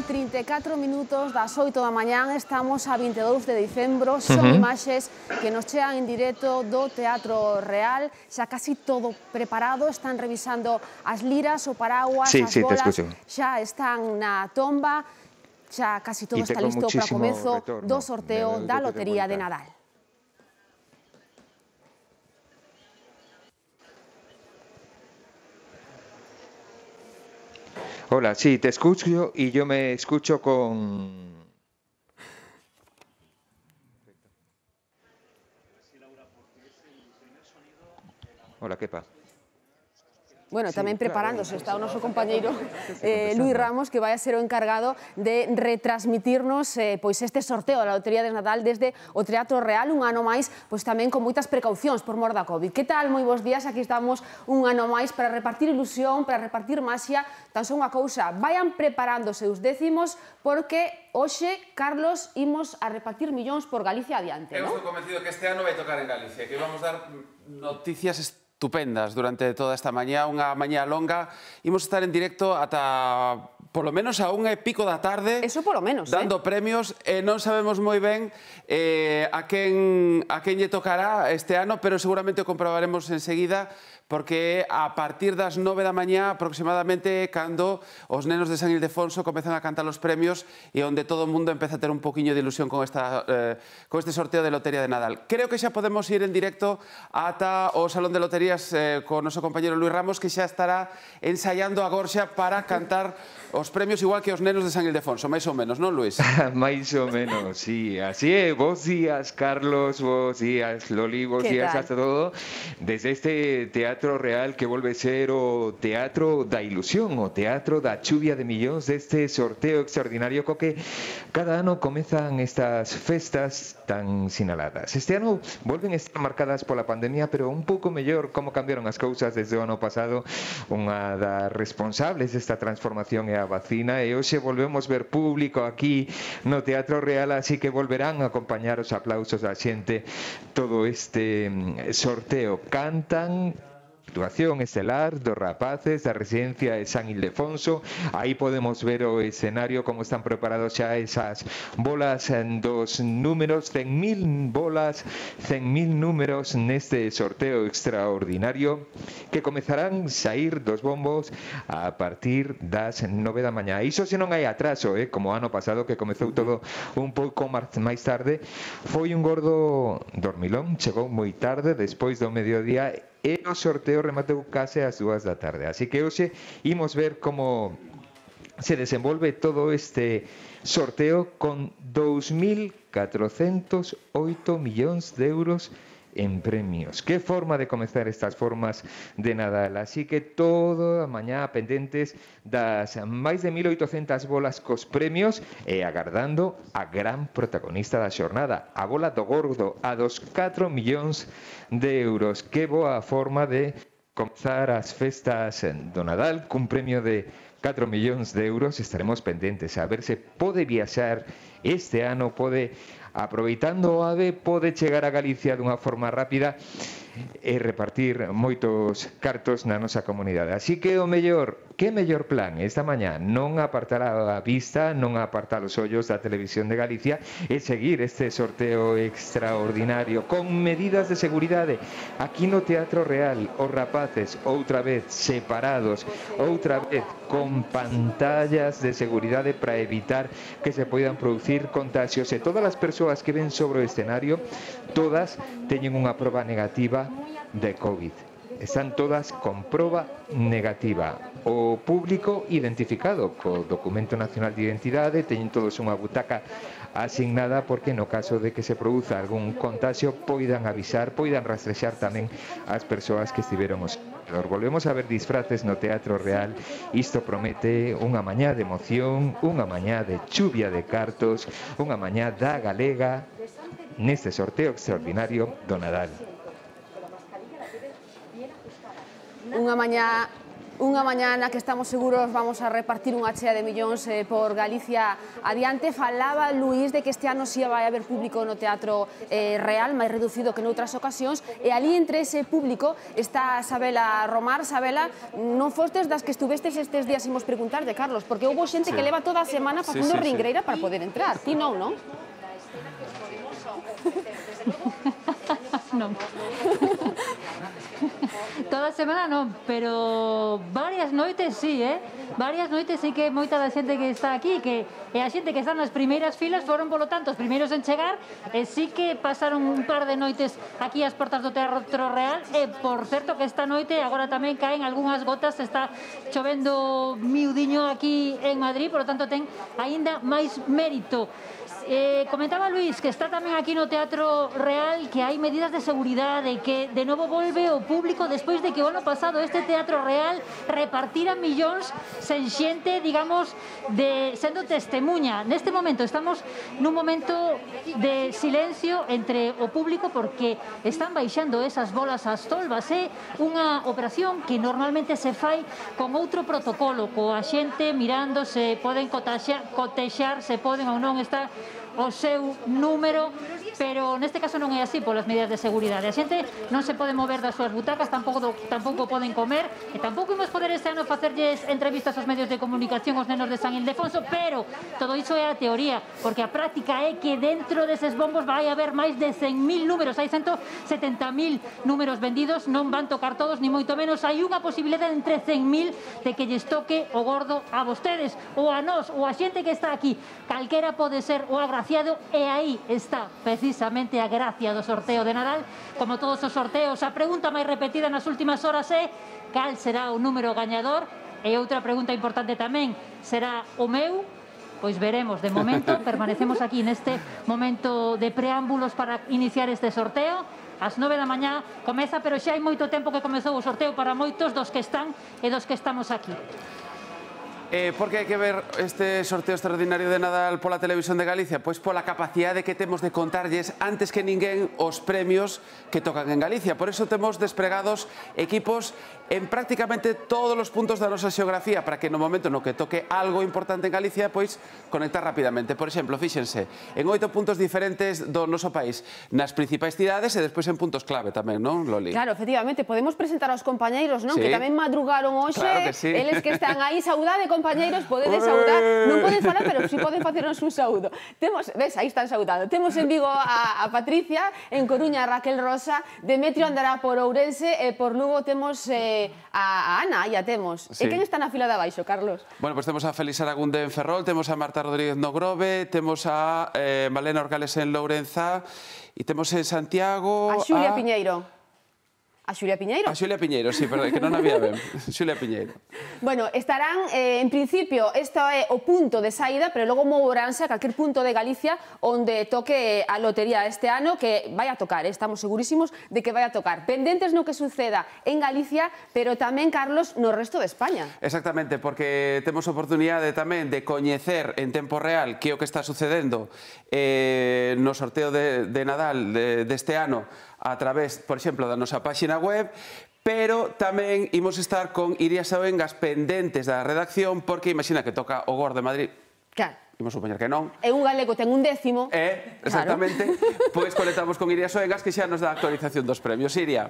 Pasan 34 minutos das 8 da mañán, estamos a 22 de dicembro, son imaxes que nos chegan en directo do Teatro Real, xa casi todo preparado, están revisando as liras, o paraguas, as bolas, xa están na tomba, xa casi todo está listo para o comezo do sorteo da Lotería de Nadal. Hola, sí, te escucho y yo me escucho con... Hola, Kepa. Bueno, tamén preparándose está o noso compañeiro Luis Ramos, que vai a ser o encargado de retransmitirnos pois este sorteo da Lotería de Nadal desde o Teatro Real, un ano máis, pois tamén con moitas precaucións por mor da Covid. Que tal? Moi bons días, aquí estamos un ano máis para repartir ilusión, para repartir maxia, tan só unha cousa, vayan preparando os seus décimos, porque hoxe, Carlos, imos a repartir millóns por Galicia adiante, non? Eu estou convencido que este ano vai tocar en Galicia, que vamos dar noticias estupendas durante toda esta mañá, unha mañá longa. Imos estar en directo ata, polo menos, a 1:00 da tarde. Eso polo menos, dando premios. Non sabemos moi ben a quen lle tocará este ano, pero seguramente o comprobaremos enseguida, porque a partir das 9 da mañá aproximadamente cando os nenos de San Ildefonso comezan a cantar os premios e onde todo o mundo empeza a ter un poquinho de ilusión con este sorteo de Lotería de Nadal. Creo que xa podemos ir en directo ata o Salón de Loterías co noso compañero Luis Ramos, que xa estará ensaiando a gorxa para cantar os premios igual que os nenos de San Ildefonso, máis ou menos, non, Luis? Máis ou menos, sí, así é. Bos días, Carlos, bos días, Loli, bos días a todo. Desde este Teatro Real que volve ser o Teatro da Ilusión, o Teatro da Chuvia de Millóns deste sorteo extraordinario co que cada ano comezan estas festas tan sinaladas. Este ano volven a estar marcadas pola pandemia, pero un pouco mellor como cambiaron as cousas desde o ano pasado. Unha das responsables desta transformación é a vacina, e hoxe volvemos ver público aquí no Teatro Real, así que volverán a acompañar os aplausos da xente todo este sorteo. Cantan actuación estelar dos rapaces da residencia de San Ildefonso. Aí podemos ver o escenario, como están preparados xa esas bolas dos números, 100.000 bolas, 100.000 números neste sorteo extraordinario que comezarán a sair dos bombos a partir das 9 da mañá. Iso se non hai atraso, como ano pasado que comezou todo un pouco máis tarde. Foi un gordo dormilón, chegou moi tarde, despois do mediodía, e o sorteo rematou case ás 2 da tarde. Así que hoxe imos ver como se desenvolve todo este sorteo con 2.408 millóns de euros en premios. Que forma de comezar estas formas de Nadal. Así que toda a mañá pendentes das máis de 1.800 bolas cos premios e agardando a gran protagonista da xornada, a bola do gordo, a dos 4 millóns de euros. Que boa forma de comezar as festas do Nadal cun premio de 4 millóns de euros. Estaremos pendentes a ver se pode viaxar este ano, pode, aproveitando o AVE, pode chegar a Galicia dunha forma rápida e repartir moitos cartos na nosa comunidade. Así que o mellor, que mellor plan esta mañá, non apartar a vista, non apartar os ollos da Televisión de Galicia e seguir este sorteo extraordinario con medidas de seguridade aquí no Teatro Real. Os rapaces outra vez separados, outra vez con pantallas de seguridade para evitar que se poidan producir contagios, e todas as persoas que ven sobre o escenario, todas teñen unha proba negativa de COVID. Están todas con proba negativa. O público identificado co Documento Nacional de Identidade, teñen todos unha butaca asignada, porque no caso de que se produza algún contagio poidan avisar, poidan rastrexar tamén as persoas que estiveron os volvemos a ver disfraces no Teatro Real. Isto promete unha mañá de emoción, unha mañá de chuvia de cartos, unha mañá da galega neste sorteo extraordinario do Nadal. Unha mañá Unha mañá na que estamos seguros vamos a repartir unha chea de millóns por Galicia adiante. Falaba Luís de que este ano si vai haber público no Teatro Real, máis reducido que noutras ocasións, e ali entre ese público está Sabela Romar. Sabela, non fostes das que estuvestes estes días, imos preguntarlle, Carlos, porque houve xente que leva toda a semana facendo ringreira para poder entrar. Ti non, non? Non. Toda a semana non, pero varias noites sí, varias noites sí que moita da xente que está aquí, e a xente que está nas primeiras filas foron, polo tanto, os primeiros en chegar, e sí que pasaron un par de noites aquí ás portas do Teatro Real, e por certo que esta noite agora tamén caen algunhas gotas, está chovendo miudiño aquí en Madrid, por lo tanto ten aínda máis mérito. Comentaba Luís que está tamén aquí no Teatro Real que hai medidas de seguridade, que de novo volve o público despois de que o ano pasado este Teatro Real repartira millóns sen xente, digamos, sendo testemunha. Neste momento estamos nun momento de silencio entre o público porque están baixando esas bolas ás tolvas. É unha operación que normalmente se fai con outro protocolo, coa xente mirando se poden cotexar, se poden ou non estar o seu número, pero neste caso non é así polas medidas de seguridade. A xente non se pode mover das súas butacas, tampouco poden comer, e tampouco imos poder este ano facerlles entrevistas aos medios de comunicación aos nenos de San Ildefonso, pero todo iso é a teoría, porque a práctica é que dentro deses bombos vai haber máis de 100.000 números, hai 170.000 números vendidos, non van tocar todos, ni moito menos, hai unha posibilidade entre 100.000 de que lles toque o gordo a vostedes, ou a nós, ou a xente que está aquí. Calquera pode ser o agraciado, e aí está precisamente a gracia do sorteo de Nadal. Como todos os sorteos, a pregunta máis repetida nas últimas horas é cal será o número gañador, e outra pregunta importante tamén, será o meu? Pois veremos. De momento, permanecemos aquí neste momento de preámbulos para iniciar este sorteo. Ás 9 da mañá comeza, pero xa hai moito tempo que comezou o sorteo para moitos dos que están e dos que estamos aquí. Por que hai que ver este sorteo extraordinario de Nadal pola Televisión de Galicia? Pois pola capacidade que temos de contarlles antes que ninguén os premios que tocan en Galicia. Por iso temos despregados equipos en prácticamente todos os puntos da nosa xeografía para que no momento no que toque algo importante en Galicia, pois conectar rapidamente. Por exemplo, fíxense, en 8 puntos diferentes do noso país, nas principais cidades e despois en puntos clave tamén, non, Loli? Claro, efectivamente, podemos presentar aos compañeiros, non? Que tamén madrugaron hoxe, eles que están aí. Saudade, compañeiros, podedes saudar, non poden falar, pero si poden facernos un saúdo. Temos, ves, aí están saudando. Temos en Vigo a Patricia, en Coruña a Raquel Rosa, Demetrio andará por Ourense, e por Lugo temos a Ana, aí a temos. E quen está na fila de abaixo, Carlos? Bueno, pois temos a Félix Aragunde en Ferrol, temos a Marta Rodríguez no Grove, temos a Malena Orgales en Lourenza, e temos en Santiago a Xulia Piñeiro. A Xulia Piñeiro? A Xulia Piñeiro, sí, perdón, que non había ben. Xulia Piñeiro. Bueno, estarán, en principio, isto é o punto de saída, pero logo moveránse a calquer punto de Galicia onde toque a lotería este ano, que vai a tocar, estamos segurísimos de que vai a tocar. Pendentes no que suceda en Galicia, pero tamén, Carlos, no resto de España. Exactamente, porque temos oportunidade tamén de coñecer en tempo real que é o que está sucedendo no sorteo de Nadal deste ano a través, por exemplo, da nosa páxina web, pero tamén imos estar con Iria Soengas pendentes da redacción, porque imagina que toca o Gordo de Madrid. Claro. Imos supoñer que non. E un galego ten un décimo. Exactamente. Pois conectamos con Iria Soengas, que xa nos dá a actualización dos premios. Iria.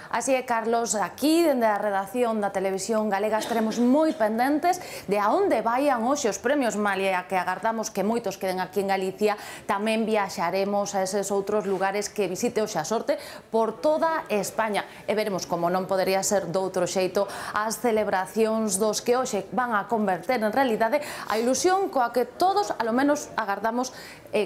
Así é, Carlos, aquí, dende a redacción da Televisión Galega, estaremos moi pendentes de a onde vayan hoxe os premios, malia que agardamos que moitos queden aquí en Galicia. Tamén viaxaremos a eses outros lugares que visite hoxe a sorte por toda España. E veremos, como non podería ser doutro xeito, as celebracións dos que hoxe van a converter en realidade a ilusión coa que todos, alo menos, agardamos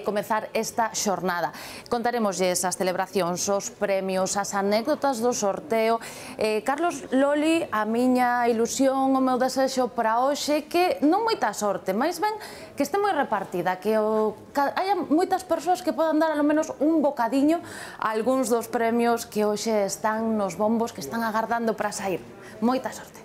comezar esta xornada. Contaremosles as celebracións, os premios, as anécdotas do sorteo. Carlos, Loli, a miña ilusión, o meu desexo para hoxe, que non moita sorte, máis ben que este moi repartida, que haya moitas persoas que podan dar alo menos un bocadiño a algúns dos premios que hoxe están nos bombos, que están agardando para sair. Moita sorte.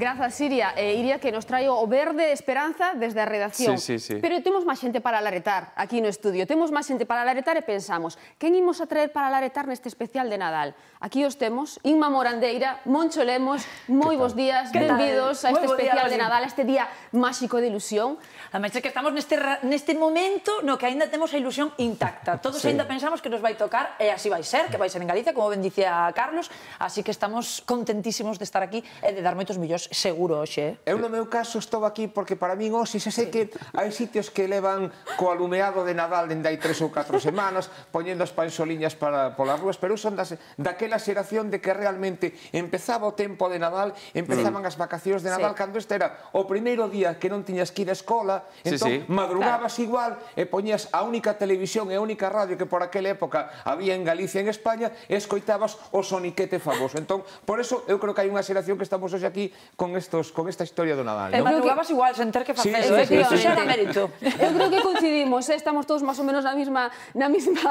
Grazas, Iria. Iria, que nos trae o verde de esperanza desde a redacción. Sí. Pero temos máis xente para laretar aquí no estudio. Temos máis xente para laretar e pensamos, quen imos a traer para laretar neste especial de Nadal? Aquí os temos, Inma Morandeira, Moncho Lemos, moi bons días, benvidos a este especial de Nadal, a este día máxico de ilusión. Ademais, é que estamos neste momento no que aínda temos a ilusión intacta. Todos aínda pensamos que nos vai tocar, e así vai ser, que vai ser en Galicia, como ben dicía Carlos, así que estamos contentísimos de estar aquí e de dar moitos millóns seguro hoxe. Eu no meu caso estou aquí porque para min hoxe xa sei que hai sitios que levan co alumeado de Nadal dende hai 3 ou 4 semanas poñendo as panxoliñas polas rúas, pero son daquela xeración de que realmente empezaba o tempo de Nadal, empezaban as vacacións de Nadal, cando este era o primeiro día que non tiñas que ir á escola, entón madrugabas igual e poñías a única televisión e a única radio que por aquela época había en Galicia e en España e escoitabas o soniquete famoso. Entón, por eso eu creo que hai unha xeración que estamos hoxe aquí con esta historia do Nadal. E madrugabas igual, sen ter que facer, eso xa era mérito. Eu creo que coincidimos, estamos todos máis ou menos na mesma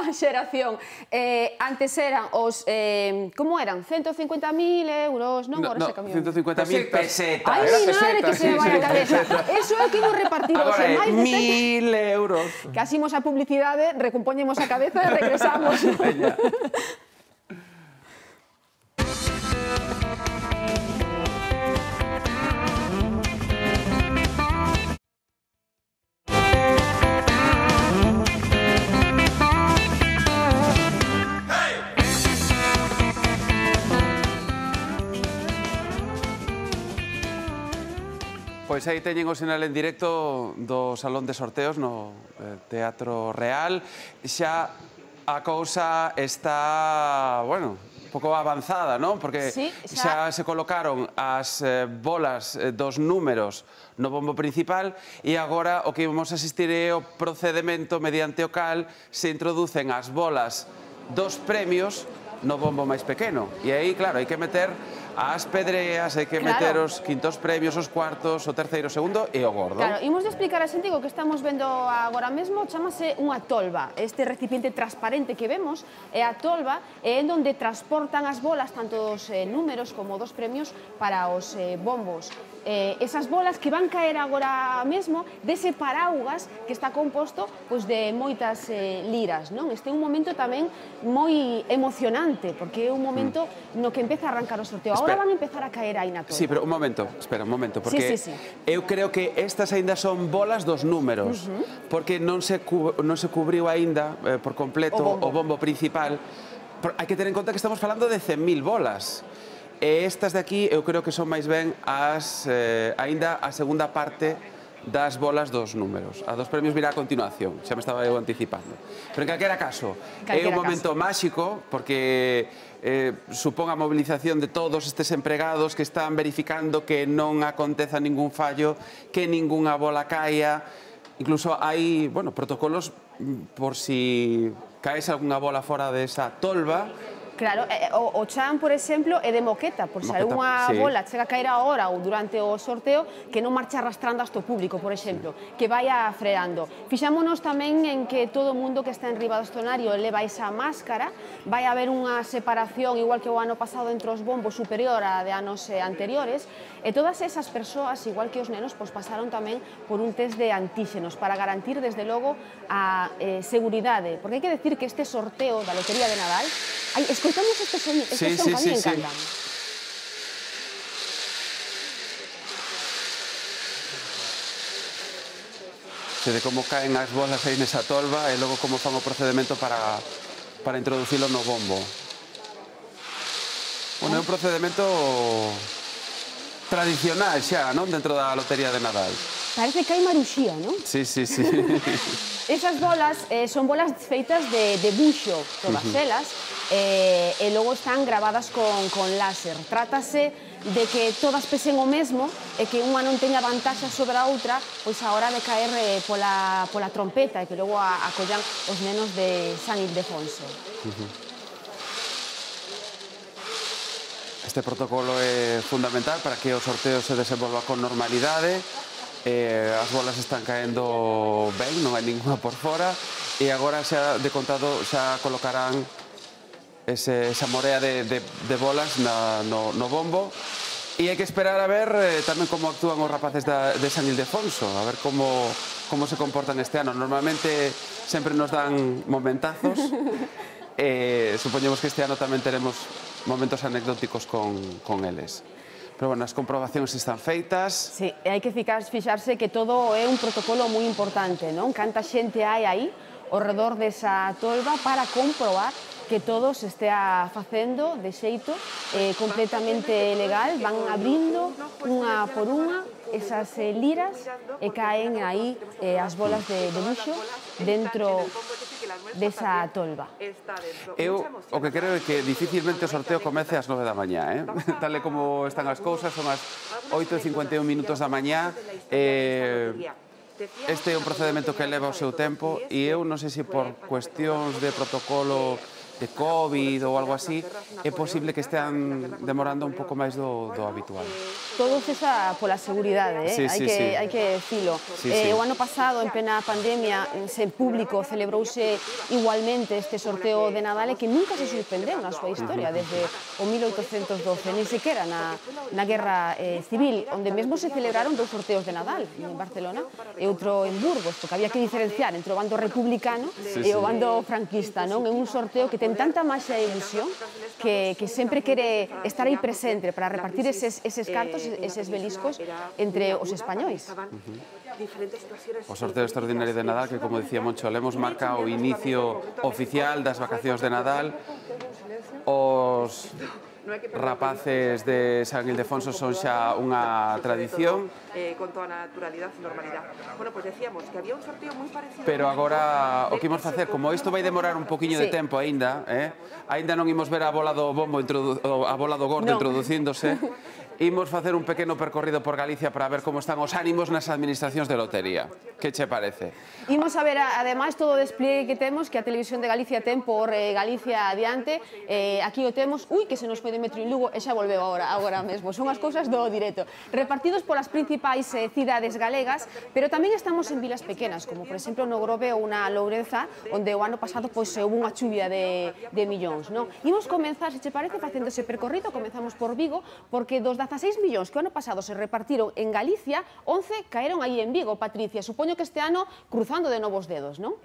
xeración. Antes eran os, como eran? 150.000 euros, non? No, 150.000 pesetas. Ai, mi madre, que se me vai a cabeza. Eso é que imos repartir hoxe, máis de 1.000 euros. Casi imos a publicidade, recompoñemos a cabeza e regresamos. Pois aí teñen o sinal en directo do Salón de Sorteos no Teatro Real. Xa a cousa está, bueno, un pouco avanzada, non? Porque xa se colocaron as bolas dos números no bombo principal e agora o que vamos asistir é o procedimento mediante o cal se introducen as bolas dos premios no bombo máis pequeno. E aí, claro, hai que meter as pedreas, hai que meter os quintos premios, os cuartos, o terceiro, o segundo e o gordo. Claro, imos de explicar a xente que o que estamos vendo agora mesmo chamase unha tolva. Este recipiente transparente que vemos é a tolva, é en donde transportan as bolas, tanto os números como dos premios, para os bombos. Esas bolas que van caer agora mesmo dese paraugas que está composto de moitas liras, non? Este é un momento tamén moi emocionante, porque é un momento no que empeza a arrancar o sorteo. Agora van a empezar a caer aí na tolva. Sí, pero un momento, espera un momento, porque eu creo que estas aínda son bolas dos números, porque non se cubriu aínda por completo o bombo principal. Hai que ter en conta que estamos falando de 100.000 bolas. E estas de aquí eu creo que son máis ben aínda a segunda parte das bolas dos números. A dos premios virá a continuación, xa me estaba eu anticipando. Pero en calquera caso, é un momento máxico, porque supón a movilización de todos estes empregados que están verificando que non aconteza ningún fallo, que ningunha bola caia. Incluso hai, bueno, protocolos por si caes algunha bola fora desa tolva. Claro, o chan, por exemplo, é de moqueta, por se algunha bola chega a caer agora ou durante o sorteo, que non marcha arrastrando hasta o público, por exemplo, que vaya freando. Fixámonos tamén en que todo o mundo que está en riba do escenario leva esa máscara, vai haber unha separación, igual que o ano pasado, entre os bombos superior a de anos anteriores, e todas esas persoas, igual que os nenos, pasaron tamén por un test de antíxenos para garantir, desde logo, a seguridade. Porque hai que decir que este sorteo da Lotería de Nadal, escoitamos este son, que a mí me encantan. De como caen as bolas aí nesa tolva e logo como fan o procedimento para introducilo no bombo. Bueno, é un procedimento tradicional xa, non? Dentro da Lotería de Nadal. Parece que hai maruxía, non? Sí. Esas bolas son bolas feitas de buxo, todas elas, e logo están gravadas con láser. Trátase de que todas pesen o mesmo e que unha non teña vantaxa sobre a outra, pois a hora de caer pola trompeta e que logo acollan os nenos de San Ildefonso. Este protocolo é fundamental para que o sorteo se desenvolva con normalidade. As bolas están caendo ben, non hai ninguna por fora, e agora xa de contado xa colocarán esa morea de bolas no bombo E hai que esperar a ver tamén como actúan os rapaces de San Ildefonso, a ver como se comportan este ano. Normalmente sempre nos dan momentazos, supoñemos que este ano tamén teremos momentos anecdóticos con eles. Pero, bueno, as comprobacións están feitas. Sí, e hai que fixarse que todo é un protocolo moi importante, non? Canta xente hai aí ao redor desa tolva para comprobar que todo se estea facendo de xeito completamente legal. Van abrindo unha por unha esas liras e caen aí as bolas de luxo dentro desa tolva. Eu o que creo é que dificilmente o sorteo comece ás 9 da mañá, tal e como están as cousas, son as 8:51 minutos da mañá. Este é un procedimento que leva o seu tempo e eu non sei se por cuestións de protocolo de COVID ou algo así, é posible que estean demorando un pouco máis do habitual. Todo cesa pola seguridade, hai que decilo. O ano pasado, en plena pandemia, en público celebrouse igualmente este sorteo de Nadal e que nunca se suspendeu na súa historia, desde o 1812, nin sequera na Guerra Civil, onde mesmo se celebraron 2 sorteos de Nadal, en Barcelona e outro en Burgos, porque había que diferenciar entre o bando republicano e o bando franquista, non? É un sorteo que ten tanta máxia e ilusión que sempre quere estar aí presente para repartir eses cartos, eses beliscos entre os españois. O sorteo extraordinario de Nadal, que, como dicía Moncho Lemos, marca o inicio oficial das vacacións de Nadal. Os rapaces de San Ildefonso son xa unha tradición. Con toda a naturalidade e normalidade. Bueno, pues decíamos que había un sorteo moi parecido. Pero agora o que imos facer, como isto vai demorar un poquinho de tempo aínda, aínda non imos ver a bola do bombo, a bola do gordo introducíndose, imos facer un pequeno percorrido por Galicia para ver como están os ánimos nas administracións de lotería. Que che parece? Imos a ver, ademais, todo o despliegue que temos, que a Televisión de Galicia ten por Galicia adiante. Aquí o temos, que se nos foi Demetrio en Lugo, e xa volveu agora mesmo. Son as cousas do directo. Repartidos polas principais cidades galegas, pero tamén estamos en vilas pequenas, como, por exemplo, no Grove ou na Lourenza, onde o ano pasado houve unha chuvia de millóns. Imos comenzar, se che parece, facendo ese percorrido. Comenzamos por Vigo, porque dos 16 millóns que o ano pasado se repartiron en Galicia, 11 caeron aí en Vigo. Patricia, supoño que este ano cruzando de novos dedos, non?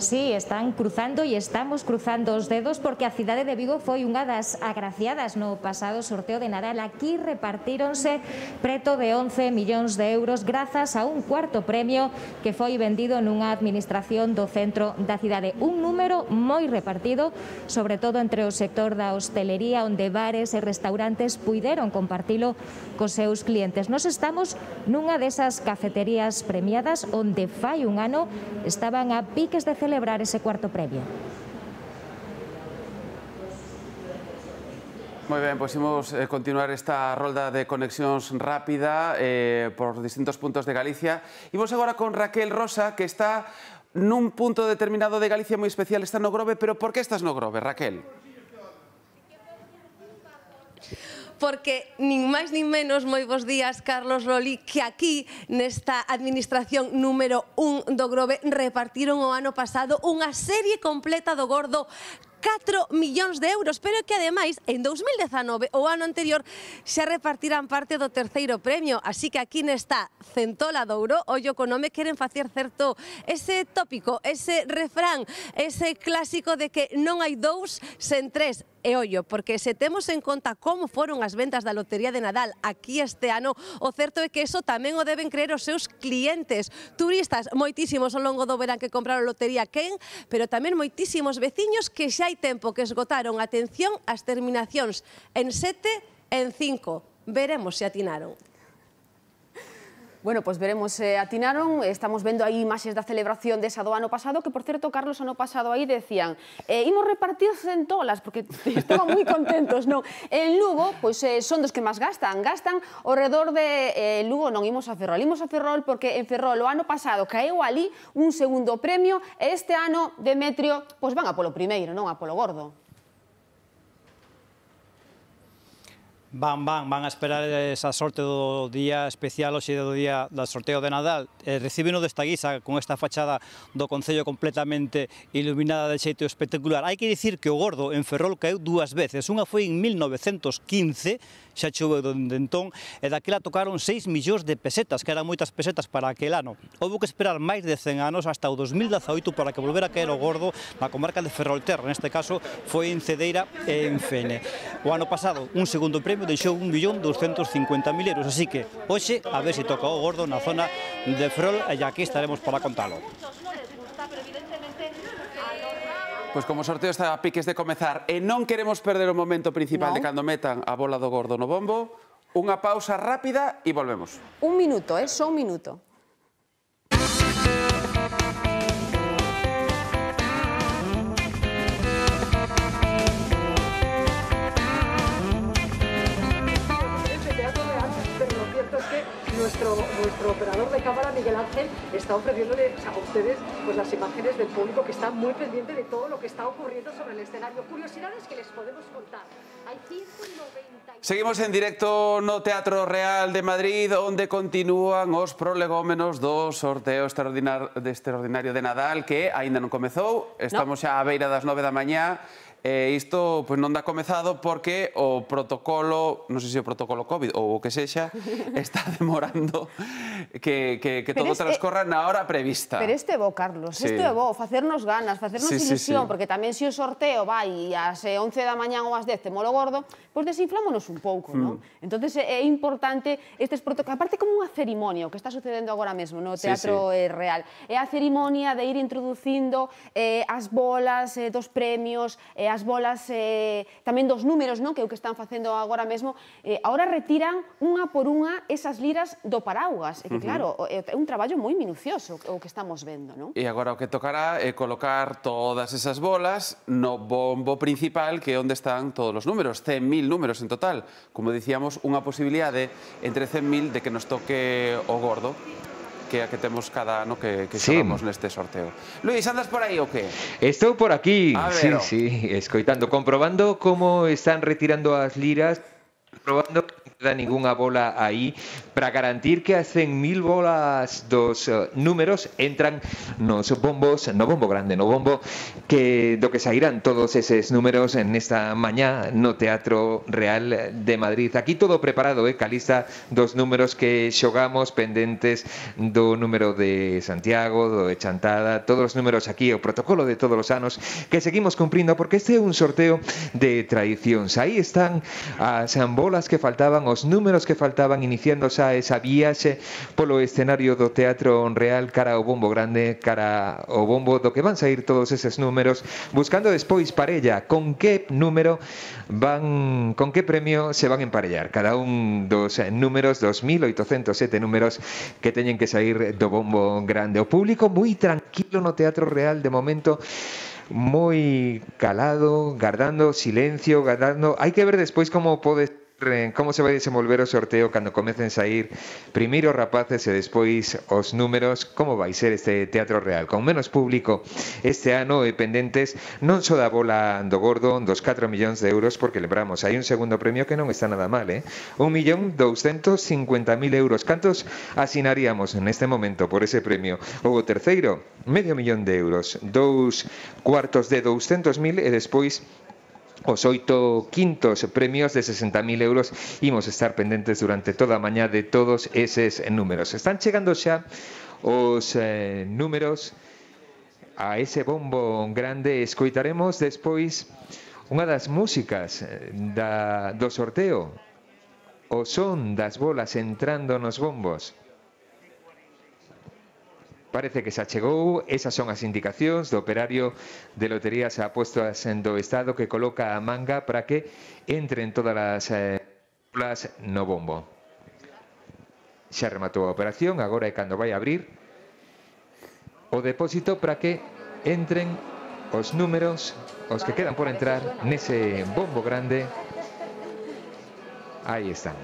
Sí, están cruzando e estamos cruzando os dedos porque a cidade de Vigo foi unha das agraciadas no pasado sorteo de Nadal. Aquí repartíronse preto de 11 millóns de euros grazas a un cuarto premio que foi vendido nunha administración do centro da cidade. Un número moi repartido, sobre todo entre o sector da hostelería, onde bares e restaurantes puideron compartilo cos seus clientes. Nos estamos nunha desas cafeterías premiadas onde fai un ano estaban a piques de celebrar ese cuarto premio. Moi ben, pois imos continuar esta rolda de conexións rápida por distintos puntos de Galicia. Imos agora con Raquel Rosa, que está nun punto determinado de Galicia moi especial, está no Grove, pero por que estás no Grove, Raquel? Porque nin máis nin menos, moi bons días, Carlos Roli, que aquí nesta administración número 1 do Grove repartiron o ano pasado unha serie completa do gordo 4 millóns de euros, pero que ademais en 2019, o ano anterior, xa repartirán parte do terceiro premio, así que aquí nesta centola de ouro, ollo co nome, queren facer certo ese tópico, ese refrán, ese clásico de que non hai dous sen tres. E ollo, porque se temos en conta como foron as ventas da Lotería de Nadal aquí este ano, o certo é que eso tamén o deben creer os seus clientes. Turistas, moitísimos ao longo do verán que compraron lotería quen, pero tamén moitísimos veciños que xa hai tempo que esgotaron, atención, as terminacións en 7 e en 5. Veremos se atinaron. Bueno, pois veremos se atinaron. Estamos vendo aí imaxes da celebración desa do ano pasado, que, por certo, Carlos, ano pasado aí decían imos repartir centolas, porque estaban moi contentos, non? En Lugo, pois son dos que máis gastan ao redor de Lugo. Non imos a Ferrol porque en Ferrol o ano pasado caeu ali un segundo premio e este ano, Demetrio, pois van a polo primeiro, non a polo gordo. Van a esperar esa sorte do día especial, hoxe do día do sorteo de Nadal. Recibino desta guisa con esta fachada do Concello completamente iluminada de xeito espectacular. Hai que dicir que o Gordo en Ferrol caeu dúas veces. Unha foi en 1915, xa choveu dende entón, e daquela tocaron 6 millóns de pesetas, que eran moitas pesetas para aquel ano. Houve que esperar máis de 100 anos hasta o 2018 para que volvera a caer o Gordo na comarca de Ferrolterra. Neste caso foi en Cedeira e en Fene. O ano pasado, un segundo premio deixou 1.250.000 euros, así que hoxe a ver se toca o Gordo na zona de Ferrol e aquí estaremos para contalo. Pois como o sorteo está a piques de comezar e non queremos perder o momento principal de cando metan a bola do Gordo no bombo, unha pausa rápida e volvemos. Un minuto, só un minuto. Nuestro operador de cámara, Miguel Ángel, está ofreciéndole a ustedes pues, las imágenes del público que está muy pendiente de todo lo que está ocurriendo sobre el escenario. Curiosidades que les podemos contar. Hay 190... Seguimos en directo no Teatro Real de Madrid, onde continúan os prolegómenos do sorteo extraordinario de Nadal, que aínda non comezou. Estamos xa á beira das 9 da mañá. Isto non dá comezado porque o protocolo, non sei se o protocolo COVID ou o que sexa, está demorando que todo transcorra na hora prevista. Pero este é bo, Carlos, este é bo, facernos ganas, facernos ilusión, porque tamén se o sorteo vai ás 11 da mañá ou ás 10 te molo gordo, pois desinflámonos un pouco, non? Entón é importante estes protocolos, aparte como unha cerimonia, o que está sucedendo agora mesmo no Teatro Real, é a cerimonia de ir introducindo as bolas dos premios, as bolas tamén dos números, que é o que están facendo agora mesmo. Agora retiran unha por unha esas liras do paraugas, e que claro, é un traballo moi minucioso o que estamos vendo, non? E agora o que tocará é colocar todas esas bolas no bombo principal, que é onde están todos os números, 100.000 números en total. Como dicíamos, unha posibilidade entre 100.000 de que nos toque o Gordo, que é a que temos cada ano que xogamos neste sorteo. Luís, andas por aí ou que? Estou por aquí, sí, escoitando, comprobando como están retirando as liras, comprobando que non queda ningunha bola aí, para garantir que as 100.000 bolas dos números entran nos bombos, no bombo grande, no bombo do que sairán todos eses números nesta mañá no Teatro Real de Madrid. Aquí todo preparado, calista dos números que xogamos, pendentes do número de Santiago, do de Chantada, todos os números aquí, o protocolo de todos os anos que seguimos cumprindo, porque este é un sorteo de tradicións. Aí están as bolas que faltaban, os números que faltaban, iniciando xa esa viaxe polo escenario do Teatro Real cara ao bombo grande, cara ao bombo do que van sair todos eses números, buscando despois parella con que número van, con que premio se van emparellar cada un dos números, 2.807 números que teñen que sair do bombo grande. O público moi tranquilo no Teatro Real de momento, moi calado, guardando silencio, guardando... Hai que ver despois como se vai desenvolver o sorteo cando comecen a sair primeiro os rapaces e despois os números, como vai ser este Teatro Real, con menos público este ano e pendentes non só da bola do Gordo, dos 4 millóns de euros, porque lembramos, hai un segundo premio que non está nada mal, 1.250.000 euros. Cantos asinaríamos neste momento por ese premio? Ou o terceiro, medio millón de euros, 2 cuartos de 200.000 e despois os 8 quintos premios de 60.000 euros. Imos estar pendentes durante toda a mañá de todos eses números. Están chegando xa os números a ese bombo grande. Escoitaremos despois unha das músicas do sorteo, o son das bolas entrando nos bombos. Parece que xa chegou, esas son as indicacións do operario de Loterías e Apostas do Estado, que coloca a manga para que entren todas as bolas no bombo. Xa rematou a operación, agora é cando vai abrir o depósito para que entren os números, os que quedan por entrar nese bombo grande. Aí están.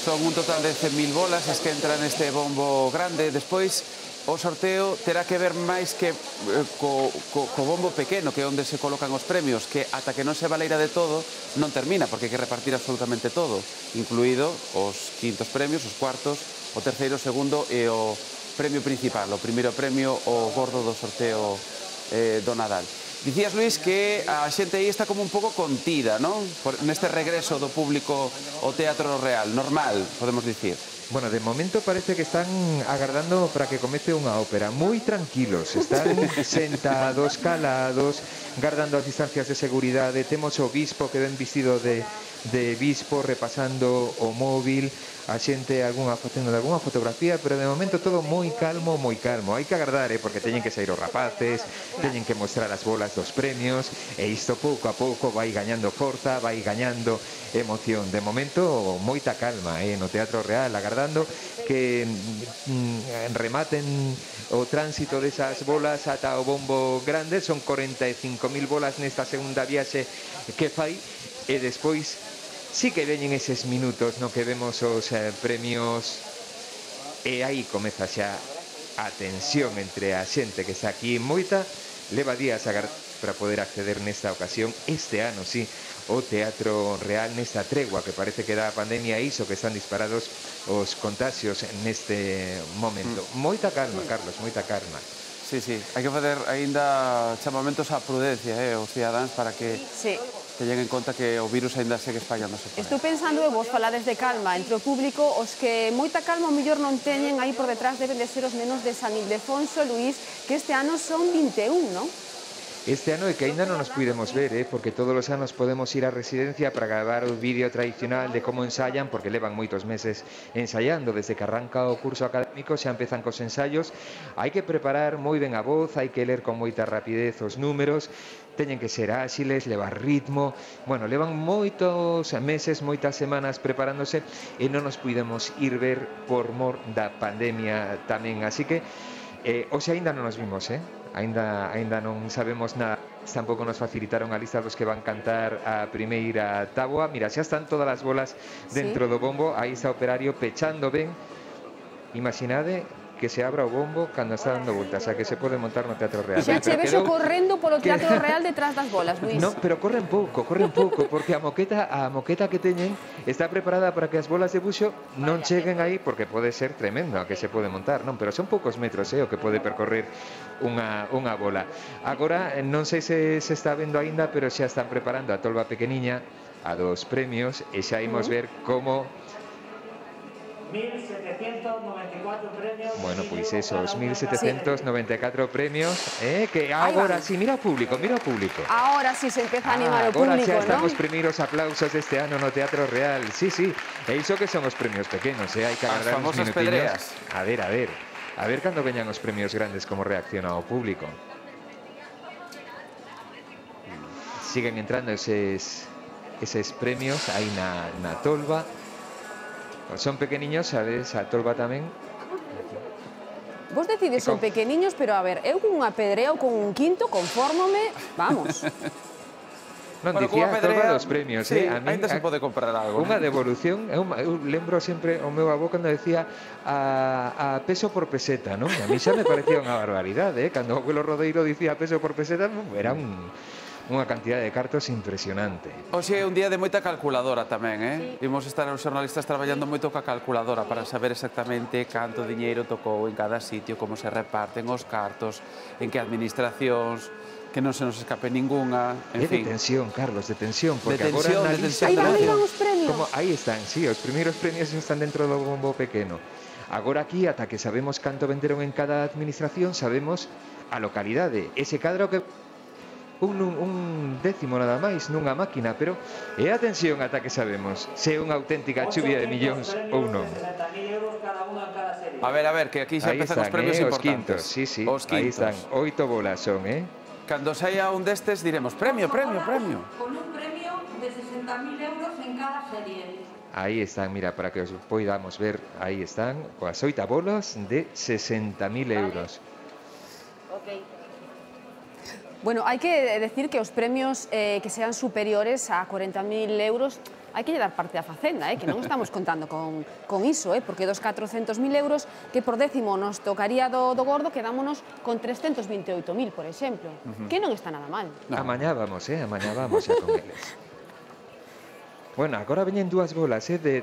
Son un total de 100.000 bolas as que entran neste bombo grande. Despois, o sorteo terá que ver máis que co bombo pequeno, que é onde se colocan os premios, que ata que non se baleira de todo, non termina, porque hai que repartir absolutamente todo, incluído os quintos premios, os cuartos, o terceiro, o segundo e o premio principal, o primeiro premio, o gordo do sorteo do Nadal. Dicías, Luís, que a xente aí está como un pouco contida, non? Neste regreso do público ao Teatro Real, normal, podemos dicir. Bueno, de momento parece que están agardando para que comece unha ópera. Moi tranquilos, están sentados, calados, guardando as distancias de seguridade. Temos o bispo que ven vestido de bispo, repasando o móvil, a xente facendo algunha fotografía, pero de momento todo moi calmo, moi calmo. Hai que agardar, porque teñen que sair os rapaces, teñen que mostrar as bolas dos premios, e isto pouco a pouco vai gañando forza, vai gañando emoción. De momento, moita calma no Teatro Real, agardando que rematen o tránsito desas bolas ata o bombo grande. Son 45.000 bolas nesta segunda viaxe que fai, e despois sí que veñen eses minutos no que vemos os premios, e aí comeza xa a tensión entre a xente que está aquí en moita. Leva días para poder acceder nesta ocasión, este ano, sí, o Teatro Real nesta tregua que parece que dá a pandemia, iso que están disparados os contagios neste momento. Moita calma, Carlos, moita calma. Sí, sí, hai que fazer aínda chamamentos á prudencia, os cidadáns, para que teñen en conta que o virus aínda segue espallándose. Estou pensando, e vos falades de calma entre o público, os que moita calma o mellor non teñen aí por detrás deben de ser os nenos de San Ildefonso, Luís, que este ano son 21, non? Este ano é que aínda non nos puidemos ver, porque todos os anos podemos ir á residencia para gravar o vídeo tradicional de como ensayan, porque levan moitos meses ensaiando, desde que arranca o curso académico xa empezan cos ensaios. Hai que preparar moi ben a voz, hai que ler con moita rapidez os números, teñen que ser áxiles, levar ritmo. Bueno, levan moitos meses, moitas semanas preparándose, e non nos puidemos ir ver por mor da pandemia tamén, así que hoxe aínda non nos vimos, Aínda non sabemos nada. Tampouco nos facilitaron a lista dos que van cantar a primeira táboa. Mira, xa están todas as bolas dentro do bombo. Aí está o operario pechando ben. Imaginade que se abra o bombo cando está dando voltas, a que se pode montar no Teatro Real. Xa che vexo correndo polo Teatro Real detrás das bolas, Luís. Non, pero corren pouco, porque a moqueta que teñen está preparada para que as bolas de buxo non cheguen aí, porque pode ser tremendo a que se pode montar, non? Pero son poucos metros, o que pode percorrer unha bola. Agora, non sei se está vendo aínda, pero xa están preparando a tolva pequeniña, a dos premios, e xa imos ver como 1.794 premios. Bueno, pois esos 1.794 premios, que agora sí, mira o público, Agora sí se empeza a animar o público, non? Agora xa están non? os primeiros aplausos deste ano no Teatro Real, sí, e iso que son os premios pequenos, hai que agardar uns minutiños. A ver cando veñan os premios grandes como reacciona o público. Siguen entrando eses premios aí na tolva. Son pequeniños, sabes, a tolva tamén. Vos decides son pequeniños, pero a ver, eu con unha pedrea ou con un quinto confórmome, vamos. Non, dicía a tolva dos premios, a mí ainda se pode comprar algo. Unha devolución, eu lembro sempre o meu avó cando decía a peso por peseta, non? A mí xa me parecía unha barbaridade, cando o abuelo Rodeiro dicía peso por peseta, era unha cantidad de cartos impresionante. Hoxe é un día de moita calculadora tamén, Vimos estar os xornalistas traballando moito ca calculadora para saber exactamente canto diñeiro tocou en cada sitio, como se reparten os cartos, en que administracións, que non se nos escape ningunha, en fin. De tensión, Carlos, de tensión, porque agora Aí van os premios. Aí están, sí, os primeiros premios están dentro do bombo pequeno. Agora aquí, ata que sabemos canto venderon en cada administración, sabemos a localidade. Ese cadro que un décimo nada máis nunha máquina, pero atención ata que sabemos se é unha auténtica chuvia de millóns ou non. A ver, que aquí xa empezan os premios importantes. Sí, aí están, 8 bolas son, Cando saia un destes diremos premio. Con un premio de 60.000 euros en cada serie. Aí están, mira, para que os poidamos ver, aí están, coas 8 bolas de 60.000 euros. Bueno, hai que decir que os premios que sean superiores a 40.000 euros hai que lle dar parte á Facenda, que non estamos contando con iso, porque dos 400.000 euros que por décimo nos tocaría do gordo, quedámonos con 328.000, por exemplo, que non está nada mal. Amañá vamos xa con eles. Bueno, agora veñen dúas bolas, de...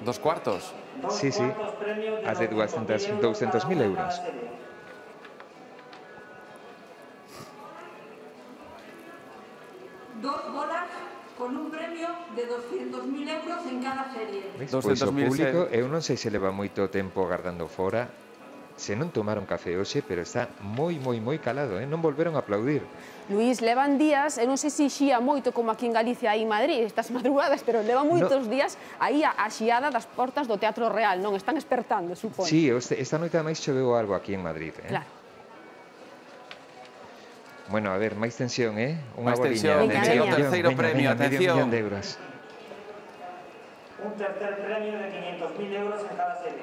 2 cuartos? Sí, as de 200.000 euros. Dos bolas con un premio de 200.000 euros en cada serie. Pois o público, eu non sei se leva moito tempo agardando fora, se non tomaron café hoxe, pero está moi calado, non volveron a aplaudir. Luís, levan días, eu non sei se xía moito como aquí en Galicia e en Madrid estas madrugadas, pero levan moitos días aí a xiada das portas do Teatro Real, non? Están espertando, supoño. Sí, esta noite ademais choveu algo aquí en Madrid, Claro. Bueno, a ver, máis tensión, Unha boliña. Tensión, terceiro premio, atención. $500.000 de euros. Un tercer premio de 500.000 euros en cada serie.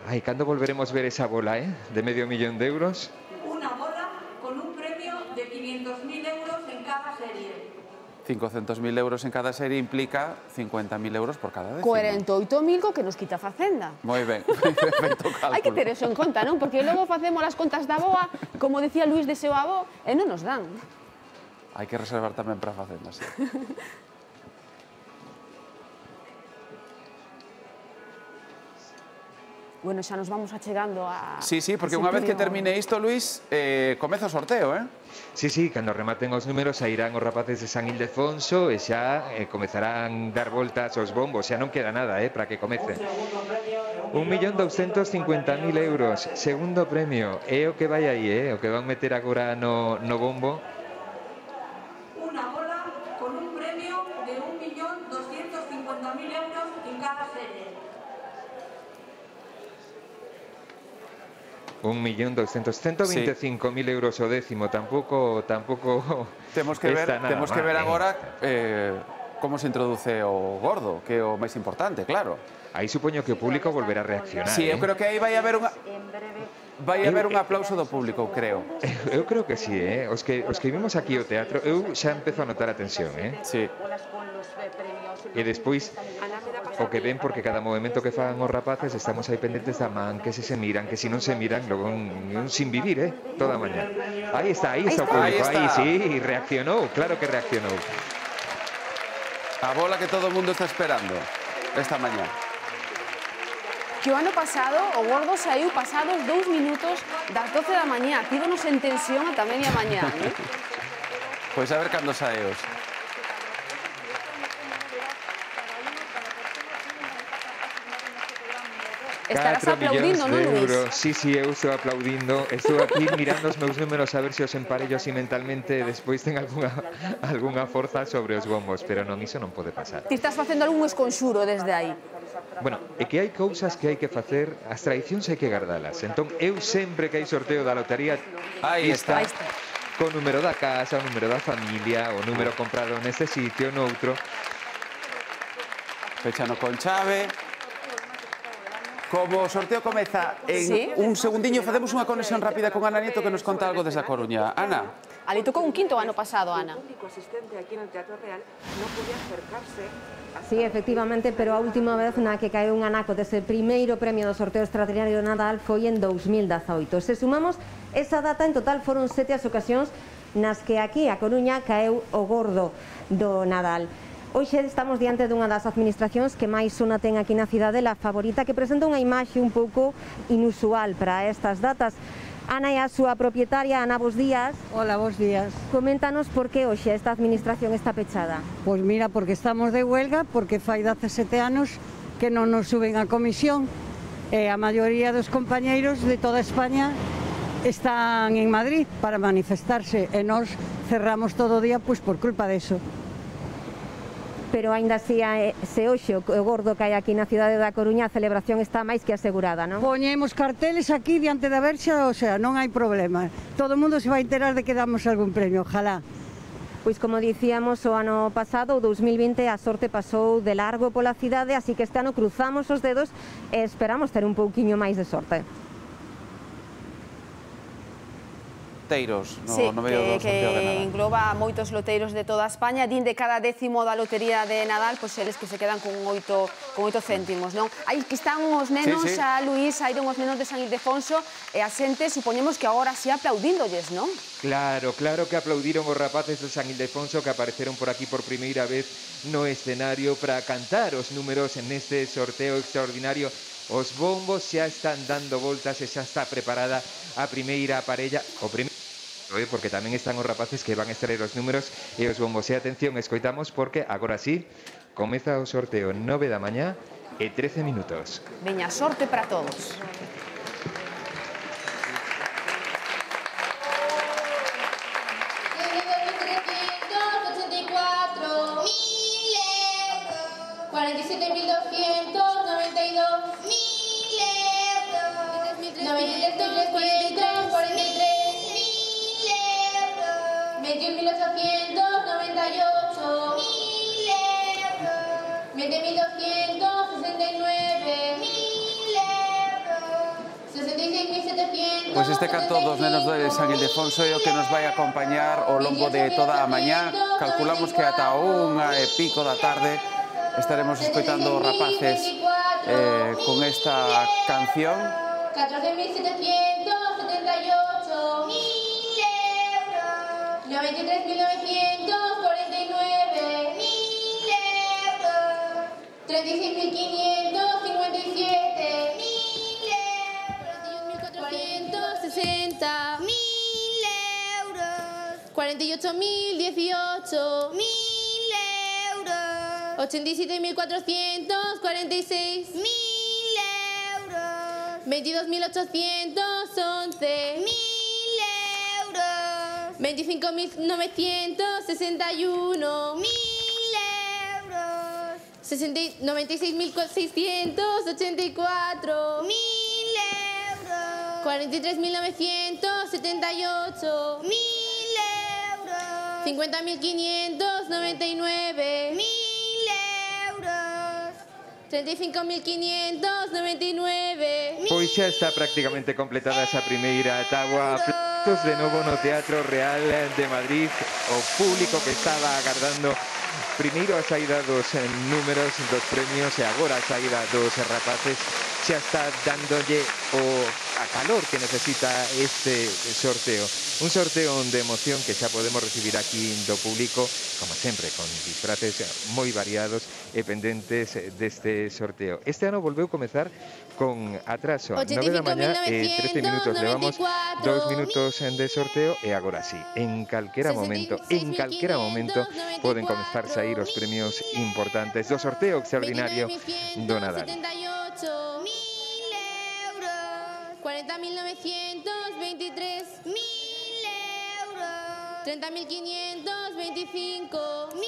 Ai, cando volveremos ver esa bola, de $500.000 de euros? Una bola con un premio de 500.000 euros en cada serie. 500.000 euros en cada serie implica 50.000 euros por cada décimo. 48.000 que nos quita Facenda. Moi ben, perfecto cálculo. Hai que ter eso en conta, non? Porque logo facemos as contas da boa, como decía Luís de seu avó, e non nos dan. Hai que reservar tamén para Facenda, sí. Bueno, xa nos vamos achegando a... Sí, porque unha vez que termine isto, Luís, comeza o sorteo, Sí, cando rematen os números sairán os rapaces de San Ildefonso e xa comezarán dar voltas aos bombos, xa non queda nada, para que comece. 1.250.000 euros, segundo premio, é o que vai aí, o que van meter agora no bombo. Una bola con un premio de 1.250.000 euros en cada serie. 1.200.000, 125.000 euros o décimo, tampouco temos que ver agora como se introduce o gordo, que é o máis importante, claro. Aí supoño que o público volverá a reaccionar. Sí, eu creo que aí vai haber un aplauso do público, creo. Eu creo que sí, os que vimos aquí o teatro, eu xa empezo a notar a tensión, Sí. E despois o que ven, porque cada movimento que fagan os rapaces estamos aí pendentes da man, que se miran, que se non se miran, logo sin vivir, toda a mañá. Aí está o público, aí sí, reaccionou, claro que reaccionou. A bola que todo o mundo está esperando esta mañá. Que o ano pasado o gordo saiu pasados 2 minutos das 12 da mañá, tígonos en tensión ata media mañá, Pois a ver cando saeos. Estarás aplaudindo, non, Luís? Sí, eu estou aplaudindo. Estou aquí mirando os meus números a ver se os emparello así mentalmente e despois ten algunha forza sobre os bombos, pero non, iso non pode pasar. Ti estás facendo algún esconxuro desde aí. Bueno, é que hai cousas que hai que facer, as tradicións hai que gardalas. Entón, eu sempre que hai sorteo da lotería, aí está. Co número da casa, o número da familia, o número comprado neste sitio, noutro. Fechano con chave. Como o sorteo comeza en un segundiño, facemos unha conexión rápida con Ana Nieto que nos conta algo desde a Coruña. Ana. Ali tocou un quinto ano pasado, Ana. El único asistente aquí en el Teatro Real no podía acercarse. Sí, efectivamente, pero a última vez na que caeu un anaco dese primeiro premio do sorteo extraordinario de Nadal foi en 2018. Se sumamos esa data, en total foron 7 as ocasións nas que aquí a Coruña caeu o gordo do Nadal. Hoxe estamos diante dunha das administracións que máis sona ten aquí na cidade, La Favorita, que presenta unha imaxe un pouco inusual para estas datas. Ana é a súa propietaria. Ana, bos días. Hola, bos días. Coméntanos por que hoxe esta administración está pechada. Pois mira, porque estamos de huelga, porque fai 17 anos que non nos suben a comisión e a maioría dos compañeiros de toda España están en Madrid para manifestarse e nós cerramos todo o día pois por culpa deso. Pero aínda así, se hoxe o gordo que hai aquí na cidade da Coruña, a celebración está máis que asegurada, non? Poñemos carteles aquí diante da Verxa, o sea, non hai problema. Todo o mundo se vai enterar de que damos algún premio, ojalá. Pois como dicíamos, o ano pasado, o 2020, a sorte pasou de largo pola cidade, así que este ano cruzamos os dedos e esperamos ter un pouquiño máis de sorte. loteiros no medio do sorteo de Nadal. Que engloba moitos loteiros de toda España. Din de cada décimo da lotería de Nadal, pois eles que se quedan con 8 céntimos, non? Aí que están os nenos, a Luís, aí os nenos de San Ildefonso, e a xente, supoñemos que agora sí aplaudíndolles, non? Claro, claro que aplaudiron os rapaces de San Ildefonso que apareceron por aquí por primeira vez no escenario para cantar os números neste sorteo extraordinario. Os bombos xa están dando voltas e xa está preparada a primeira parella, porque tamén están os rapaces que van a extraer os números e os bombos. E atención, escoitamos porque agora sí, comeza o sorteo 9 da mañá e 13 minutos. Veña, sorte para todos. Pois este canto dos nenos de San Ildefonso é o que nos vai acompañar ao longo de toda a mañá. Calculamos que ata 1:00 da tarde estaremos escoitando os rapaces con esta canción. 14.778, 1.000 euros. 93.949, 1.000 euros. 36.557, 1.000 euros. 41.460, 1.000 euros. 48.018, 1.000 euros. 87.446, 1.000 euros. 22.811, 1.000 euros. 25.961, 1.000 euros. 96.684, 1.000 euros. 43.978, 1.000 euros. 50.599, 1.000 euros. 35.599. Pois xa está prácticamente completada esa primeira táboa. Aplausos de novo no Teatro Real de Madrid. O público que estaba agardando primeiro a saída dos números dos premios e agora a saída dos rapaces xa está dándolle a calor que necesita este sorteo. Un sorteo de emoción que xa podemos recibir aquí do público, como sempre, con disfraces moi variados e pendentes deste sorteo. Este ano volveu comezar con atraso, 9 da mañá e 13 minutos. Levamos 2 minutos de sorteo e agora sí, en calquera momento, poden comezar a sair os premios importantes do sorteo extraordinario do Nadal. 40.923, 1.000 euros. 30.525, 1.000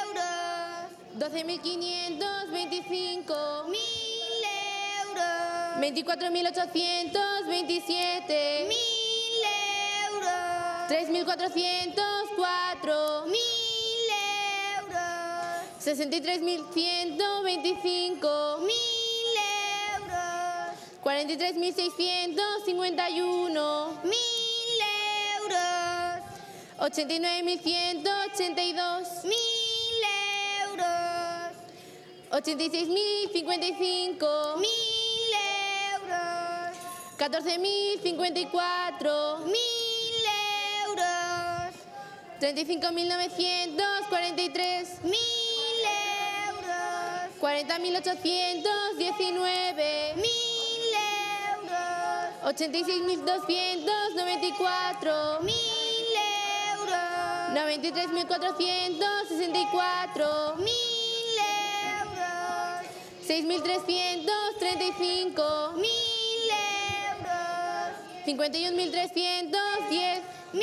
euros. 12.525, 1.000 euros. 24.827, 1.000 euros. 3.404, 1.000 euros. 63.125, 1.000 euros. 43.651, 1.000 euros. 89.182, 1.000 euros. 86.055, 1.000 euros. 14.054, 1.000 euros. 35.943, 1.000 euros. 40.819, 1.000 euros. 86.294, 1.000 euros. 93.464, 1.000 euros. 6.335, 1.000 euros. 51.310, 1.000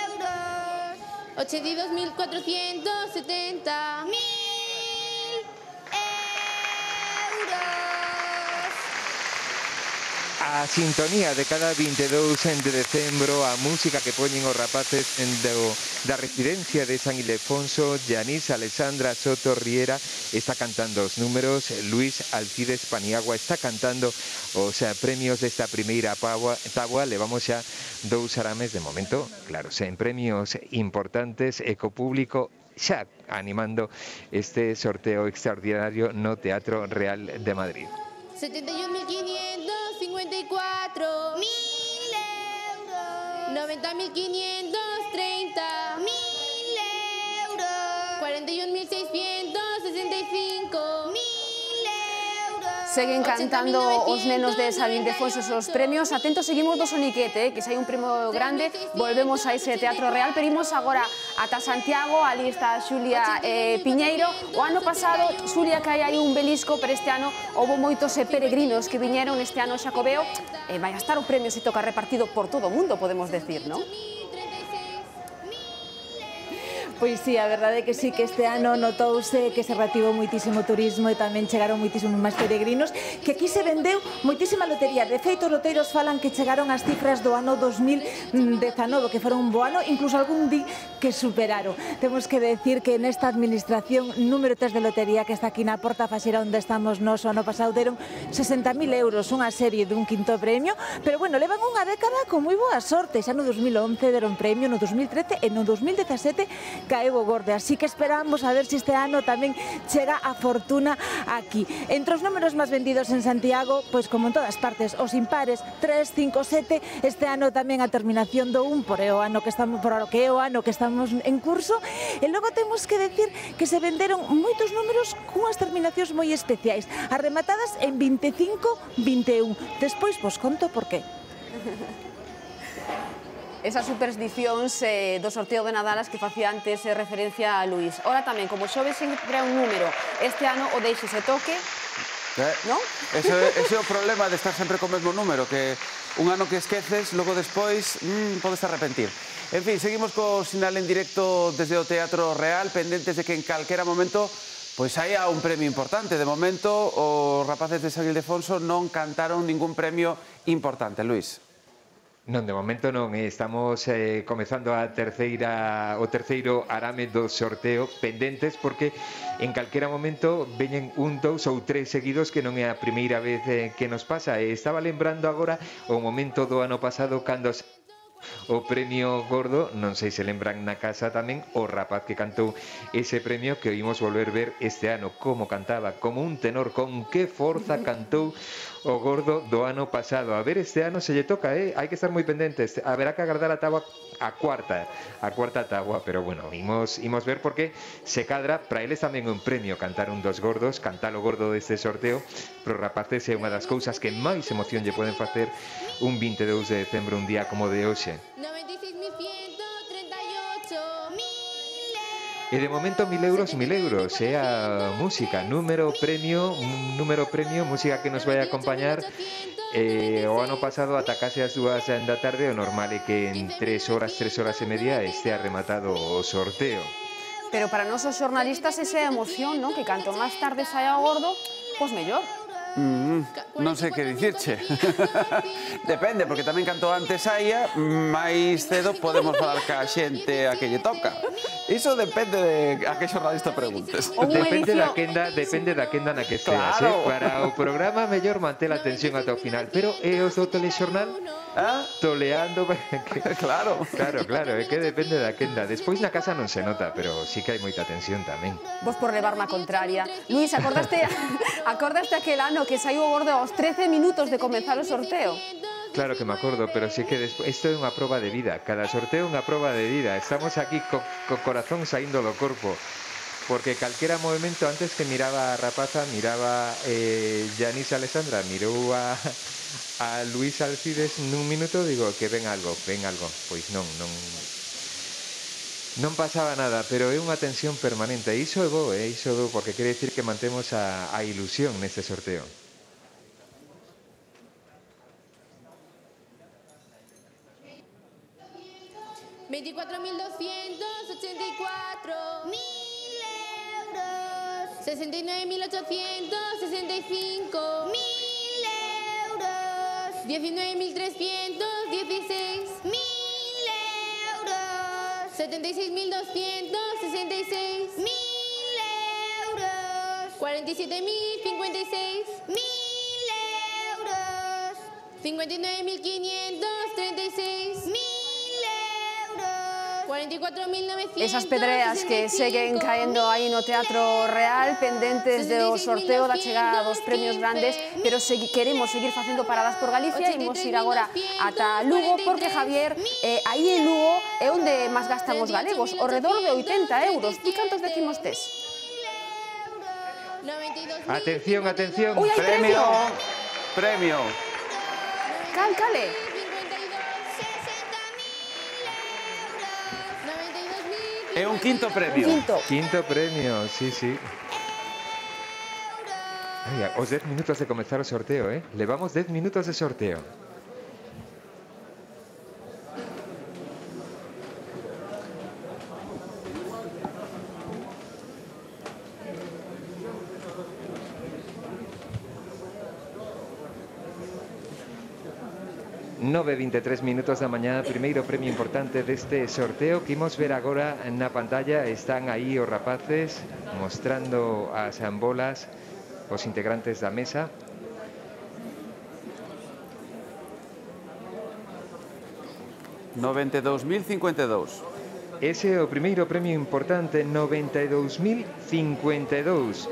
euros. 82.470, 1.000 euros. a sintonía de cada 22 de decembro, a música que poñen os rapaces da residencia de San Ildefonso. Yanis Alexandra Soto Riera está cantando os números, Luis Alcides Paniagua está cantando os premios desta primeira táboa. Levamos xa 2 arames de momento, claro, sen premios importantes e co público xa animando este sorteo extraordinario no Teatro Real de Madrid. 71.554 1.000 euros 90.530 1.000 euros 41.665 1.000 euros. Seguen cantando os nenos de San Ildefonso os premios. Atentos, seguimos do soniquete, que se hai un premio grande, volvemos a ese Teatro Real, pero imos agora ata Santiago. Ali está Xulia Piñeiro. O ano pasado, Xulia, que hai aí un belisco, pero este ano houve moitos peregrinos que viñeron este ano xa Coveo. Vai a estar o premio se toca repartido por todo o mundo, podemos decir, non? Pois sí, a verdade é que sí, que este ano notouse que se reactivou moitísimo turismo e tamén chegaron moitísimos máis peregrinos, que aquí se vendeu moitísima lotería. De feito, os loteiros falan que chegaron as cifras do ano 2019, que foron un bo ano, incluso algún di que superaron. Temos que decir que nesta administración número 3 de lotería, que está aquí na Porta Faxera onde estamos nos, o ano pasado deron 60.000 euros, unha serie dun quinto premio, pero bueno, levan unha década con moi boa sorte. Xa no 2011 deron premio, no 2013 e no 2017 caeu o gordo, así que esperamos a ver se este ano tamén chega a fortuna aquí. Entre os números máis vendidos en Santiago, pois como en todas partes, os impares 3, 5, 7, este ano tamén a terminación do 1, por o ano que estamos en curso, e logo temos que decir que se venderon moitos números cunhas terminacións moi especiais, arrematadas en 25, 21. Despois vos conto por qué. Esas supersticións do sorteo de Nadal as que facía antes referencia a Luís. Ora tamén, como xove sempre é un número, este ano o deixese toque, non? Ese é o problema de estar sempre co mesmo número, que un ano que esqueces, logo despois podes arrepentir. En fin, seguimos co sinal en directo desde o Teatro Real, pendentes de que en calquera momento pois haia un premio importante. De momento, os rapaces de San Ildefonso non cantaron ningún premio importante, Luís. Non, de momento non, estamos comezando o terceiro arame do sorteo, pendentes porque en calquera momento veñen 1, 2 ou 3 seguidos, que non é a primeira vez que nos pasa. Estaba lembrando agora o momento do ano pasado cando o premio gordo, non sei se lembran na casa tamén, o rapaz que cantou ese premio, que oímos volver ver este ano como cantaba, como un tenor, con que forza cantou o gordo do ano pasado. A ver, este ano se lle toca, hai que estar moi pendentes, haberá que agardar a táboa a cuarta táboa, pero bueno, imos ver porque se cadra, para eles tamén un premio cantar un dos gordos, cantar o gordo deste sorteo, pero rapaces é unha das cousas que máis emoción lle poden facer un 22 de decembro, un día como de hoxe. 96.138 E de momento 1.000 euros, é a música, número premio, música que nos vai a acompañar. O ano pasado ata case as 2 da tarde, o normal é que en 3 horas e media estea rematado o sorteo. Pero para nós os xornalistas esa emoción, non? Que canto máis tarde saia o gordo, pois mellor. Non sei que dicirche. Depende, porque tamén canto antes saia, máis cedo podemos falar ca xente a que lle toca. Iso depende de a que xornalista preguntes. Depende da quenda na que esteas, claro. Para o programa mellor manter a atención ata o final, pero e os do telexornal toleando. Claro, é que depende da quenda. Despois na casa non se nota, pero sí que hai moita tensión tamén. Vos por levarme a contraria. Luís, acordaste aquel ano que saiu o gordo aos 13 minutos de comenzar o sorteo? Claro que me acordo, pero sí que isto é unha proba de vida. Cada sorteo é unha proba de vida. Estamos aquí co corazón saindo do corpo. Porque calquera movimento, antes que miraba a rapaza, miraba Yanis Alexandra, mirou a Luis Alcides nun minuto, digo que ven algo. Pois non pasaba nada, pero é unha tensión permanente. E iso é bo, porque quere dicir que mantemos a ilusión neste sorteo. 24.284 1.000 euros 69.865 1.000 euros 19.316. 1.000 euros. 76.266. 1.000 euros. 47.056. 1.000 euros. 59.536. 1.000 euros. 44.900. Esas pedreas que seguen caendo aí no Teatro Real, pendentes do sorteo da chegada dos premios grandes, pero queremos seguir facendo paradas por Galicia. Imos ir agora ata Lugo, porque Javier, aí en Lugo é onde máis gastan os galegos, ao redor de 80 euros. Ti cantos decimos tes? Atención, atención. Uy, hai Premio. premio. Premio. Cale. É un quinto premio. Quinto premio, sí, sí. Ay, os 10 minutos de comenzar o sorteo, ¿eh? Levamos 10 minutos de sorteo. Nove 23 minutos da mañá, primeiro premio importante deste sorteo que imos ver agora na pantalla. Están aí os rapaces mostrando as bolas, os integrantes da mesa. $92.052. Ese é o primeiro premio importante, 92.052.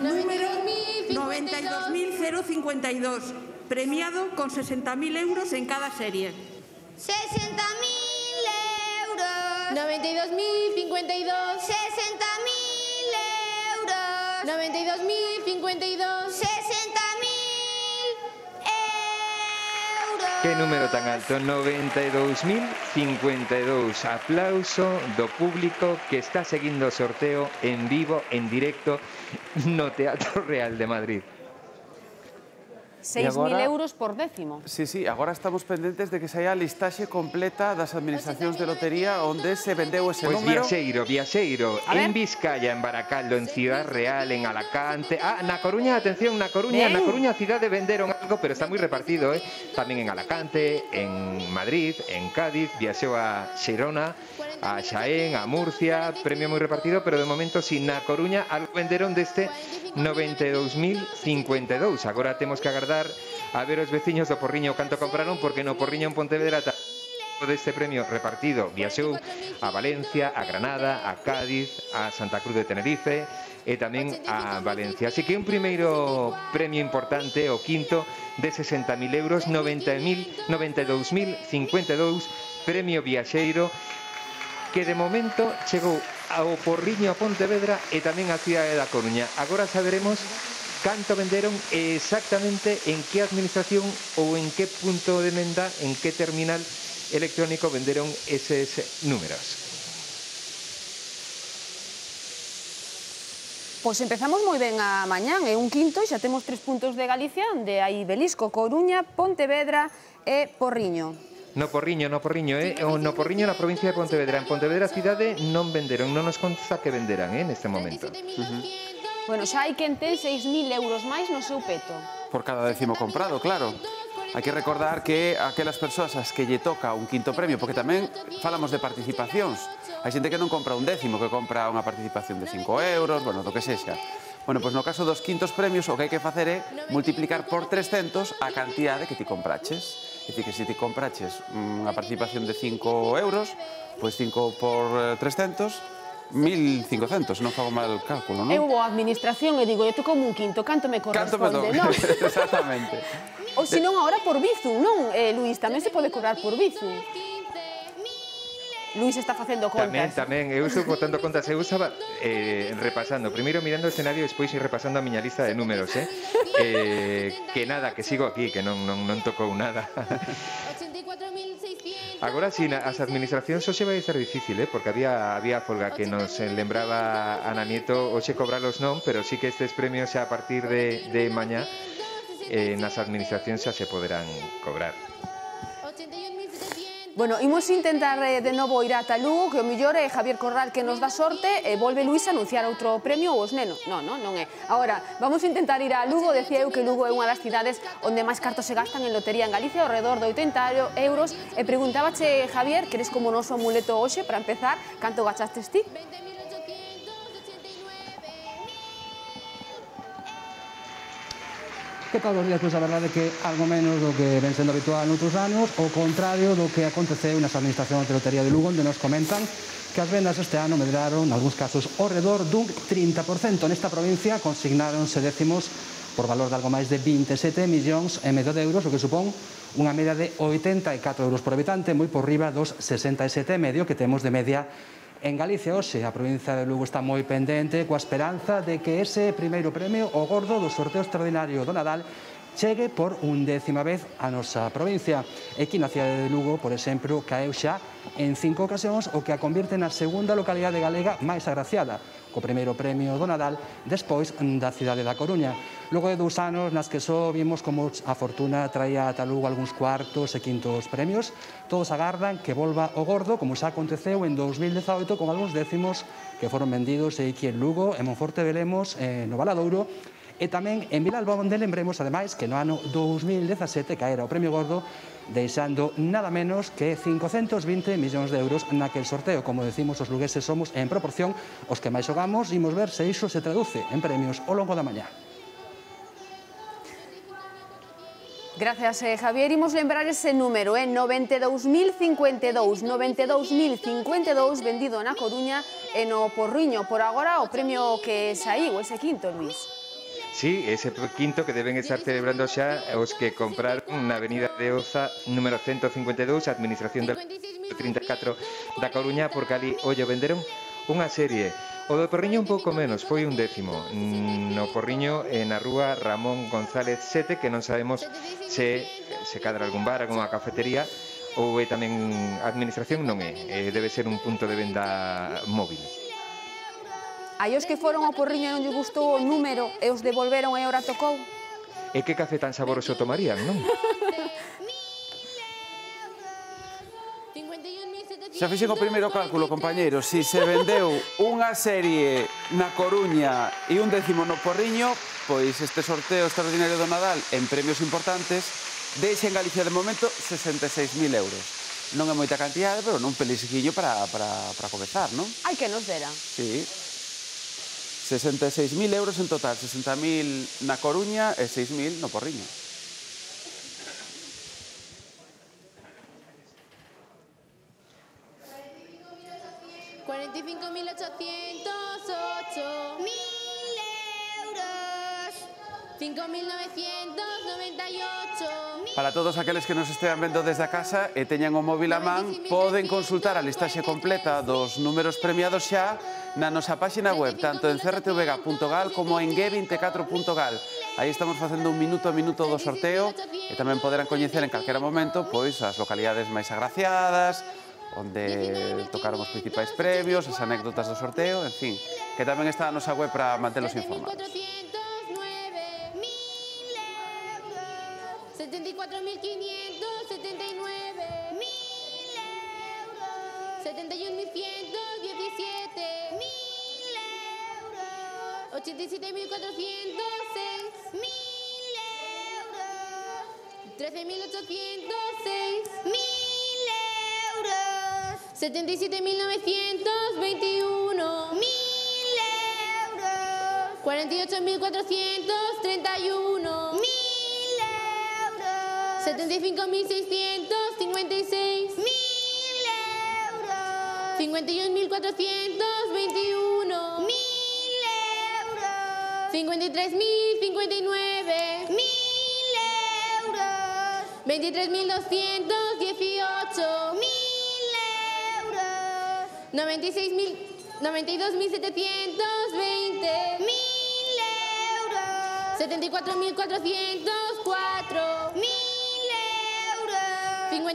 Número 92.052. Premiado con 60.000 euros en cada serie. 60.000 euros. 92.052. 60.000 euros. 92.052. 60.000 euros. Que número tan alto, 92.052. Aplauso do público que está seguindo o sorteo en vivo, en directo, no Teatro Real de Madrid. 6.000 euros por décimo. Sí, sí, agora estamos pendentes de que saia a listaxe completa das administracións de lotería onde se vendeu ese Pois número. Viaxeiro, en Vizcaya, en Baracaldo, en Ciudad Real, en Alacante. Na Coruña, atención, na Coruña cidade venderon algo, pero está moi repartido, tamén en Alacante, en Madrid, en Cádiz, viaxeu a Xirona, a Xaén, a Murcia, premio moi repartido, pero de momento si na Coruña algo venderon deste 92.052. Agora temos que agardar a ver os veciños do Porriño canto compraron, porque no Porriño en Pontevedra deste premio repartido viaxou a Valencia, a Granada, a Cádiz, a Santa Cruz de Tenerife e tamén a Valencia. Así que un primeiro premio importante, o quinto, de 60.000 euros, 92.052, premio viaxeiro, que de momento chegou ao Porriño, a Pontevedra e tamén a cidade da Coruña. Agora saberemos canto venderon exactamente, en que administración ou en que punto de venda, en que terminal electrónico venderon eses números. Pois empezamos moi ben a mañán, un quinto, e xa temos 3 puntos de Galicia, onde hai Belisco, Coruña, Pontevedra e Porriño. No Porriño, na provincia de Pontevedra. En Pontevedra cidade non venderon, non nos consta que venderan neste momento. Bueno, xa hai quen ten 6.000 euros máis no seu peto. Por cada décimo comprado, claro. Hai que recordar que aquelas persoas ás que lle toca un quinto premio, porque tamén falamos de participacións. Hai xente que non compra un décimo, que compra unha participación de 5 euros, bueno, do que sexa. Bueno, pois no caso dos quintos premios, o que hai que facer é multiplicar por 300 a cantidade que ti compraches. É dicir, que se ti compraches unha participación de 5 euros, pois 5 por 300... 1.500, non fago mal cálculo, non? Eu vou a administración e digo, eu te como un quinto, canto me corresponde, non? Exactamente. Ou senón agora por Bizum, non, Luís? Tamén se pode cobrar por Bizum. Luís está facendo contas. Tamén, eu estou botando contas. Eu estaba repasando, primeiro mirando o escenario, despois repasando a miña lista de números, que nada, que sigo aquí, que non tocou nada. Agora, si as administracións hoxe vai ser difícil, porque había folga que nos lembraba Ana Nieto, hoxe cobralos non, pero sí que estes premios xa a partir de mañá nas administracións xa se poderán cobrar. Bueno, imos intentar de novo ir ata Lugo, que o mellor é Javier Corral que nos dá sorte e volve Luís a anunciar outro premio ou os nenos. Non é. Agora, vamos a intentar ir a Lugo. Decía eu que Lugo é unha das cidades onde máis cartos se gastan en lotería en Galicia, ao redor de 80 euros. E preguntábache, Javier, que eres como o noso amuleto hoxe, para empezar, canto gachastes ti? Que todos os días, pois a verdade é que algo menos do que ven sendo habitual noutros anos, ao contrario do que aconteceu nas administracións de lotería de Lugo, onde nos comentan que as vendas este ano medraron, en algúns casos, ao redor dun 30%. Nesta provincia consignáronse décimos por valor de algo máis de 27,5 millóns de euros, o que supón unha media de 84 euros por habitante, moi por riba dos 67,5 que temos de media en Galicia. Hoxe a provincia de Lugo está moi pendente coa esperanza de que ese primeiro premio, o gordo do sorteo extraordinario do Nadal, chegue por 11ª vez a nosa provincia. E aquí na cidade de Lugo, por exemplo, caeu xa en 5 ocasións, o que a convirte na segunda localidade galega máis agraciada, co primeiro premio do Nadal despois da cidade da Coruña. Logo de 2 anos nas que só vimos como a fortuna traía ata Lugo algúns cuartos e quintos premios, todos agardan que volva o gordo, como xa aconteceu en 2018 con algúns décimos que foron vendidos aquí en Lugo, en Monforte de Lemos, no Valadouro, e tamén en Vilalba, onde lembremos, ademais, que no ano 2017 caera o premio gordo, deixando nada menos que 520 millóns de euros naquel sorteo. Como decimos, os lugueses somos, en proporción, os que máis xogamos. Imos ver se iso se traduce en premios ao longo da mañá. Gracias, Javier. Imos lembrar ese número, 92.052, 92.052 vendido na Coruña e no Porriño. Por agora, o premio que saiu, ese quinto, Luís. Sí, ese quinto que deben estar celebrando xa os que compraron na Avenida de Oza, número 152, Administración del 34 da Coruña, porque ali, ollo, venderon unha serie. O do Porriño un pouco menos, foi un décimo. No Porriño, na rúa Ramón González 7, que non sabemos se cadra algún bar, algunha cafetería, ou é tamén administración, non é. Debe ser un punto de venda móvil. Hai os que foron ao Porriño e non lle gustou o número e os devolveron e ora tocou. E que café tan saboroso tomarían, non? Xa fixen o primeiro cálculo, compañeros. Si se vendeu unha serie na Coruña e un décimo no Porriño, pois este sorteo extraordinario do Nadal en premios importantes deixa en Galicia de momento 66.000 euros. Non é moita cantidade, pero non un pelisquillo para comezar, non? Ai, que nos dera. Sí. 66.000 euros en total, 60.000 na Coruña e 6.000 no Porriño. Para todos aqueles que nos estean vendo desde a casa e teñan o móvil a man, poden consultar a listaxe completa dos números premiados xa na nosa páxina web, tanto en crtvega.gal como en g24.gal. Aí estamos facendo un minuto a minuto do sorteo e tamén poderán coñecer en calquera momento pois as localidades máis agraciadas, onde tocaron os principais premios, as anécdotas do sorteo, en fin, que tamén está a nosa web para mantelos informados.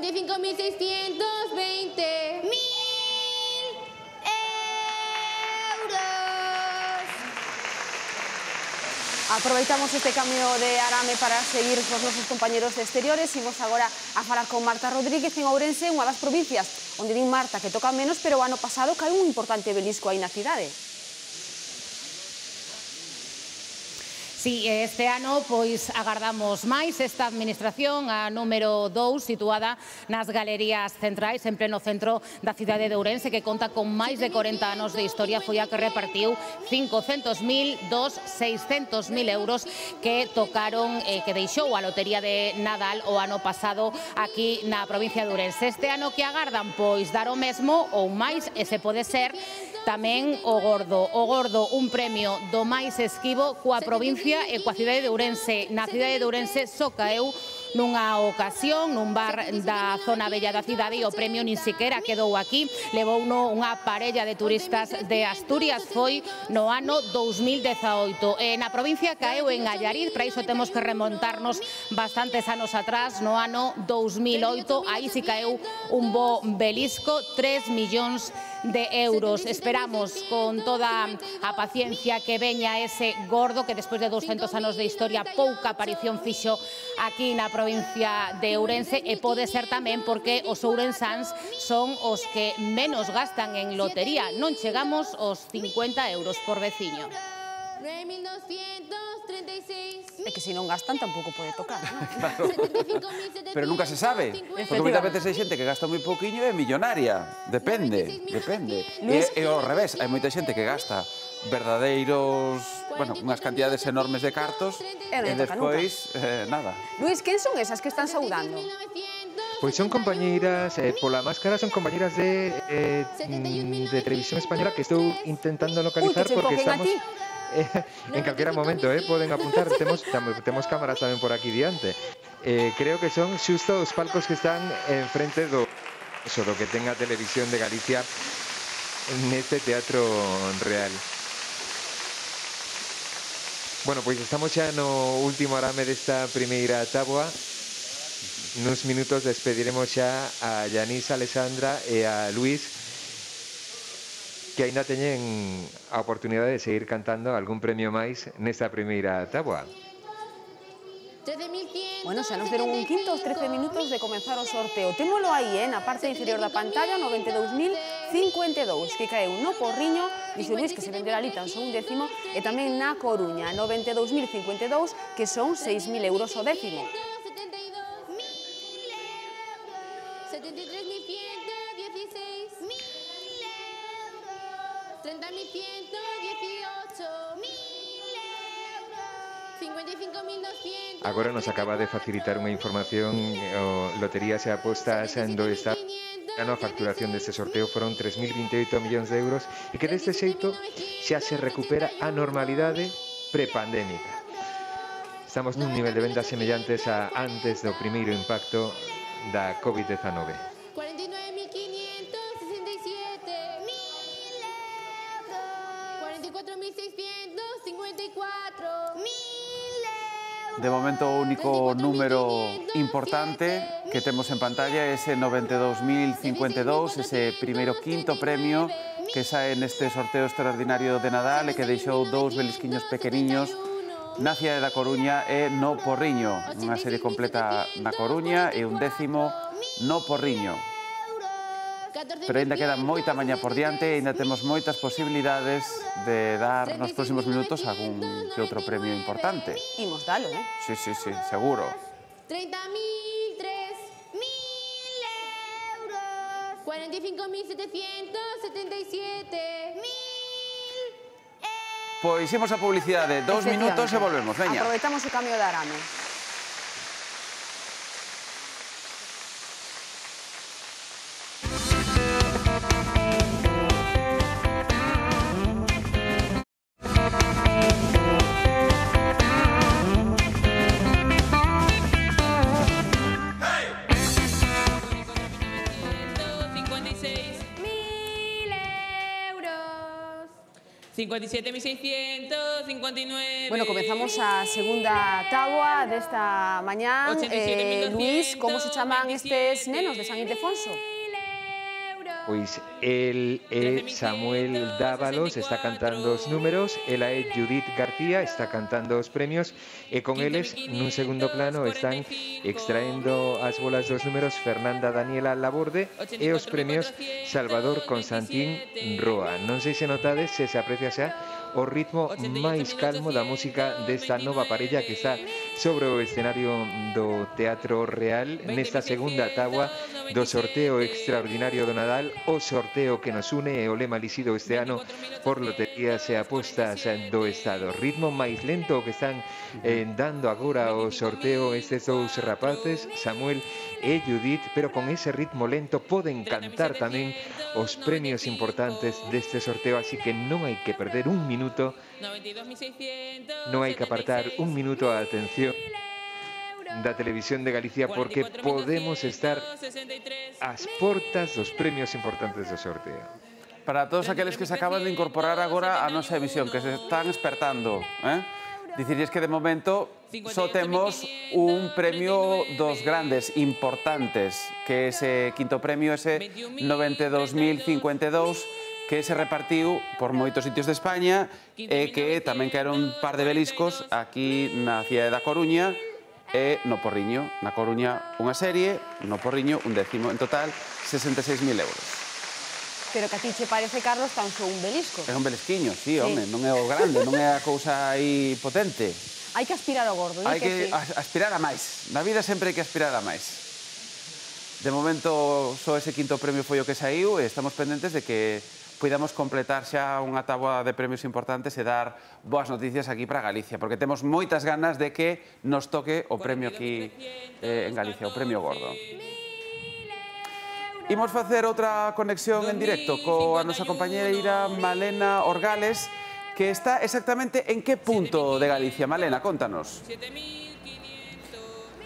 92.620. Aproveitamos este cambio de arame para seguir cos nosos compañeros de exteriores. Imos agora a falar con Marta Rodríguez en Ourense, unha das provincias onde din Marta que toca menos, pero o ano pasado caeu un importante belisco aí na cidade. Sí, este ano pois agardamos máis esta administración, a número 2, situada nas galerías centrais, en pleno centro da cidade de Ourense, que conta con máis de 40 anos de historia, foi a que repartiu 500.000 dos 600.000 euros que tocaron, que deixou a Lotería de Nadal o ano pasado aquí na provincia de Ourense. Este ano que agardan, pois dar o mesmo ou máis, e se pode ser tamén o Gordo, un premio do máis esquivo coa provincia e coa cidade de Ourense. Na cidade de Ourense só caeu nunha ocasión, nun bar da zona bella da cidade, e o premio nin siquiera quedou aquí, levouno unha parella de turistas de Asturias, foi no ano 2018. Na provincia caeu en Allariz, para iso temos que remontarnos bastantes anos atrás, no ano 2008, aí si caeu un bo belisco, 3 millóns de euros. Esperamos con toda a paciencia que veña ese Gordo, que despois de 200 anos de historia pouca aparición fixo aquí na provincia de Ourense, e pode ser tamén porque os ourensáns son os que menos gastan en lotería, non chegamos aos 50 euros por veciño. 9.236. É que se non gastan tampouco pode tocar, non? Claro. Pero nunca se sabe, porque moitas veces hai xente que gasta moi pouquiño e é millonaria. Depende. E ao revés, hai moita xente que gasta verdadeiros, bueno, unhas cantidades enormes de cartos e despois nada. Luís, quen son esas que están saudando? Pois son compañeiras, pola máscara son compañeiras de Televisión Española que estou intentando localizar porque estamos... en calquera momento, poden apuntar, temos cámaras tamén por aquí diante. Creo que son xusto os palcos que están en frente do que ten a Televisión de Galicia neste Teatro Real. Bueno, pois estamos xa no último arame desta primeira táboa. Nuns minutos despediremos xa a Yanís, a Alexandra e a Luís, que aínda teñen a oportunidade de seguir cantando algún premio máis nesta primeira táboa. Bueno, xa nos deron un quinto aos 13 minutos de comenzar o sorteo. Témolo aí, na parte inferior da pantalla, 92.052, que caeu no Porriño, dixo Luís que se vendera ali tan só un décimo, e tamén na Coruña, 92.052, que son 6.000 euros o décimo. 30.118.000 Agora nos acaba de facilitar unha información, Loterías e Apostas do Estado. A facturación deste sorteo foron 3.028 millóns de euros e que deste xeito xa se recupera a normalidade prepandémica. Estamos nun nivel de vendas semellantes a antes do primeiro impacto da COVID-19. 44.654. De momento o único número importante que temos en pantalla é ese 92.052, ese primeiro quinto premio que sae neste sorteo extraordinario de Nadal e que deixou dous belisquiños pequeniños na cidade da Coruña e no Porriño. Unha serie completa na Coruña e un décimo no Porriño. Pero ainda queda moita mañá por diante e ainda temos moitas posibilidades de dar nos próximos minutos algún que outro premio importante. Imos dalo, Sí, seguro. 30.003.000 euros. 45.777. Pois imos a publicidade, 2 minutos e volvemos, veña. Aproveitamos o cambio de arame. Bueno, comenzamos a segunda táboa desta mañán. Luís, como se chaman estes nenos de San Ildefonso? Pois el é Samuel Dávalos, está cantando os números, ela é Judith García, está cantando os premios, e con eles, nun segundo plano, están extraendo as bolas dos números Fernanda Daniela Laborde e os premios Salvador Constantín Roa. Non sei se notades, se aprecia xa o ritmo máis calmo da música desta nova parella que está sobre o escenario do Teatro Real nesta segunda táboa do sorteo extraordinario do Nadal, o sorteo que nos une e o lema elixido este ano por Loterías e Apostas do Estado. Ritmo máis lento que están dando agora o sorteo estes dous rapaces, Samuel e Judith, pero con ese ritmo lento poden cantar tamén os premios importantes deste sorteo, así que non hai que perder un minuto, non hai que apartar un minuto a atención da Televisión de Galicia, porque podemos estar ás portas dos premios importantes do sorteo. Para todos aqueles que se acaban de incorporar agora a nosa emisión, que se están espertando, dicirles que de momento só temos un premio dos grandes, importantes, que ese quinto premio, ese 92.052, que se repartiu por moitos sitios de España e que tamén caeron un par de beliscos aquí na cidade da Coruña e no Porriño. Na Coruña unha serie, no Porriño un décimo. En total, 66.000 euros. Pero que a ti che parece, Carlos, tan só un belisco. É un belisquiño, sí, home, non é o grande, non é a cousa aí potente. Hai que aspirar ao gordo, hai que aspirar a máis. Na vida sempre hai que aspirar a máis. De momento, só ese quinto premio foi o que saiu e estamos pendentes de que podamos completar xa unha táboa de premios importantes e dar boas noticias aquí para Galicia, porque temos moitas ganas de que nos toque o premio aquí en Galicia, o premio gordo. Imos facer outra conexión en directo coa nosa compañeira Malena Orgales, que está exactamente en que punto de Galicia. Malena, contanos.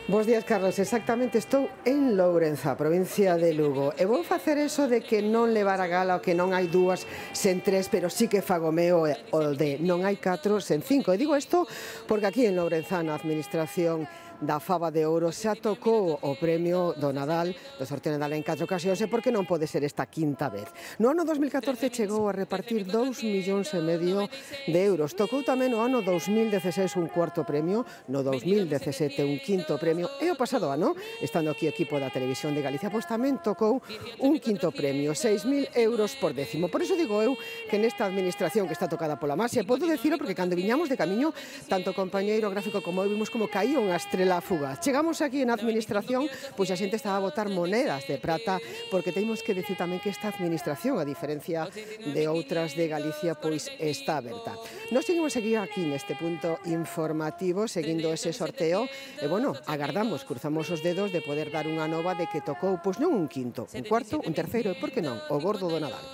Bos días, Carlos. Exactamente, estou en Lourenza, provincia de Lugo. E vou facer eso de que non levar a gala o que non hai dúas sen tres, pero sí que fagomeo o de non hai catro sen cinco. E digo isto porque aquí en Lourenza, na administración da Faba de Ouro, xa tocou o premio do Nadal, do sorteo Nadal en 4 ocasións, e por que non pode ser esta quinta vez. No ano 2014 chegou a repartir 2,5 millóns de euros. Tocou tamén no ano 2016 un cuarto premio, no 2017 un quinto premio, e o pasado ano, estando aquí o equipo da Televisión de Galicia, pois tamén tocou un quinto premio, 6.000 euros por décimo. Por iso digo eu que nesta administración que está tocada pola Masia, podo decirlo porque cando viñamos de camiño, tanto o compañeiro gráfico como eu vimos como caía unha estrela fugaz. Chegamos aquí na administración, pois a xente estaba a botar monedas de prata, porque temos que decir tamén que esta administración, a diferencia de outras de Galicia, pois está aberta. Nos seguimos aquí neste punto informativo, seguindo ese sorteo, e bueno, agardamos, cruzamos os dedos de poder dar unha nova de que tocou, pois non un quinto, un cuarto, un terceiro, e por que non, o gordo do Nadal.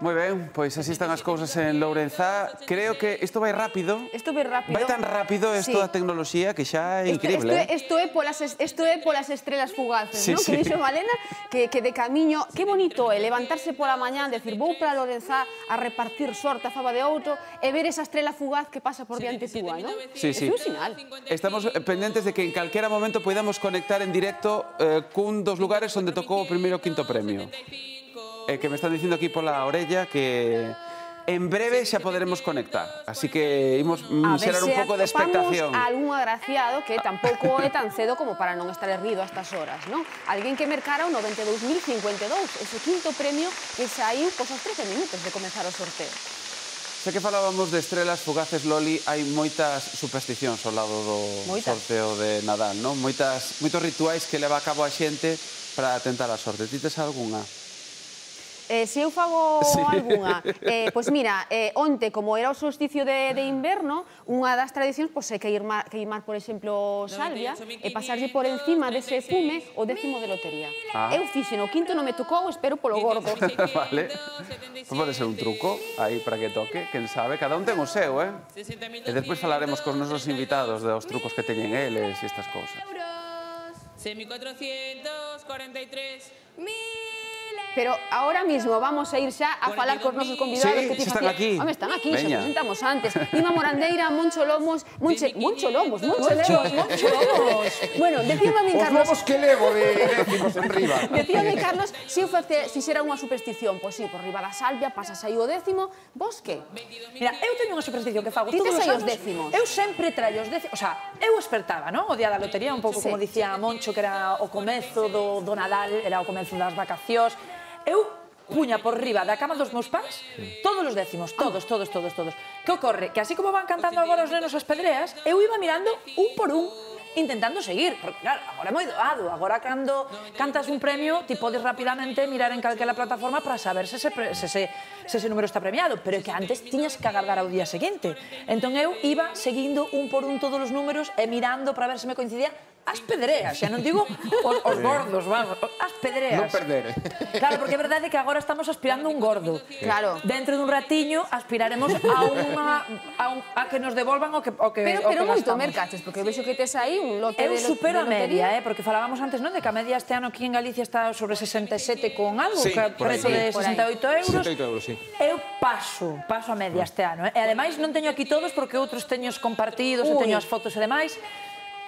Moi ben, pois así están as cousas en Lourenza. Creo que isto vai rápido. Isto vai rápido. Vai tan rápido isto da tecnoloxía que xa é increíble. Isto é polas estrelas fugaces, non? Que dixo Malena, que de camiño, que bonito é levantarse pola mañá, decir, vou para Lourenza a repartir sorte a Faba de Ouro e ver esa estrela fugaz que pasa por diante túa, non? Sí, sí. É un sinal. Estamos pendentes de que en calquera momento podamos conectar en directo cun dos lugares onde tocou o primeiro quinto premio. Que me están dicindo aquí pola orella que en breve xa poderemos conectar. Así que imos xerar un pouco de expectación. A algún agraciado que tampouco é tan cedo como para non estar erguido a estas horas, non? Alguén que mercara o 92.052, ese quinto premio que saiu aos 13 minutos de comenzar o sorteo. Xa que falábamos de estrelas fugaces, Loli, hai moitas supersticións ao lado do sorteo de Nadal, non? Moitos rituais que leva a cabo a xente para tentar a sorte. Ti tes algunha? Se eu fago algunha, pois mira, onte, como era o solsticio de inverno, unha das tradicións é queimar, por exemplo, salvia e pasarlle por encima dese fume o décimo de lotería. Eu fixen, o quinto non me tocou, espero polo gordo. Vale, pode ser un truco aí para que toque, quen sabe, cada un ten o seu, E despois falaremos cos nosos invitados dos trucos que teñen eles e estas cousas. 443.000 Pero ahora mismo vamos a ir xa a falar cos nosos convidados que ti están aquí. Home, están aquí, xa Veña. presentamos antes. Ima Morandeira, Moncho Lomos, Moncho Lomos. Bueno, decíame a min, Os Carlos... lomos que levo de décimos en riba. Decíame, Carlos, se eu fixera unha superstición, pois sí, por riba da salvia, pasas aí o décimo, vos que? Mira, eu teño unha superstición que fago Ti todos tes os aí os anos. décimos. Eu sempre traio os décimos, o sea, eu espertaba, non? O día da lotería, un pouco como dicía Moncho, que era o comezo do Nadal, era o comezo das vacacións. Eu puña por riba da cama dos meus pais todos os décimos, todos. Que ocorre? Que así como van cantando agora os nenos as pedreas, eu iba mirando un por un, intentando seguir, porque claro, agora é moi doado, agora cando cantas un premio, ti podes rapidamente mirar en calquera plataforma para saber se ese número está premiado, pero que antes tiñas que agardar ao día seguinte. Entón eu iba seguindo un por un todos os números e mirando para ver se me coincidía as pedreas, xa non digo os gordos, vamos, as pedreas. Non perder. Claro, porque é verdade que agora estamos aspirando un gordo. Claro. Dentro dun ratiño aspiraremos a que nos devolvan o que Pero moito gastamos. mercaches, porque vexo que tes aí un lote Eu de supero a lotería. media, porque falábamos antes, non, de que a media este ano aquí en Galicia está sobre 67 con algo, Sí, que por aí. prezo de 68 euros. 68 euros, sí. Eu paso a media este ano. E ademais non teño aquí todos porque outros teños compartidos, e teño as fotos e demais.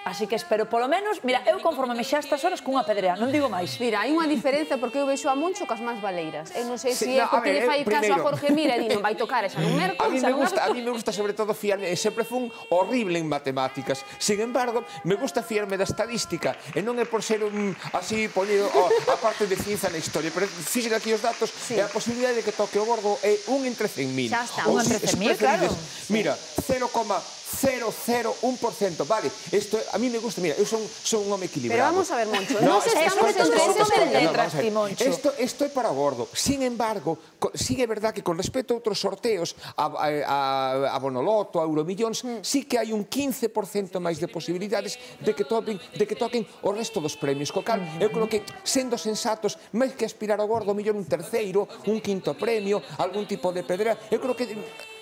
Así que espero, polo menos, mira, eu conformame xa estas horas cunha pedrea, non digo máis. Mira, hai unha diferenza porque eu vexo a Moncho cas máis baleiras. Eu non sei se Sí, é no, porque lle fai caso a primeiro- Jorge Mira e di non vai tocar esa non merco, A mí esa me non gusta, merco. a mí me gusta sobre todo fiarme, sempre fun horrible en matemáticas. Sin embargo, me gusta fiarme da estadística e non é por ser un así polido a parte de ciencia na historia, pero fixen aquí os datos e a posibilidade de que toque o gordo é 1 en 13.000. Xa está, 1 en 13.000, claro. Mira, 0,001%, vale. Isto a mí me gusta, mira, eu son un home equilibrado. Pero vamos a ver, Moncho, No, nos es- estamos escoita, entre escoita, esos escoita, de no, letras, vamos a ver. ti, Moncho. Esto é para o gordo. Sin embargo, sí é verdad que con respecto a outros sorteos, a Bonoloto, a Euromillóns, sí que hai un 15% máis de posibilidades de que toquen o resto dos premios. Co cal, eu creo que, sendo sensatos, máis que aspirar ao gordo, mellor un terceiro, un quinto premio, algún tipo de pedra, eu creo que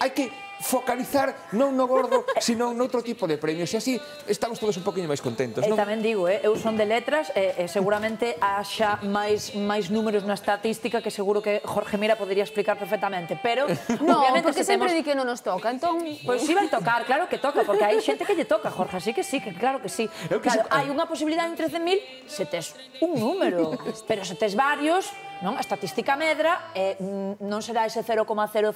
hai que focalizar non no gordo, sino noutro tipo de premios. E así estamos todos un poquinho máis contentos, E non? tamén digo, eu son de letras e seguramente haxa máis números na estatística que seguro que Jorge Mira podría explicar perfectamente, pero No, obviamente porque se sempre temos... di que non nos toca, entón... Pois sí vai tocar, claro que toca, porque hai xente que lle toca, Jorge, así que sí, que claro que sí. Claro, hai unha posibilidade en 13.000 se tes un número, pero se tes varios, non? A estatística medra non será ese 0,0001%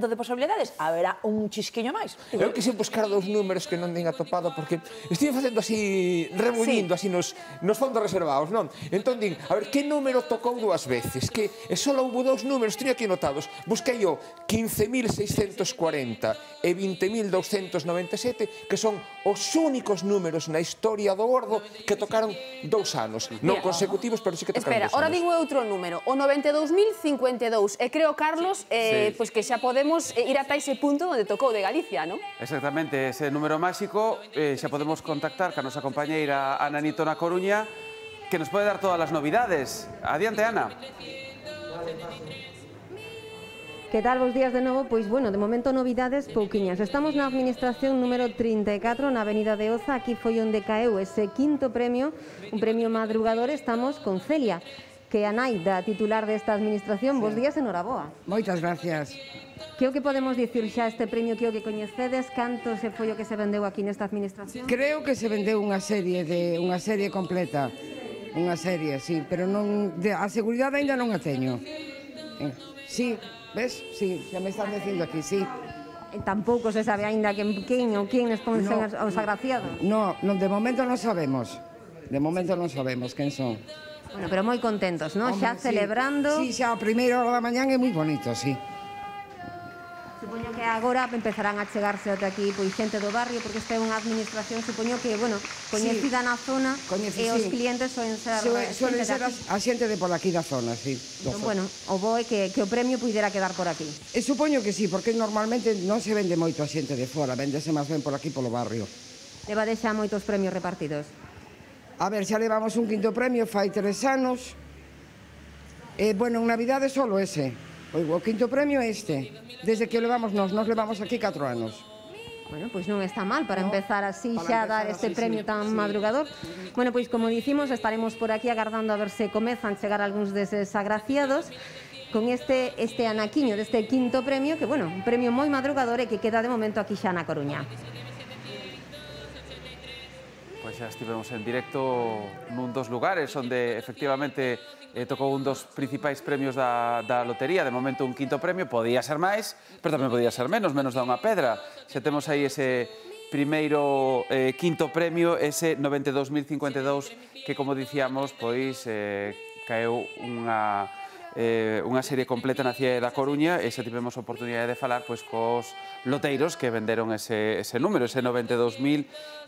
de posibilidades, haberá un chisquiño máis. Eu quise buscar dous números que non den atopado porque estive facendo así, rebuñindo así nos fondos reservados, non? Entón din, a ver, que número tocou dúas veces? Que só houve dous números, teño aquí anotados. Busquei o 15.640 e 20.297, que son os únicos números na historia do gordo que tocaron 2 anos. Non consecutivos, pero sí que tocaron 2 anos. Espera, ahora digo outro número, o 92.052, e creo, Carlos, pois que xa podemos ir ata ese punto onde tocou de Galicia, non? Exactamente, ese número máxico, xa podemos contactar ca nosa compañeira Ana Nito na Coruña, que nos pode dar todas as novidades. Adiante, Ana. Que tal, bos días de novo? Pois, bueno, de momento novidades pouquiñas. Estamos na administración número 34, na Avenida de Oza. Aquí foi onde caeu ese quinto premio, un premio madrugador. Estamos con Celia, que é a nai da titular desta administración. Bos días e noraboa. Moitas gracias. Que o que podemos dicir xa este premio que o que coñecedes? Canto se foi o que se vendeu aquí nesta administración? Creo que se vendeu unha serie completa. Unha serie, sí, pero non a seguridade aínda non a teño. Sí, ves? Sí, xa me están dicindo aquí, sí. Tampouco se sabe aínda quen expón os agraciados. No, de momento non sabemos. De momento non sabemos quen son. Bueno, pero moi contentos, non? Xa celebrando. Sí, xa a primeira hora da mañán é moi bonito, sí. Supoño que agora empezarán a chegarse ata aquí pois xente do barrio, porque esta é unha administración, supoño que, bueno, coñecida na zona, e os clientes soen ser Suelen ser a xente de por aquí da zona, sí. Entón, bueno, o bo é que o premio puidera quedar por aquí. E supoño que sí, porque normalmente non se vende moito a xente de fora, vendese máis ben por aquí polo barrio. Leva deixa moitos premios repartidos. A ver, xa levamos un quinto premio, fai 3 anos. Bueno, en Navidade solo ese. O quinto premio é este. Desde que o levamos nos levamos aquí 4 anos. Bueno, pois non está mal para empezar así xa a dar este premio tan madrugador. Bueno, pois como dicimos, estaremos por aquí agardando a ver se comezan chegar algúns deses agraciados con este anaquiño deste quinto premio, que, bueno, un premio moi madrugador e que queda de momento aquí xa na Coruña. Pois xa estivemos en directo nun dos lugares onde efectivamente tocou un dos principais premios da lotería, de momento un quinto premio, podía ser máis, pero tamén podía ser menos da unha pedra. Se temos aí ese primeiro quinto premio, ese 92.052, que, como dicíamos, pois caeu unha serie completa na cidade da Coruña e xa tivemos a oportunidade de falar pois cos loteiros que venderon ese número, ese 92.052,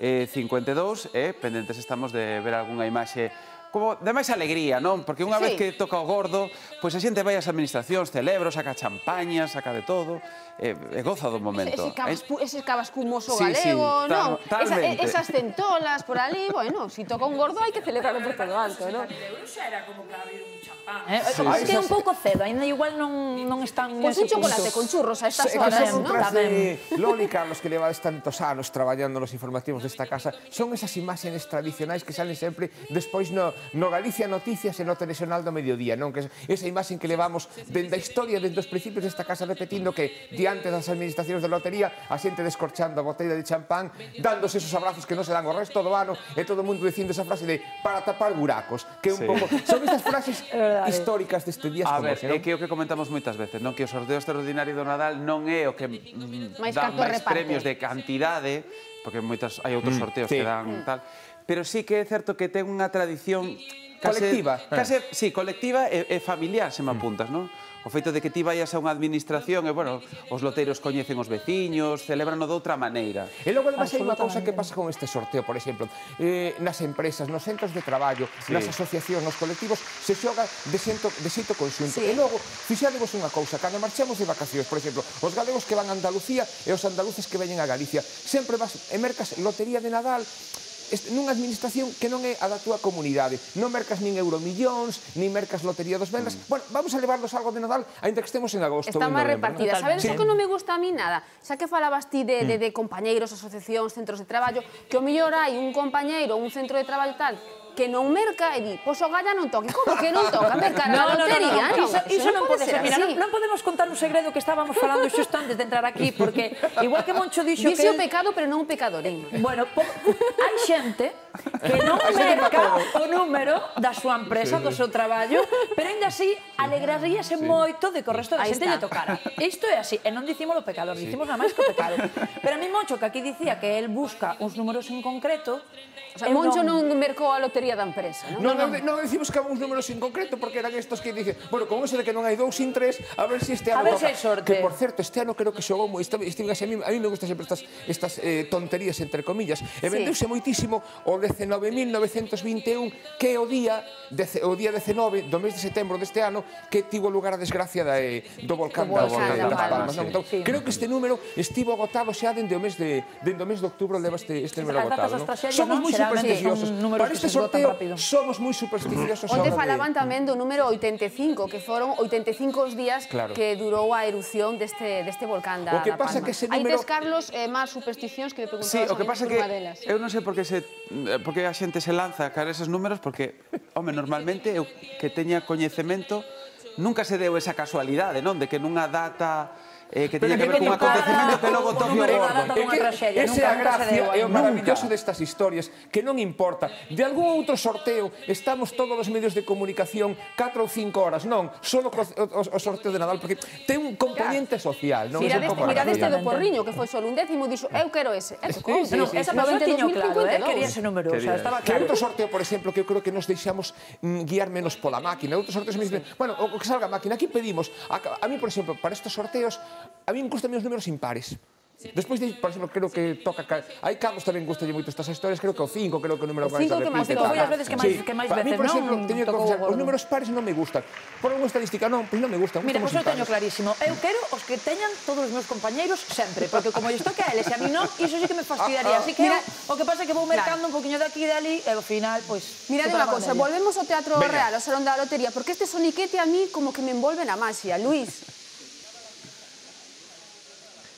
e pendentes estamos de ver algunha imaxe como de máis alegría, non? Porque unha vez que toca o gordo, pois a xente vai ás administracións, celebra, saca champaña, saca de todo, e goza do momento. Ese cava escumoso galego, non? Esas centolas por ali, bueno, si toca un gordo hai que celebrarlo por todo alto, non? Era como para abrir un champán. É que é un pouco cedo, ainda igual non están... Pois un chocolate con churros a estas horas, non? Loli, Carlos, que levades tantos anos traballando nos informativos desta casa, son esas imaxes tradicionais que salen sempre despois no Galicia Noticias e no Telexornal do Mediodía, non? Que esa imaxe que levamos dende a historia, dende os principios desta casa, repetindo que diante das administracións de lotería a xente descorchando a botella de champán, dándose esos abrazos que non se dan o resto do ano e todo o mundo dicindo esa frase de para tapar buracos, que un pouco son estas frases históricas deste día. A ver, é que o que comentamos moitas veces, non? Que o sorteo extraordinario do Nadal non é o que dá máis premios de cantidade, porque hai outros sorteos que dan tal, pero sí que é certo que ten unha tradición colectiva. Sí, colectiva e familiar, se me apuntas, non? O feito de que ti vayas a unha administración e, bueno, os loteiros coñecen os veciños, celebrano de outra maneira. E logo, además, hai unha cousa que pasa con este sorteo, por exemplo, nas empresas, nos centros de traballo, nas asociacións, nos colectivos, se xoga de xeito conxunto. E logo, fixadevos unha cousa, cando marchamos de vacacións, por exemplo, os galegos que van a Andalucía e os andaluces que veñen a Galicia, sempre vas e mercas lotería de Nadal nunha administración que non é a da túa comunidade. Non mercas nin euromillóns, nin mercas lotería dos vendas. Bueno, vamos a levarlos algo de Nadal, ainda que estemos en agosto. Está máis repartida. Sabes o que non me gusta a mí nada? Xa que falabas ti de compañeiros, asociacións, centros de traballo, que o mellor hai un compañeiro, un centro de traballo tal, que non merca e di, pois o galla non toque. Como que non toca? Merca na lotería, non? Iso non pode ser. Mira, non podemos contar un segredo que estábamos falando xusto antes de entrar aquí, porque igual que Moncho dixo que... Dixe o pecado, pero non o pecadorín. Bueno, hai xente que non merca o número da súa empresa, do seu traballo, pero ainda así alegraríase moito de que o resto da xente lle tocara. Isto é así, e non dicimos o pecador, dicimos nada máis que o pecado. Pero a mí Moncho, que aquí dicía que el busca uns números en concreto... O sea, Moncho non mercou a lotería da empresa, non? Non decimos que há uns números en concreto, porque eran estos que dicen, bueno, con eso de que non hai 2 sin 3, a ver se este ano toca. Que, por certo, este ano creo que xogou moi... A mí me gustan sempre estas tonterías, entre comillas, e vendeuse moitísimo o 19.921, que é o día 19 do mes de setembro deste ano que tivo lugar a desgracia do volcán das Palmas. Creo que este número estivo agotado xa dende o mes de outubro, leva este número agotado. Somos moi supersticiosos. Para este sorteo somos moi supersticiosos. Onte falaban tamén do número 85, que foron 85 os días que durou a erupción deste volcán da Palma. Hai tes, Carlos, máis supersticións que me preguntabas. Sí, o que pasa que eu non sei por que a xente se lanza a caer esos números, porque, home, normalmente eu que teña coñecemento nunca se deu esa casualidade, non? De que nunha data... que teña que ver cun acontecemento que logo toque o gordo. Ese é a gracia e o maravilloso destas historias, que non importa. De algún outro sorteo estamos todos os medios de comunicación 4 ou 5 horas, non? Solo o sorteo de Nadal, porque ten un componente social, non? Mira deste do Porriño, que foi só un décimo, dixo, eu quero ese. Esa persoa tiño claro, quería ese número. Outro sorteo, por exemplo, que eu creo que nos deixamos guiar menos pola máquina. Outros sorteos me dicen, bueno, o que salga a máquina, aquí pedimos. A mí, por exemplo, para estes sorteos, a mí me gustan os números impares. Despois, por exemplo, creo que toca... Hai Carlos tamén gustalle moito estas historias, creo que o 5, creo que o número máis se repite. O 5 que máis veces que máis veces, non? A mí, por exemplo, teño que confesar, os números pares non me gustan. Por unha estadística, non, pois non me gustan. Mira, pois eu teño clarísimo. Eu quero os que teñan todos os meus compañeiros sempre, porque como lles toque a eles e a mí non, iso sí que me fastidiaría. Así que o que pasa é que vou mercando un poquinho de aquí e de ali e ao final, pois... Mira, unha cosa, volvemos ao Teatro Real, ao Salón da Lotería, porque este soniquete a mí como que me envolve na maxia. Luís...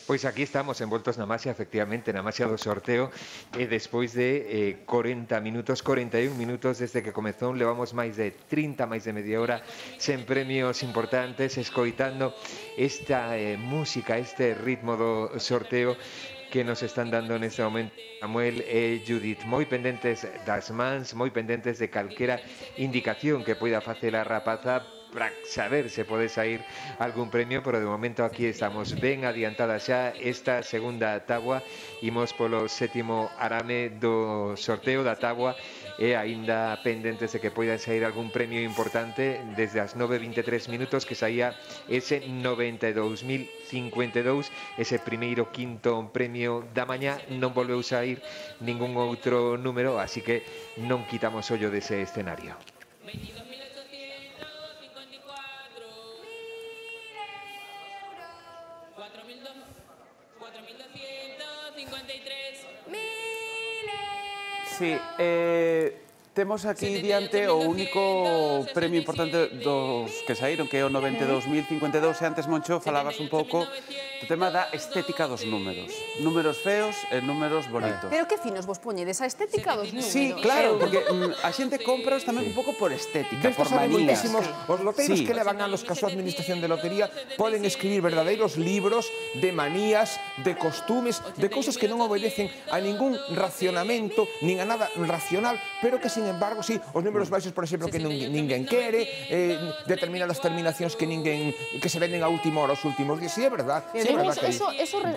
Pois aquí estamos envoltos na maxia, efectivamente, na maxia do sorteo, e despois de 40 minutos, 41 minutos desde que comezou, levamos máis de 30, máis de media hora, sen premios importantes, escoitando esta música, este ritmo do sorteo que nos están dando neste momento Samuel e Judith, moi pendentes das mans, moi pendentes de calquera indicación que poida facer a rapaza para saber se pode sair algún premio, pero de momento aquí estamos ben adiantada xa esta segunda táboa. Imos polo sétimo arame do sorteo da táboa e aínda pendentes de que poida sair algún premio importante desde as 9:23 minutos que saía ese 92.052, ese primeiro quinto premio da mañá. Non volveu sair ningún outro número, así que non quitamos ollo dese escenario. Sí, temos aquí diante o único premio importante dos que saíron, que é o 92.052, e antes, Moncho, falabas un pouco do tema da estética dos números. Números feos e números bonitos. Pero que finos vos poñedes a estética dos números? Sí, claro, porque a xente compras tamén un pouco por estética, por manías. Os loteiros que levan anos ca súa administración de lotería poden escribir verdadeiros libros de manías, de costumes, de cousas que non obedecen a ningún racionamento, nin a nada racional, pero que, sin embargo, sí, os números baixos, por exemplo, que ninguén quere, determinadas terminacións que se venden a última hora, os últimos días, sí, é verdad. Eso,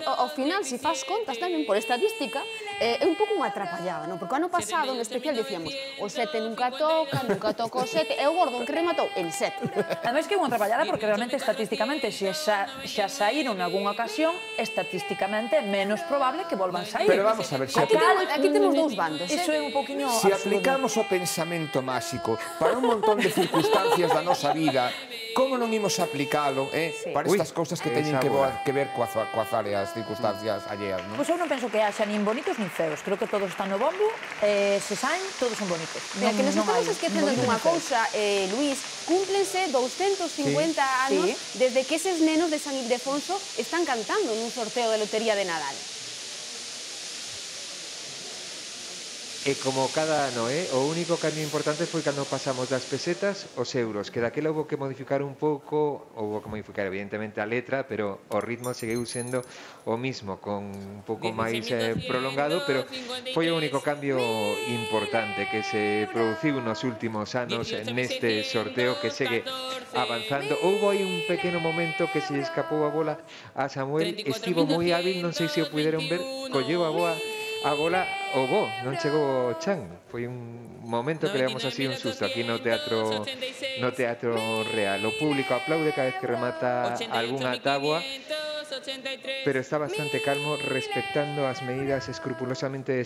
ao final, se faz contas tamén por estadística, é un pouco unha atrapallada, non? Porque o ano pasado, no especial, dicíamos o 7 nunca toca o 7, e o Gordon que rematou el 7. Ademais que é unha atrapallada porque realmente, estatísticamente, se xa saíron en algunha ocasión, estatísticamente é menos probable que volvan sair. Pero vamos a ver, aquí temos dous bandos. Iso é un poquinho se aplicamos o pensamento máxico para un montón de circunstancias da nosa vida, como non imos aplicalo para estas cousas que teñen que ver co azar e as circunstancias alleas, non? Pois eu non penso que haxa nin bonitos nin feos. Creo que todos están no bombo, se saen, todos son bonitos. Mira, que nos estamos esquecendo dunha cousa, Luís, cúmplense 250 anos desde que eses nenos de San Ildefonso están cantando nun sorteo de lotería de Nadal. E como cada ano, o único cambio importante foi cando pasamos das pesetas aos euros, que daquela houve que modificar un pouco, houve que modificar evidentemente a letra, pero o ritmo seguiu sendo o mismo, con un pouco máis prolongado, pero foi o único cambio importante que se produciu nos últimos anos neste sorteo que segue avanzando. Houve aí un pequeno momento que se escapou a bola a Samuel, estivo moi hábil, non sei se o puderon ver, colleu a bola o bo, non chegou o chan. Foi un momento que levamos así un susto aquí no Teatro Real. O público aplaude cada vez que remata algunha táboa, pero está bastante calmo, respectando as medidas escrupulosamente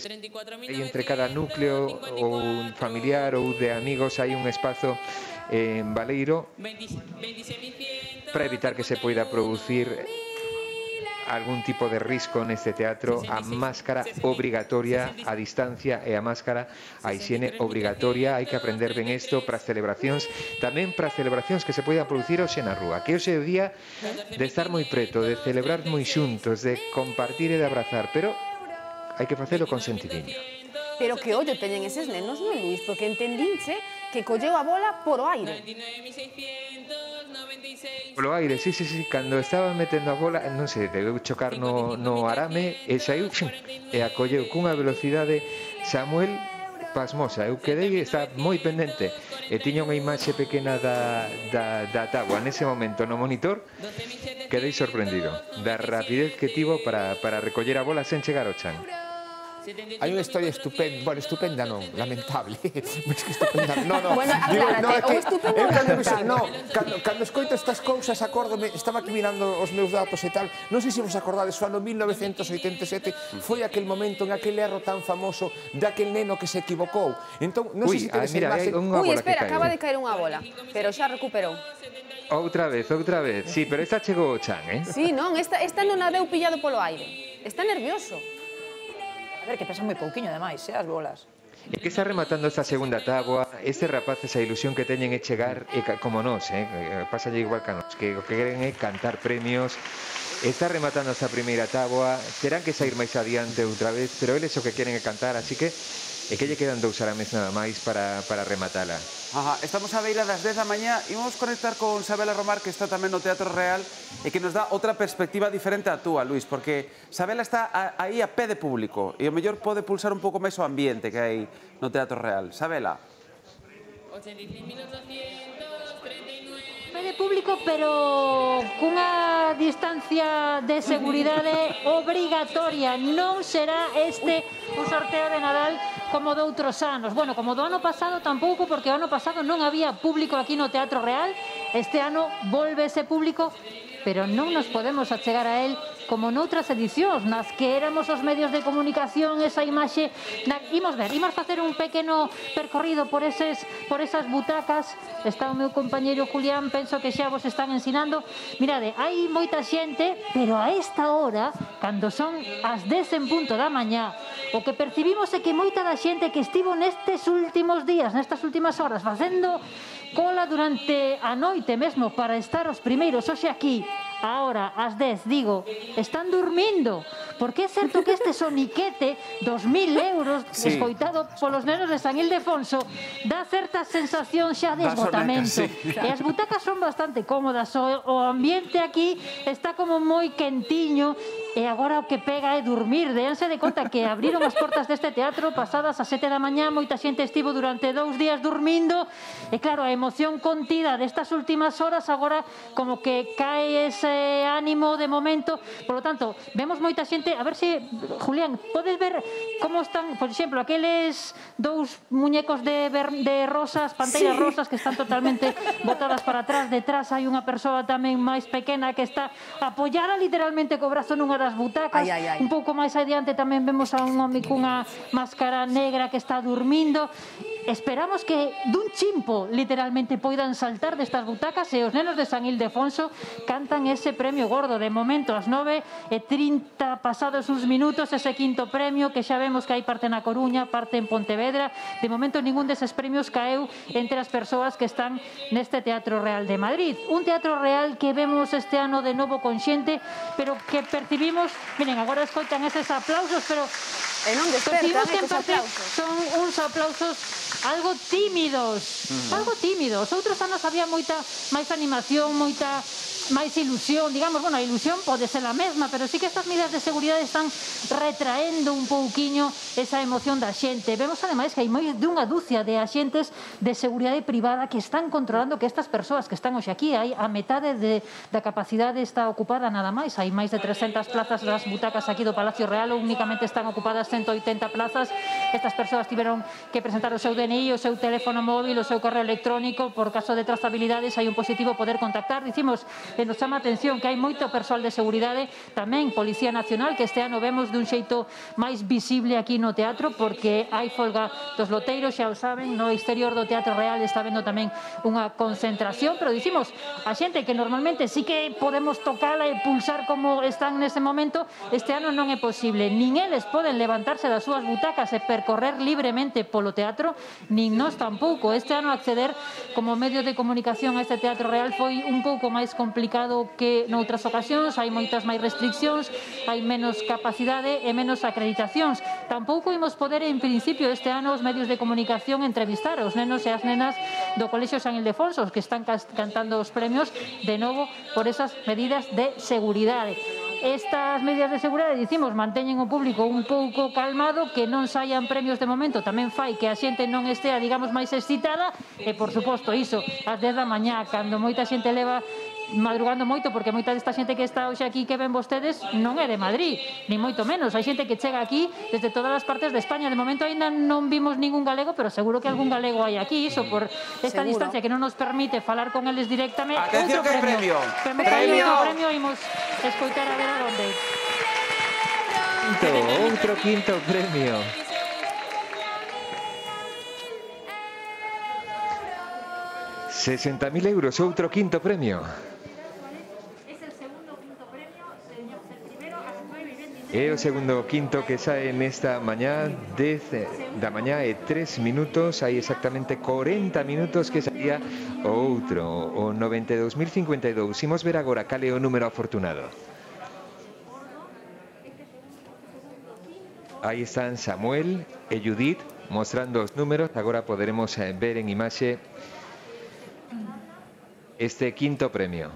entre cada núcleo ou familiar ou de amigos. Hai un espazo en baleiro para evitar que se poida producir algún tipo de risco neste teatro. A máscara obrigatoria, a distancia e a máscara, a higiene obrigatoria. Hai que aprender ben isto para as celebracións, tamén para as celebracións que se poidan producir hoxe na rúa, que hoxe é o día de estar moi preto, de celebrar moi xuntos, de compartir e de abrazar, pero hai que facelo con sentidiño. Pero que ollo teñen eses nenos, non, Luís? Porque entendinche que colleu a bola por o aire. Polo aire, sí, cando estaba metendo a bola, non sei, debeu chocar no arame e saiu e acolleu cunha velocidade Samuel pasmosa. Eu quedei, está moi pendente e tiña unha imaxe pequena da táboa nese momento no monitor. Quedei sorprendido da rapidez que tivo para recoller a bola sen chegar ao chan. Hai unha historia estupenda, bueno, estupenda non, lamentable. Estupenda, bueno, aclárate, ou estupenda ou lamentable. No, cando escoito estas cousas, acórdome, estaba aquí mirando os meus datos e tal, non sei se vos acordades, foi no 1987, foi aquel momento, en aquel erro tan famoso daquel neno que se equivocou. Entón, non sei se tedes a imaxe. Ui, espera, acaba de caer unha bola, pero xa recuperou. Outra vez, sí, pero esta chegou ao chan, Sí, non, esta non a deu pillado polo aire, está nervioso. A ver, que pesan moi pouquiño, ademais, as bolas. E que está rematando esta segunda táboa, este rapaz, esa ilusión que teñen é chegar, como nós, pasalle igual que a nós, que o que queren é cantar premios, Está rematando esta primeira táboa, terán que sair máis adiante outra vez, pero eles o que queren é cantar, así que que lle quedan 2 arames nada máis para rematala. Estamos a beira das 10 da mañá e vamos conectar con Sabela Romar, que está tamén no Teatro Real e que nos dá outra perspectiva diferente a túa, Luís, porque Sabela está aí a pé de público e o mellor pode pulsar un pouco máis o ambiente que hai no Teatro Real. Sabela. De público, pero cunha distancia de seguridade obrigatoria. Non será este un sorteo de Nadal como de outros anos. Bueno, como do ano pasado tampouco, porque o ano pasado non había público aquí no Teatro Real. Este ano volve ese público, pero non nos podemos achegar a él como noutras edicións, nas que éramos os medios de comunicación, esa imaxe. Imos facer un pequeno percorrido por esas butacas. Está o meu compañeiro Julián, penso que xa vos están ensinando. Mirade, hai moita xente, pero a esta hora, cando son as 10 en punto da mañá, o que percibimos é que moita da xente que estivo nestes últimos días, nestas últimas horas, facendo cola durante a noite mesmo para estar os primeiros hoxe aquí, ahora, ás 10, digo, están dormindo, porque é certo que este soniquete, 2.000 euros, escoitado polos nenos de San Ildefonso, dá certa sensación xa de esgotamento. E as butacas son bastante cómodas, o ambiente aquí está como moi quentiño, e agora o que pega é dormir. Déanse de conta que abriron as portas deste teatro pasadas as 7 da mañá, moita xente estivo durante 2 días dormindo, e claro, a emoción contida destas últimas horas agora como que cae ese ánimo de momento. Por lo tanto, vemos moita xente. A ver se, Julián, podes ver como están, por exemplo, aqueles 2 muñecos de rosas, panteiras rosas, que están totalmente botadas para atrás. Detrás hai unha persoa tamén máis pequena que está apoiada literalmente co brazo nunha das butacas. Un pouco máis adiante tamén vemos a un home cunha máscara negra que está dormindo. Esperamos que dun chimpo literalmente poidan saltar destas butacas e os nenos de San Ildefonso cantan ese premio gordo. De momento, ás 9:30 pasados uns minutos, ese quinto premio, que xa vemos que hai parte na Coruña, parte en Pontevedra. De momento, ningún deses premios caeu entre as persoas que están neste Teatro Real de Madrid. Un Teatro Real que vemos este ano de novo con xente, pero que percibimos, miren, agora escoitan eses aplausos, pero percibimos que en parte son uns aplausos algo tímidos, Outros anos había moita máis animación, moita máis ilusión, digamos, bueno, a ilusión pode ser a mesma, pero sí que estas medidas de seguridade están retraendo un pouquiño esa emoción da xente. Vemos ademais que hai máis dunha dúcia de axentes de seguridade privada que están controlando que estas persoas que están hoxe aquí, hai a metade da capacidade está ocupada nada máis, hai máis de 300 plazas das butacas aquí do Palacio Real, únicamente están ocupadas 180 plazas. Estas persoas tiveron que presentar o seu DNI, o seu teléfono móvil, o seu correo electrónico, por caso de trazabilidades hai un positivo poder contactar. Dicimos, nos chama a atención que hai moito persoal de seguridade, tamén Policía Nacional, que este ano vemos dun xeito máis visible aquí no teatro, porque hai folga dos loteiros, xa o saben, no exterior do Teatro Real está vendo tamén unha concentración, pero dicimos, a xente que normalmente sí que podemos tocala e pulsar como están nese momento, este ano non é posible. Nin eles poden levantarse das súas butacas e percorrer libremente polo teatro, nin nós tampouco. Este ano acceder como medio de comunicación a este Teatro Real foi un pouco máis complicado que noutras ocasións, hai moitas máis restriccións, hai menos capacidade e menos acreditacións. Tampouco imos poder, en principio, este ano os medios de comunicación entrevistar aos nenos e as nenas do Colexio San Ildefonso, que están cantando os premios, de novo, por esas medidas de seguridade. Estas medidas de seguridade, dicimos, manteñen o público un pouco calmado, que non saian premios de momento tamén fai que a xente non estea, digamos, máis excitada, e, por suposto, iso, ás 10 da mañá, cando moita xente leva madrugando moito, porque moita desta xente que está hoxe aquí que ven vostedes non é de Madrid, ni moito menos. Hai xente que chega aquí desde todas as partes de España. De momento ainda non vimos ningún galego, pero seguro que algún galego hai aquí, iso por esta distancia que non nos permite falar con eles directamente. Atención que hai premio. Premio, imos escoitar a ver a onde. Outro quinto premio. €60.000, outro quinto premio. É o segundo quinto que sae nesta mañá, 10 da mañá e 3 minutos, hai exactamente 40 minutos que saía o outro, o 92.052. Imos ver agora cal é o número afortunado. Aí están Samuel e Judith mostrando os números. Agora poderemos ver en imaxe este quinto premio.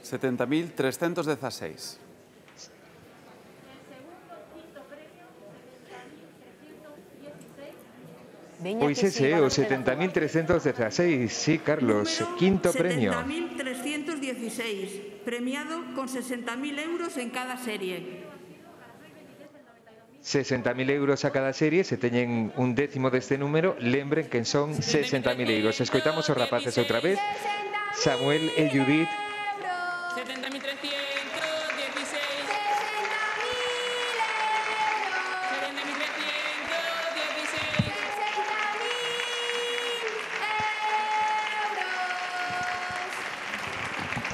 70.316. Pois ese é o 70.316, sí, Carlos, quinto premio. 70.316, premiado con 60.000 euros en cada serie. 60.000 euros a cada serie, se teñen un décimo deste número, lembren que son 60.000 euros. Escoitamos os rapaces outra vez, Samuel e Judith. 70.316.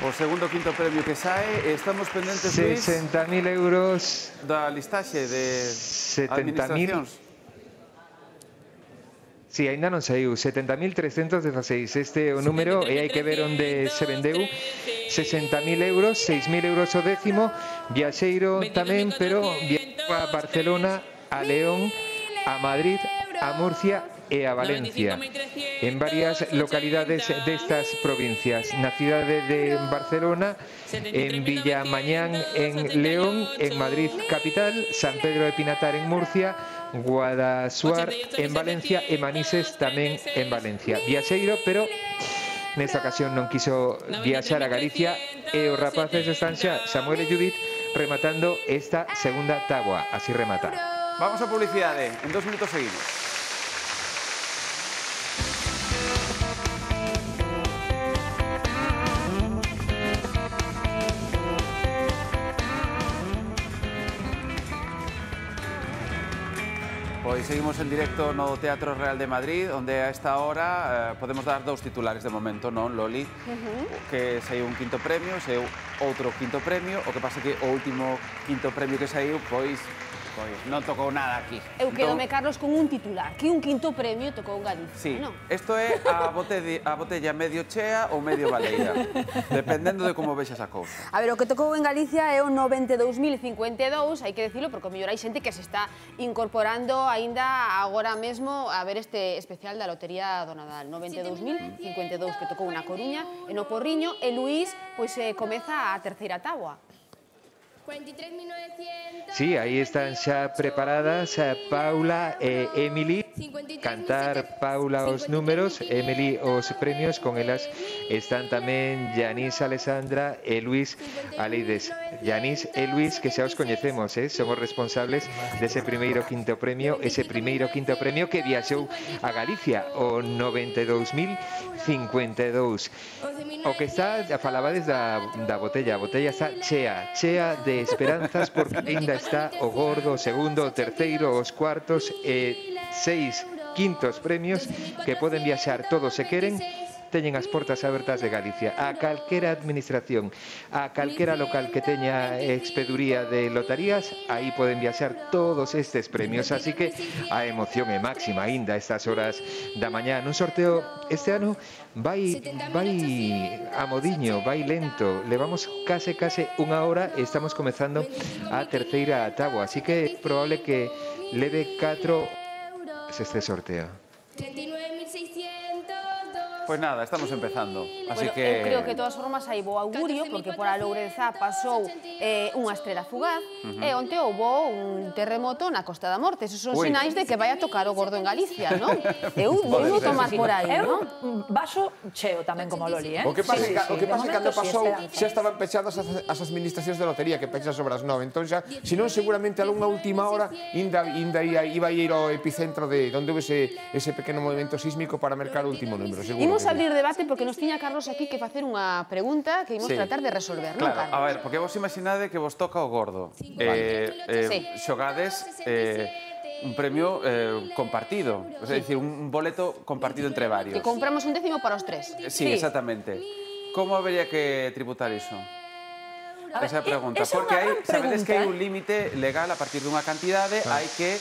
O segundo quinto premio que sae, estamos pendentes, Luis, 60.000 euros da listaxe de administracións. Si, aínda non saiu, 70.316 este é o número e hai que ver onde se vendeu. 60.000 euros, 6.000 euros o décimo, viaxeiro tamén, pero viaxou a Barcelona, a León, a Madrid, a Murcia e a Valencia, en varias localidades destas provincias. Na cidade de Barcelona, en Villamañán en León, en Madrid capital, San Pedro de Pinatar en Murcia, Guadasuar en Valencia e Manises tamén en Valencia. Viaxeiro, pero nesta ocasión non quiso viaxar a Galicia e os rapaces están xa, Samuel e Judith, rematando esta segunda táboa. Así remata. Vamos a publicidade, en 2 minutos seguimos. Pois seguimos en directo no Teatro Real de Madrid, onde a esta hora podemos dar 2 titulares de momento, non, Loli? Que saiu un quinto premio, saiu outro quinto premio, o que pasa que o último quinto premio que saiu, pois non tocou nada aquí. Eu quedome, Carlos, con un titular, que un quinto premio tocou Galicia. Sí, isto é a botella medio chea ou medio baleira, dependendo de como vexas a cousa. A ver, o que tocou en Galicia é o 92.052, hai que decirlo, porque o mellor hai xente que se está incorporando aínda agora mesmo a ver este especial da Lotería do Nadal. 92.052 que tocou na Coruña, e no Porriño, e Luís, pois comeza a terceira táboa. 43.900. Sí, aí están xa preparadas Paula e Emily. Cantar Paula os números, Emily os premios, con elas están tamén Yanis, Alessandra e Luis Aleides. Yanis e Luis, que xa os coñecemos, son os responsables dese primeiro quinto premio, ese primeiro quinto premio que viaxou a Galicia, o 92.052. O que está, falabades da botella, a botella está chea de esperanzas, porque ainda está o gordo, o segundo, o terceiro, os cuartos e 6 quintos premios que poden viaxar todos se queren. Teñen as portas abertas de Galicia a calquera administración, a calquera local que teña expeduría de lotarías, aí poden viaxar todos estes premios, así que a emoción é máxima aínda a estas horas da mañá. Nun sorteo este ano vai a modiño, vai lento, levamos case unha hora e estamos comezando a terceira táboa, así que é probable que leve 4 este sorteo. 39.602. Pois nada, estamos empezando, así Bueno, que... eu creo que de todas formas hai bo augurio, porque por a Lourenzá pasou unha estrela fugaz, e onte houbo un terremoto na Costa da Morte. Esos son sinais de que vai a tocar o gordo en Galicia, non? Eu vou tomar por aí, non? Vaso cheo tamén como Loli, O que pasa é que cando pasou xa estaban pechadas as administracións de lotería, que pechan sobre as 9, entón xa, senón seguramente a unha última hora iba a ir ao epicentro de onde houvese ese pequeno movimento sísmico para mercar o último número, seguro. Imos abrir debate porque nos tiña Carlos aquí que facer unha pregunta que imos tratar de resolver, non, Claro, Carlos? a ver, porque vos imaginade que vos toca o gordo. Xogades un premio compartido, é dicir, un boleto compartido entre varios. Que compramos un décimo para os tres. Sí, exactamente. Como habería que tributar iso? Esa é a pregunta. Porque hai, sabedes que hai un límite legal a partir dunha cantidade, hai que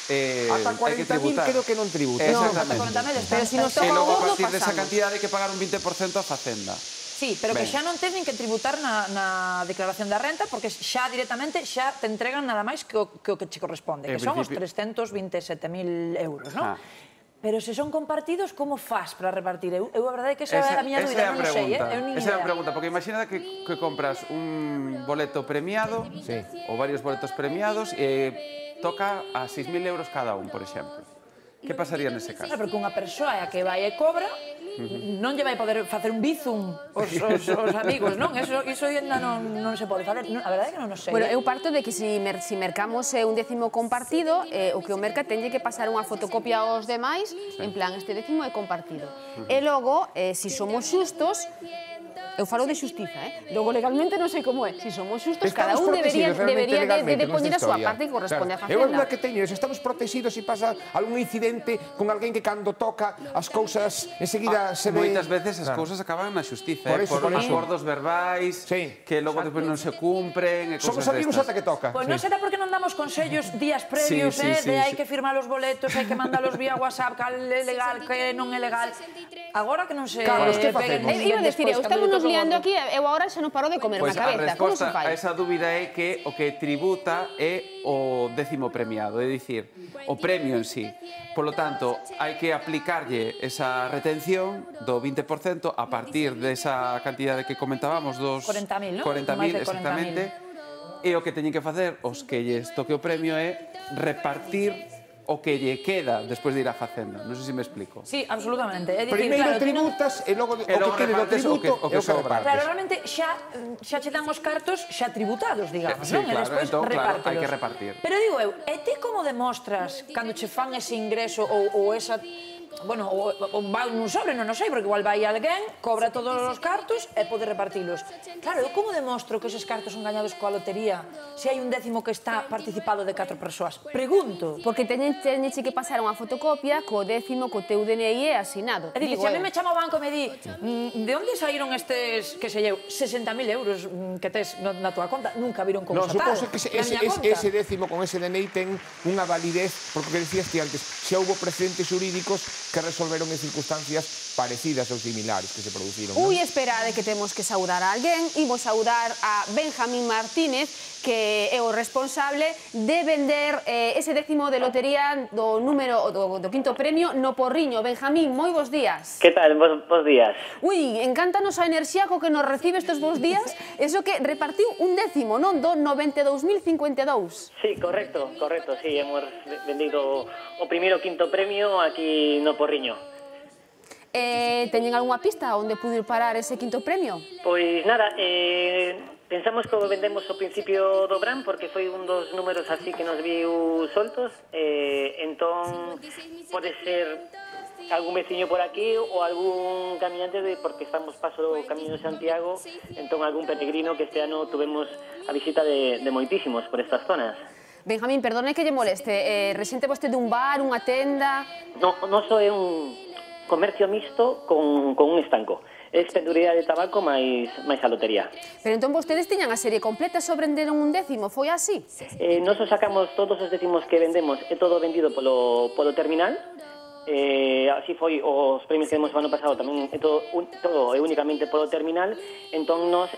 ata 40.000 creo que non tributa. Exactamente. Pero si nos toca E o logo a gordo, partir desa pasamos. cantidade hai que pagar un 20% a Facenda. Sí, pero que xa non tes nin que tributar na declaración da renta, porque xa directamente xa te entregan nada máis que o que che corresponde, que son os 327.000 euros, non? Pero se son compartidos, como fas para repartir? Eu a verdade é que esa é a miña dúbida, non sei, eu nin idea. Esa é a pregunta, porque imagina que compras un boleto premiado, ou varios boletos premiados, e toca a 6.000 euros cada un, por exemplo. Que pasaría nese caso? Porque unha persoa que vai e cobra non lle vai poder facer un bizum os amigos, non? Iso ainda non se pode facer. A verdade é que non sei. Bueno, eu parto de que se mercamos un décimo compartido, o que o merca tenlle que pasar unha fotocopia aos demais, en plan, este décimo é compartido. E logo, se somos xustos, eu falo de xustiza, logo legalmente non sei como é. Se somos xustos, cada un debería de poñer a súa parte que corresponde a Facenda. É unha que teño, se estamos protegidos e pasa algún incidente con alguén que cando toca as cousas enseguida se ve... Moitas veces as cousas acaban na xustiza, por acordos verbais, que logo depois non se cumpren, e cousas destas. Somos amigos ata que toca. Pois non será porque non damos consellos días previos, de hai que firmar os boletos, hai que mandalos vía WhatsApp, cal é legal, que non é legal. Agora que non se... Carlos, que facemos? Iba a decir, estamos liando aquí, eu agora xa non paro de comer na cabeza. Como se fai? A esa dúbida é que o que tributa é o décimo premiado, é dicir, o premio en sí. Por lo tanto, hai que aplicarlle esa retención do 20% a partir desa cantidade que comentábamos dos 40.000, non? 40.000, exactamente. E o que teñen que facer os que lles toque o premio é repartir o que lle queda despois de ir a Facenda. Non sei se me explico. Sí, absolutamente. Primeiro tributas e logo o que quede do tributo é o que repartes. Claro, realmente xa che dan os cartos xa tributados, digamos, non? Sí, claro, entón, claro, hai que repartir. Pero digo eu, e ti como demostras cando che fan ese ingreso ou esa... Bueno, ou vai nun sobre, non sei, porque igual vai alguén, cobra todos os cartos e pode repartilos. Claro, eu como demostro que esos cartos son gañados coa lotería se hai un décimo que está participado de 4 persoas? Pregunto. Porque teñeche que pasar unha fotocopia co décimo co teu DNI asinado. É dicir, se a mí me chama o banco e me di de onde saíron estes, que sei eu, 60.000 euros que tes na tua conta, nunca viron como tal. Non, suposo que ese décimo con ese DNI ten unha validez, porque o que decías ti antes, xa houve precedentes xurídicos que resolveron en circunstancias parecidas ou similares que se produciron. Ui, esperade que temos que saudar a alguén. Imos saudar a Benjamín Martínez, que é o responsable de vender ese décimo de lotería do quinto premio no Porriño. Benjamín, moi bons días. Que tal? Bos días. Ui, encántanos a enerxía co que nos recibe estes bons días. Eso que repartiu un décimo, non? Do 92.052. Sí, correcto, sí. Hemos vendido o primeiro quinto premio aquí no Porriño. Teñen algunha pista onde pudo ir parar ese quinto premio? Pois nada, pensamos que o vendemos ao principio do Bran porque foi un dos números así que nos viu soltos, entón pode ser algún veciño por aquí ou algún caminante porque estamos paso do Camiño de Santiago, entón algún peregrino que este ano tuvemos a visita de moitísimos por estas zonas. Benjamín, perdone que lle moleste, resente vostede un bar, unha tenda? Non só é un comercio mixto con un estanco. É expenduría de tabaco máis a lotería. Pero entón vostedes tiñan a serie completa, só venderon un décimo, foi así? Nos sacamos todos os décimos que vendemos, é todo vendido polo terminal. Así foi os premios que demos o ano pasado, tamén é todo é únicamente polo terminal. Entón nos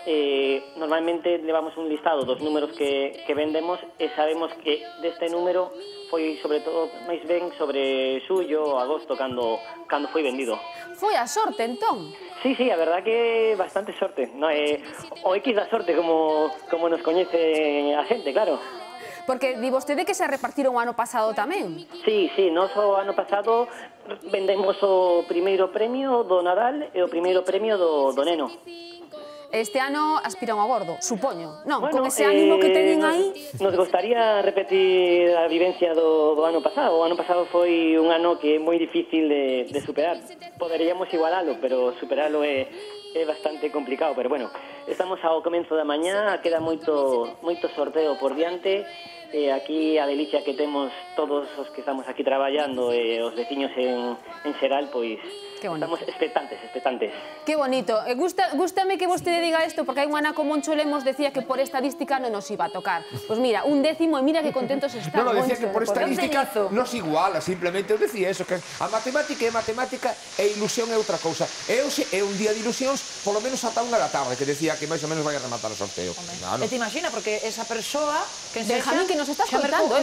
normalmente levamos un listado dos números que vendemos e sabemos que deste número foi sobre todo máis ben sobre xullo ou agosto cando foi vendido. Foi a sorte, entón? Sí, a verdad que bastante sorte. O X da sorte, como nos coñece a xente, claro. Porque di vostede que se repartiron o ano pasado tamén. Sí, nós o ano pasado vendemos o primeiro premio do Nadal e o primeiro premio do Neno. Este ano aspiran ao gordo, supoño. Non, con ese ánimo que teñen aí... Nos gostaría repetir a vivencia do ano pasado. O ano pasado foi un ano que é moi difícil de superar. Poderíamos igualalo, pero superalo é bastante complicado. Pero bueno, estamos ao comenzo da mañá, queda moito sorteo por diante. aquí a delicia que temos todos os que estamos aquí traballando e os veciños en xeral, pois estamos expectantes. Que bonito. Gústame que vostede diga isto, porque hai un Ana como Moncho Lemos decía que por estadística non nos iba a tocar. Pois mira, 1/10 e mira que contentos están. Non, decía que por estadística nos iguala, simplemente eu decía eso, que a matemática é matemática e ilusión é outra cousa. E hoxe é un día de ilusións, polo menos ata 1 da tarde, que decía que máis ou menos vai a rematar o sorteo. E te imagina, porque esa persoa que Benjamín, que nos está escoitando,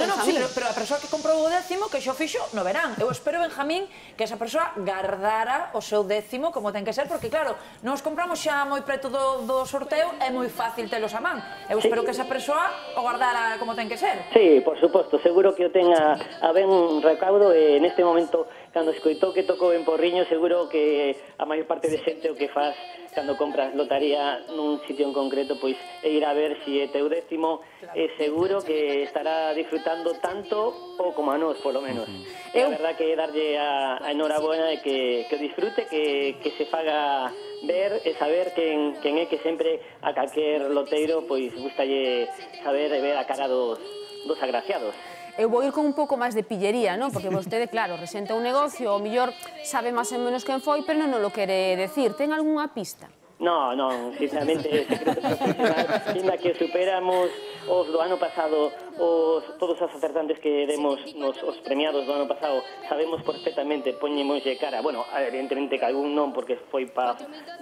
pero a persoa que comprou o 10º que xo fixo no verán. Eu espero, Benjamín, que esa persoa guardara o seu 10º como ten que ser, porque claro, nos compramos xa moi preto do sorteo, é moi fácil telos a man. Eu espero que esa persoa o guardara como ten que ser. Sí, por suposto, seguro que o ten a ben un recaudo e neste momento, cando escoitou que tocou en Porriño, seguro que a maior parte de xente o que faz cando compras lotaría nun sitio en concreto, pois é ir a ver se é teu 10º, e seguro que estará disfrutando tanto ou como a nós, polo menos. E a verdad que darlle a enhorabuena e que o disfrute, que se faga ver e saber quen é que sempre a calquer loteiro pois gustalle saber e ver a cara dos agraciados. Eu vou ir con un pouco máis de pillería, non? Porque vostede, claro, resenta un negocio, o mellor sabe máis ou menos quen foi, pero non o quere decir. Ten algunha pista? Non, sinceramente, secreto profesional, ainda que superamos os do ano pasado, todos os acertantes que demos os premiados do ano pasado, sabemos perfectamente, poñemoslle cara, bueno, evidentemente que algún non, porque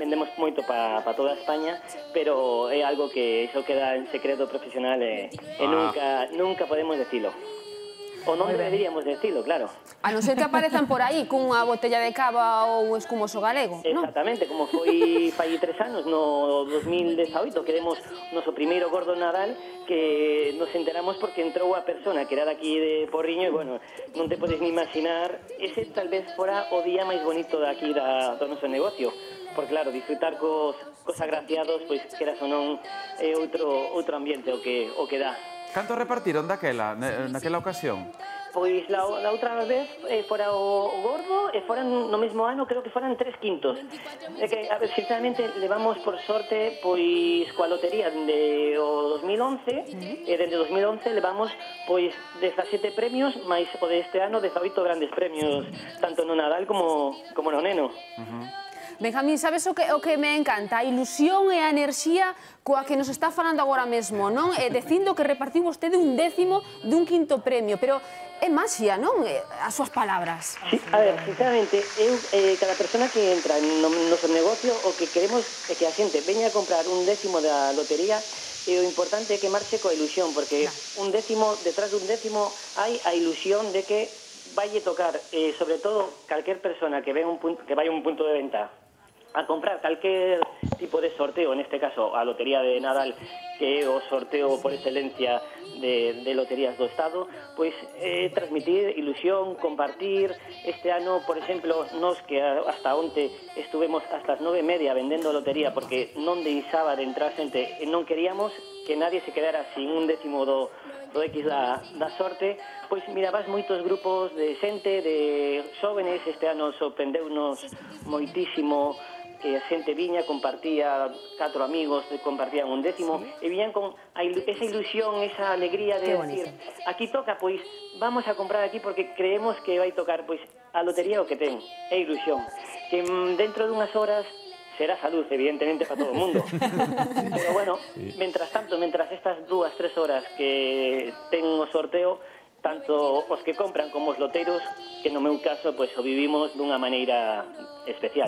vendemos moito para toda España, pero é algo que iso queda en secreto profesional e nunca podemos decilo. O non deberíamos decilo, claro. A non ser que aparezan por aí cunha botella de cava ou un escumoso galego, non? Exactamente, como foi fai 3 anos, no 2018, que demos noso primeiro Gordo Nadal, que nos enteramos porque entrou a persona que era daqui de Porriño e, bueno, non te podes ni imaginar, ese tal vez fora o día máis bonito daqui do noso negocio. Porque, claro, disfrutar cos agraciados, pois, queras ou non, é outro ambiente o que dá. Canto repartiron naquela ocasión? Pois la outra vez fora o Gordo e foran no mesmo ano, creo que foran 3/5. É que, a ver, sinceramente, levamos por sorte pois coa lotería dende o 2011 e dende 2011 levamos pois 17 premios, máis o deste ano 18 grandes premios, tanto no Nadal como no Neno. Benjamín, sabes o que me encanta? A ilusión e a enerxía coa que nos está falando agora mesmo, non? Dicindo que repartiu vostede 1/10 dun 5º premio, pero é maxia, non? As súas palabras. Sí, a ver, sinceramente, cada persona que entra no noso negocio, o que queremos é que a xente veña a comprar 1/10 da lotería, e o importante é que marche coa ilusión, porque detrás dun 10º hai a ilusión de que vaille tocar, sobre todo, calquer persona que vai a un punto de venta a comprar calquer tipo de sorteo, neste caso a lotería de Nadal, que é o sorteo por excelencia de loterías do Estado, pois transmitir ilusión, compartir. Este ano, por exemplo, nos que hasta onte estuvemos hasta as 9:30 vendendo lotería porque non deixaba de entrar xente e non queríamos que nadie se quedara sin 1/10 do X da sorte, pois mirabas moitos grupos de xente, de xóvenes. Este ano sorprendeunos moitísimo que a xente viña, compartía, 4 amigos compartían 1/10 e viñan con esa ilusión, esa alegría de decir, aquí toca, pois vamos a comprar aquí porque creemos que vai tocar, pois a lotería o que ten, é ilusión, que dentro dunhas horas será salud, evidentemente, para todo o mundo. Pero bueno, mentras estas 2-3 horas que ten o sorteo, tanto os que compran como os loteiros, que no meu caso, pois o vivimos dunha maneira especial.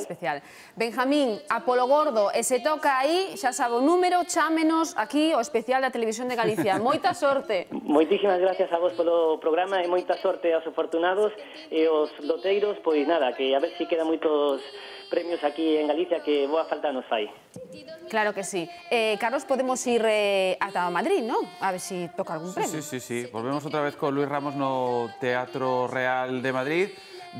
Benjamín, a polo Gordo, e se toca aí, xa sabe o número, chámenos aquí o especial da Televisión de Galicia. Moita sorte. Moitísimas gracias a vos polo programa e moita sorte aos afortunados e os loteiros, pois nada, que a ver se quedan moitos premios aquí en Galicia que boa falta nos fai. Claro que sí. Carlos, podemos ir ata Madrid, non? A ver se toca algún premio. Sí. Volvemos outra vez con Luis Ramos no Teatro Real de Madrid.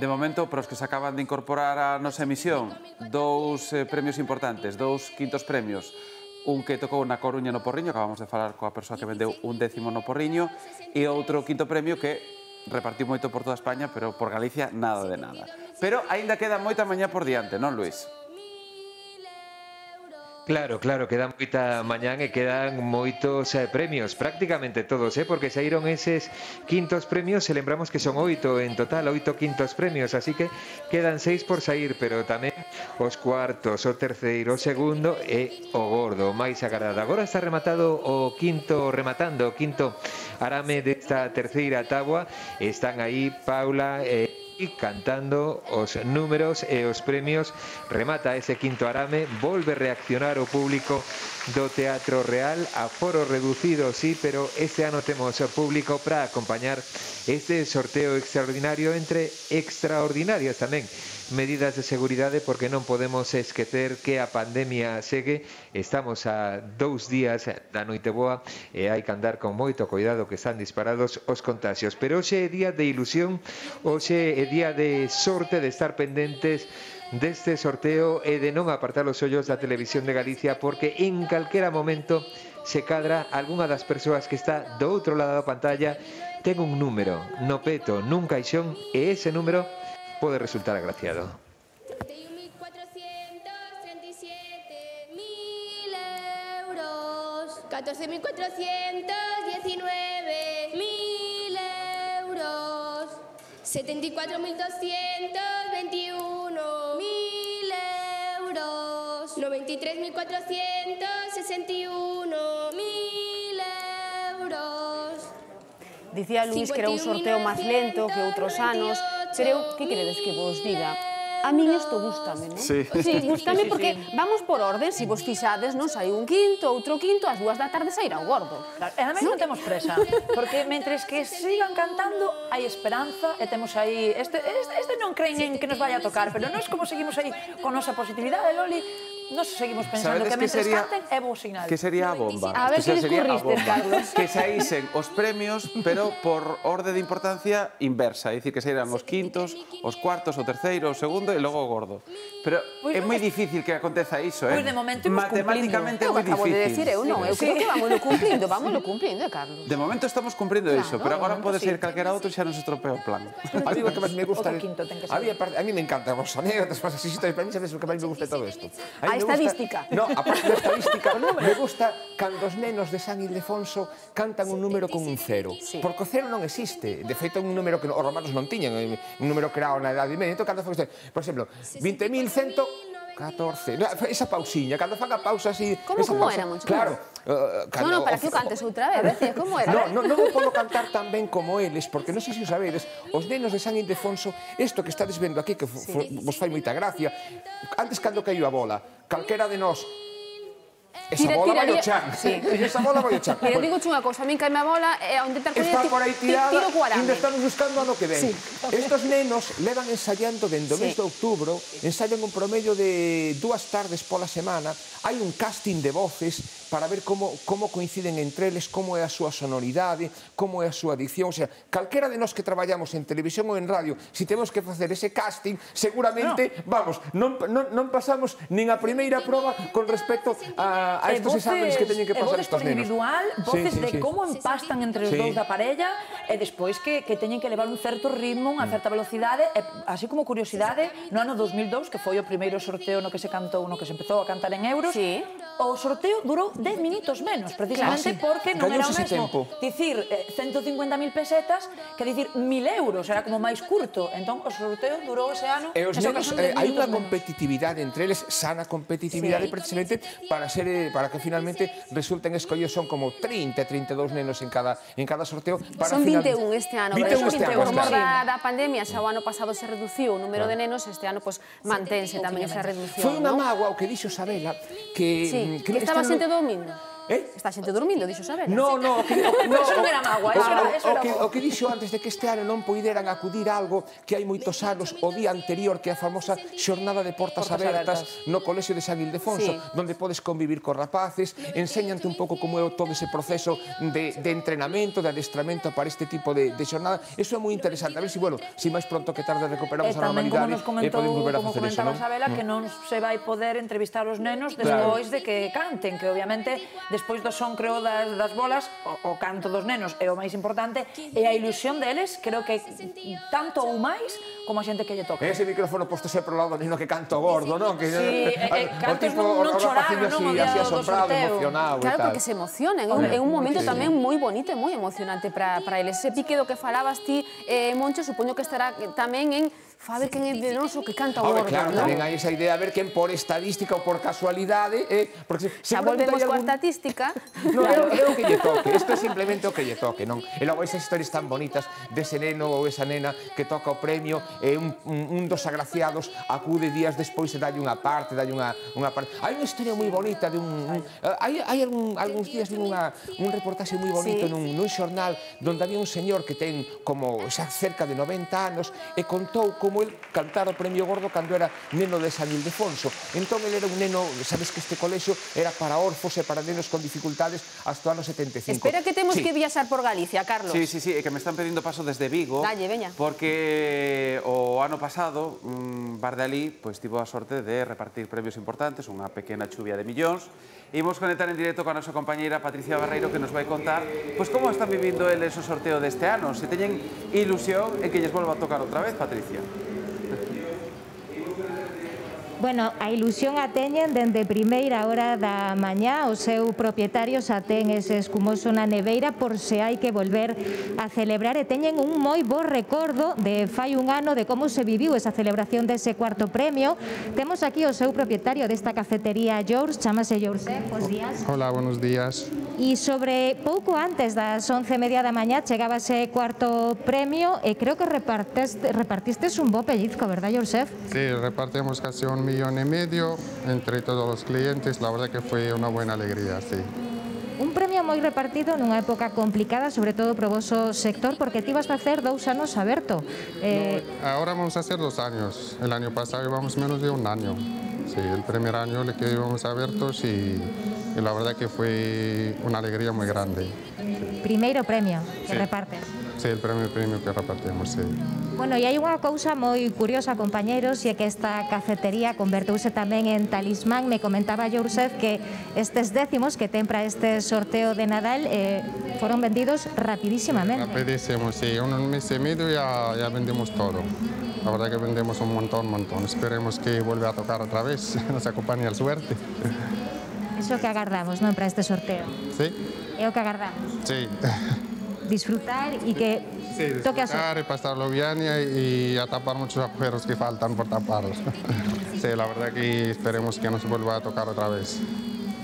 De momento, para os que se acaban de incorporar a nosa emisión, 2 premios importantes, 2 quintos premios. Un que tocou na Coruña no Porriño, acabamos de falar coa persoa que vendeu 1/10 no Porriño, e outro quinto premio que repartiu moito por toda España, pero por Galicia nada de nada. Pero aínda queda moita mañá por diante, non, Luis? Claro, qudan moita mañán e quedan moitos premios, prácticamente todos, porque saíron eses quintos premios e lembramos que son 8 en total, 8 quintos premios, así que quedan 6 por sair, pero tamén os cuartos, o terceiro, o segundo e o gordo, máis agardado. Agora está rematando o quinto arame desta terceira táboa, están aí Paula cantando os números e os premios, remata ese quinto arame, volve a reaccionar o público do Teatro Real, aforo reducido, sí, pero este ano temos público para acompañar este sorteo extraordinario, entre extraordinarias tamén medidas de seguridade, porque non podemos esquecer que a pandemia segue. Estamos a 2 días da Noiteboa e hai que andar con moito cuidado, que están disparados os contagios. Pero hoxe é día de ilusión, hoxe é día de sorte, de estar pendentes deste sorteo e de non apartar os ollos da Televisión de Galicia, porque en calquera momento se cadra algunha das persoas que está do outro lado da pantalla ten un número no peto, nun caixón, e ese número pode resultar agraciado. 31.437.000 euros. 14.419.000 euros. 74.221.000 euros. 93.461.000 euros. Dicía Luís que era un sorteo máis lento que outros anos, pero que queredes que vos diga? A min isto gustame, non? Sí. Sí, gustame porque vamos por orden, se vos fixades, non saiu un quinto, outro quinto, ás 2 da tarde sairá o gordo. Claro, e ademais non temos presa, porque mentres que sigan cantando hai esperanza e temos aí... Este non creen en que nos vaya a tocar, pero nós como seguimos aí con nosa positividade, Loli, nos seguimos pensando que mentres canten é bo sinal. Que sería a bomba. A ver que descurristes, Carlos. Que saísen os premios, pero por orde de importancia inversa. É dicir, que saíran os quintos, os cuartos, o terceiro, o segundo e logo o gordo. Pero é moi difícil que aconteza iso, Pois de momento imos matemáticamente é moi Acabo de difícil. decir eu non, eu creo que vámonos cumplindo, Carlos. De momento estamos cumprindo iso, pero agora pode ser calquera outro e xa nos estropea o plan. A mí o que máis me gusta... Outro quinto ten que ser. A mí me encantan os anécdotas, as historias, para mí sabes o que máis me gusta de todo isto. A estadística. No, aparte da estadística, me gusta cando os nenos de San Ildefonso cantan un número con un cero. Porque o cero non existe. De feito, é un número que os romanos non tiñan, un número creado na Edade Media. Entón, cando foi, por exemplo, 20.114. Esa pausiña, cando fan a pausa así... Como era, Moncho? Claro. Non, para que o cantes outra vez, como era? Non o podo cantar tan ben como eles, porque non sei se o sabedes, os nenos de San Ildefonso, isto que estades vendo aquí, que vos fai moita gracia, antes cando caiu a bola, calquera de nós, esa bola vai ao chan. Esa bola vai ao chan. Mira, digo unha cousa, a min caime a bola e onde ter está por aí tirada, tiro co arame. ainda estamos buscando ano que ven. Estos nenos levan ensayando dende o mes de outubro, ensayan un promedio de 2 tardes pola semana, hai un casting de voces para ver como coinciden entre eles, como é a súa sonoridade, como é a súa dicción, o sea, calquera de nós que traballamos en televisión ou en radio, se temos que facer ese casting, seguramente, vamos, non pasamos nin a primeira proba con respecto a estos exámenes que teñen que pasar estos nenos. Individual, voces de como empastan entre os dous da parella e despois que teñen que levar un certo ritmo, unha certa velocidade, e así como curiosidade, no ano 2002, que foi o primeiro sorteo no que se cantou, no que se empezou a cantar en euros, o sorteo durou 10 minutos menos, precisamente porque non era o mesmo dicir 150.000 pesetas que dicir 1.000 euros, era como máis curto. Entón, o sorteo durou ese ano. E os nenos, hai unha competitividade entre eles, sana competitividade, precisamente, para que finalmente resulten escollidos. Son como 30, 32 nenos en cada sorteo. Son 21 este ano. 21 este ano, por mor da pandemia, xa o ano pasado se reduciu o número de nenos, este ano mantense tamén esa reducción. Foi unha mágoa o que dixo Sabela, que estaba xente dormindo. Está xente dormindo, dixo Sabela. No, eso non era mágoa, o que dixo antes de que este ano non poideran acudir a algo que hai moitos anos, o día anterior, que é a famosa xornada de portas abertas no Colexio de San Ildefonso, donde podes convivir cos rapaces, enséñante un pouco como é todo ese proceso de entrenamento, de adestramento para este tipo de xornada. Eso é moi interesante. A ver se, máis pronto que tarde recuperamos a normalidade e podemos volver a facer eso, non? Como comentaba Sabela, que non se vai poder entrevistar os nenos despois de que canten, que obviamente despois do son, creo, das bolas, o canto dos nenos é o máis importante, e a ilusión deles, creo que tanto ou máis como a xente que lle toca. Ese micrófono posto sempre ao lado do neno que canto gordo, non? Sí, cantos non choraron, non, o día do sorteo. Claro, porque se emocionan, é un momento tamén moi bonito e moi emocionante para eles. Ese pique do que falabas ti, Moncho, supoño que estará tamén en faber quen é de noso que canta gordo. Claro, tamén hai esa idea de ver quen por estadística ou por casualidade, xa volvemos coa estatística. Non, é o que lle toque, isto é simplemente o que lle toque, non? E logo esas historias tan bonitas dese neno ou esa nena que toca o premio e un dos agraciados acude días despois e dalle unha parte, dalle unha parte. Hai unha historia moi bonita de hai algúns días vi un reportaxe moi bonito nun xornal onde había un señor que ten como xa cerca de 90 anos e contou como el cantara o premio gordo cando era neno de San Ildefonso. Entón, el era un neno, sabes que este colexio era para orfos e para nenos con dificultades hasta o ano 75. Espera que temos que viaxar por Galicia, Carlos. Sí, é que me están pedindo paso desde Vigo. Dalle, veña. Porque o ano pasado, Bardalí tivo a sorte de repartir premios importantes, unha pequena chuvia de millóns. Imos conectar en directo con a nosa compañeira Patricia Barreiro, que nos vai contar como están vivindo eles o sorteo deste ano, se teñen ilusión en que lles volva a tocar outra vez, Patricia. Bueno, a ilusión a teñen dende primeira hora da mañá. O seu propietario xa ten ese escumoso na neveira por se hai que volver a celebrar, e teñen un moi bo recordo de fai un ano de como se viviu esa celebración dese cuarto premio. Temos aquí o seu propietario desta cafetería, Yours, chamase Yoursef. Bos días. Hola, buenos días. E sobre pouco antes das 11:30 da mañá chegaba ese cuarto premio e creo que repartistes un bo pellizco, verdad, Yoursef? Sí, repartimos casi 1,5 millones entre todos los clientes. La verdad que fue una buena alegría, sí. Un premio moi repartido nunha época complicada, sobre todo pro voso sector, porque ti vas a facer 2 anos aberto. Ahora vamos a hacer 2 años. El año pasado íbamos menos de un año. Sí, el primer año le que íbamos abiertos y la verdad que fue una alegría muy grande. Primeiro premio que repartes. Sí, el premio que repartimos, sí. Bueno, e hai unha cousa moi curiosa, compañeros, e é que esta cafetería converteuse tamén en talismán. Me comentaba Yoursef que estes décimos que ten para este sorteo de Nadal foron vendidos rapidísimamente. Rapidísimo, sí. Un mes e medio ya vendimos todo. La verdad que vendemos un montón. Esperemos que vuelva a tocar otra vez, nos acompañe a suerte. Eso que agardamos, non, para este sorteo? Sí. É o que agardamos? Sí. Disfrutar y que toque a disfrutar y pasarlo bien y a tapar muchos agujeros que faltan por taparlos. Sí, la verdad que esperemos que nos vuelva a tocar otra vez.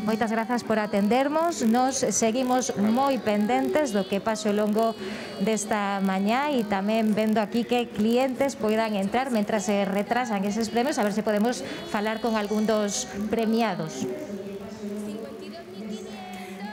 Moitas grazas por atendermos. Nos seguimos moi pendentes do que pase ao longo desta mañá e tamén vendo aquí que clientes poidan entrar mentras se retrasan eses premios, a ver se podemos falar con algún dos premiados.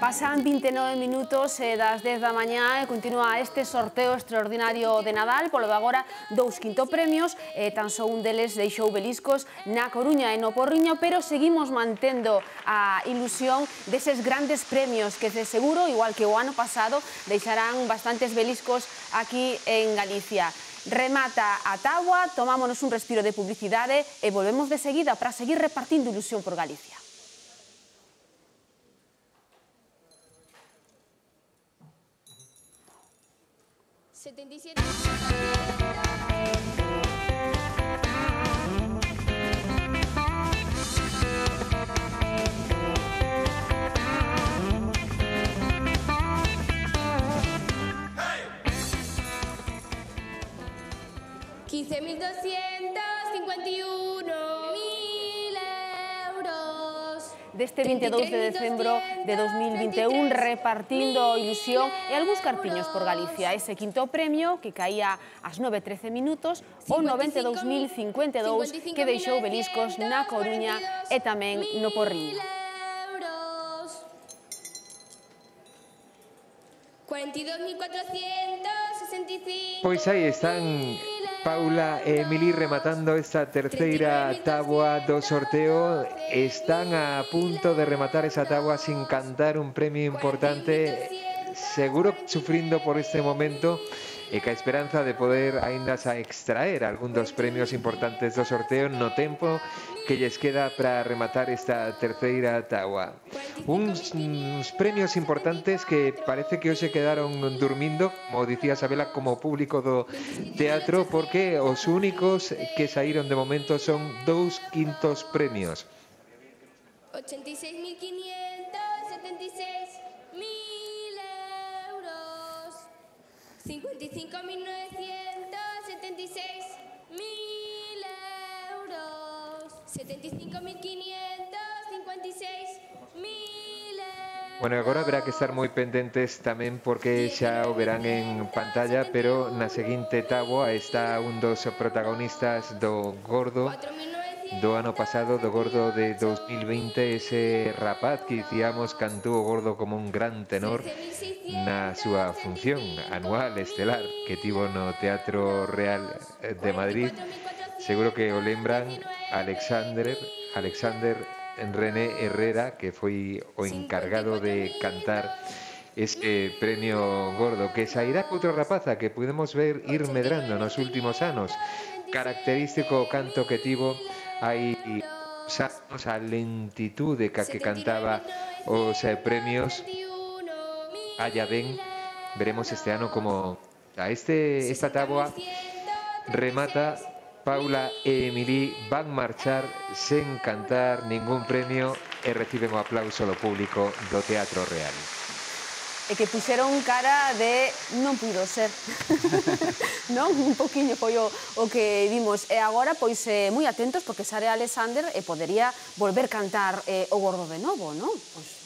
Pasan 29 minutos das 10 da mañá e continúa este sorteo extraordinario de Nadal. Polo de agora, 2 quinto premios, tan só un deles deixou beliscos na Coruña e no Porriño, pero seguimos mantendo a ilusión deses grandes premios que de seguro, igual que o ano pasado, deixarán bastantes beliscos aquí en Galicia. Remata a táboa, tomámonos un respiro de publicidade e volvemos de seguida para seguir repartindo ilusión por Galicia. Deste 22 de decembro de 2021, repartindo ilusión e algúns cartiños por Galicia. Ese quinto premio que caía ás 9:13 minutos, o 92.052 que deixou beliscos na Coruña e tamén no Porriño. 42.465. Pois aí están Paula e Emily rematando esta terceira táboa do sorteo. Están a punto de rematar esa táboa sin cantar un premio importante, seguro sufrindo por este momento. e ca esperanza de poder aínda xa extraer algún dos premios importantes do sorteo no tempo que lles queda para rematar esta terceira táboa. Uns premios importantes que parece que hoxe quedaron durmindo, como dicía Sabela, como público do teatro, porque os únicos que saíron de momento son 2/5 premios. 86.576.000 euros. 55.976.000 euros. 75.556.000 euros. Bueno, agora haberá que estar moi pendentes tamén porque xa o verán en pantalla, pero na seguinte táboa está un dos protagonistas do Gordo do ano pasado, do Gordo de 2020, ese rapaz que dicíamos cantou o Gordo como un gran tenor na súa función anual estelar que tivo no Teatro Real de Madrid. Seguro que o lembran, Alexander René Herrera, que foi o encargado de cantar este premio Gordo, que sairá outro rapaza que podemos ver ir medrando nos últimos anos. Característico o canto que tivo, hai anos a lentitude que cantaba os premios. Allá ben, veremos este ano como esta táboa remata. Paula e Emilí van marchar sen cantar ningún premio e reciben o aplauso do público do Teatro Real. E que puxeron cara de non puido ser. Non? Un poquinho foi o que vimos. E agora, pois, moi atentos, porque Sare Alexander podería volver cantar o Gordo de novo, non? Pois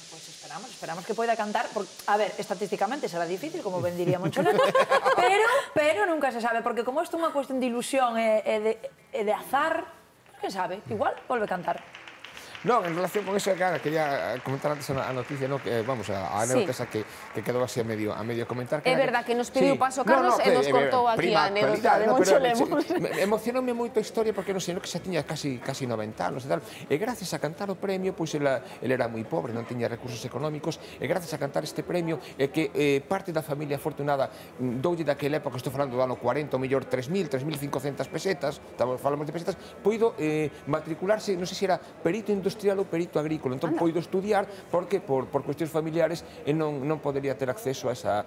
esperamos que poida cantar, porque, a ver, estatísticamente será difícil, como ben diría Moncholeto, pero nunca se sabe, porque como isto é unha cuestión de ilusión e de azar, quen sabe, igual volve a cantar. Non, en relación con eso, cara, quería comentar antes a noticia, no, que, vamos, a anécdota que quedou así a medio comentar. É verdad que nos pediu paso Carlos e nos contou aquí a anécdota de Moncho Lemos. Emocionoume moito a historia porque non sei, que xa tiña casi 90 anos e tal, e gracias a cantar o premio, pois ele era moi pobre, non tiña recursos económicos, e gracias a cantar este premio, é que parte da familia afortunada doulle daquela época, estou falando do ano 40, o mellor 3.500 pesetas, falamos de pesetas, poido matricularse, non sei se era perito industrial ou perito agrícola, entón poido estudiar porque por cuestións familiares non podería ter acceso a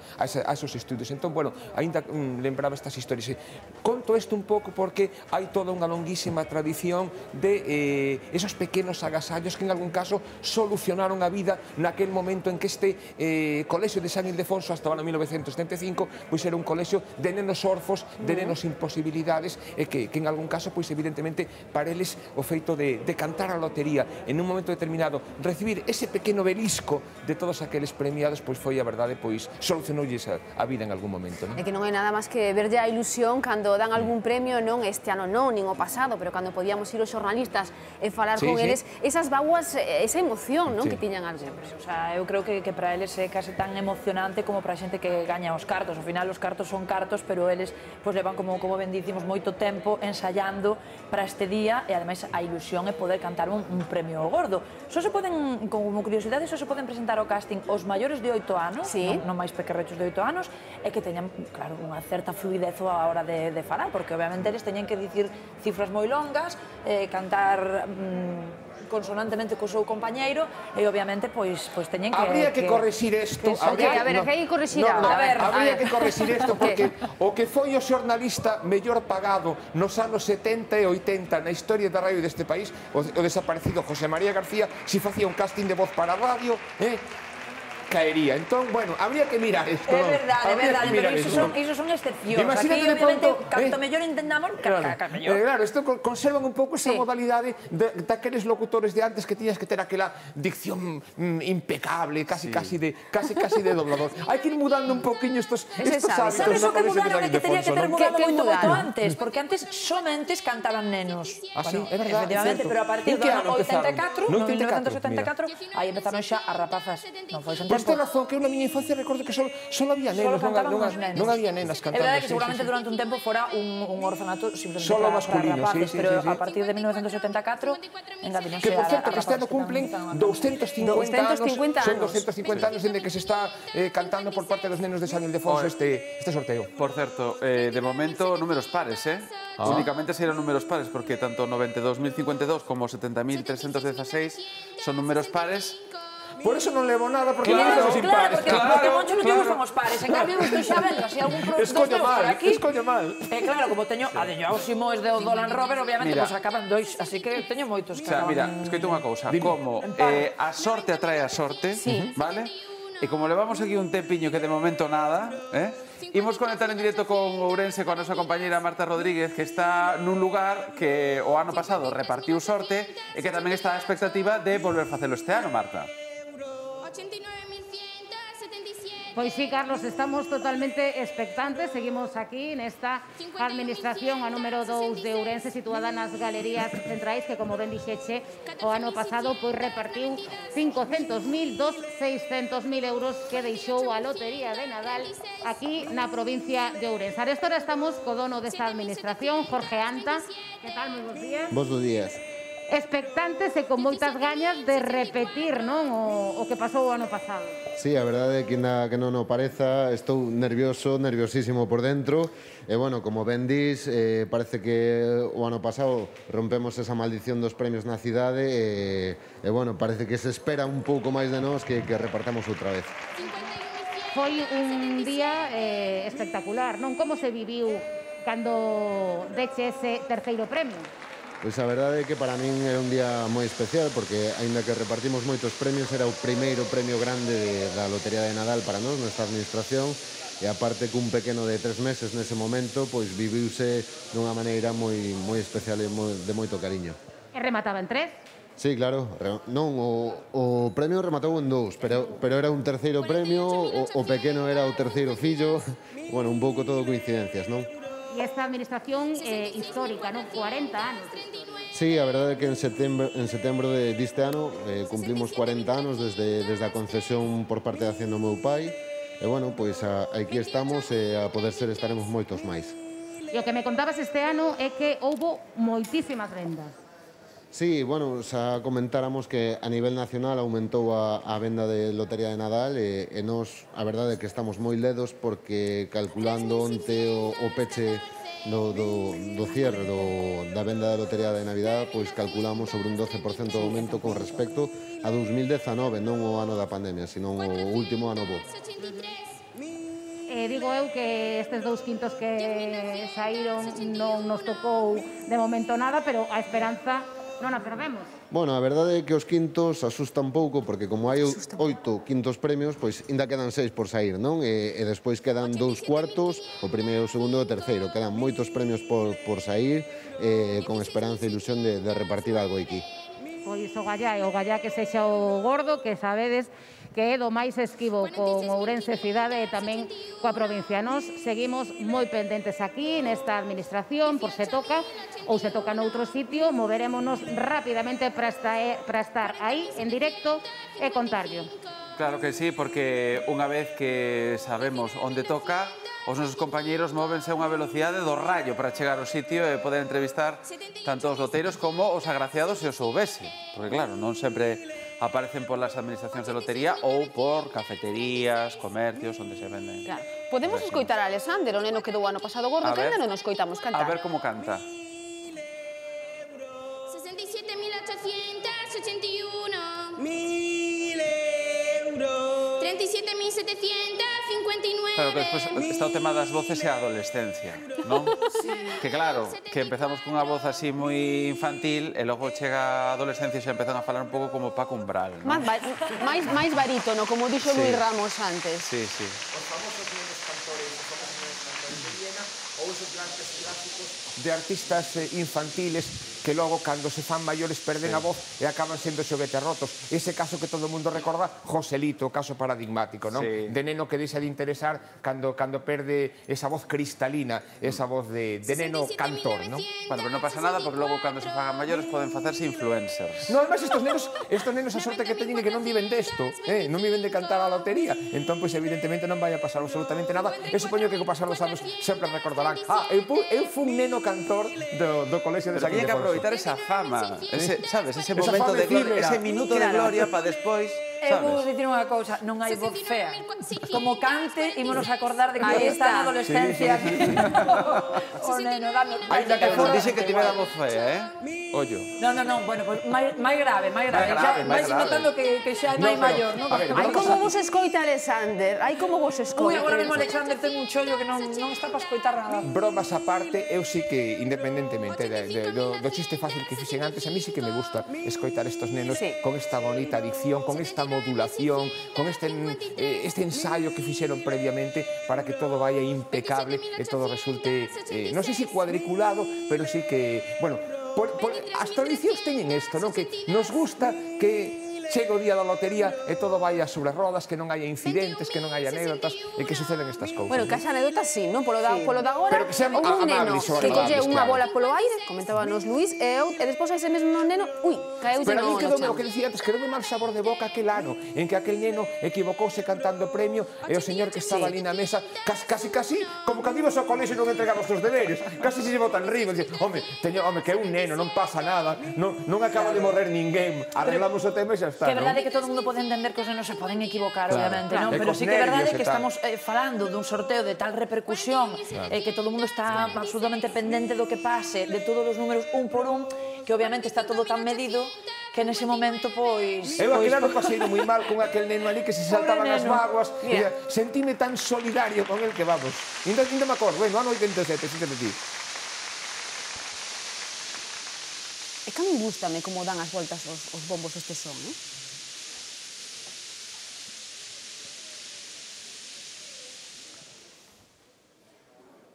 esos estudios. Entón, bueno, ainda lembraba estas historias. Conto isto un pouco porque hai toda unha longuísima tradición de esos pequenos agasallos que en algún caso solucionaron a vida naquel momento en que este colexio de San Ildefonso hasta o ano 1975 pois era un colexio de nenos orfos, de nenos imposibilidades e que en algún caso, pois evidentemente, para eles o feito de cantar a lotería en un momento determinado, recibir ese pequeno belisco de todos aqueles premiados, pois foi a verdade, pois solucionoulles a vida en algún momento, non? É que non hai nada máis que verlle a ilusión cando dan algún premio, non este ano non, nin o pasado, pero cando podíamos ir os xornalistas e falar con eles, esas vaguas, esa emoción, non, que tiñan algo. O sea, eu creo que para eles é case tan emocionante como para a xente que gaña os cartos. Ao final, os cartos son cartos, pero eles pois levan, como ben dicimos, moito tempo ensayando para este día, e ademais a ilusión é poder cantar un premio Gordo. Só se poden, como curiosidade, só se poden presentar ao casting os maiores de 8 anos, non máis pequerrechos de 8 anos, e que teñan, claro, unha certa fluidez á hora de falar, porque obviamente eles teñen que dicir cifras moi longas, cantar consonantemente co seu compañeiro e obviamente pois teñen que habría que corrixir isto. A ver, que hai que corrixir agora. Habría que corrixir isto porque o que foi o xornalista mellor pagado nos anos 70 e 80 na historia da radio deste país, o desaparecido José María García, si facía un casting de voz para a radio, caería. Entón, bueno, habría que mirar isto. É verdade, pero iso son excepcións. Aquí, obviamente, canto mellor entendamos, mellor. Claro, isto conservan un pouco esa modalidade daqueles locutores de antes que tiñas que ter aquela dicción impecable, casi de doblador. Hai que ir mudando un poquinho estos hábitos. Sabes o que mudaron? É que teña que ter mudado moito antes, porque antes somente cantaban nenos. Así, é verdade. Efectivamente, pero a partir do ano 84, 1984, aí empezaron xa as rapazas. Non foi xente Pois ten razón, que eu na miña infancia recordo que só había nenos, non había nenas cantando. É verdade que seguramente durante un tempo fora un orfanato simplemente solo para masculino, rapaces, sí, pero sí, sí. a partir de 1974 engadíronse Que, por certo, que este ano rapaces cumplen 250 anos, son 250 anos dende que se está cantando por parte dos nenos de San Ildefonso este sorteo. Por certo, de momento, números pares, Únicamente serán números pares, porque tanto 92.052 como 70.316 son números pares. Por eso non levo nada, porque Claro, non son impares. Porque Moncho non lle gustan os pares, en cambio estou xa vendo así algún produto por aquí. Escollo mal. Claro, como teño a de Jousimo es de Dolan Rover, obviamente, Mira. pois acaban dois, así que teño moitos que O sea, acaban... mira, escoita unha cousa, como a sorte atrae a sorte, vale? E como levamos aquí un tempiño que de momento nada, imos conectar en directo con Ourense, con a nosa compañeira Marta Rodríguez, que está nun lugar que o ano pasado repartiu sorte e que tamén está a expectativa de volver a facelo este ano, Marta. Pois sí, Carlos, estamos totalmente expectantes. Seguimos aquí nesta administración a número 2 de Ourense, situada nas galerías centrais, que, como ben dixeche, o ano pasado pois repartiu 500.000 dos 600.000 euros que deixou a Lotería de Nadal aquí na provincia de Ourense. A esta hora estamos co dono desta administración, Jorge Anta. Que tal, moi bons días? Bos días. Expectantes e con moitas gañas de repetir, non, o que pasou o ano pasado. Sí, a verdade é que ainda que non o pareza, estou nerviosísimo por dentro. E, bueno, como ben dis, parece que o ano pasado rompemos esa maldición dos premios na cidade e bueno, parece que se espera un pouco máis de nós que repartamos outra vez. Foi un día espectacular, non? Como se viviu cando deche ese terceiro premio? Pois a verdade é que para min era un día moi especial porque, aínda que repartimos moitos premios, era o primeiro premio grande da Lotería de Nadal para nós, nesta administración, e aparte cun pequeno de 3 meses nese momento, pois viviuse dunha maneira moi especial e de moito cariño. E remataba en 3? Sí, claro. Non, o premio rematou en 2, pero era un terceiro premio, o pequeno era o terceiro fillo, bueno, un pouco todo coincidencias, non? E esta administración histórica, non? 40 anos. Sí, a verdade é que en setembro deste ano cumplimos 40 anos desde a concesión por parte da Hacienda do meu pai. E, bueno, pois aquí estamos e a poder ser estaremos moitos máis. E o que me contabas este ano é que houbo moitísimas vendas. Sí, bueno, xa comentáramos que a nivel nacional aumentou a venda de Lotería de Nadal e nos, a verdade é que estamos moi ledos porque calculando onte o peche do cierre da venda da Lotería de Navidad, pois calculamos sobre un 12% de aumento con respecto a 2019, non o ano da pandemia, sino o último ano bo. Digo eu que estes 2 quintos que saíron non nos tocou de momento nada, pero a esperanza non a perdemos. Bueno, a verdade é que os quintos asustan pouco porque como hai 8 quintos premios, pois ainda quedan 6 por sair, non? E despois quedan 2 cuartos, o primeiro, o segundo e o terceiro. Quedan moitos premios por sair con esperanza e ilusión de repartir algo aquí. Pois o gallá que sexa o gordo, que sabedes que é do máis esquivo con Ourense cidade e tamén coa provincia. Nos seguimos moi pendentes aquí nesta administración, por se toca ou se toca noutro sitio, moverémonos rapidamente para estar aí en directo e contarlo. Claro que sí, porque unha vez que sabemos onde toca, os nosos compañeiros móvense a unha velocidade do rayo para chegar ao sitio e poder entrevistar tanto os loteiros como os agraciados se os soubese. Porque claro, non sempre aparecen polas administracións de lotería ou por cafeterías, comercios, onde se venden. Claro. Podemos escoitar a Alexander, o neno que dou ano pasado gordo, que ainda non nos escoitamos cantar. A ver como canta. 67.881. 1.000 euros. 37.759. Claro, que despois está o tema das voces e a adolescencia, non? Sí. Que claro, que empezamos cunha voz así moi infantil e logo chega a adolescencia e xa empezan a falar un pouco como Paco Umbral, non? máis barítono, como dixo Luis Ramos antes. Sí, sí. Os famosos nenos cantores de Viena ou esos grandes clásicos de artistas infantiles que logo, cando se fan maiores, perden a voz e acaban sendo xoguetes rotos. Ese caso que todo o mundo recorda, Joselito, o caso paradigmático, non? De neno que deixa de interesar cando perde esa voz cristalina, esa voz de neno cantor, non? Bueno, pero non pasa nada, porque logo, cando se fagan maiores, poden facerse influencers. No, además, estos nenos a sorte que teñen é que non viven desto, non viven de cantar a lotería. Entón, pois, evidentemente, non vai a pasar absolutamente nada. E supoño que co pasar dos anos sempre recordarán eu fui un neno cantor do colexio de San Ildefonso. Pero tiña que aproveitar esa fama, sabes, ese momento de gloria, ese minuto de gloria para despois... Eu vou dicir unha cousa, non hai voz fea. Como cante, ímonos a acordar de que está na adolescencia. O neno dando... Ainda que non dixe que tivera voz fea, Ollo. Non, bueno, pues máis grave. Vais notando que xa é máis maior, non? Hai como vos escoita Alexander, hai como vos escoita. Ui, agora mesmo Alexander ten un chollo que non está para escoitar nada. Bromas aparte, eu sí que, independentemente do chiste fácil que fixen antes, a mí sí que me gusta escoitar estos nenos con esta bonita dicción, con esta modulación, con este ensayo que fixeron previamente para que todo vaya impecable e todo resulte, non sei se cuadriculado, pero sí que, bueno, as tradicións teñen isto, non? Que nos gusta que chega o día da lotería e todo vai sobre rodas, que non haya incidentes, que non haya anécdotas e que suceden estas cousas. Bueno, que as anécdotas sí, non? Polo da agora, pero que sean amables que ou agradables, colle unha bola polo aire, comentábanos Luís, e despois ese mesmo neno, caeu pero no chan. Pero a mí o que dicía antes, quedoume mal sabor de boca aquel ano en que aquel neno equivocouse cantando o premio e o señor que estaba ali na mesa casi, como cando ibas ao colexio non entregaba os teus deberes, casi se llevou tan riba, dice, home, que é un neno, non pasa nada, non acaba de morrer ninguén, arreglamos o tema e xa está. Que é verdade que todo o mundo pode entender que os nenos se poden equivocar, obviamente, non? Pero sí que é verdade que estamos falando dun sorteo de tal repercusión que todo o mundo está absolutamente pendente do que pase, de todos os números un por un, que obviamente está todo tan medido que nese momento, pois... Eu aquel ano pasei moi mal con aquel neno ali que se saltaban as vaguas, sentíme tan solidario con el que vamos. Ainda me acordo, no ano 87, fíjate ti. É que a mí gústame como dan as voltas os bombos este son,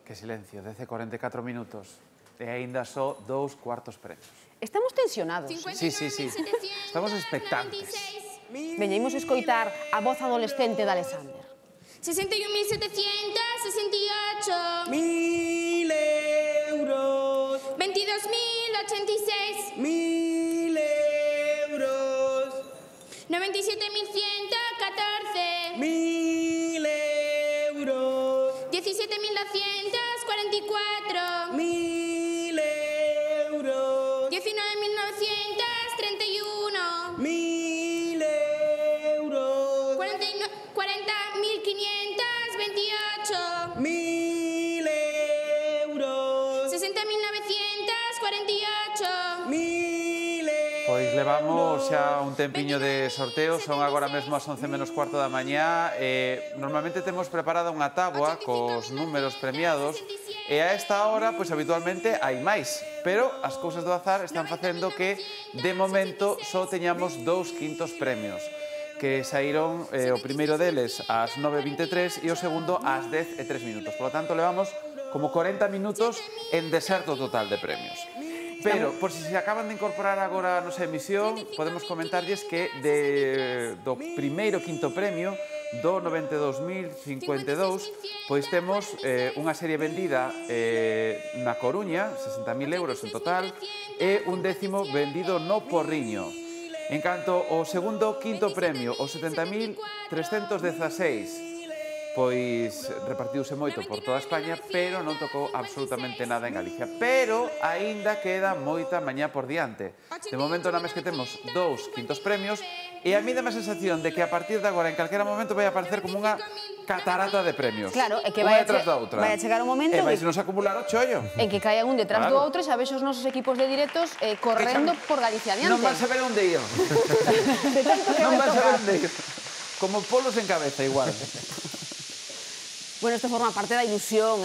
Que silencio, 10:44 minutos. E aínda só 2 cuartos premios. Estamos tensionados. Sí. Estamos expectantes. Veñemos escoitar a voz adolescente de Alexander. 61.768. 1.000 euros. 22.086. 1.000 euros. 97.114. 1.000 euros. 17.244. 1.000 euros. 19.931. 1.000 euros. 40.528. 1.000 euros. 60.948. 1.000 euros. Pois levamos xa un tempiño de sorteo, son agora mesmo as 11 menos cuarto da mañá. Normalmente temos preparada unha táboa cos números premiados e a esta hora, pois habitualmente hai máis, pero as cousas do azar están facendo que de momento só teñamos 2 quintos premios, que saíron o primeiro deles ás 9:23 e o segundo ás 10:03. Por lo tanto, levamos como 40 minutos en deserto total de premios. Pero, por si se acaban de incorporar agora a nosa emisión, podemos comentarlles que do primeiro quinto premio, do 92.052, pois temos unha serie vendida na Coruña, 60.000 euros en total, e un décimo vendido no Porriño. En canto ao segundo quinto premio, o 70.316, pois repartiuse moito por toda España, pero non tocou absolutamente nada en Galicia. Pero aínda queda moita mañá por diante. De momento, nada máis que temos 2 quintos premios, e a mí dá a sensación de que a partir de agora, en calquera momento, vai aparecer como unha catarata de premios. Claro, é que vai a chegar un momento e vai se nos acumular o chollo. En que caian un detrás do outro e xa vexo os nosos equipos de directos correndo por Galicia adiante. Non van saber onde ir. De tanto que non vai van saber tocar. onde ir. Como polos en cabeza, igual. Bueno, isto forma parte da ilusión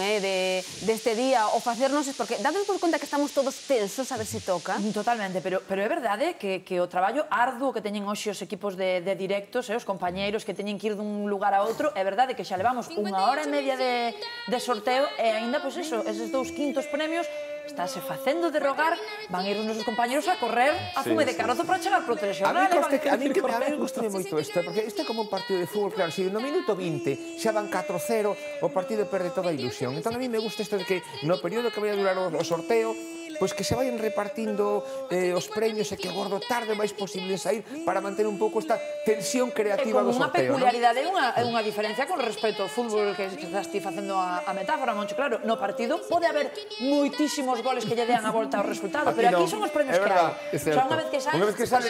deste día, o facernos, porque dados por conta que estamos todos tensos a ver se toca. Totalmente, pero é verdade que o traballo arduo que teñen hoxe os equipos de directos, os compañeiros que teñen que ir dun lugar a outro, é verdade que xa levamos 1 hora e media de sorteo e aínda, pois eso, eses 2 quintos premios estáse facendo de rogar, van ir os nosos compañeros a correr a fume de carozo para chegar pro telexornal. A mí gustame moito isto, porque isto é como un partido de fútbol, claro, se no minuto 20 xa van 4-0, o partido perde toda a ilusión. Entón a mí me gusta isto de que no período que vai a durar o sorteo, pois que se vayan repartindo os premios e que o Gordo tarde máis posible en sair para manter un pouco esta tensión creativa do sorteo. Unha peculiaridade, é unha diferencia con respecto ao fútbol que estás ti facendo a metáfora, Moncho. Claro, no partido pode haber moitísimos goles que lle dean a volta ao resultado, pero aquí son os premios que hai. Unha vez que sale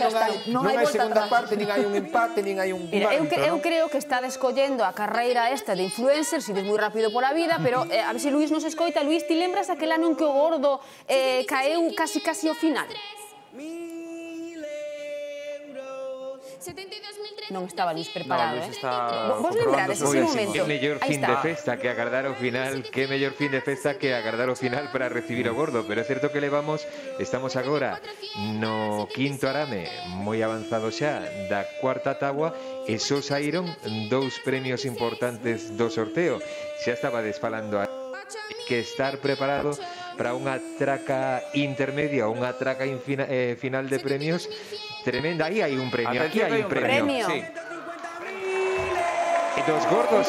non hai segunda parte, nin hai un empate, nin hai un árbitro. Eu creo que está escollendo a carreira esta de influencers, ides moi rápido pola vida, pero a ver se Luís nos escoita. Luís, ti lembras aquel ano en que o Gordo caeu casi ao final? Non estaba Luís preparado, Vos lembrades ese momento? Que mellor fin de festa que agardar o final, que mellor fin de festa que agardar o final para recibir o Gordo, pero é certo que estamos agora no quinto arame, moi avanzado xa, da cuarta táboa, e só saíron 2 premios importantes do sorteo. Xa estaba desfalando que estar preparado para unha traca intermedia ou unha traca final de premios tremenda. Aí hai un premio, aquí hai un premio. Sí. E dos Gordos,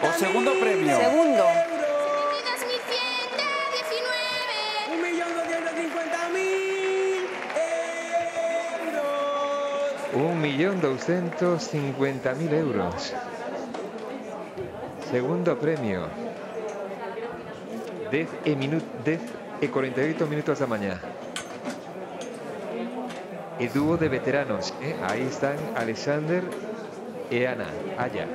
O segundo premio. Segundo. 1.250.000 euros. Segundo premio. 10 e 48 minutos da mañá. E dúo de veteranos, aí están Alexander e Ana Aya.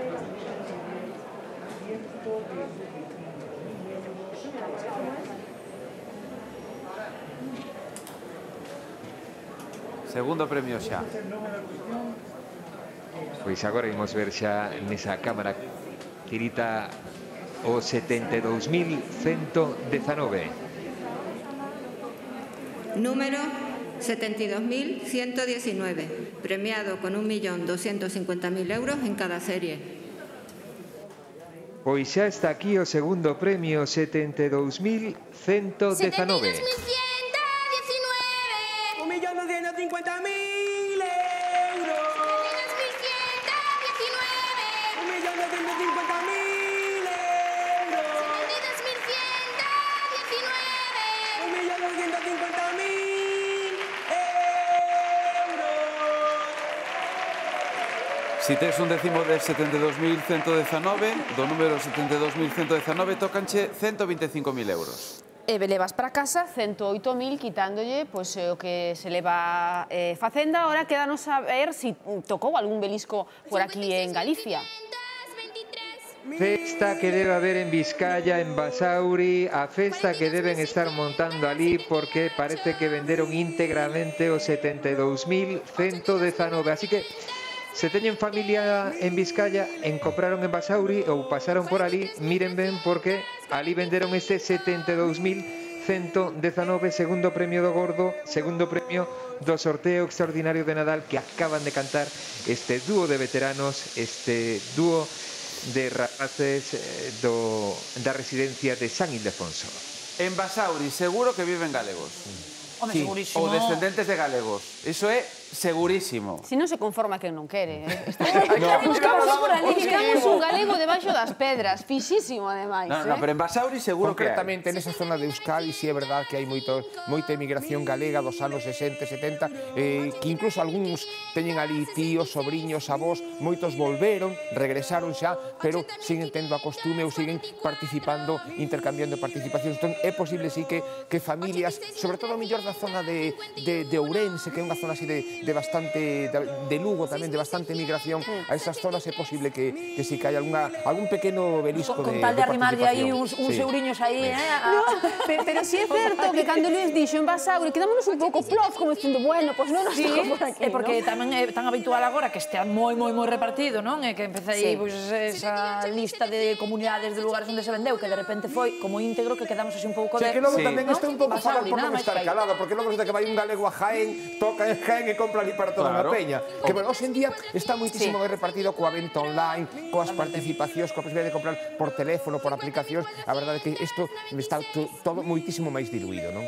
Segundo premio xa. Pois agora imos ver xa nesa cámara tirita o 72.119. Número 72.119, premiado con 1.250.000 euros en cada serie. Pois xa está aquí o segundo premio, 72.119. 1.250.000 euros. Si tes un décimo de 72.119, do número 72.119, tócanche 125.000 euros. E levas para casa 108.000, quitándolle o que se leva Facenda. Ahora quédanos a ver si tocou algún belisco por aquí en Galicia. Festa que debe haber en Vizcaya, en Basauri, a festa que deben estar montando ali, porque parece que venderon íntegramente os 72.119. Así que se teñen familia en Vizcaya, compraron en Basauri ou pasaron por ali, miren ben, porque ali venderon este 72.119, segundo premio do Gordo, segundo premio do sorteo extraordinario de Nadal, que acaban de cantar este dúo de veteranos, este dúo de rapaces da residencia de San Ildefonso. En Basauri seguro que viven galegos. Home, segurísimo. Ou descendentes de galegos. Iso é segurísimo. Si non se conforma quen non quere. Buscamos un galego debaixo das pedras, fixísimo ademais. No, pero en Basauri seguro que concretamente nesa zona de Euskadi, si é verdad que hai moita emigración galega dos anos 60, 70, que incluso algúns teñen ali tíos, sobriños, avós, moitos volveron, regresaron xa, pero siguen tendo a costume ou siguen participando, intercambiando participacións. Entón, é posible sí que familias, sobre todo mellor da zona de Ourense, que é unha zona así de de Lugo tamén, de bastante migración a esas zonas, é posible que si que hai algún pequeno obelisco de participación. Con tal de arrimarlle aí uns euriños aí, Pero si é certo que cando Luis dixo en Basauri quedámonos un pouco plof, como dicindo, bueno, pois non nos toca por aquí, non? Porque tamén é tan habitual agora que estea moi repartido, non? E que empeza aí esa lista de comunidades, de lugares onde se vendeu, que de repente foi como íntegro, que quedamos así un pouco de... Que logo tamén este un pouco falar por non estar calado, porque logo resulta que vai un galego a Jaén, toca en Jaén e compra ali para toda unha peña. Que, bueno, hoxe en día está moitísimo ben repartido coa venta online, coas participacións, coa posibilidade de comprar por teléfono, por aplicacións. A verdade é que isto está todo moitísimo máis diluído, non?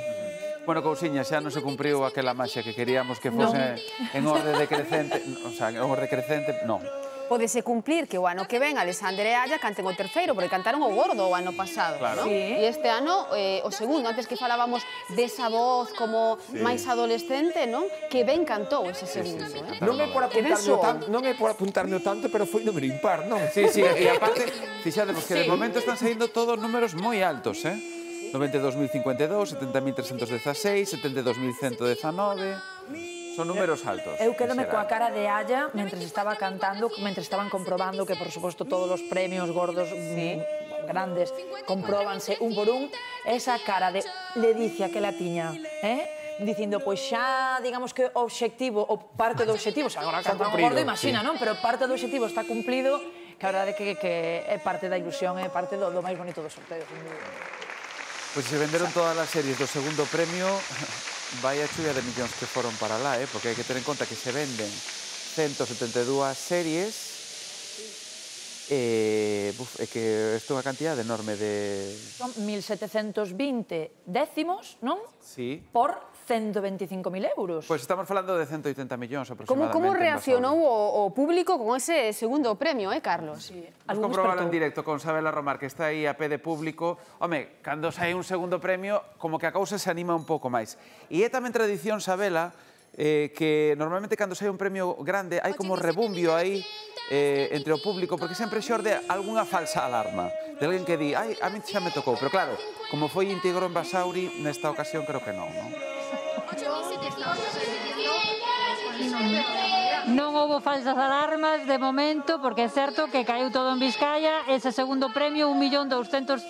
Bueno, cousiña, xa non se cumpriu aquela maxia que queríamos que fose en orde decrecente, o sea, en orde crecente, non. Pódese cumplir que o ano que ven Alexandre e Alla canten o terceiro, porque cantaron o gordo o ano pasado, non? E este ano o segundo, antes que falábamos desa voz como máis adolescente, non? Que ben cantou ese segundo, Non é por apuntarme tanto, pero foi número impar, non? Sí, e aparte, fixademos que de momento están saindo todos números moi altos, 92.052, 70.316, 72.119... Son números altos. Eu quedome coa cara de Alla mentre estaba cantando, mentre estaban comprobando que, por suposto, todos os premios gordos grandes compróbanse un por un. Esa cara de ledicia que la tiña, dicindo, pois xa, digamos que o obxectivo, ou parte do obxectivo, xa agora canta un gordo, imagina, non? Pero parte do obxectivo está cumplido, que a verdade que é parte da ilusión, é parte do máis bonito do sorteo. Pois se venderon todas as series do segundo premio, vai a chuvia de millóns que foron para lá, porque hai que ter en conta que se venden 172 series e que isto é unha cantidad enorme de... Son 1.720 décimos, non? Sí. Por 125.000 euros. Pois estamos falando de 180 millóns aproximadamente. Como reaccionou o público con ese segundo premio, Carlos? Vamos comprobarlo en directo con Sabela Romar, que está aí a pé de público. Home, cando sai un segundo premio, como que a cousa se anima un pouco máis. E é tamén tradición, Sabela, que normalmente cando sai un premio grande hai como rebumbio aí entre o público, porque sempre xorde algunha falsa alarma de alguén que di, ai, a mí xa me tocou, pero claro, como foi íntegro en Basauri, nesta ocasión creo que non, non? Non houbo falsas alarmas de momento, porque é certo que caeu todo en Vizcaya. Ese segundo premio, 1.250.000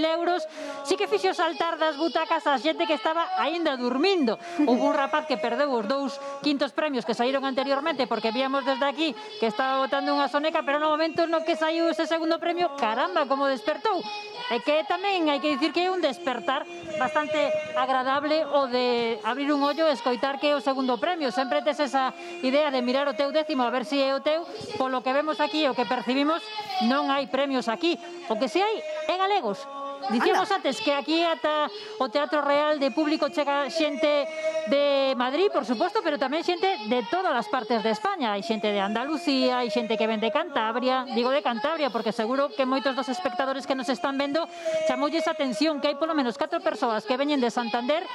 euros, sí que fixo saltar das butacas a xente que estaba aínda dormindo. Houve un rapaz que perdeu os 2 quintos premios que saíron anteriormente, porque víamos desde aquí que estaba botando unha soneca, pero no momento no que saiu ese segundo premio, caramba, como despertou. E que tamén hai que dicir que é un despertar bastante agradable o de abrir un ollo e escoitar que é o segundo premio. Sempre tes esa idea de mirar o teu décimo a ver se é o teu. Polo que vemos aquí, o que percibimos, non hai premios aquí. O que se hai é galegos. Dicíamos antes que aquí ata o Teatro Real de público chega xente de Madrid, por suposto, pero tamén xente de todas as partes de España. Hai xente de Andalucía, hai xente que ven de Cantabria. Digo de Cantabria porque seguro que moitos dos espectadores que nos están vendo chamoulles a atención que hai polo menos 4 persoas que veñen de Santander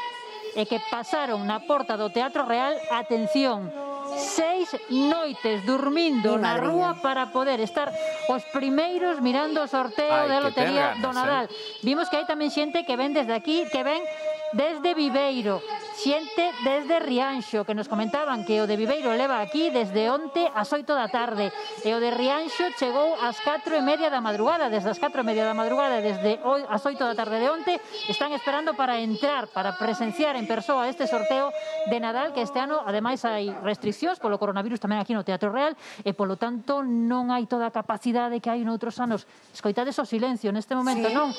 e que pasaron na porta do Teatro Real, atención, 6 noites dormindo na rúa para poder estar os primeiros mirando o sorteo da Lotería do Nadal. Vimos que hai tamén xente que ven desde aquí, que ven desde Viveiro, xente desde Rianxo, que nos comentaban que o de Viveiro leva aquí desde onte ás 8 da tarde, e o de Rianxo chegou ás 4:30 da madrugada. Desde as 4:30 da madrugada, desde as 8 da tarde de onte, están esperando para entrar, para presenciar en persoa este sorteo de Nadal, que este ano, ademais, hai restriccións polo coronavirus tamén aquí no Teatro Real, e polo tanto non hai toda a capacidade que hai noutros anos. Escoitades o silencio neste momento, non?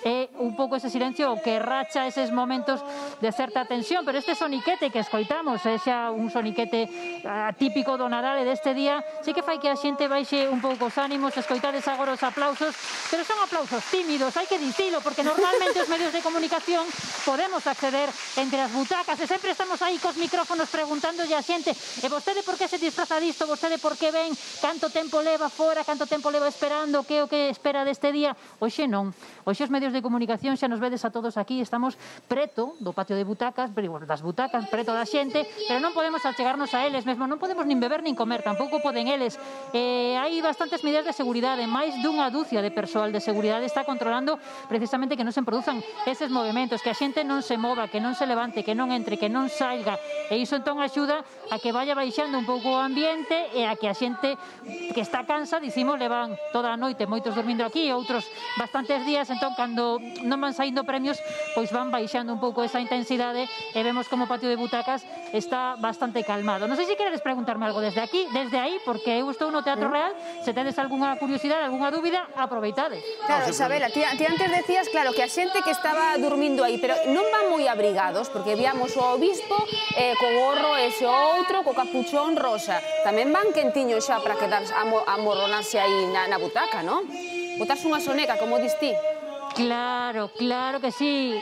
É un pouco ese silencio o que racha eses momentos de certa tensión, pero este soniquete que escoitamos é xa un soniquete típico do Nadal e deste día, sí que fai que a xente baixe un pouco os ánimos. Escoitades agora os aplausos, pero son aplausos tímidos, hai que dicilo, porque normalmente os medios de comunicación podemos acceder entre as butacas e sempre estamos aí cos micrófonos preguntándolle a xente, e vostede por que se disfraza disto, vostede por que ven, canto tempo leva fora, canto tempo leva esperando, que é o que espera deste día. Hoxe non, hoxe os medios medios de comunicación xa nos vedes a todos aquí, estamos preto do patio de butacas, das butacas, preto da xente, pero non podemos achegarnos a eles mesmo, non podemos nin beber nin comer, tampouco poden eles. Hai bastantes medidas de seguridade, máis dunha dúcia de persoal de seguridade está controlando precisamente que non se produzan eses movimentos, que a xente non se mova, que non se levante, que non entre, que non salga, e iso entón axuda a que vaya baixando un pouco o ambiente e a que a xente que está cansa, dicimos, levan toda a noite moitos dormindo aquí, outros bastantes días, entón cando non van saindo premios, pois van baixando un pouco esa intensidade e vemos como o patio de butacas está bastante calmado. Non sei se queredes preguntarme algo desde aquí, desde aí, porque eu estou no Teatro Real, se tedes algunha curiosidade, algunha dúbida, aproveitade. Claro, Isabela, ti antes decías, claro, que a xente que estaba dormindo aí, pero non van moi abrigados, porque víamos o obispo co gorro ese outro, co capuchón rosa. Tamén van quentiños xa para quedar amorronarse aí na butaca, non? Botarse unha soneca, como dis ti. Claro, claro que sí.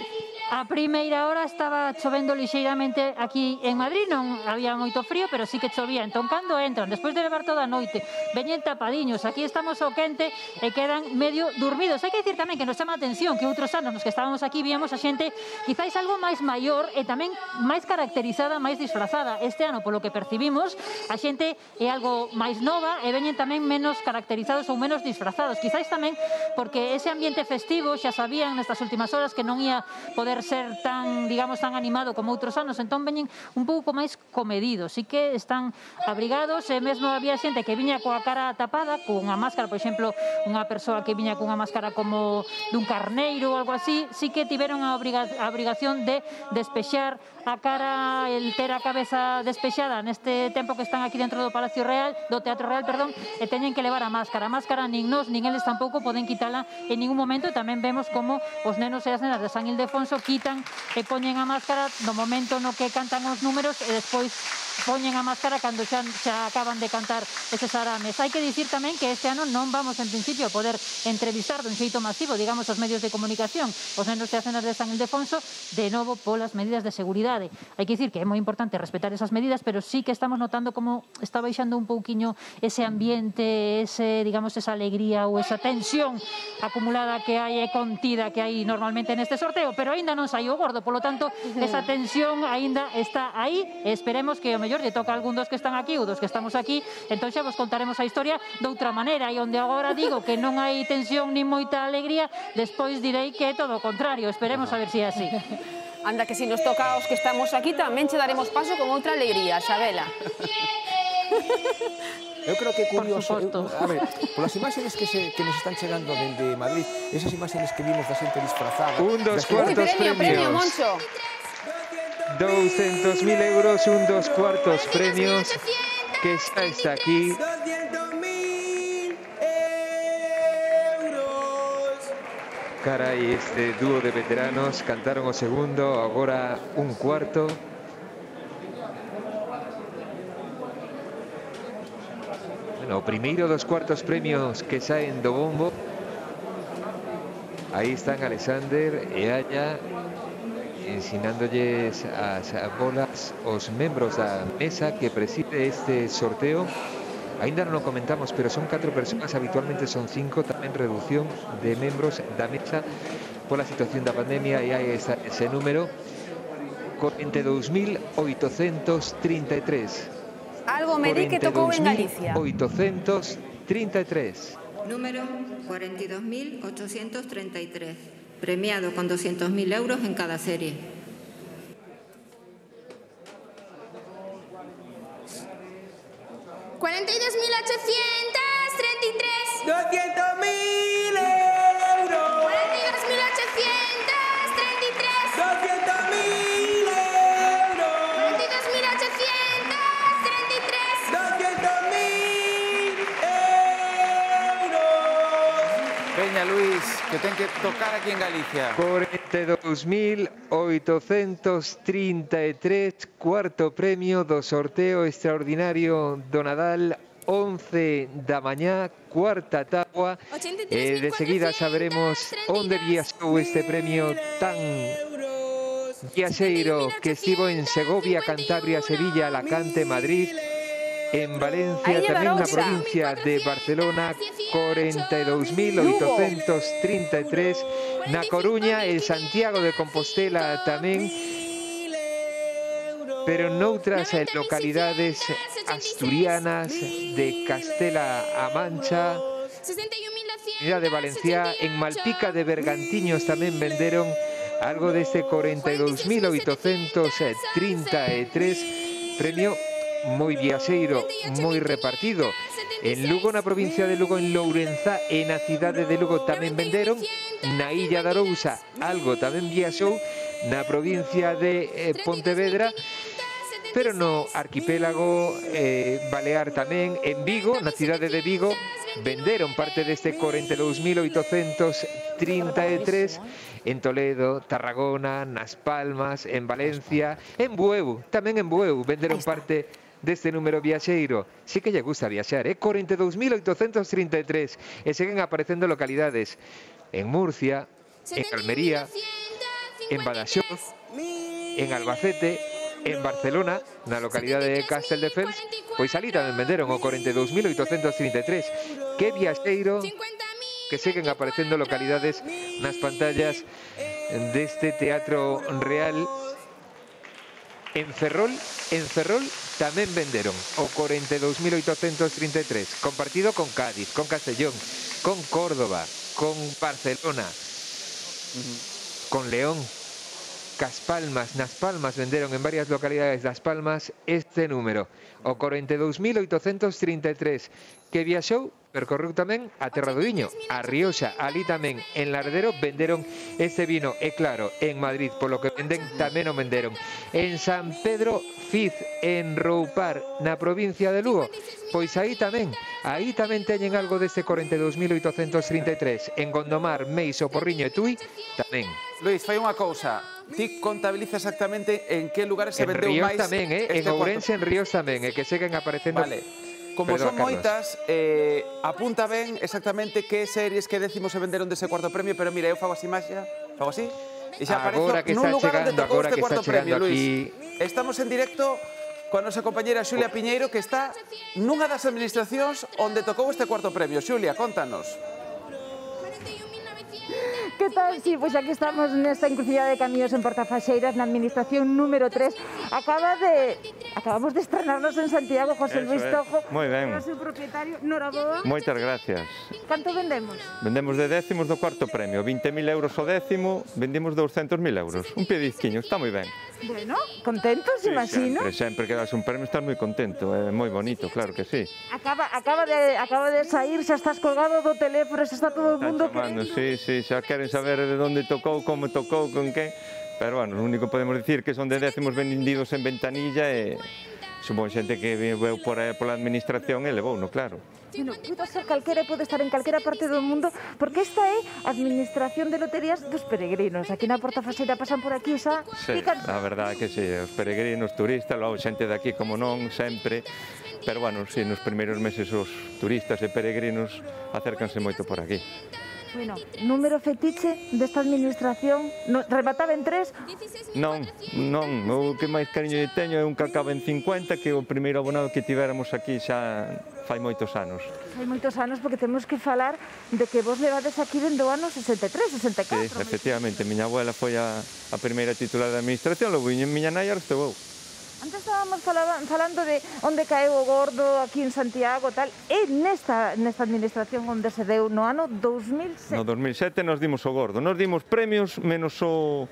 A primeira hora estaba chovendo lixeiramente aquí en Madrid, non había moito frío, pero sí que chovía. Entón, cando entran, despois de levar toda a noite, veñen tapadiños, aquí estamos ao quente e quedan medio dormidos. Hai que dicir tamén que nos chama a atención que outros anos nos que estábamos aquí víamos a xente quizáis algo máis maior e tamén máis caracterizada, máis disfrazada. Este ano, polo que percibimos, a xente é algo máis nova e veñen tamén menos caracterizados ou menos disfrazados. Quizáis tamén porque ese ambiente festivo xa sabían nestas últimas horas que non ia poder ser tan, digamos, tan animado como outros anos, entón veñen un pouco máis comedidos, sí que están abrigados, e mesmo había xente que viña coa cara tapada, cunha máscara, por exemplo, unha persoa que viña cunha máscara como dun carneiro ou algo así, sí que tiveron a obrigación de despexar a cara, el ter a cabeza despexada neste tempo que están aquí dentro do Palacio Real, do Teatro Real, perdón, e teñen que levar a máscara. A máscara nin nós, nin eles tampouco poden quitala en ningún momento, e tamén vemos como os nenos e as nenas de San Ildefonso quitan e poñen a máscara no momento no que cantan os números e despois poñen a máscara cando xa acaban de cantar eses arames. Hai que dicir tamén que este ano non vamos en principio a poder entrevistar dun xeito masivo, digamos, os medios de comunicación, os nenos e as nenas de San Ildefonso, de novo polas medidas de seguridade. Hai que dicir que é moi importante respetar esas medidas, pero sí que estamos notando como está baixando un pouquiño ese ambiente, ese, digamos, esa alegría ou esa tensión acumulada que hai e contida que hai normalmente neste sorteo, pero aínda non saiu gordo, polo tanto, esa tensión aínda está aí, e esperemos que o mellor lle toca a algún dos que están aquí ou dos que estamos aquí, entón xa vos contaremos a historia doutra maneira, e onde agora digo que non hai tensión nin moita alegría, despois direi que é todo o contrario, esperemos a ver se é así. Anda, que se nos toca aos que estamos aquí tamén che daremos paso con outra alegría, Xabela. Eu creo que é curioso, a ver, polas imágenes que nos están chegando dende Madrid, esas imágenes que vimos da xente disfrazada... Un dos cuartos premios. Moncho. 200.000 euros, un dos cuartos premios que xa está aquí. Carai, este dúo de veteranos cantaron o segundo, agora un cuarto. Bueno, o primeiro dos cuartos premios que saen do bombo. Aí están Alexander e Aya ensinándolles as bolas aos membros da mesa que preside este sorteo. Ainda non o comentamos, pero son 4 persoas, habitualmente son 5, tamén reducción de membros da mesa pola situación da pandemia, e hai ese número, 42.833. Algo me di que tocou en Galicia. 833. Número 42.833, premiado con 200.000 euros en cada serie. 42.833. 200.000 euros. 42.833. 200.000 euros. 42.833. 200.000 euros. Veña, Luis, que ten que tocar aquí en Galicia. 42.833, cuarto premio do sorteo extraordinario do Nadal, 11 da mañá, cuarta táboa. De seguida saberemos onde viaxou este premio tan viaxeiro que estivo en Segovia, Cantabria, Sevilla, Alacante, Madrid. En Valencia, tamén na provincia de Barcelona, 42.833. Na Coruña e Santiago de Compostela tamén, pero noutras localidades asturianas de Castela-A Mancha, Comunidade de Valencia, en Malpica de Bergantiños tamén venderon algo deste 42.833, premio moi viaxeiro, moi repartido. En Lugo, na provincia de Lugo, en Lourenza e na cidade de Lugo tamén venderon. Na Illa de Arousa algo tamén viaxou, na provincia de Pontevedra, pero no arquipélago balear tamén. En Vigo, na cidade de Vigo, venderon parte deste 42.833. En Toledo, Tarragona, nas Palmas, en Valencia, en Bueu, tamén en Bueu venderon parte deste número viaxeiro. Sí que lle gusta viaxar, 42.833, e seguen aparecendo localidades en Murcia, en Almería, en Badaxoz, en Albacete, en Barcelona, na localidade de Casteldefels, pois ali tamén venderon o 42.833. Que viaxeiro, que seguen aparecendo localidades nas pantallas deste Teatro Real. En Ferrol tamén venderon o 42.833, compartido con Cádiz, con Castellón, con Córdoba, con Barcelona, con León, Cas Palmas. Nas Palmas venderon en varias localidades das Palmas este número, o 42.833, que viaxou, percorreu tamén a Terra do Viño, a Rioxa. Ali tamén, en Lardero, venderon este vino. E claro, en Madrid, polo que venden, tamén o venderon. En San Pedro Fiz, en Roupar, na provincia de Lugo, pois aí tamén teñen algo deste 42.833. En Gondomar, Meixo, Porriño e Tui, tamén. Luís, fai unha cousa. Ti contabiliza exactamente en que lugares se vendeu máis. En Ríos tamén, en Ourense, en Ríos tamén, e que seguen aparecendo. Vale. Como son moitas, apunta ben exactamente que series, que décimos se venderon dese cuarto premio, pero mira, eu fago así máxia, fago así, e xa aparezo nun lugar onde tocou este cuarto premio, Luís. Estamos en directo coa nosa compañera Xulia Piñeiro, que está nunha das administracións onde tocou este cuarto premio. Xulia, contanos. Que tal? Sí, pois aquí estamos nesta encrucijada de camiños en Portafaxeiras, na administración número 3. Acabamos de estrenarnos en Santiago, José Luis Tojo. Moi ben. O seu propietario, Noraboa. Moitas gracias. Canto vendemos? Vendemos de décimos do cuarto premio, 20.000 euros o décimo, vendimos 200.000 euros. Un pellizquiño, está moi ben. Bueno, contentos, sí, imagino. Sempre que das un premio estás moi contento, é moi bonito, claro que sí. Acaba de sair, xa estás colgado do teléfono, xa está todo o mundo querendo. Sí, xa queren saber de onde tocou, como tocou, con que. Pero, bueno, o único que podemos dicir que son de décimos vendidos en ventanilla e supongo xente que veu pola administración e levouno, claro. Bueno, pode ser calquera, pode estar en calquera parte do mundo, porque esta é a administración de loterías dos peregrinos. Aquí na Portafaxeira pasan por aquí, xa pican. Sí, a verdade que sí, os peregrinos, turistas, logo xente de aquí como non, sempre. Pero, bueno, sí, nos primeiros meses os turistas e peregrinos acércanse moito por aquí. Bueno, número fetiche desta administración, remataba en 3? Non, o que máis cariño teño é un que acaba en 50, que é o primeiro abonado que tivéramos aquí xa fai moitos anos. Fai moitos anos, porque temos que falar de que vos levades aquí dende o ano 63, 64. Sí, efectivamente, miña abuela foi a primeira titular da administración, logo miña nai arrestevou. Antes estábamos falando de onde caeu o gordo aquí en Santiago, tal, e nesta administración onde se deu no ano 2007. No 2007 nos dimos o gordo, nos dimos premios menos o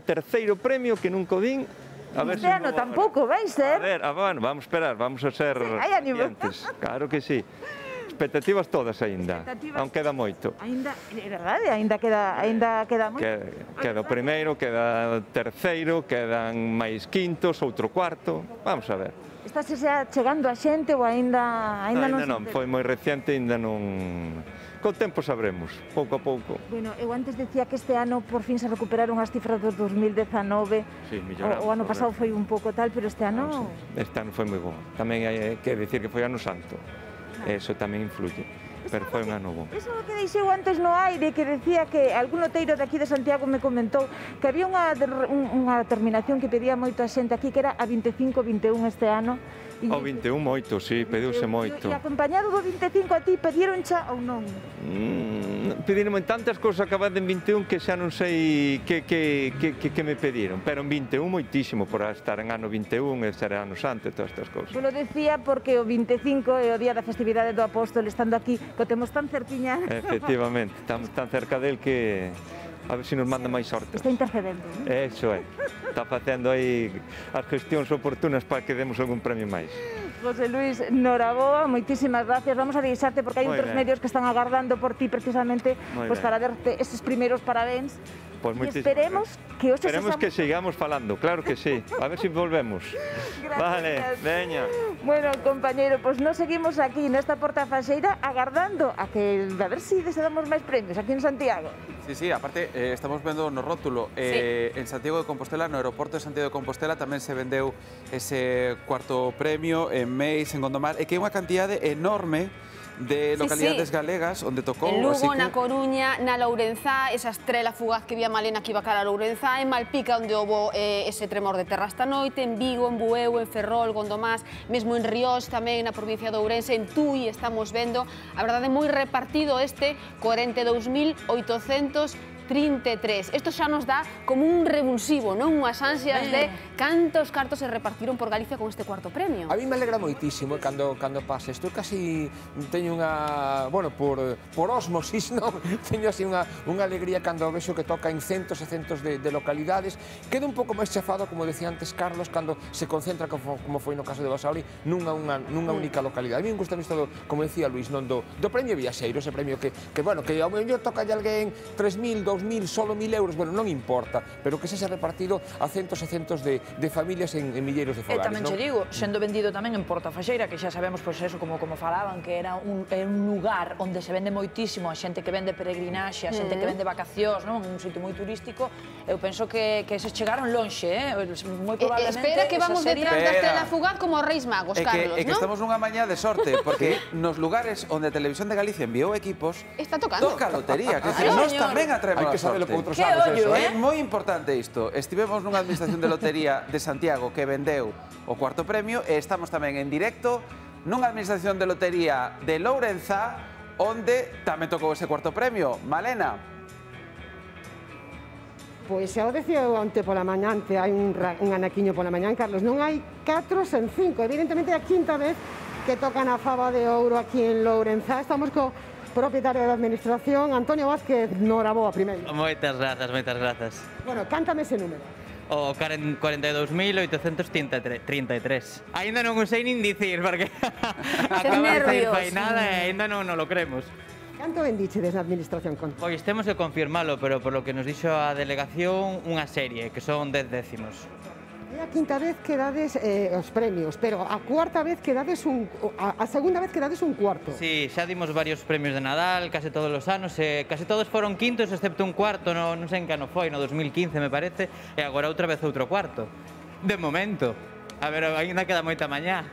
terceiro premio que nunca o din. Este ano tampouco vai ser. A ver, vamos esperar, vamos a ser pacientes. Claro que sí. Expectativas todas aínda, aunque queda moito. Aínda, é verdade, aínda queda moito. Queda o primeiro, queda o terceiro, quedan máis quintos, outro cuarto, vamos a ver. Estás xa chegando a xente ou aínda non? Foi moi reciente, aínda non. Co tempo sabremos, pouco a pouco. Bueno, eu antes decía que este ano por fin se recuperaron as cifras do 2019. Sí, milloramos. O ano pasado foi un pouco tal, pero este ano... Este ano foi moi bo. Tamén hai que dicir que foi ano santo. Eso tamén influye. pero foi un ano bo. Eso que deixeu antes no aire, que decía que algún loteiro de aquí de Santiago me comentou que había unha terminación que pedía moito a xente aquí, que era a 25-21 este ano. O 21 moito, sí, pediuse moito. E acompañado do 25 a ti pediron xa ou non? Pediron tantas cousas acabadas en 21 que xa non sei que me pediron, pero en 21 moitísimo, por estar en ano 21 e ser ano santo e todas estas cousas. Eu lo decía porque o 25 é o día da festividade do apóstolo, estando aquí, que o temos tan cerquiña. Efectivamente, estamos tan cerca del que a ver se nos manda máis sorte. Está intercedendo. Eso é, está facendo aí as gestións oportunas para que demos algún premio máis. José Luis Noraboa, moitísimas gracias. Vamos a deixarte porque hai outros medios que están agardando por ti precisamente para darte estes primeiros parabéns. Pues esperemos que hoxe esperemos que sigamos falando, claro que sí. A ver se volvemos. Vale, veña. Bueno, compañeiro, pues nos seguimos aquí nesta Porta Faxeira agardando a ver se damos máis premios aquí en Santiago. Sí, aparte estamos vendo no rótulo en Santiago de Compostela, no aeroporto de Santiago de Compostela tamén se vendeu ese cuarto premio en Meis, en Gondomar, e que é unha cantidade enorme de localidades galegas onde tocou. En Lugo, na Coruña, na Lourenzá, esa estrela fugaz que vía Malena que iba cara a Lourenzá, en Malpica, onde houbo ese tremor de terra esta noite, en Vigo, en Bueu, en Ferrol, Gondomás, mesmo en Ríos tamén, na provincia de Ourense, en Tui estamos vendo, a verdade, moi repartido este 42.833. Isto xa nos dá como un revulsivo, non? Unhas ansias de cantos cartos se repartiron por Galicia con este cuarto premio. A mí me alegra moitísimo cando pasa isto. Casi teño unha, bueno, por osmosis, non? Teño así unha alegría cando vexo que toca en centos e centos de localidades. Quedo un pouco máis chafado, como decía antes Carlos, cando se concentra, como foi no caso de Basauri, nunha única localidade. A mí me gusta isto, como decía Luís, non do premio Viaxeiro, ese premio que bueno, que ao mellor toca de alguén 3.000, 2.000, solo 1.000 euros, bueno, non importa, pero que se repartido a centos e centos de familias en milleiros de fogares. E tamén che digo, sendo vendido tamén en Porta Faxeira, que xa sabemos, pois eso, como falaban, que era un lugar onde se vende moitísimo, a xente que vende peregrinaxe, a xente que vende vacacións, non? Un sitio moi turístico, eu penso que se chegaron lonxe, moi probablemente. Espera que vamos detrás da estrela fugaz como os Reis Magos, Carlos, non? É que estamos nunha mañá de sorte, porque nos lugares onde a Televisión de Galicia enviou equipos, toca a lotería, que nós tamén atraemos a sorte. Outros anos, eso, É moi importante isto. Estivemos nunha administración de lotería de Santiago que vendeu o cuarto premio e estamos tamén en directo nunha administración de lotería de Lourenzá onde tamén tocou ese cuarto premio. Malena. Pois xa o decía eu ante pola mañá, hai un anaquiño pola mañá, Carlos, non hai 4 sen 5, evidentemente é a quinta vez que tocan a fava de ouro aquí en Lourenzá. Estamos co propietario da administración, Antonio Vázquez Noraboa, primeiro. Moitas grazas. Bueno, cántame ese número. O 42.833. Ainda non o sei nin dicir, porque acaba de sair fainada e ainda non lo cremos. Canto bendiche desde a administración? Pois temos que confirmalo, pero por lo que nos dixo a delegación, unha serie, que son 10 décimos. É a quinta vez que dades os premios, pero a cuarta vez que dades a segunda vez que dades un cuarto. Sí, xa dimos varios premios de Nadal, case todos os anos, case todos foron quintos, excepto un cuarto, non sei en que ano foi, no 2015 me parece, e agora outra vez outro cuarto. De momento. A ver, ainda queda moita mañá.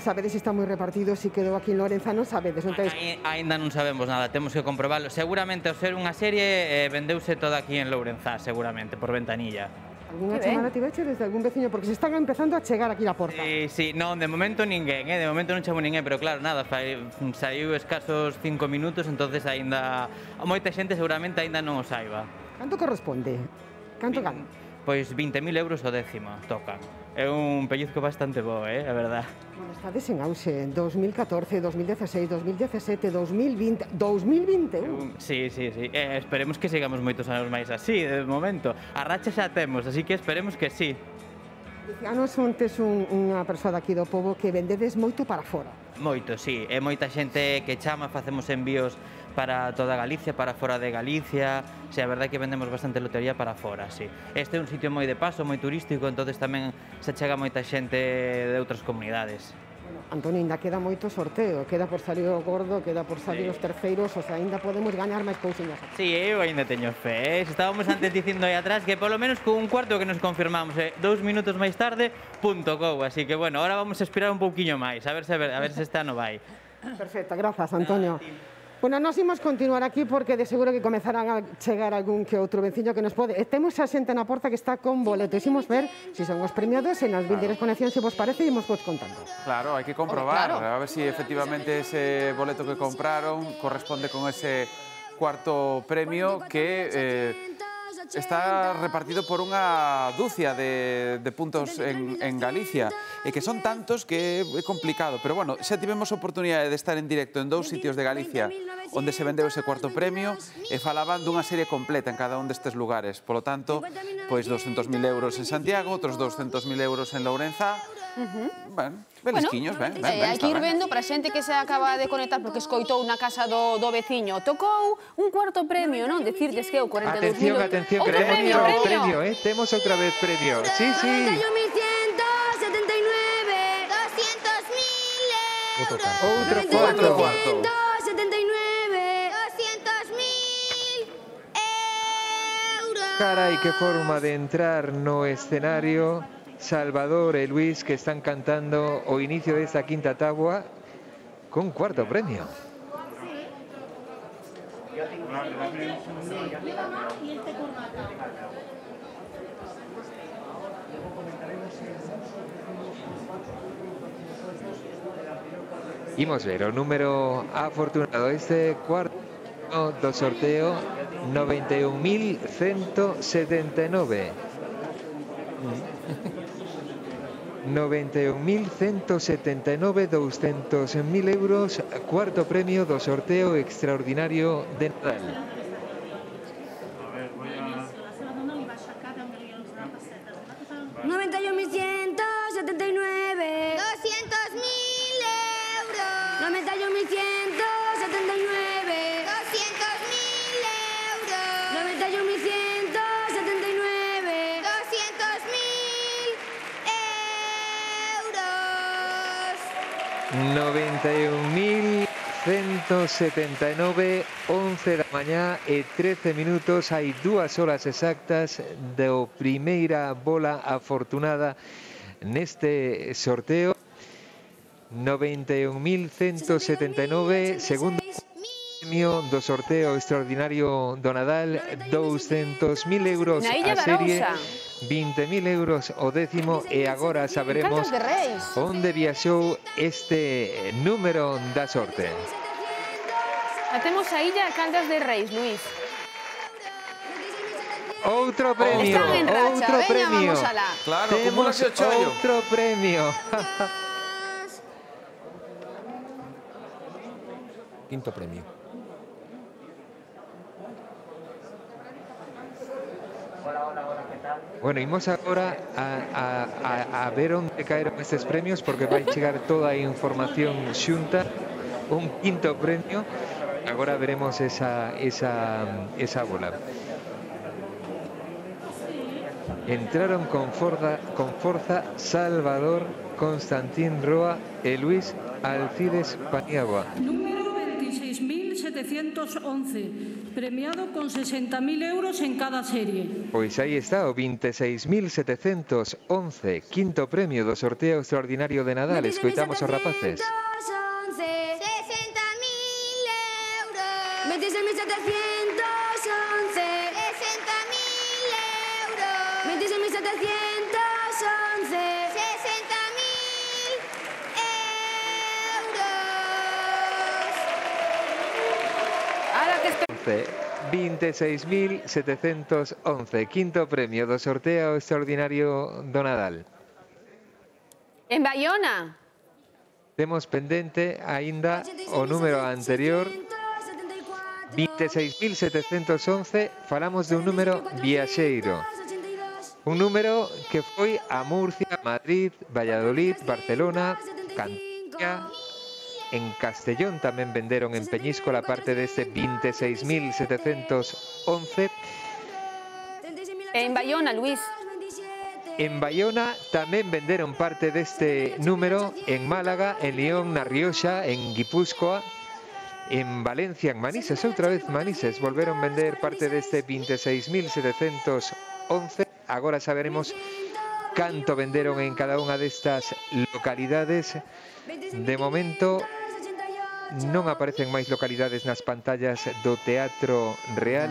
Sabedes se está moi repartido, se quedou aquí en Lorenza, non sabedes, non tedes... Ainda non sabemos nada, temos que comprobarlo. Seguramente, ao ser unha serie, vendeuse toda aquí en Lourenzá, seguramente, por ventanilla. Alguna chamada tiveche desde algún veciño? Porque se están empezando a chegar aquí a porta. Sí, non, de momento ninguén, de momento non chamo ninguén, pero claro, nada, saiu escasos 5 minutos, entonces aínda moita xente seguramente aínda non o saiba. Canto corresponde? Canto gana? Pois 20.000 euros o décimo tocan. É un pellizco bastante bo, a verdad. Bueno, estades en auxe, 2014, 2016, 2017, 2020, 2021. Sí. Esperemos que sigamos moitos anos máis así, de momento. A racha xa temos, así que esperemos que sí. Dicíanos ontes unha persoa daqui do pobo que vendedes moito para fora. Moito, sí. É moita xente que chama, facemos envíos para toda Galicia, para fora de Galicia. Sí, a verdade é que vendemos bastante lotería para fora, sí. Este é un sitio moi de paso, moi turístico, entonces tamén se chega moita xente de outras comunidades. Bueno, Antonio, ainda queda moito sorteo, queda por salir o gordo, queda por salir os terceiros, o sea, ainda podemos gañar máis cousiñas. Sí, eu ainda teño fe, estábamos antes dicindo aí atrás que polo menos con un cuarto que nos confirmamos, 2 minutos máis tarde, punto go, así que bueno, ahora vamos a esperar un pouquiño máis, a ver se este ano vai. Perfecto, grazas, Antonio. Bueno, nós imos continuar aquí porque de seguro que comezarán a chegar algún que outro veciño que nos pode. E temos a xente na porta que está con boletos. Imos ver se son os premiados e nas vídeos conexión, se vos parece, imos vos contando. Claro, hai que comprobar, a ver si efectivamente ese boleto que compraron corresponde con ese cuarto premio que está repartido por unha dúcia de puntos en Galicia e que son tantos que é complicado, pero bueno, xa tivemos oportunidade de estar en directo en 2 sitios de Galicia onde se vendeu ese cuarto premio e falaban dunha serie completa en cada un destes lugares, polo tanto, pois 200.000 euros en Santiago, outros 200.000 euros en Lourenzá. Ben, belisquiños, ben. Hai que ir vendo para xente que se acaba de conectar porque escoitou na casa do veciño. Tocou un cuarto premio, non? Decirles que o 42.000... Atención, que temos outra vez premio, temos outra vez premio. Sí, sí. 91.179, 200.000 euros. Outro cuarto. 179, 200.000 euros. Carai, que forma de entrar no escenario. Salvador e Luis que están cantando o inicio desta quinta táboa con cuarto premio. Imos ver o número afortunado este cuarto do sorteo 91.179. 91.179, 200.000 euros, cuarto premio do sorteo extraordinario de Nadal. 91.179, 200.000 euros. 91.179, 200.000 euros. 91.179, 91.179, 11 da mañá e 13 minutos, hai 2 horas exactas do primeira bola afortunada neste sorteo. 91.179, segundo premio do sorteo extraordinario do Nadal, 200.000 euros a serie, 20.000 euros o décimo e agora saberemos onde viaxou este número da sorte. Temos a illa Caldas de Reis, Luis. Outro premio, Están en racha, outro veña, premio. vamos alá. Claro, temos acumúlase o chollo. outro premio. Quinto premio. Bueno, imos agora a ver onde caeron estes premios porque vai chegar toda a información xunta. Un quinto premio. Agora veremos esa bola. Entraron con forza Salvador, Constantín Roa e Luis Alcides Paniagua. Número 26.711, premiado con 60.000 euros en cada serie. Pois aí está o 26.711, quinto premio do sorteo extraordinario de Nadal. Escoitamos os rapaces. 60.000 euros. 26.711, 60.000 euros. 26.711, 60.000 euros. Ahora que 26.711, quinto premio do sorteo extraordinario do Nadal. En Bayona. Temos pendente aínda o número anterior, 26.711, falamos de un número viaxeiro. Un número que foi a Murcia, Madrid, Valladolid, Barcelona, Cantabria. En Castellón tamén venderon en Peñíscola parte deste 26.711. En Bayona, Luis. En Bayona tamén venderon parte deste número, en Málaga, en León, na Rioxa, en Guipúzcoa, en Valencia, en Manises, outra vez Manises, volveron vender parte deste 26.711. Agora saberemos canto venderon en cada unha destas localidades. De momento, non aparecen máis localidades nas pantallas do Teatro Real.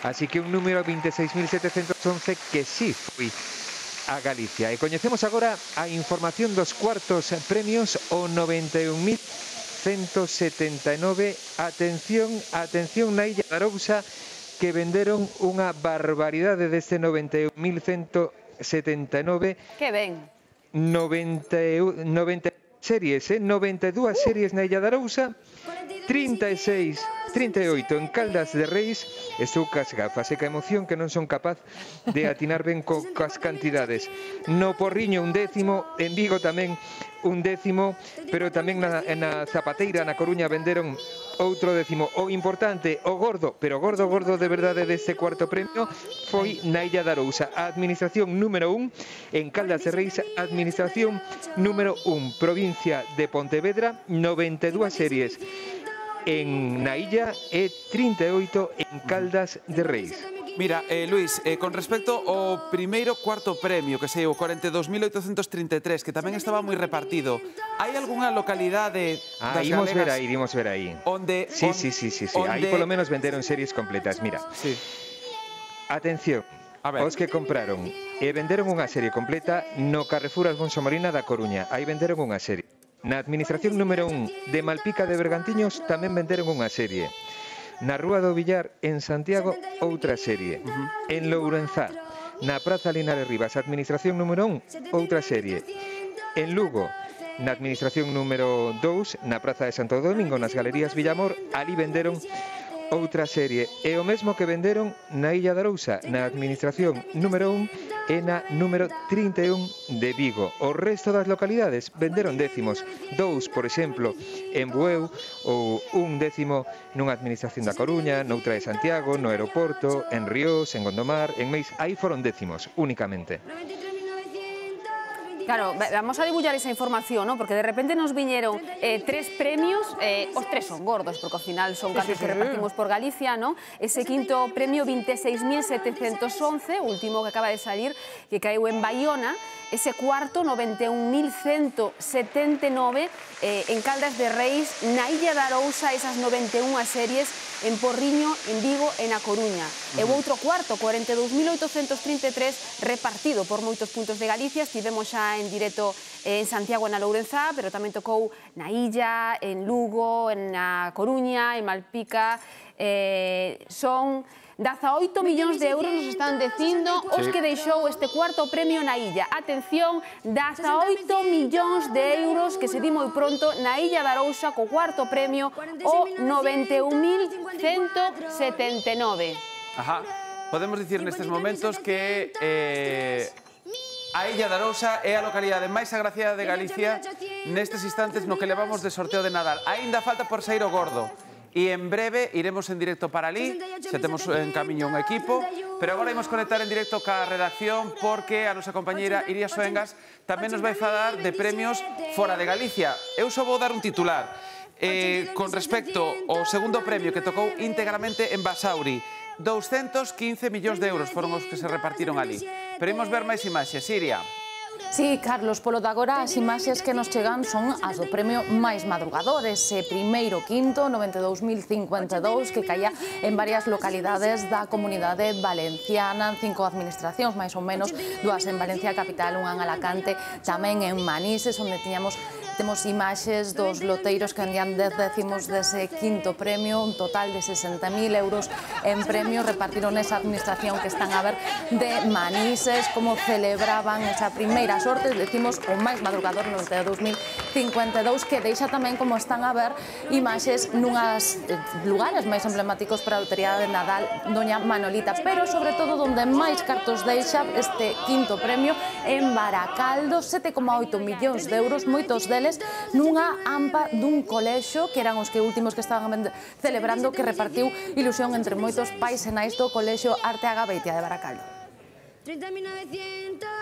Así que un número 26.711 que sí foi a Galicia. E coñecemos agora a información dos cuartos premios, o 91.179. Atención, atención na Illa de Arousa, que venderon unha barbaridade deste 91.179. Que ben. 90 series, 92 series na Illa de Arousa, 38 en Caldas de Reis. Estou cas gafas e ca emoción que non son capaz de atinar ben cas cantidades. No Porriño un décimo, en Vigo tamén un décimo, pero tamén na Zapateira, na Coruña, venderon outro décimo. O importante, o gordo, pero gordo de verdade deste cuarto premio, foi na Illa de Arousa. A administración número 1 en Caldas de Reis, administración número 1, provincia de Pontevedra, 92 series en na illa e 38 en Caldas de Reis. Mira, Luis, con respecto ao primeiro cuarto premio, que sei, o 42.833, que tamén estaba moi repartido, hai algunha localidade das galegas? Imos ver aí. Onde... Sí. Aí polo menos venderon series completas. Mira, atención, os que compraron e venderon unha serie completa no Carrefour Alfonso Marina da Coruña. Aí venderon unha serie. Na administración número 1 de Malpica de Bergantiños tamén venderon unha serie. Na Rúa do Villar, en Santiago, outra serie. En Lourenzá, na Praza Linares Rivas, administración número 1, outra serie. En Lugo, na administración número 2, na Praza de Santo Domingo, nas Galerías Villamor, ali venderon outra serie. E o mesmo que venderon na Illa de Arousa, na administración número 1 e na número 31 de Vigo. O resto das localidades venderon décimos. 2, por exemplo, en Bueu, ou un décimo nunha administración da Coruña, noutra de Santiago, no aeroporto, en Ríos, en Gondomar, en Meis. Aí foron décimos, únicamente. Claro, vamos a debullar esa información, ¿no? Porque de repente nos viñeron 3 premios, os 3 son gordos, porque ao final son cartos que repartimos por Galicia, ¿no? Ese quinto premio, 26.711, o último que acaba de salir, que caeu en Baiona. Ese cuarto, 91.179, en Caldas de Reis, na Illa de Arousa, esas 91 series, en Porriño, en Vigo e na Coruña. E o outro cuarto, 42.833, repartido por moitos puntos de Galicia. Estivemos xa en directo en Santiago e na Lourenzá, pero tamén tocou na Illa, en Lugo, na Coruña, en Malpica. Son 18 millóns de euros, nos están dicindo, os que deixou este cuarto premio na Illa. Atención, 18 millóns de euros que se di moi pronto na Illa de Arousa co cuarto premio, o 91.179. Ajá. Podemos dicir nestes momentos que a Illa de Arousa é a localidade máis agraciada de Galicia nestes instantes no que levamos de sorteo de Nadal. Aínda falta por sair o gordo. E en breve iremos en directo para ali, xa temos en camiño un equipo, pero agora imos conectar en directo ca redacción porque a nosa compañeira Iria Soengas tamén nos vai falar de premios fora de Galicia. Eu só vou dar un titular. Con respecto ao segundo premio que tocou íntegramente en Basauri, 215 millóns de euros foron os que se repartiron ali. Pero imos ver máis imaxes. Iria. Sí, Carlos, polo de agora as imaxes que nos chegan son as do premio máis madrugador, ese primeiro quinto, 92.052, que caía en varias localidades da comunidade valenciana, en 5 administracións, máis ou menos, 2 en Valencia capital, unha en Alacante, tamén en Manises, onde temos imaxes dos loteiros que andían 10 décimos dese quinto premio, un total de 60.000 euros en premio, repartiron esa administración que están a ver de Manises, como celebraban esa primeira sorte, decimos o máis madrugador, 92.052, que deixa tamén, como están a ver, imaxes nunhas lugares máis emblemáticos para a lotería de Nadal, Doña Manolita, pero sobre todo onde máis cartos deixa este quinto premio en Baracaldo, 7,8 millóns de euros, moitos deles nunha ampa dun colexo, que eran os que últimos que estaban celebrando, que repartiu ilusión entre moitos pais e nais do colexo Arteaga Beitia de Baracaldo.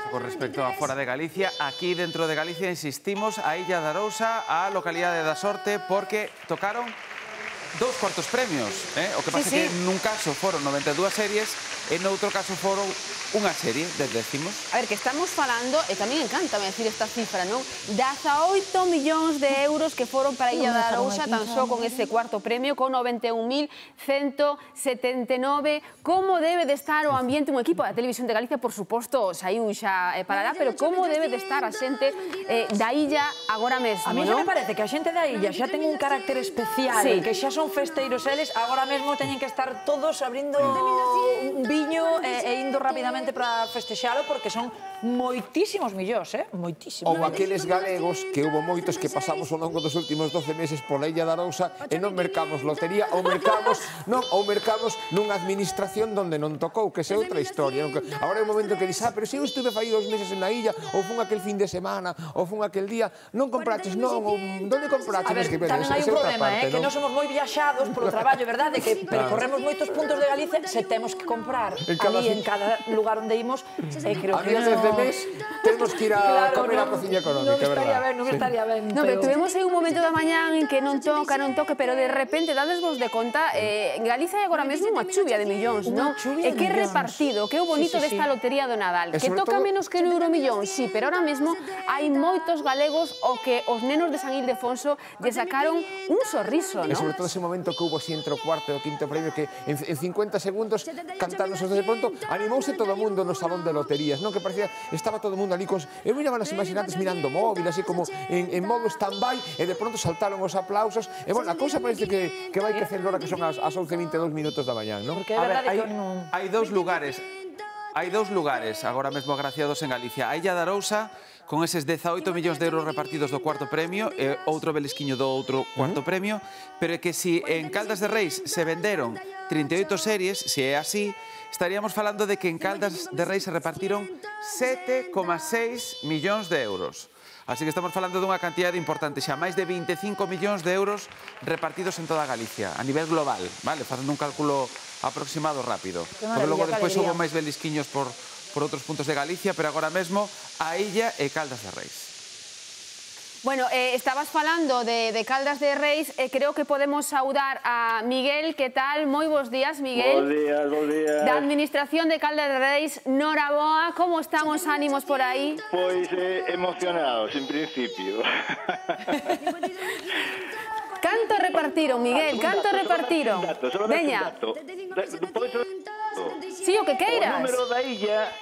Con respecto a fora de Galicia, aquí dentro de Galicia insistimos, a Illa de Arousa, a localidade da sorte, porque tocaron dous cuartos premios, o que pasa que nun caso foron 92 series e noutro caso foron unha serie de décimos. A ver, que estamos falando, e tamén encántame decir esta cifra, non? 18 millóns de euros que foron para Illa da Arousa tan só con ese cuarto premio, con 91.179. Como debe de estar o ambiente? Un equipo da Televisión de Galicia, por suposto, saiu xa para lá, pero como debe de estar a xente da illa agora mesmo, non? A mí xa me parece que a xente da illa xa ten un carácter especial, que xa son festeiros eles, agora mesmo teñen que estar todos abrindo un viño e indo rapidamente para festexalo, porque son moitísimos millóns, moitísimos. Ou aqueles galegos que hubo moitos que pasamos ao longo dos últimos 12 meses pola Illa da Arousa e non mercamos lotería, ou mercamos nunha administración donde non tocou, que é outra historia. Agora é o momento que dices, pero se eu estuve fai 2 meses na illa, ou fun aquel fin de semana, ou fun aquel día, non compraches, non, ou onde compraches? A ver, tamén hai un problema, que non somos moi viaxados polo traballo, verdade? Que percorremos moitos puntos de Galicia, se temos que comprar ali en cada lugar onde imos, creo que non... de mes temos que ir a comer a cociña económica, verdad? Non estaría ben. Non, pero tuvemos aí un momento da mañán en que non toque, pero de repente dadesvos de conta, en Galicia hai agora mesmo unha chuvia de millóns, non? E que repartido, que é o bonito desta lotería do Nadal, que toca menos que no Euromillón, sí, pero ahora mesmo hai moitos galegos o que os nenos de San Ildefonso lle sacaron un sorriso, non? E sobre todo ese momento que hubo así entre o cuarto e o quinto premio, que en 50 segundos cantando de pronto animouse todo o mundo no salón de loterías, non? Que parecía, estaba todo o mundo ali cos... Eu miraban as imaginantes mirando móvil, así como en modo stand-by, e de pronto saltaron os aplausos, e bueno, a cousa parece que vai crecendo ahora que son as 11:22 minutos da mañán, non? Porque é verdade que non... Hai dous lugares agora mesmo agraciados en Galicia. A Illa da Arousa, con eses 18 millóns de euros repartidos do cuarto premio, e outro belisquiño do outro cuarto premio, pero é que si en Caldas de Reis se venderon 38 series, se é así, estaríamos falando de que en Caldas de Reis se repartiron 7,6 millóns de euros. Así que estamos falando dunha cantidade importante, xa máis de 25 millóns de euros repartidos en toda Galicia, a nivel global, vale? Facendo un cálculo aproximado rápido. Porque logo despois houve máis belisquiños por outros puntos de Galicia, pero agora mesmo a Illa e Caldas de Reis. Bueno, estabas falando de Caldas de Reis, creo que podemos saudar a Miguel. Que tal? Moi bons días, Miguel. Bos días, bos días. Da Administración de Caldas de Reis, noraboa, como están os ánimos por aí? Pois emocionados, en principio. Canto repartiron, Miguel? Canto repartiron? Veña. Sí, o que queiras. O número da illa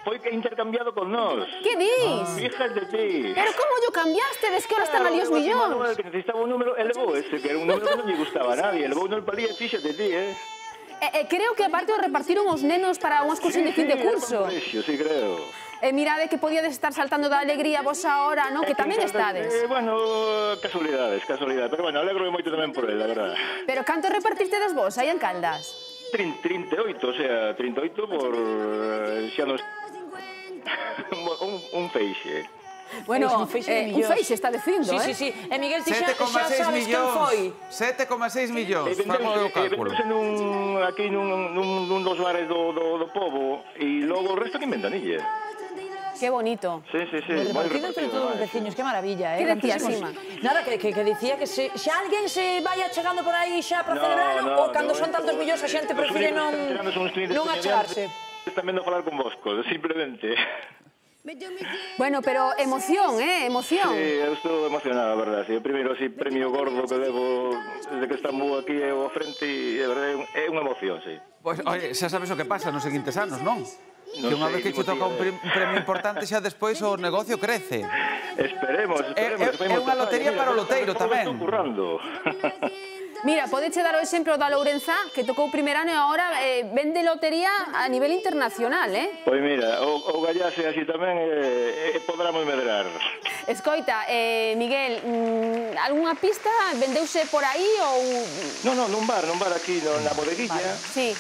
foi intercambiado con nós. Que dis? Fijas de ti. Pero como yo cambiaste? Ves que ahora están ali os millóns. Manuel, que necesitaba un número, elevou ese, que era un número que non lle gustaba a nadie. Elevou no palí e fixas de ti, creo que aparte o repartiron os nenos para unha excursión de fin de curso. Sí, creo. Mirade que podíades estar saltando da alegría vos ahora, non? Que tamén estades. Bueno, casualidades. Pero bueno, alegro moito tamén por él, la verdad. Pero canto repartistedes vos aí en Caldas? 38, o sea, 38 por... xa nos... un feixe. Bueno, un feixe está dicindo, Sí. E Miguel, ti xa sabes quen foi? 7,6 millóns, famo o cálculo. Aquí nun dos bares do pobo, e logo o resto que en Ventanilla. Qué bonito. Sí. Repartido entre todos os veciños, que maravilla, Que decía, Sima? Nada, que dicía que xa alguén se vaya chegando por aí xa para celebrarlo, ou cando son tantos millóns a xente prefire non achegarse. Tamén non falar con vos, simplemente. Bueno, pero emoción, emoción. Sí, eu estou emocionado, a verdade. O primeiro premio gordo que levo desde que estamos aquí ao frente, e a verdade é unha emoción, sí. Pois, oye, xa sabes o que pasa nos seguintes anos, non? Que unha vez que che toca un premio importante, xa despois o negocio crece. Esperemos. É unha lotería para o loteiro tamén. Mira, podeche dar o exemplo da Lourenzá, que tocou o primer ano e agora vende lotería a nivel internacional, Pois mira, o gallase así tamén podramos medrar. Escoita, Miguel, algunha pista vendeuse por aí ou... Non, nun bar aquí na bodeguilla. Sí,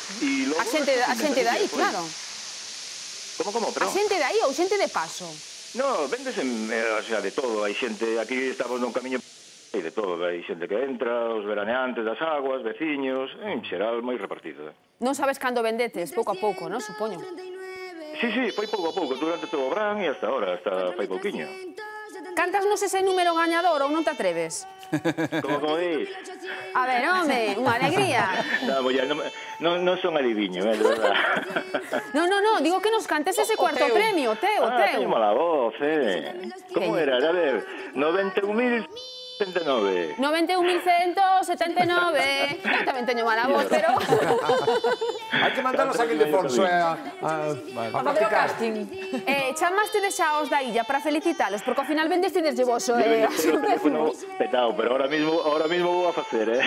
a xente de aí, claro. Como, perdón? A xente de aí ou xente de paso? No, vendese, o sea, de todo. Hai xente, aquí estamos nun camiño... Hai de todo, hai xente que entra, os veraneantes das aguas, veciños, en xeral moi repartido. Non sabes cando vendetes, pouco a pouco, non, supoño? Sí, foi pouco a pouco, durante todo o verán e hasta ahora, hasta fai pouquiño. Cántanos ese número gañador ou non te atreves? Como dis? A ver, home, unha alegría. Non son adiviño, de verdad. No, digo que nos cantes ese cuarto premio, teu. Teño mala voz, Como era? A ver, 91.079. 91.179. Eu tamén teño mala voz, pero... Hai que mandarnos aquí de Fonso a facer o casting. Chamaste xa os da illa para felicitalos, porque ao final vendestides llevoso, Petao, pero ahora mismo vou a facer,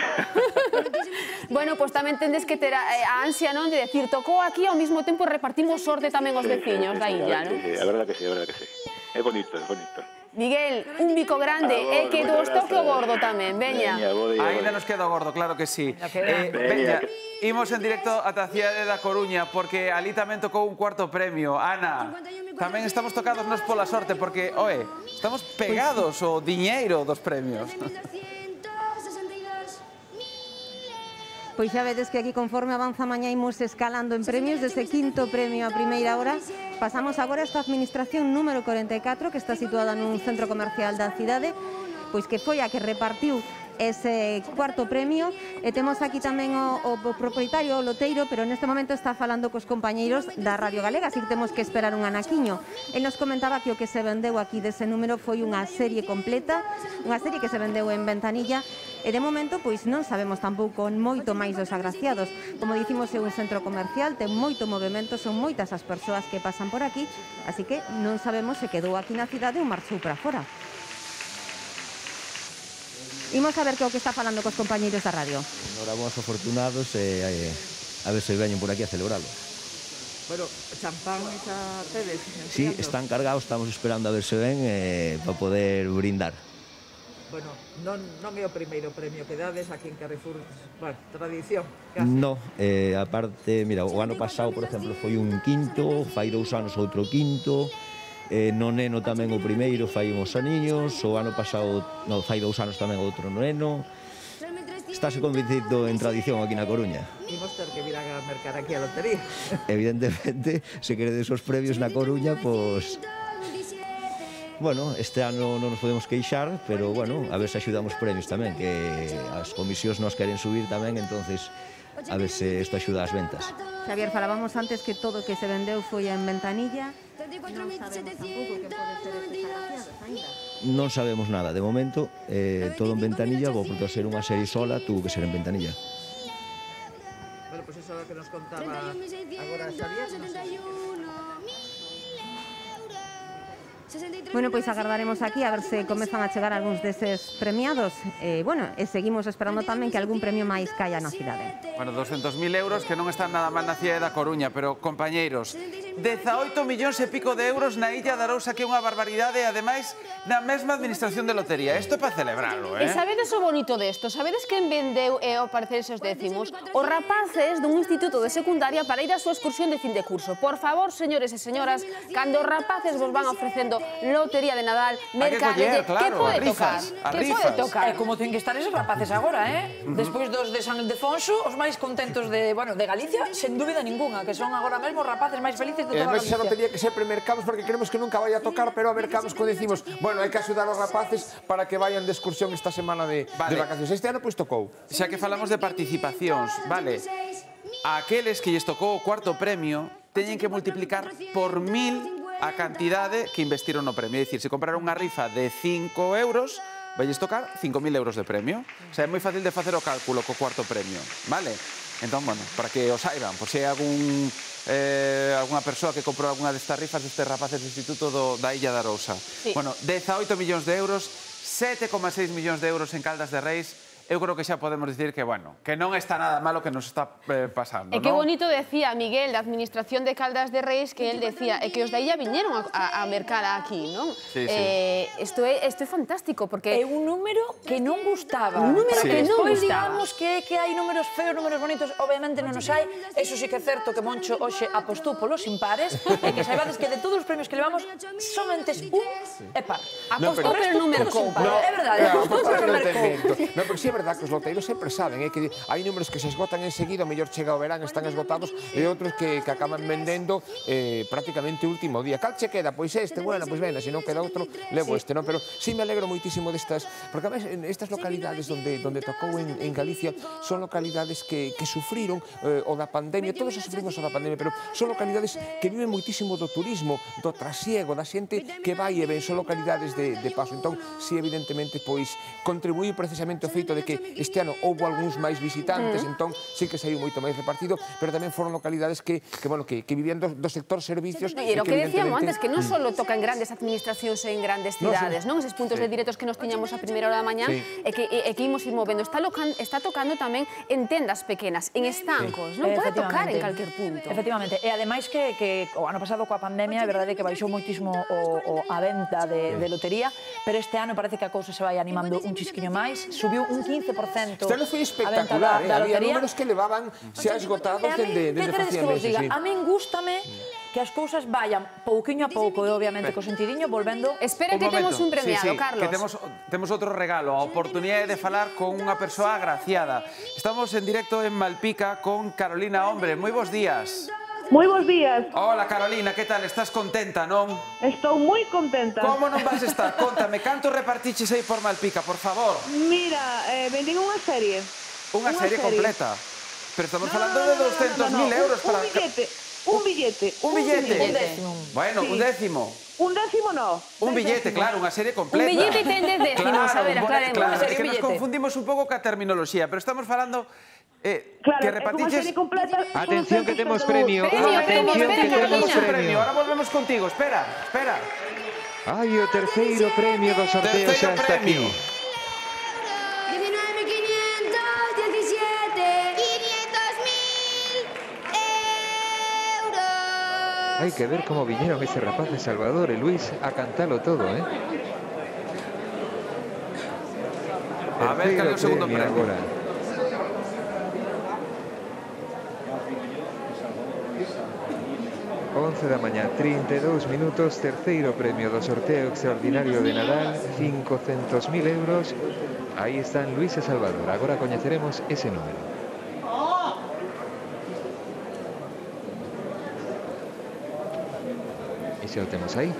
Bueno, pois tamén tendes que ter a ansia, non, de decir, tocou aquí ao mesmo tempo repartimos sorte tamén aos veciños da illa, non? Sí, a verdad que sí. É bonito. Miguel, un bico grande, e que dos toque o gordo tamén, veña. Ainda nos queda o gordo, claro que sí. Veña, imos en directo ata a cidade da Coruña, porque ali tamén tocou un cuarto premio. Ana, tamén estamos tocados nos pola sorte, porque, estamos pegados ao diñeiro dos premios. Pois xa vedes que aquí conforme avanza mañá imos escalando en premios, desde quinto premio a primeira hora. Pasamos agora a esta administración número 44, que está situada nun centro comercial da cidade, pois que foi a que repartiu ese cuarto premio, e temos aquí tamén o propietario, o loteiro, pero neste momento está falando cos compañeiros da Radio Galega, así que temos que esperar un anaquiño. El nos comentaba que o que se vendeu aquí dese número foi unha serie completa, unha serie que se vendeu en ventanilla, e de momento pois non sabemos tampouco moito máis dos agraciados. Como dicimos, é un centro comercial, ten moito movimento, son moitas as persoas que pasan por aquí, así que non sabemos se quedou aquí na cidade ou marchou para fora. Imos a ver que é o que está falando cos compañeiros da radio. Enhorabuena, afortunados, a ver se veñen por aquí a celebralo. Bueno, champán xa tedes? Sí, están cargados, estamos esperando a ver se ven para poder brindar. Bueno, non é o primeiro premio que dades aquí en Carrefour, bueno, tradición. No, aparte, mira, o ano pasado, por exemplo, foi un quinto, fai 2 anos outro quinto, no neno tamén o primeiro fai uns aniños, o ano pasado, fai 2 anos tamén outro neno. Estáse convertido en tradición aquí na Coruña. Imos ter que vir a mercar aquí a lotería. Evidentemente, se queredes os premios na Coruña, pois... Bueno, este ano non nos podemos queixar, pero, bueno, a ver se axudamos premios tamén, que as comisións nos queren subir tamén, entonces a ver se isto axuda ás ventas. Xavier, falábamos antes que todo o que se vendeu foi en ventanilla. Non sabemos tampouco que pode ser estes agraciados ainda. Non sabemos nada, de momento, todo en ventanilla, porque ao ser unha serie sola, tuvo que ser en ventanilla. Bueno, pois iso é o que nos contaba agora Xavier, non sei. Bueno, pois agardaremos aquí a ver se comezan a chegar algúns deses premiados. Bueno, e seguimos esperando tamén que algún premio máis caia na cidade. Bueno, 200.000 euros que non están nada mal na cidade da Coruña, pero, compañeiros, 18 millóns e pico de euros na Illa de Arousa, que é unha barbaridade, e ademais na mesma administración de lotería. Isto é para celebrarlo, E sabedes o bonito desto? Sabedes quen vendeu, ao parecer, esos décimos? Os rapaces dun instituto de secundaria para ir á súa excursión de fin de curso. Por favor, señores e señoras, cando os rapaces vos van ofrecendo lotería de Nadal, mercadelle, que pode tocar? Que pode tocar? Como ten que estar esos rapaces agora, Despois dos de San Ildefonso, os máis contentos de Galicia, sen dúbida ninguna, que son agora mesmo os rapaces máis felices de toda Galicia. Xa non tería que ser premercados, porque creemos que nunca vai a tocar, pero a mercados quando decimos, bueno, hai que axudar aos rapaces para que vayan de excursión esta semana de vacacións. Este ano, pois, tocou. Xa que falamos de participacións, vale, aqueles que lles tocou o cuarto premio teñen que multiplicar por 1000 a cantidade que investiron no premio. É dicir, se compraron unha rifa de 5 euros, vailles tocar 5.000 euros de premio. O sea, é moi fácil de facer o cálculo co cuarto premio, vale? Entón, bueno, para que o saiban, por se hai algunha persoa que comprou algunha destas rifas destes rapaces do Instituto da Illa de Arousa. Bueno, 18 millóns de euros, 7,6 millóns de euros en Caldas de Reis. Eu creo que xa podemos dicir que, bueno, que non está nada malo que nos está pasando, E que bonito decía Miguel, da administración de Caldas de Reis, que él decía, e que os da illa viñeron a mercar aquí, non? Sí, sí. Isto é fantástico, porque... É un número que non gustaba. Un número que non Despois, gustaba. digamos que hai números feos, números bonitos, obviamente non os hai. Eso sí que é certo que Moncho hoxe apostou polos impares, e que saibades que de todos os premios que levamos, somente un é par. Apostou pero non mercou. É verdade, apostou pero non mercou. Non, porque verdad que os loteiros sempre saben, que hai números que se esgotan enseguida, o mellor chega o verán, están esgotados, e outros que acaban vendendo prácticamente o último día. Cal che queda? Pois este, bueno, pois venda, se non queda outro, levo este, non? Pero sí me alegro moitísimo destas, porque a vez estas localidades onde tocou en Galicia son localidades que sufriron o da pandemia, todos sufrimos o da pandemia, pero son localidades que viven moitísimo do turismo, do trasiego, da xente que vai e ven, son localidades de paso. Entón, sí, evidentemente, pois, contribuí precisamente o feito de que este ano houve algúns máis visitantes, entón, sí que saiu moito máis repartido, pero tamén foron localidades que vivían do sector servicios. E o que decíamos antes, que non só toca en grandes administracións e en grandes cidades, non? Eses puntos de directos que nos tiñamos a primeira hora da mañá, e que imos ir movendo. Está tocando tamén en tendas pequenas, en estancos, non? Pode tocar en calquer punto. Efectivamente. E ademais que o ano pasado coa pandemia, é verdade que baixou moitísimo a venta de lotería, pero este ano parece que a cousa se vai animando un chisquiño máis, subiu un 15% este ano foi espectacular, había números que levaban xa esgotados dende facía meses. A min gústame que as cousas vayan pouquiño a pouco e obviamente co sentidiño volvendo. Espera que temos un premiado, Carlos. Que temos outro regalo, a oportunidade de falar con unha persoa agraciada. Estamos en directo en Malpica con Carolina Hombre. Moi bons días. Moi bons días. Hola, Carolina, que tal? Estás contenta, non? Estou moi contenta. Como non vas estar? Contame, canto repartiches aí por Malpica, por favor? Mira, vendín unha serie. Unha serie completa? Pero estamos falando de 200.000 euros para... Un billete. Un billete? Un décimo. Bueno, un décimo. Un décimo no. Un billete, claro, unha serie completa. Un billete ten 10 décimos, a ver, aclaremos. Claro, é que nos confundimos un pouco ca terminoloxía, pero estamos falando que repartiches... Atención que temos premio. Atención que temos premio. Ahora volvemos contigo, espera. Ai, o terceiro premio do sorteo xa está aquí. Hai que ver como viñeron ese rapaz de Salvador e Luis a cantalo todo, A ver, cal é o segundo premio agora. Once da mañá, 32 minutos, terceiro premio do sorteo extraordinario de Nadal, 500.000 euros. Aí están Luis e Salvador. Agora coñeceremos ese número. E xa o temos aí.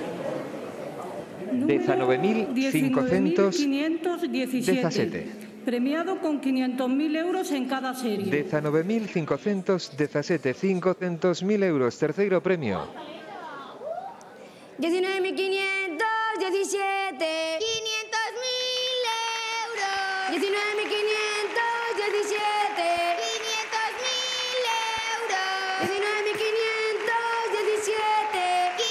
19.517. Premiado con 500.000 euros en cada serie. 19.517, 500.000 euros, terceiro premio. 19.517. 500.000 euros. 19.517. 500.000 euros. 19.517. 500.000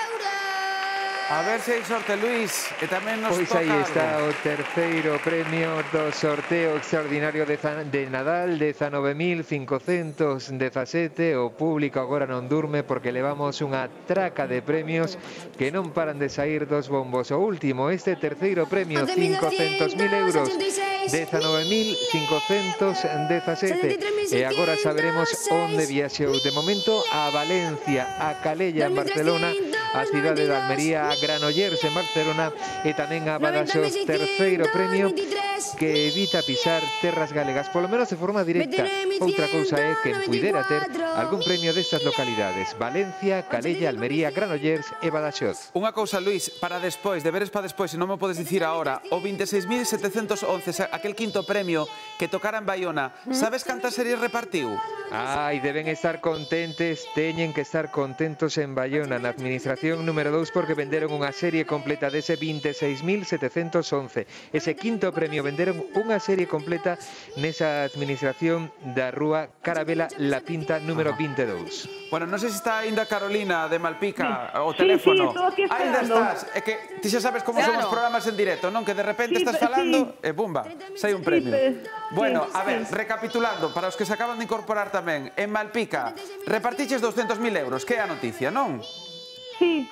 euros. A ver se hai sorte, Luis, e tamén nos Pois toca aí está algo. o terceiro premio do sorteo extraordinario de Nadal, 19.517. O público agora non durme porque levamos unha traca de premios que non paran de sair dos bombos. O último, este terceiro premio, 500.000 euros, 19.517. E agora saberemos onde viaxou. De momento a Valencia, a Calella en Barcelona, a cidade de Almería, a Granollers en Barcelona e tamén a Badaxoz. Terceiro premio que evita pisar terras galegas, polo menos de forma directa. Outra cousa é que puidera ter algún premio destas localidades: Valencia, Calella, Almería, Granollers e Badaxoz. Unha cousa, Luis, para despois, deberes para despois, se non me podes dicir agora, o 26.711, aquel quinto premio que tocara en Baiona, sabes cantas series repartiu? Ai, deben estar contentes, teñen que estar contentos en Baiona, na administración número 2, porque venderon unha serie completa dese 26.711. Ese quinto premio venderon unha serie completa nesa administración da rúa Carabela La Pinta número 22. Bueno, non sei se está ainda Carolina de Malpica o teléfono. Sí, estou aquí Ainda esperando. estás. É que ti xa sabes como son os programas en directo, non? Que de repente estás falando e bumba, sai un premio. Bueno, a ver, recapitulando, para os que se acaban de incorporar tamén, en Malpica repartiches 200.000 euros, que é a noticia, non? Sí.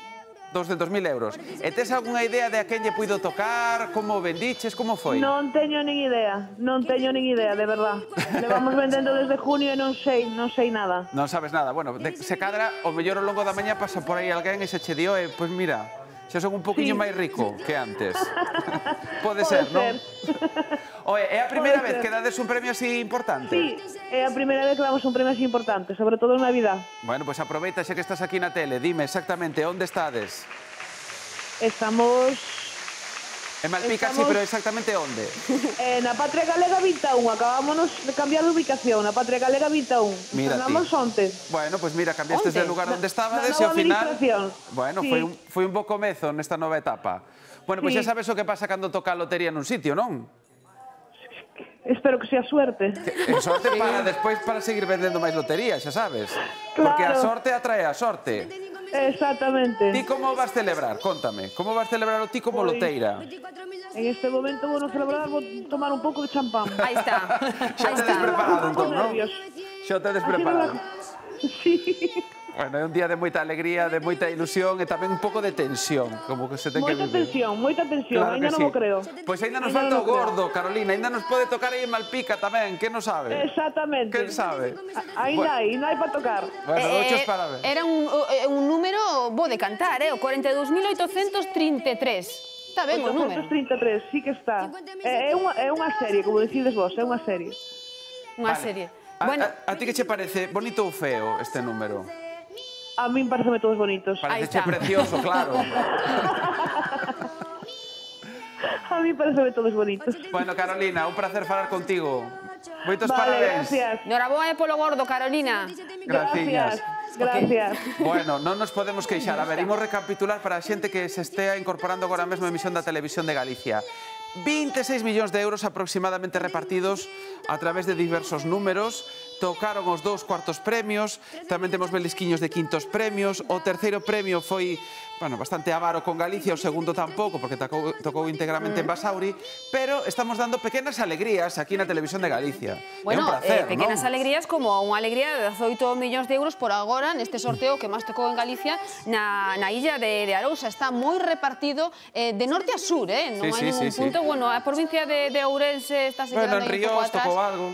200.000 euros. E tes algunha idea de a quen lle puido tocar, como vendiches, como foi? Non teño nin idea, de verdad. Levamos vendendo desde junio e non sei nada. Non sabes nada. Bueno, se cadra, o mellor ao longo da mañá pasa por aí alguén e se che dio e, pois mira, Xa son un poquinho máis rico que antes. Pode ser, non? Oye, é a primeira vez que dades un premio así importante? Sí, é a primeira vez que damos un premio así importante, sobre todo en Navidad. Bueno, pois aproveita xa que estás aquí na tele. Dime exactamente onde estades. Estamos... En Malpica, sí, pero exactamente onde? Na Patria Galega 21, acabámonos de cambiar de ubicación, na Patria Galega 21. Mira ti. Estrenamos onte. Bueno, pois mira, cambiastes de lugar onde estabades e Na ao nova final... administración. Bueno, Sí. foi un bo comezo nesta nova etapa. Bueno, pois Sí. xa sabes o que pasa cando toca a lotería nun sitio, non? Espero que sea suerte. Sorte para despois para seguir vendendo máis lotería, xa sabes. Porque a sorte atrae a sorte. Exactamente. Ti como vas celebrar? Contame. Como vas celebrar o ti como Pois, loteira? En este momento vou celebrar, vou tomar un pouco de champán. Ahí está. Xa te des preparado, entón, non? Xa te des preparado. Sí. Bueno, é un día de moita alegría, de moita ilusión e tamén un pouco de tensión, como que se ten que vivir. Moita tensión, Claro ainda que non sí. o creo. Pois ainda nos Ainda falta non o o creo. gordo, Carolina, ainda nos pode tocar aí en Malpica tamén, que non sabe? Exactamente. Quen sabe? Ainda hai para tocar. Bueno, muchos parabéns. Era un número bo de cantar, o 42.833. Está ben o número. 833, sí que está. É unha serie, como decides vos, é unha serie. Unha Vale. serie. Bueno, a ti que che parece bonito ou feo este número? A min pareceme todos bonitos. Parece precioso, claro. A min pareceme todos bonitos. Bueno, Carolina, un placer falar contigo. Moitos Vale, parabéns. gracias. Noraboa polo gordo, Carolina. Graciñas. Gracias. Bueno, non nos podemos queixar. A ver, imos recapitular para a xente que se estea incorporando agora mesmo a emisión da Televisión de Galicia. 26 millóns de euros aproximadamente repartidos a través de diversos números. Tocaron os 2 cuartos premios, tamén temos belisquiños de quintos premios. O terceiro premio foi, bueno, bastante avaro con Galicia, o segundo tampouco, porque tocou íntegramente en Basauri, pero estamos dando pequenas alegrías aquí na Televisión de Galicia. Bueno, é un placer, pequenas non? alegrías como unha alegría de 18 millóns de euros por agora neste sorteo que máis tocou en Galicia na illa de Arousa. Está moi repartido de norte a sur, non hai ningún punto. Bueno, a provincia de Ourense está se quedando en aí un pouco Ríos atrás. tocou algo.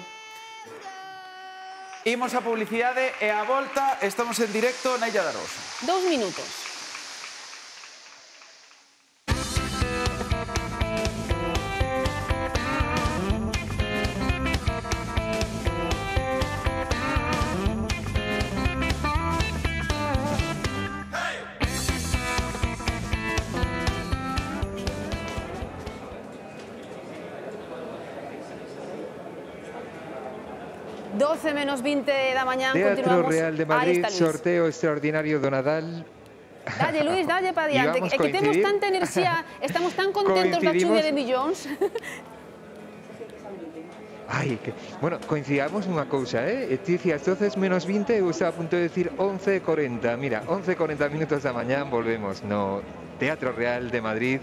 Imos a publicidade e a volta estamos en directo na Illa de Arousa. 2 minutos. ...12:20 da mañán, Teatro continuamos. Real de Ahí Madrid, está Luis. sorteo extraordinario do Nadal. Dalle, Luis, dalle para diante. Íbamos É que temos coincidir. tanta enerxía, estamos tan contentos da chuvia de millóns. Ai, que... Bueno, coincidamos nunha cousa, Ti dicías 12:20, eu estaba a punto de decir 11:40. Mira, 11:40 minutos da mañán, volvemos no Teatro Real de Madrid,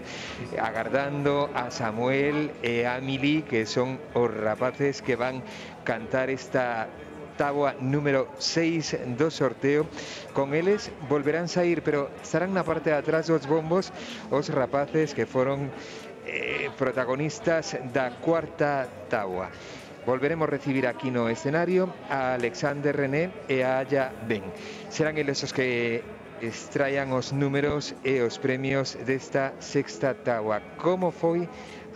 agardando a Samuel e a Mili, que son os rapaces que van cantar esta táboa número 6 do sorteo. Con eles volverán sair, pero estarán na parte de atrás dos bombos os rapaces que foron protagonistas da cuarta táboa. Volveremos recibir aquí no escenario a Alexander René e a Aya Ben. Serán eles os que extraian os números e os premios desta sexta táboa. Como foi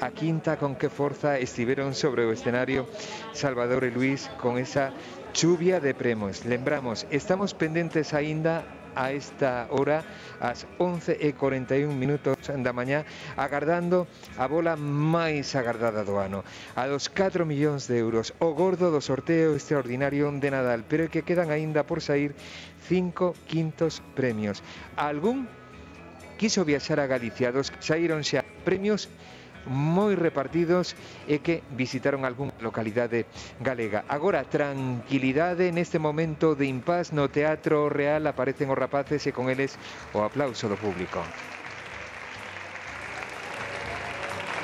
a quinta, con que forza estiveron sobre o escenario Salvador e Luis con esa chuvia de premios. Lembramos, estamos pendentes aínda a esta hora, ás 11:41 minutos da mañá, agardando a bola máis agardada do ano, a dos 4 millóns de euros, o gordo do sorteo extraordinario de Nadal, pero que quedan aínda por sair 5 quintos premios. Algún quiso viaxar a Galicia, dos saíron xa premios moi repartidos e que visitaron algunha localidade galega. Agora, tranquilidade neste momento de impás no Teatro Real, aparecen os rapaces e con eles o aplauso do público.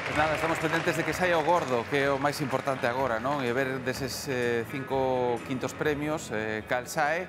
Pues nada, estamos pendentes de que saia o gordo, que é o máis importante agora, non? E ver deses 5 quintos premios, cal sae,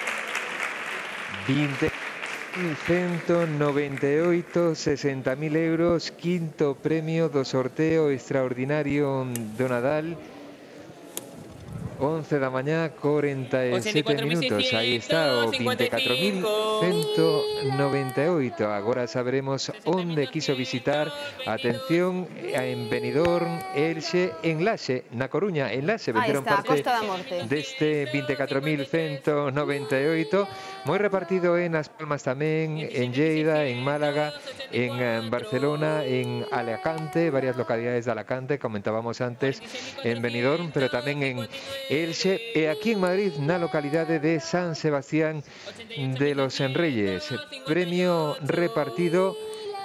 198, 60.000 euros, quinto premio do sorteo extraordinario do Nadal. 11 da mañá, 47 minutos. Aí está o 24.198. Agora saberemos onde quiso visitar. Atención, en Benidorm, Elxe, en Laxe, na Coruña, en Laxe. Venderon parte deste 24.198. Moi repartido en As Palmas tamén, en Lleida, en Málaga, en Barcelona, en Alicante, varias localidades de Alicante, comentábamos antes, en Benidorm, pero tamén en Elxe, e aquí en Madrid, na localidade de San Sebastián de los Enreyes. Premio repartido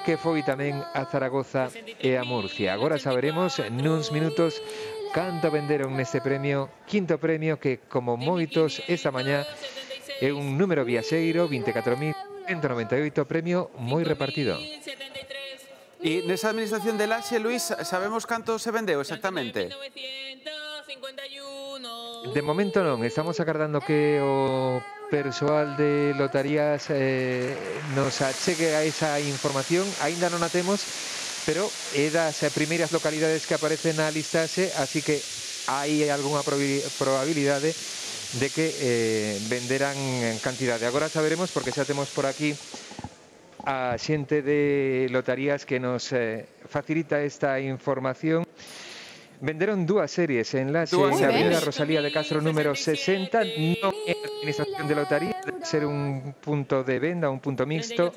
que foi tamén a Zaragoza e a Murcia. Agora saberemos nuns minutos canto venderon neste premio, quinto premio que, como moitos, esta mañá é un número viaxeiro, 24.198, premio moi repartido. E nesa administración de Laxe, Luís, sabemos canto se vendeu exactamente? De momento non, estamos agardando que o persoal de lotarías nos achegue a esa información. Aínda non a temos, pero é das primeiras localidades que aparecen na listaxe, así que hai algunha probabilidade de que venderán en cantidade. Agora saberemos, porque xa temos por aquí a xente de lotarías que nos facilita esta información. Venderon dúas series en Laxe, en Avenida Rosalía de Castro número 60, non é administración de lotaría, debe ser un punto de venda, un punto mixto.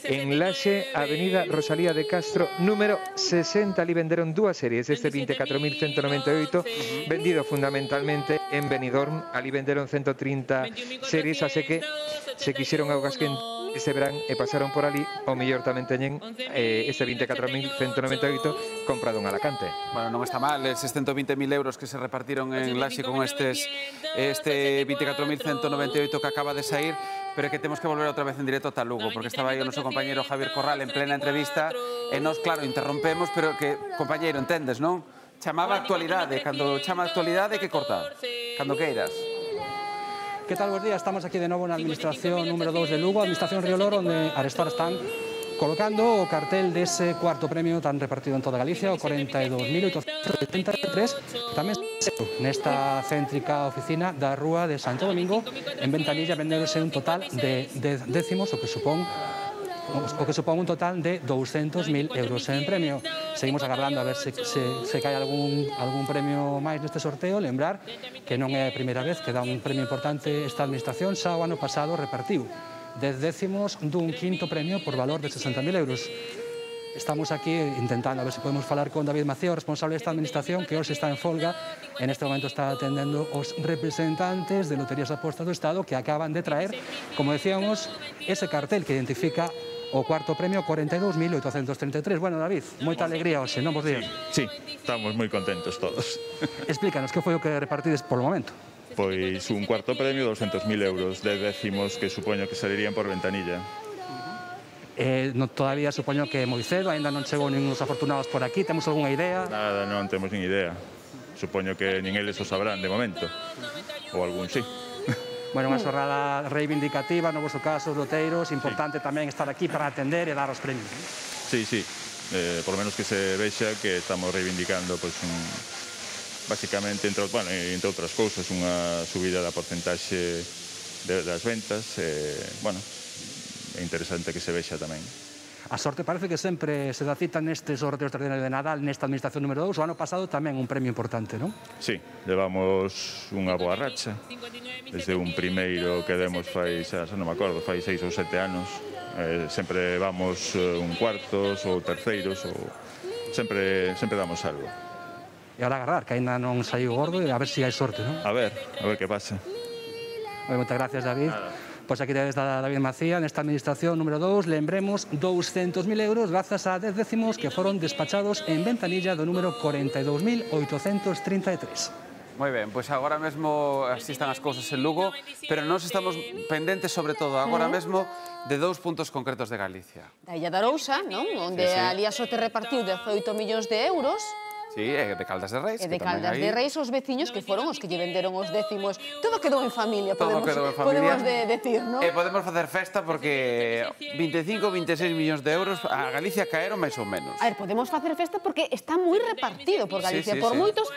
En Laxe, Avenida Rosalía de Castro número 60, ali venderon dúas series, este 24.198, vendido fundamentalmente en Benidorm, ali venderon 130 series, así que se quixeron augas que este verán e pasaron por ali, o mellor tamén teñen este 24.198 comprado en Alacante. Bueno, non está mal, eses 120.000 euros que se repartiron en Laxe con este 24.198 que acaba de sair, pero é que temos que volver outra vez en directo ata Lugo, porque estaba aí o noso compañero Javier Corral en plena entrevista, e nos, claro, interrompemos, pero que, compañeiro, entendes, non? Chamaba a actualidade, cando chama a actualidade, que cortar, cando queiras. ¿Qué tal? Buenos días. Estamos aquí de nuevo en la administración número 2 de Lugo, administración Riolor, donde ahora están colocando o cartel dese cuarto premio tan repartido en toda Galicia, o 42.873, tamén nesta céntrica oficina da Rúa de Santo Domingo, en Ventanilla, vendéronse un total de 10 décimos, o que supón un total de 200.000 euros en premio. Seguimos agardando a ver se cae algún premio máis neste sorteo. Lembrar que non é a primeira vez que dá un premio importante esta administración, xa o ano pasado repartiu 10 décimos dun quinto premio por valor de 60.000 euros. Estamos aquí intentando a ver se podemos falar con David Macío, responsable desta administración, que hoxe está en folga. En este momento está atendendo os representantes de Loterías e Apostas do Estado que acaban de traer, como decíamos, ese cartel que identifica o cuarto premio, 42.833. Bueno, David, moita alegría hoxe, non vos días? Sí, estamos moi contentos todos. Explícanos, que foi o que repartides polo momento? Pois un cuarto premio, 200.000 euros, de décimos que supoño que salirían por ventanilla. Todavía supoño que moi cedo, ainda non chegou ningún afortunados por aquí, temos algunha idea? Nada, non temos nin idea. Supoño que nin eles o sabrán de momento, ou algún sí. Bueno, unha xornada reivindicativa, no vosso caso, loteiros, importante tamén estar aquí para atender e dar os premios. Sí, sí, por lo menos que se vexa que estamos reivindicando, basicamente, entre outras cousas, unha subida da porcentaxe das ventas, bueno, é interesante que se vexa tamén. A sorte parece que sempre se dá cita neste sorteo extraordinario de Nadal, nesta administración número 2, o ano pasado tamén un premio importante, non? Sí, levamos unha boa racha, desde un primeiro que demos fai 6 ou 7 anos, sempre vamos un cuartos ou terceiros, sempre damos algo. E agora agardar, que ainda non saiu gordo, e a ver se hai sorte, non? A ver que pasa. Moitas gracias, David. Pois aquí tedes a David Macía, nesta administración número 2, lembremos 200.000 euros grazas a 10 décimos que foron despachados en ventanilla do número 42.833. Moi ben, pois agora mesmo así están as cousas en Lugo, pero nós estamos pendentes sobre todo agora mesmo de 2 puntos concretos de Galicia. Da Illa de Arousa, non? Onde ali a sorte repartiu 18 millóns de euros. Sí, de Caldas de Reis. E de Caldas de Reis, os veciños que foron os que lle venderon os décimos. Todo quedou en familia, podemos decir, non? E podemos facer festa porque 25, 26 millóns de euros a Galicia caeron máis ou menos. A ver, podemos facer festa porque está moi repartido por Galicia, Sí, por moitos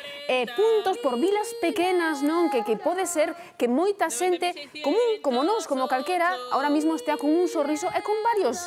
puntos, por vilas pequenas, non? Que pode ser que moita xente común, como nós, como calquera, ahora mismo estea con un sorriso e con varios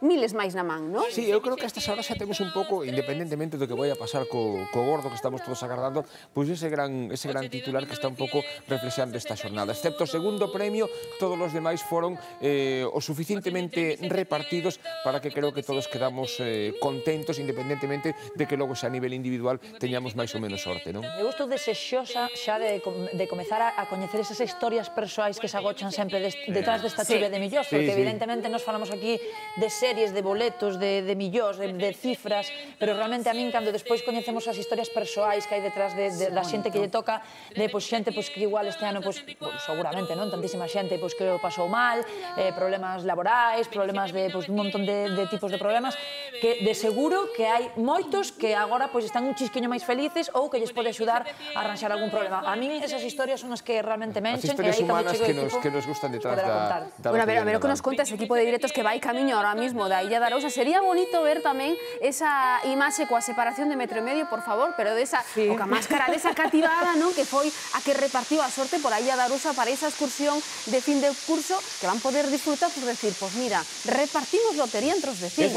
miles máis na man, non? Sí, eu creo que a estas horas xa temos un pouco, independentemente do que vai a pasar co gordo que estamos todos agardando, pois ese gran titular que está un pouco reflexando esta xornada. Excepto o segundo premio, todos os demais foron o suficientemente repartidos para que creo que todos quedamos contentos, independentemente de que logo xa a nivel individual teñamos máis ou menos sorte, non? Eu estou desexosa xa de comezar a coñecer esas historias persoais que se agochan sempre detrás desta chuvia de millóns, porque evidentemente nos falamos aquí de series, de boletos, de millóns, de cifras, pero realmente a min, cando despois coñecemos as historias persoais que hai detrás da xente que lle toca, de xente que igual este ano, seguramente, non? Tantísima xente que o pasou mal, problemas laborais, problemas de un montón de tipos de problemas, que de seguro que hai moitos que agora están un chisquiño máis felices ou que lles pode axudar a arranxar algún problema. A min esas historias son as que realmente me enchen. As historias humanas que nos gustan detrás da... Bueno, a ver o que nos conta ese equipo de directos que vai camiño ahora mismo da Illa de Arousa. Sería bonito ver tamén esa imaxe coa separación de 1,5 metros, por favor, pero desa, o ca máscara desa cativada, non? Que foi a que repartiu a sorte por a Illa de Arousa para esa excursión de fin de curso que van poder disfrutar por decir, pois mira, repartimos lotería entre os vecinos.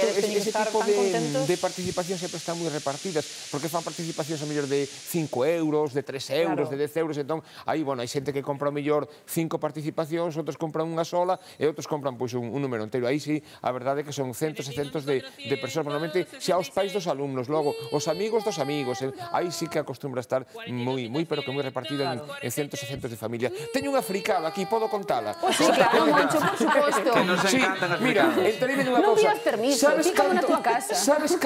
Ese tipo de participación sempre están moi repartidas, porque fan participacións a mellor de 5 euros, de 3 euros, de 10 euros, entón, aí, bueno, hai xente que compra a mellor 5 participacións, outros compran unha sola, e outros compran, pois, un número inteiro. Aí sí, a verdade é que son centos e centos de persoas, normalmente, xa os pais dos alumnos, logo, os amigos dos amigos, aí sí que acostumbra estar moi, pero que moi repartida en centos e centos de familia. Teño unha fricada aquí, podo contala? Sí, claro, Moncho, por suposto. Que nos encantan as fricadas. Mira, entereime dunha cousa. Non pidas permiso, fíjame na tua casa. Sabes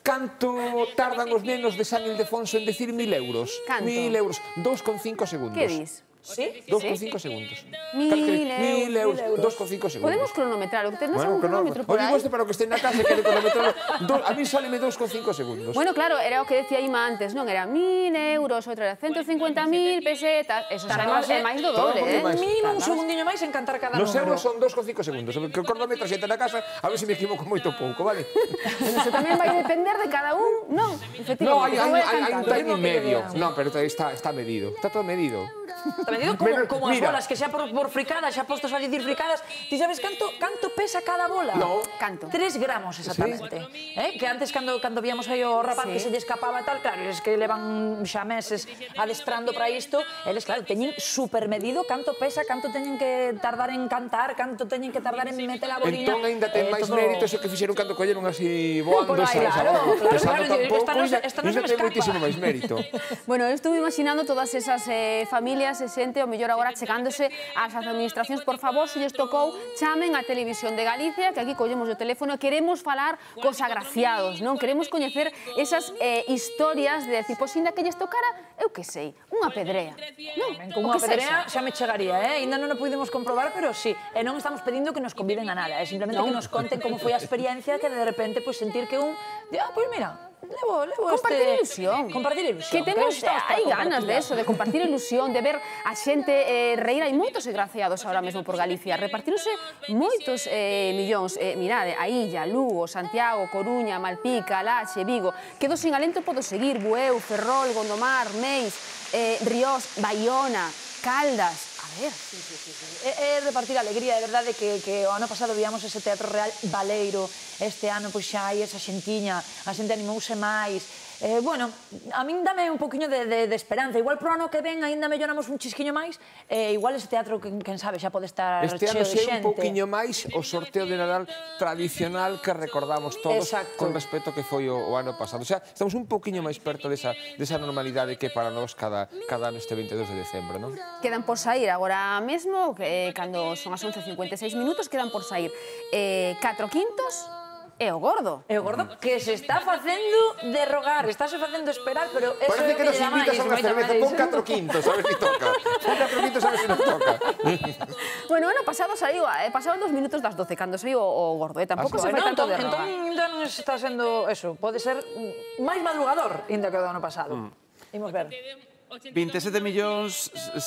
canto tardan os nenos de San Ildefonso en decir 1.000 euros? Canto? 1.000 euros, 2,5 segundos. Que dis? Sí? 2,5 segundos. 1.000 euros, 2,5 segundos. Podemos cronometrar, o que tendes un cronómetro por aí. Oye, para o que estén na casa, que de cronometrar, a mí sáleme 2,5 segundos. Bueno, claro, era o que decía Ima antes, non? Era 1.000 euros, outra era 150.000 pesetas, eso xa é máis do doble, Mínimo un segundiño máis en cantar cada número. Nos euros son 2,5 segundos, que o cronómetro xente na casa, a ver se me equivoco moito pouco, vale? Eso tamén vai depender de cada un, non? No, hai un timing medio. No, pero está medido, está todo medido. Está medido como as bolas, que xa por fricadas, xa postos a dicir fricadas. Ti sabes canto pesa cada bola? No. Canto? 3 gramos, exactamente. Que antes, cando víamos aí o rapaz que se lle escapaba tal, claro, eles que levan xa meses adestrando para isto, eles, claro, teñen supermedido canto pesa, canto teñen que tardar en cantar, canto teñen que tardar en meter a boliña. Entón, ainda ten máis mérito eso que fixeron cando colleron así voando, claro, pesando tan pouco, esta non se me ten escapa. moitísimo máis mérito. Bueno, eu estuve imaginando todas esas familias e xente, o mellor agora chegándose ás administracións, por favor, se lles tocou, chamen a Televisión de Galicia, que aquí collemos o teléfono e queremos falar cos agraciados, non? Queremos coñecer esas historias de decir, pois, ainda que lles tocara, eu que sei, unha pedrea. Non, con unha pedrea xa me chegaría, ainda non o pudimos comprobar, pero sí, e non estamos pedindo que nos conviden a nada, simplemente que nos conten como foi a experiencia, que de repente, pois, sentir que pois mira, levo compartir ilusión. Compartir ilusión. Que temos, hai ganas de eso, de compartir ilusión, de ver a xente reír. Hai moitos desgraciados ahora mesmo por Galicia. Repartirose moitos millóns. Mirade, a Illa, Lugo, Santiago, Coruña, Malpica, Laxe, Vigo. Quedo sin alento, podo seguir. Bueu, Ferrol, Gondomar, Meis, Ríos, Baiona, Caldas. A ver, é repartir alegría, de verdade, que o ano pasado víamos ese Teatro Real baleiro, este ano pois xa hai esa xentiña, a xente animouse máis. Bueno, a min dame un poquinho de esperanza, igual pro ano que ven aínda melloramos un chisquiño máis, igual ese teatro, quen sabe, xa pode estar cheo de xente. Este ano sei un poquinho máis o sorteo de Nadal tradicional que recordamos todos con respecto que foi o ano pasado. O sea, estamos un poquinho máis perto desa normalidade que para nós cada ano este 22 de decembro, non? Quedan por sair agora mesmo, cando son as 11:56 minutos, quedan por sair 4 quintos, é o gordo. É o gordo que se está facendo de rogar, está se facendo esperar, pero eso Parece é o que que nos lle invitas a llamáis, unha cerveza, pon 4 quintos, a ver si toca. Pon 4 quintos, a ver si nos toca. Bueno, ano pasado saiu, pasaban 2 minutos das 12 cando saiu o gordo, tampouco se fai tanto de rogar. Entón non está sendo eso, pode ser máis madrugador ainda que o do ano pasado. Imos ver. 27.600.000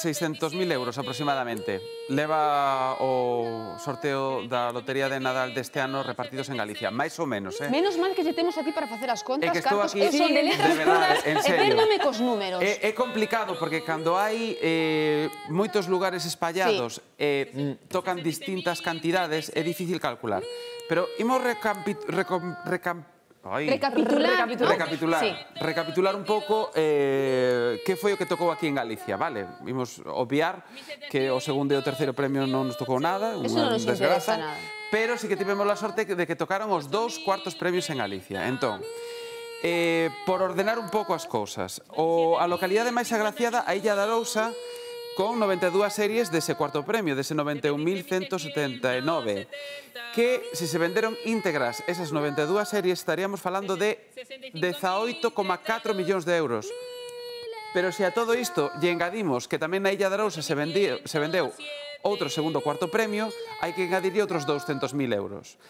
euros aproximadamente leva o sorteo da Lotería de Nadal deste ano repartidos en Galicia, máis ou menos, Menos mal que lle temos aquí para facer as contas, que estou Carlos, aquí, son de letras de verdade, puras, en e serio. perdome cos números. É complicado porque cando hai moitos lugares espallados e tocan distintas cantidades é difícil calcular. Pero imos recapitular un pouco que foi o que tocou aquí en Galicia, vale? Vimos obviar que o segundo e o terceiro premio non nos tocou nada, unha desgraza, pero sí que tivemos a sorte de que tocaron os 2 cuartos premios en Galicia. Entón, por ordenar un pouco as cousas, a localidade máis agraciada, a Illa de Arousa, con 92 series dese cuarto premio, dese 91.179, que, se se venderon íntegras esas 92 series, estaríamos falando de 18,4 millóns de euros. Pero se a todo isto lle engadimos que tamén na Illa de Arousa se vendeu outro segundo cuarto premio, hai que engadirlle outros 200.000 euros.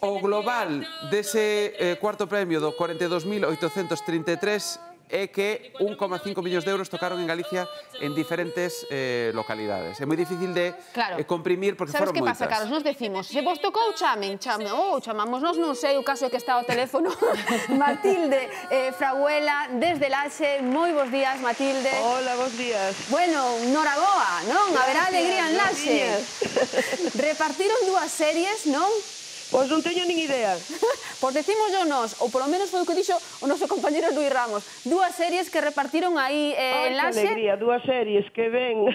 O global dese cuarto premio do 42.833 é que 1,5 millóns de euros tocaron en Galicia en diferentes localidades. É moi difícil de comprimir porque foron moitas. Sabes que pasa, Carlos? Nos decimos, se vos tocou, chamámonos, non sei o caso é que está o teléfono. Matilde Fraguela, desde Laxe, moi bons días, Matilde. Hola, bons días. Bueno, noraboa, non? Haberá alegría en Laxe. Repartiron 2 series, non? Pois non teño nin idea. Pois decímoslo nós, ou polo menos foi o que dixo o noso compañero Luis Ramos. 2 series que repartiron aí en Laxe. Que alegría, 2 series que ven.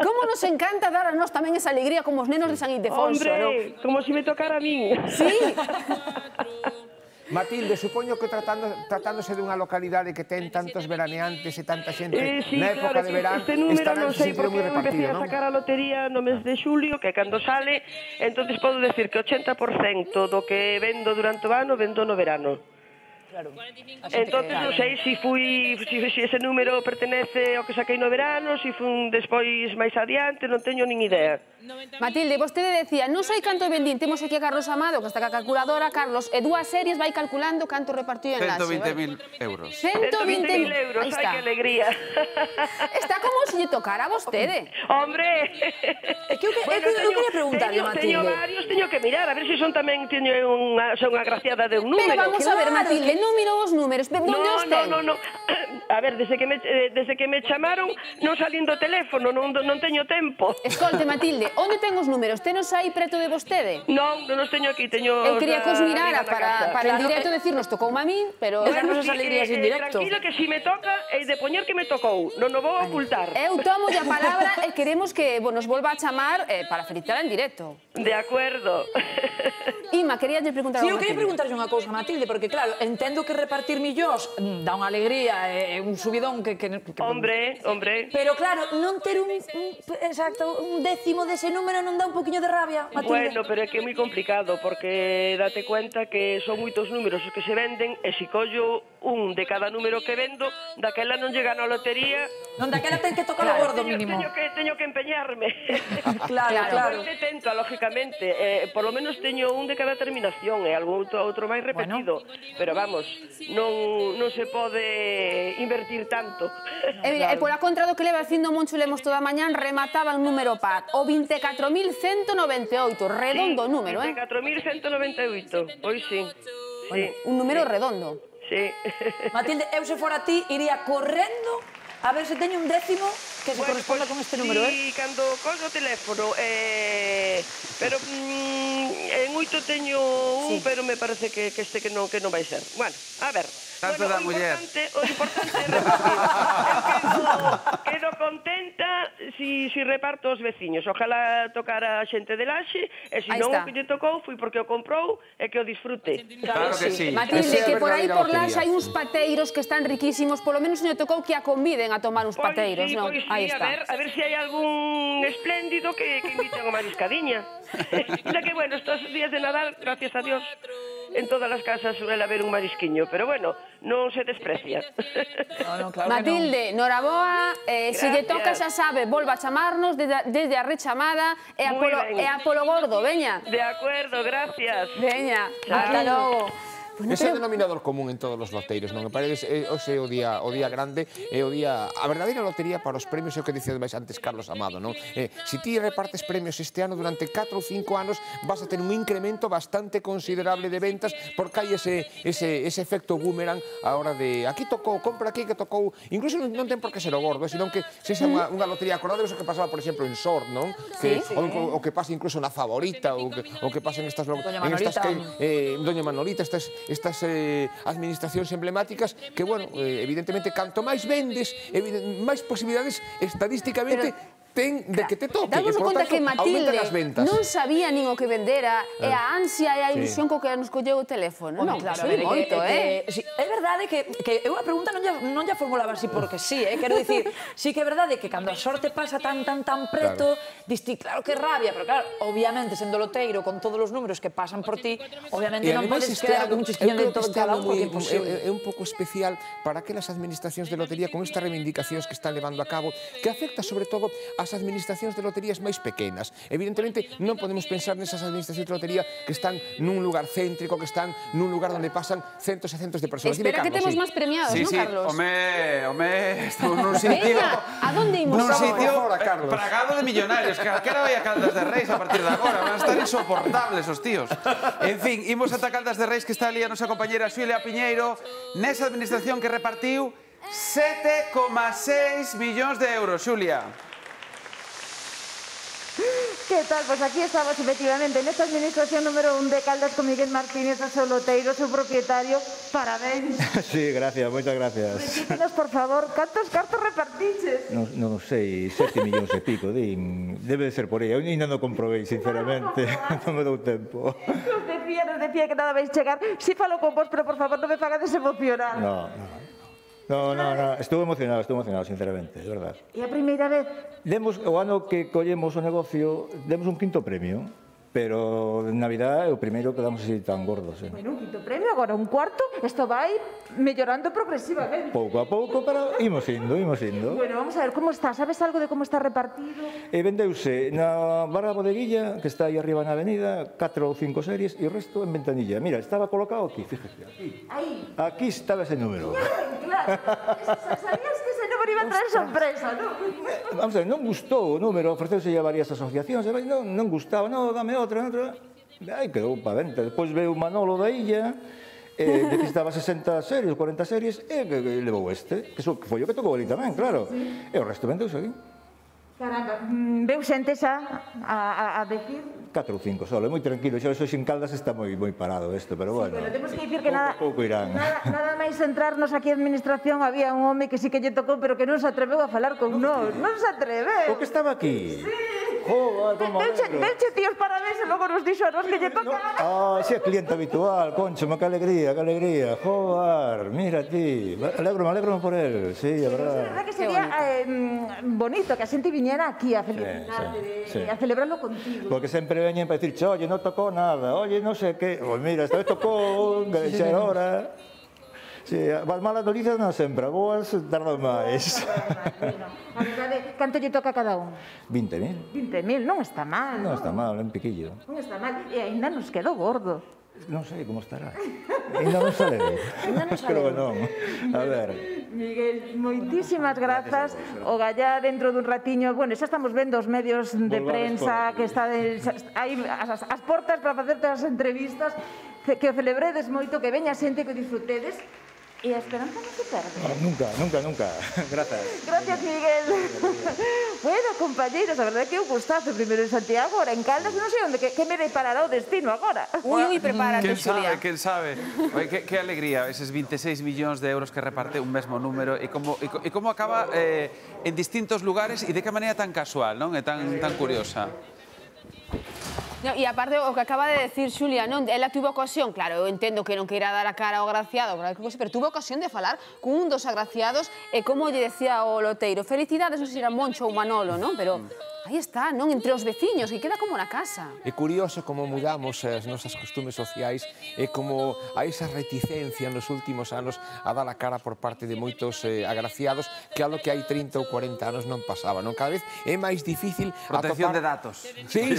Como nos encanta dar a nós tamén esa alegría como os nenos de San Ildefonso, non? Hombre, como se me tocara a min. Sí. Matilde, supoño que tratándose dunha localidade que ten tantos veraneantes e tanta xente na época de verán, estarán sempre moi repartido, non? Empecé a sacar a lotería no mes de xulio, que é cando sale, entonces podo decir que 80% do que vendo durante o ano, vendo no verano. Entonces non sei se ese número pertenece ao que saquei no verano, se fun despois máis adiante, non teño nin idea. Matilde, vostede decía, non sei canto vendín, temos aquí a Carlos Amado, que está ca calculadora, Carlos, e 2 series vai calculando canto repartiu en Laxe. 120.000 euros. 120.000 euros, ai, que alegría. Está como se lle tocara a vostede. Hombre! É que eu queria preguntarle, Matilde. Teño que mirar, a ver se son tamén son agraciada de un número. Pero vamos a ver, Matilde, non mirou os números, onde os ten? No. A ver, desde que me chamaron, non salín do teléfono, non teño tempo. Escolte, Matilde, onde ten os números? Tenos aí preto de vostede? Non os teño aquí, teño... Eu quería que os mirara para en directo decirnos tocou a min, pero... Darnos as alegrías en directo. Tranquilo que si me toca, é de poñer que me tocou, non o vou ocultar. Eu tomo a palabra e queremos que nos volva a chamar para felicitar en directo. De acuerdo. Ima, queríalle preguntar algo a Matilde. Eu quería preguntarlle unha cousa, Matilde, porque claro, entendo que repartir millóns dá unha alegría, é un subidón que... Hombre. Pero claro, non ter un décimo dese número non dá un poquinho de rabia, Matilde? Bueno, pero é que é moi complicado, porque date cuenta que son moitos números os que se venden, e se collo un de cada número que vendo, daquela non lle gano a lotería... Non, daquela ten que tocar o gordo mínimo. Teño que empeñarme. Claro. Non te tento, lógicamente, por lo menos teño un de cada terminación, e algún outro máis repetido. Pero vamos, non se pode invertir tanto. E mira, pola contra do que leva dicindo Moncho Lemos toda a mañán, remataba un número par, o 24.198, redondo número, 24.198, pois sí. Un número redondo. Sí. Matilde, eu se fora ti, iría correndo a ver se teño un décimo que se corresponda con este número, Sí, cando colgo o teléfono, pero en 8 teño un, pero me parece que este que non vai ser. Bueno, a ver. Tanto da muller. O importante é repartir. Quedo contenta si reparto os veciños. Ojalá tocara a xente de Laxe, e se non o que lle tocou foi porque o comprou e que o disfrute. Claro que sí. Matilde, que por aí por Laxe hai uns pateiros que están riquísimos, polo menos se lle tocou que a conviden a tomar uns pateiros, non? Aí está. A ver se hai algún espléndido que inviten a mariscadiña. Mira que bueno, estos días de Nadal, gracias a Dios, en todas as casas suele haber un marisquiño, pero bueno, non se desprecia. Matilde, noraboa, se lle toca xa sabe, volva a chamarnos desde a rechamada e a polo gordo, veña. De acuerdo, gracias. Veña, ata logo. Ese é o denominador común en todos os loteiros, non? Me parece hoxe o día grande, é o día... A verdadeira lotería para os premios é o que dicía antes Carlos Amado, non? Se ti repartes premios este ano, durante 4 ou 5 anos vas a ter un incremento bastante considerable de ventas porque hai ese efecto boomerang a hora de... Aquí tocou, compra aquí que tocou... Incluso non ten por que ser o gordo, senón que se xa unha lotería. Acordades o que pasaba, por exemplo, en Sort, non? O que pasa incluso na Favorita, o que pasa en estas... Doña Manolita, estas administracións emblemáticas que, bueno, evidentemente, canto máis vendes, máis posibilidades estadísticamente ten de que te toque. Damos conta que Matilde non sabía nin o que vendera, e a ansia e a ilusión co que nos colleu o teléfono. Non, claro, moito, É verdade que eu a pregunta non lla formulaba así porque sí, quero dicir, sí que é verdade que cando a sorte pasa tan preto, diste, claro que rabia, pero claro, obviamente, sendo loteiro, con todos os números que pasan por ti, obviamente non podes quedar con un chisquiñón dentro de cada un, porque é imposible. É un pouco especial para aquelas administracións de lotería con estas reivindicacións que están levando a cabo, que afecta sobre todo as administracións de loterías máis pequenas. Evidentemente, non podemos pensar nesas administracións de lotería que están nun lugar céntrico, que están nun lugar onde pasan centos e centos de persoas. Espera que temos máis premiados, non, Carlos? Home, estamos nun sitio... A donde imos? Nun sitio plagado de millonarios, que calquera vai a Caldas de Reis a partir de agora, van a estar insoportables os tíos. En fin, imos ata Caldas de Reis, que está ali a nosa compañera Xulia Piñeiro, nesa administración que repartiu 7,6 millóns de euros, Xulia. ¿Qué tal? Pues aquí estamos efectivamente en esta administración número 1 de Caldas con Miguel Martínez, o seu loteiro, seu propietario. Parabéns. Sí, gracias, moitas gracias. Repítenos, por favor, cantos cartos repartiches? Non sei, 7 millóns e pico, debe de ser por aí. Eu ainda non comprobei, sinceramente, non me dou tempo. Nos decía que nada vais chegar. Sí falo con vos, pero por favor non me fagades emocionar. No, estou emocionado, sinceramente, de verdade. E a primeira vez? O ano que collemos o negocio, demos un quinto premio, pero en Navidad é o primeiro que damos así tan gordos. Bueno, un quinto premio, agora un cuarto, isto vai mellorando progresivamente. Pouco a pouco, pero imos indo. Bueno, vamos a ver, como está? Sabes algo de como está repartido? Vendeuse na barra bodeguilla, que está aí arriba na avenida, 4 ou 5 series, e o resto en ventanilla. Mira, estaba colocado aquí, fíjate, aquí. Aí. Aquí estaba ese número. Claro, sabías que ese número iba a traer sorpresa, non? Vamos a ver, non gustou o número, ofreceuse a varias asociacións, non gustaba, dame outra. Aí quedou para venta. Depois veu Manolo da Illa, necesitaba 60 series, 40 series, e levou este, que foi o que tocou ali tamén, claro. E o resto vendeuse aquí. Caramba, veu xente xa a decir... 4 ou 5 solo, é moi tranquilo, xa hoxe en Caldas está moi parado isto, pero bueno. Pero temos que dicir que pouco irán. Nada máis entrarnos aquí a administración, había un home que sí que lle tocou, pero que non se atreveu a falar con nós, non se atreveu. O que estaba aquí? Sí. Joder, como Delche tíos parabéns e logo nos dixo a nos que lle tocaba. Xe é cliente habitual, concho, que alegría. Joder, mira ti, alegro por él, sí, é verdade. É verdade que sería bonito que a xente viñera aquí a felicitarte, a celebrarlo contigo. Porque sempre veñen para dicirche, oye, non tocou nada, oye, non sei que, pois mira, esta vez tocou, xa era hora. Sí, as malas noticias non sempre, boas tardan máis. A verdade, canto lle toca a cada un? 20.000. 20.000, non está mal. Non está mal, é un piquillo. Non está mal, e ainda nos quedou gordo. Non sei como estará. Ainda non sale. Creo que non. A ver. Miguel, moitísimas grazas. O Gallá dentro dun ratiño, bueno, xa estamos vendo os medios de prensa que está hai as portas para facerte as entrevistas, que o celebredes moito, que veña xente, que disfrutedes. E a esperanza non se perde. Nunca. Gracias. Gracias, Miguel. Bueno, compañeros, a verdade que eu gustaste primeiro en Santiago, ahora en Caldas, non sei onde, que me deparará o destino agora. Ui, prepárate, Xulia. Quen sabe. Que alegría, eses 26 millóns de euros que reparte un mesmo número e como acaba en distintos lugares e de que maneira tan casual, non? E tan curiosa. E aparte, o que acaba de decir Xulia, non? Ela tuvo ocasión, claro, eu entendo que non queira dar a cara ao agraciado, pero tuvo ocasión de falar con un dos agraciados e como lle decía o loteiro, felicidades, non sei se era Moncho ou Manolo, non? Pero Aí está, non? Entre os veciños, que queda como na casa. É curioso como mudamos as nosas costumes sociais e como a esa reticencia nos últimos anos a dar a cara por parte de moitos agraciados que algo que hai 30 ou 40 anos non pasaba, non? Cada vez é máis difícil Protección atopar... de datos. Sí.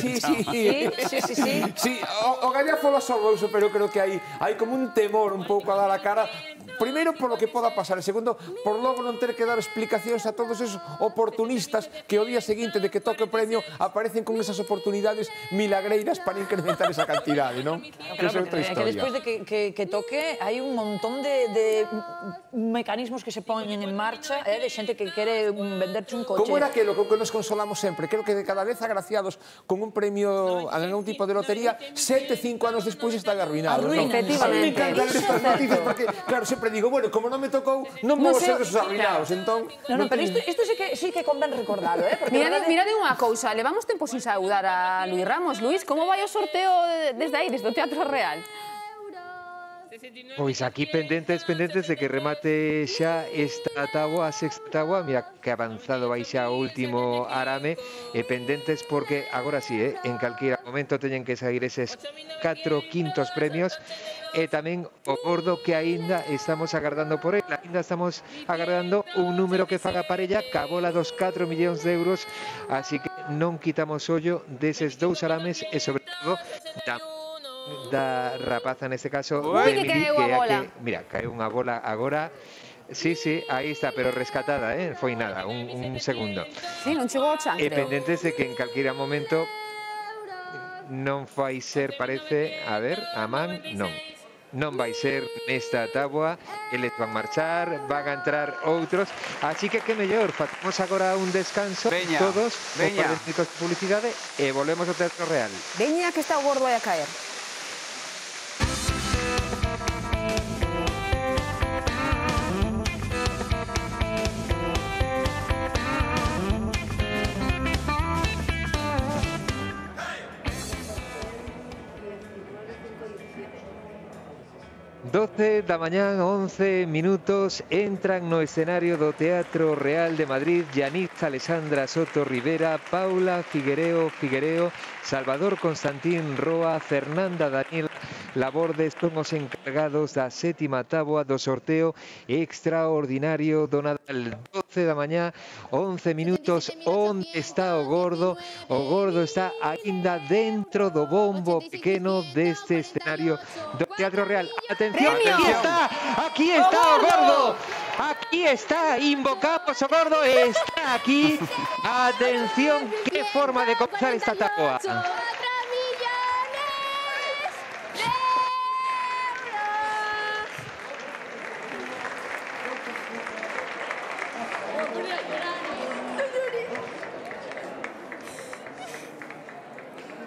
Sí, o Gallafo lo solvouso, pero creo que hai como un temor un pouco a dar a cara, primeiro por lo que poda pasar, e segundo, por logo non ter que dar explicacións a todos esos oportunistas que o día seguinte de que toque o premio aparecen con esas oportunidades milagreiras para incrementar esa cantidade, non? Que é outra historia. Que despois de que toque hai un montón de mecanismos que se poñen en marcha de xente que quere venderche un coche. Como era aquilo que nos consolamos sempre? Creo que de cada vez agraciados con un premio en algún tipo de lotería, 7-5 anos despois están arruinados. Efectivamente. A mí me encantan estas noticias porque, claro, sempre digo, bueno, como non me tocou, non vou ser desos arruinados, entón... Non, pero isto sí que convén recordalo, Mirade unha cousa, levamos tempo sin saudar a Luís Ramos. Luís, como vai o sorteo desde aí, desde o Teatro Real? Pois aquí pendentes de que remate xa esta táboa, a sexta táboa, mira que avanzado vai xa o último arame, e pendentes porque agora sí, en calquera momento teñen que sair eses 4 quintos premios, e tamén o gordo que aínda estamos agardando por ele, aínda estamos agardando un número que faga parella ca bola dos 4 millóns de euros, así que non quitamos ollo deses dous arames e sobre todo da rapaza neste caso. Ui, que caeu a bola. Mira, caeu unha bola agora. Sí, aí está, pero rescatada, foi nada, un segundo. Sí, non chegou ao chan, E creo. pendentes de que en calquera momento non vai ser, parece, a ver, a man, non vai ser nesta táboa, eles van marchar, van a entrar outros, así que mellor, facemos agora un descanso, todos, veña. un par de publicidade, e volvemos ao Teatro Real. Veña que está o gordo aí a caer. Da mañán, 11 minutos, entran no escenario do Teatro Real de Madrid Yanis Alexandra Soto Rivera, Paula Figuereo, Salvador Constantín Roa, Fernanda Daniel Laborde, son os encargados da sétima táboa do sorteo extraordinario do Nadal. 12 da mañá, 11 minutos, onde está o gordo? O gordo está aínda dentro do bombo pequeno deste escenario do Teatro Real. Atención, aquí está o gordo. Aquí está, invocamos o gordo, está aquí. Atención, qué forma de comenzar esta táboa.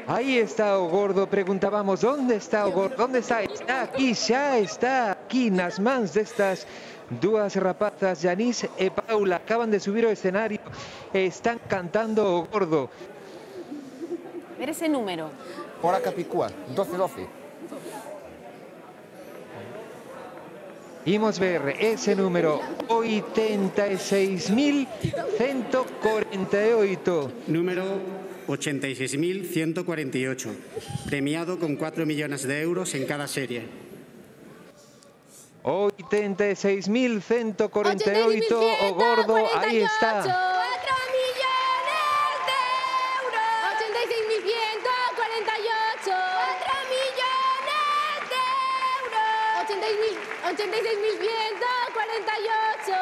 Ahí está o gordo, preguntábamos, ¿dónde está o gordo? ¿Dónde está? Está aquí, xa está aquí nas mans destas dúas rapazas, Yanis e Paula, acaban de subir ao escenario e están cantando o gordo. Ver ese número. Hora Capicúa, 12-12. Imos ver ese número, 86.148. Número 86.148, premiado con 4 millones de euros en cada serie. 86.148, o gordo, ahí está. 4 millones de euros. 86.148. 4 millones de euros. 86.148. 4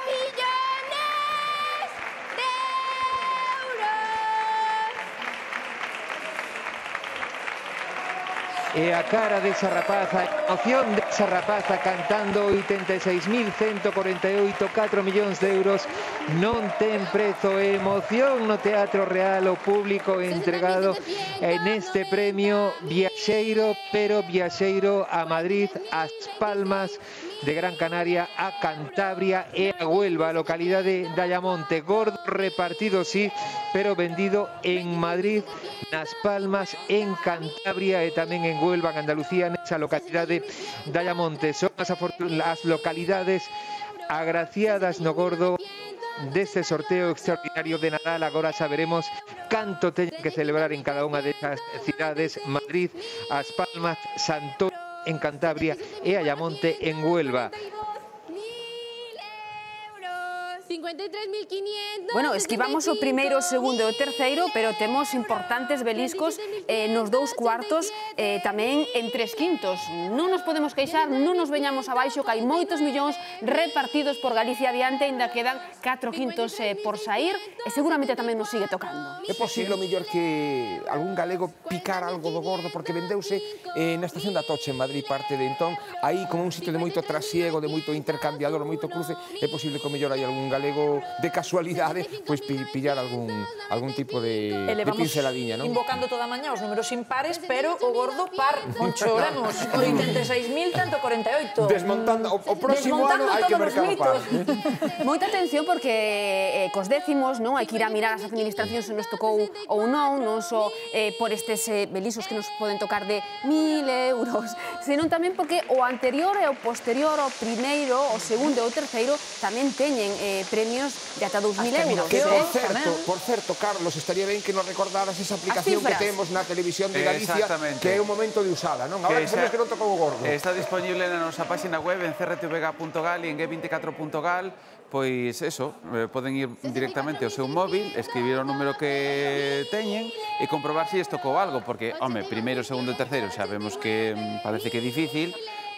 millones de euros. E a cara desa rapaza, a emoción desa rapaza cantando 86.148, 4 millóns de euros, non ten prezo. Emoción no Teatro Real, o público entregado en este premio viaxeiro, pero viaxeiro a Madrid, ás Palmas de Gran Canaria, a Cantabria e a Huelva, localidade de Ayamonte. Gordo repartido, sí, pero vendido en Madrid, nas Palmas, en Cantabria e tamén en Huelva, en Andalucía, nesa localidade de Ayamonte. Son as localidades agraciadas no gordo deste sorteo extraordinario de Nadal. Agora saberemos canto teñen que celebrar en cada unha desas cidades: Madrid, As Palmas, Santoña en Cantabria e Ayamonte en Huelva. 53.500. Bueno, esquivamos o primeiro, o segundo e o terceiro, pero temos importantes beliscos nos 2 cuartos, tamén en 3 quintos. Non nos podemos queixar, non nos veñamos abaixo, que hai moitos millóns repartidos por Galicia adiante, ainda quedan 4 quintos por sair, e seguramente tamén nos sigue tocando. É posible, mellor, que algún galego picara algo do gordo, porque vendeuse na estación da Atocha en Madrid parte de entón, aí como un sitio de moito trasiego, de moito intercambiador, moito cruce, é posible que mellor hai algún galego de casualidade, pois pillar algún tipo de pinceladiña, non? Invocando toda a mañá os números impares, pero o gordo par, non choremos, 86.148. Desmontando, o próximo ano hai que mercar o par. Moita atención porque cos décimos non hai que ir a mirar as administracións se nos tocou ou non só por estes belisos que nos poden tocar de 1.000 euros, senón tamén porque o anterior e o posterior, o primeiro, o segundo e o terceiro, tamén teñen premios de ata 2.000 euros. Que, por certo, Carlos, estaría ben que nos recordaras esa aplicación que temos na televisión de Galicia, que é o momento de usala, non? Agora que sabes que non tocou o gordo. Está disponible na nosa página web en crtvg.gal e en g24.gal. Pois eso, poden ir directamente ao seu móvil, escribir o número que teñen e comprobar se tocou algo, porque, home, primeiro, segundo e terceiro xa vemos que parece que é difícil,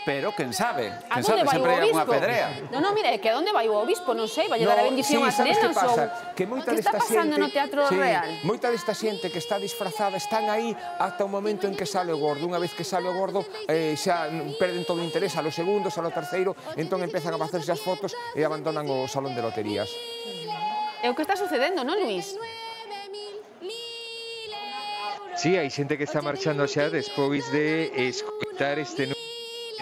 pero quen sabe, sempre hai unha pedrea. Non, mire, que a onde vai o obispo, non sei, vai dar a bendición ás nenas ou... Que está pasando no Teatro Real? Moita desta xente que está disfrazada están aí ata o momento en que sale o gordo. Unha vez que sale o gordo, xa perden todo o interés, a lo segundo, a lo terceiro, entón empezan a facerse as fotos e abandonan o salón de loterías. É o que está sucedendo, non, Luís? Sí, hai xente que está marchando xa despois de escoitar este número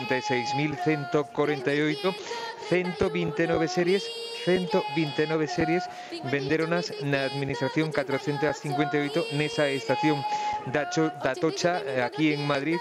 36.148, 129 series vendéronas na administración 458 nesa estación da Atocha, aquí en Madrid,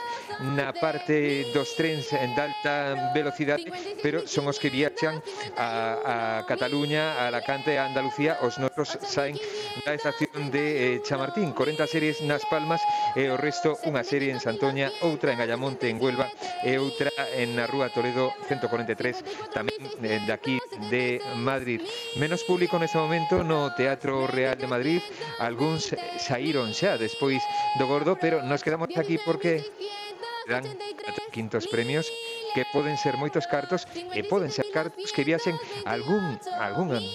na parte dos trens de alta velocidade, pero son os que viaxan a Cataluña, a Alacante, a Andalucía. Os nosos saen da estación de Chamartín, 40 series nas Palmas e o resto unha serie en Santoña, outra en Ayamonte, en Huelva, e outra na Rúa Toledo 143, tamén de aquí de Madrid. Menos público neste momento no Teatro Real de Madrid, algúns saíron xa despois do gordo, pero nos quedamos aquí porque dan quintos premios que poden ser moitos cartos e poden ser cartos que viaxen a algún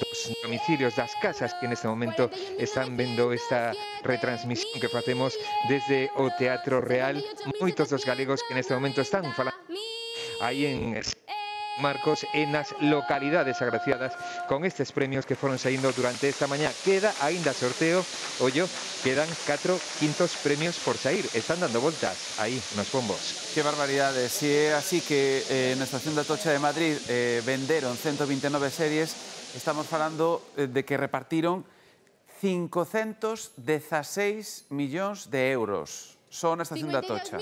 dos domicilios das casas que neste momento están vendo esta retransmisión que facemos desde o Teatro Real. Moitos dos galegos que neste momento están falando aí en Marcos e nas localidades agraciadas con estes premios que foron saindo durante esta mañá. Queda aínda sorteo, ollo, quedan 4 quintos premios por sair. Están dando voltas aí nos bombos. Que barbaridade. Si é así que na estación da Atocha de Madrid venderon 129 series, estamos falando de que repartiron 516 millóns de euros. Só na estación da Atocha.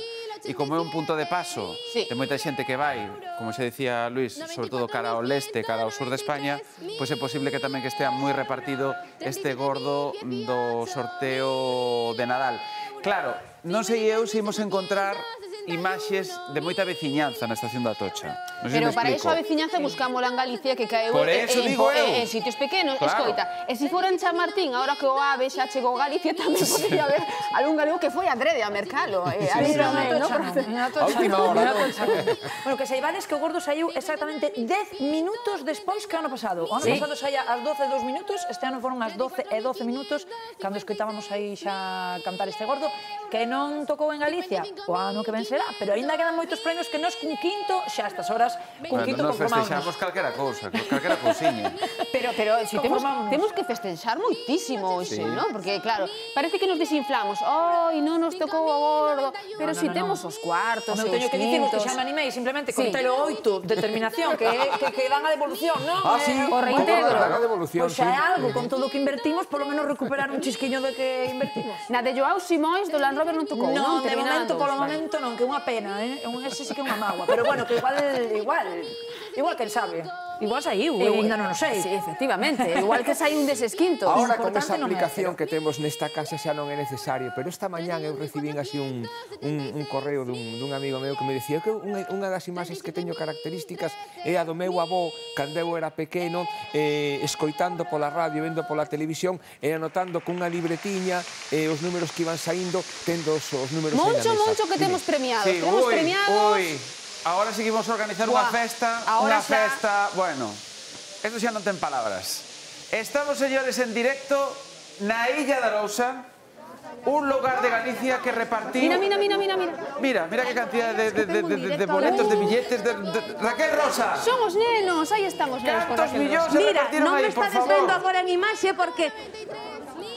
E como é un punto de paso de moita xente que vai, como se decía Luís, sobre todo cara ao leste, cara ao sur de España, pois é posible que tamén que estea moi repartido este gordo do sorteo de Nadal. Claro, non sei eu se imos encontrar imaxes de moita veciñanza na estación da Atocha. Pero para iso a veciñanza buscámola en Galicia, que caeu en sitios pequenos. Escoita, e se fora en Chamartín, agora que o AVE xa chegou a Galicia, tamén podría haber algún galego que foi adrede a mercalo. A última hora. Bueno, que saibades que o gordo saiu exactamente 10 minutos despois que o ano pasado. O ano pasado saía ás 12:02, este ano foron ás 12:12, cando escoitábamos aí xa cantar este gordo, que non tocou en Galicia o ano que ven será, pero aínda quedan moitos premios que nos cun quinto, xa a estas horas, cun quinto conformamos. Nos festexamos calquera cousa, calquera cousiña. Pero si temos que festexar moitísimo hoxe, non? Porque, claro, parece que nos desinflamos. Ai, non nos tocou o gordo, pero si temos os cuartos, os teño que dicirvos que xa me animei simplemente con telo 8, determinación, que dan a devolución, non? O reintegro. Pois xa é algo, con todo o que invertimos, polo menos recuperar un chisquiño de que invertimos. Na de Joao Simóis do Land Rover non tocou, non? Non, de momento, polo momento non, que é unha pena, ese sí que é unha mágoa, pero bueno, que igual quen sabe. Igual saiu, eu ainda non o sei. Sí, efectivamente, igual que saiu un deses quintos. Ahora con esa aplicación que temos nesta casa xa non é necesario, pero esta mañán eu recibín así un correo dun amigo meu que me dicía que unha das imaxes que teño características é a do meu avó cando eu era pequeno, escoitando pola radio, vendo pola televisión e anotando cunha libretiña os números que iban saindo, tendo os números aí na mesa. Moncho que temos premiados. Sí, temos premiados. Ahora seguimos a organizar unha festa, bueno, esto xa non ten palabras. Estamos, señores, en directo na Illa de Arousa, un lugar de Galicia que repartiu... Mira que cantidad de boletos, de billetes... Raquel Rosa! Son os nenos, aí están os nenos. Cantos millóns se repartiron aí, por favor? Mira, non me estades vendo agora en imaxe porque...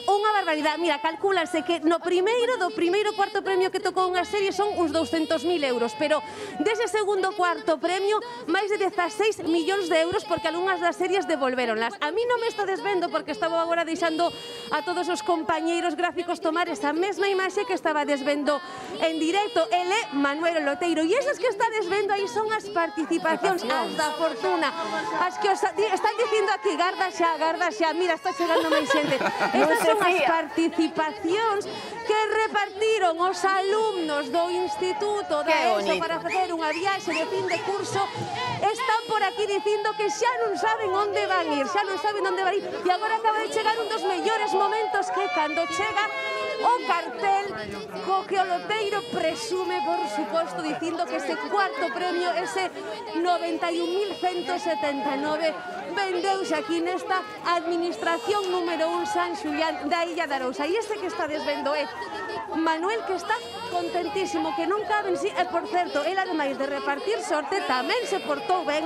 Unha barbaridade. Mira, calcúlase que do primeiro cuarto premio que tocou unha serie son uns 200.000 euros, pero dese segundo cuarto premio, máis de 16 millóns de euros porque algunhas das series devolvéronlas. A mí non me estades vendo porque estaba agora deixando a todos os compañeiros gráficos tomar esa mesma imaxe que estaba desvendo en directo. Ele é Manuel Loteiro e esas que estades vendo aí son as participacións, as da fortuna, as que os están dicindo aquí, garda xa, mira, está chegando máis xente. Estas son as participacións que repartiron os alumnos do Instituto da ESO para facer unha viaxe de fin de curso. Están por aquí dicindo que xa non saben onde van ir, e agora acaba de chegar un dos mellores momentos que cando chega o cartel co que o Loteiro presume, por suposto, dicindo que ese cuarto premio, ese 91.179, vendeuse aquí nesta administración número 1 San Xulián da Illa de Arousa. E este que está desvendo é Manuel, que está contentísimo, que non cabe en sí. E, por certo, el, ademais de repartir sorte, tamén se portou ben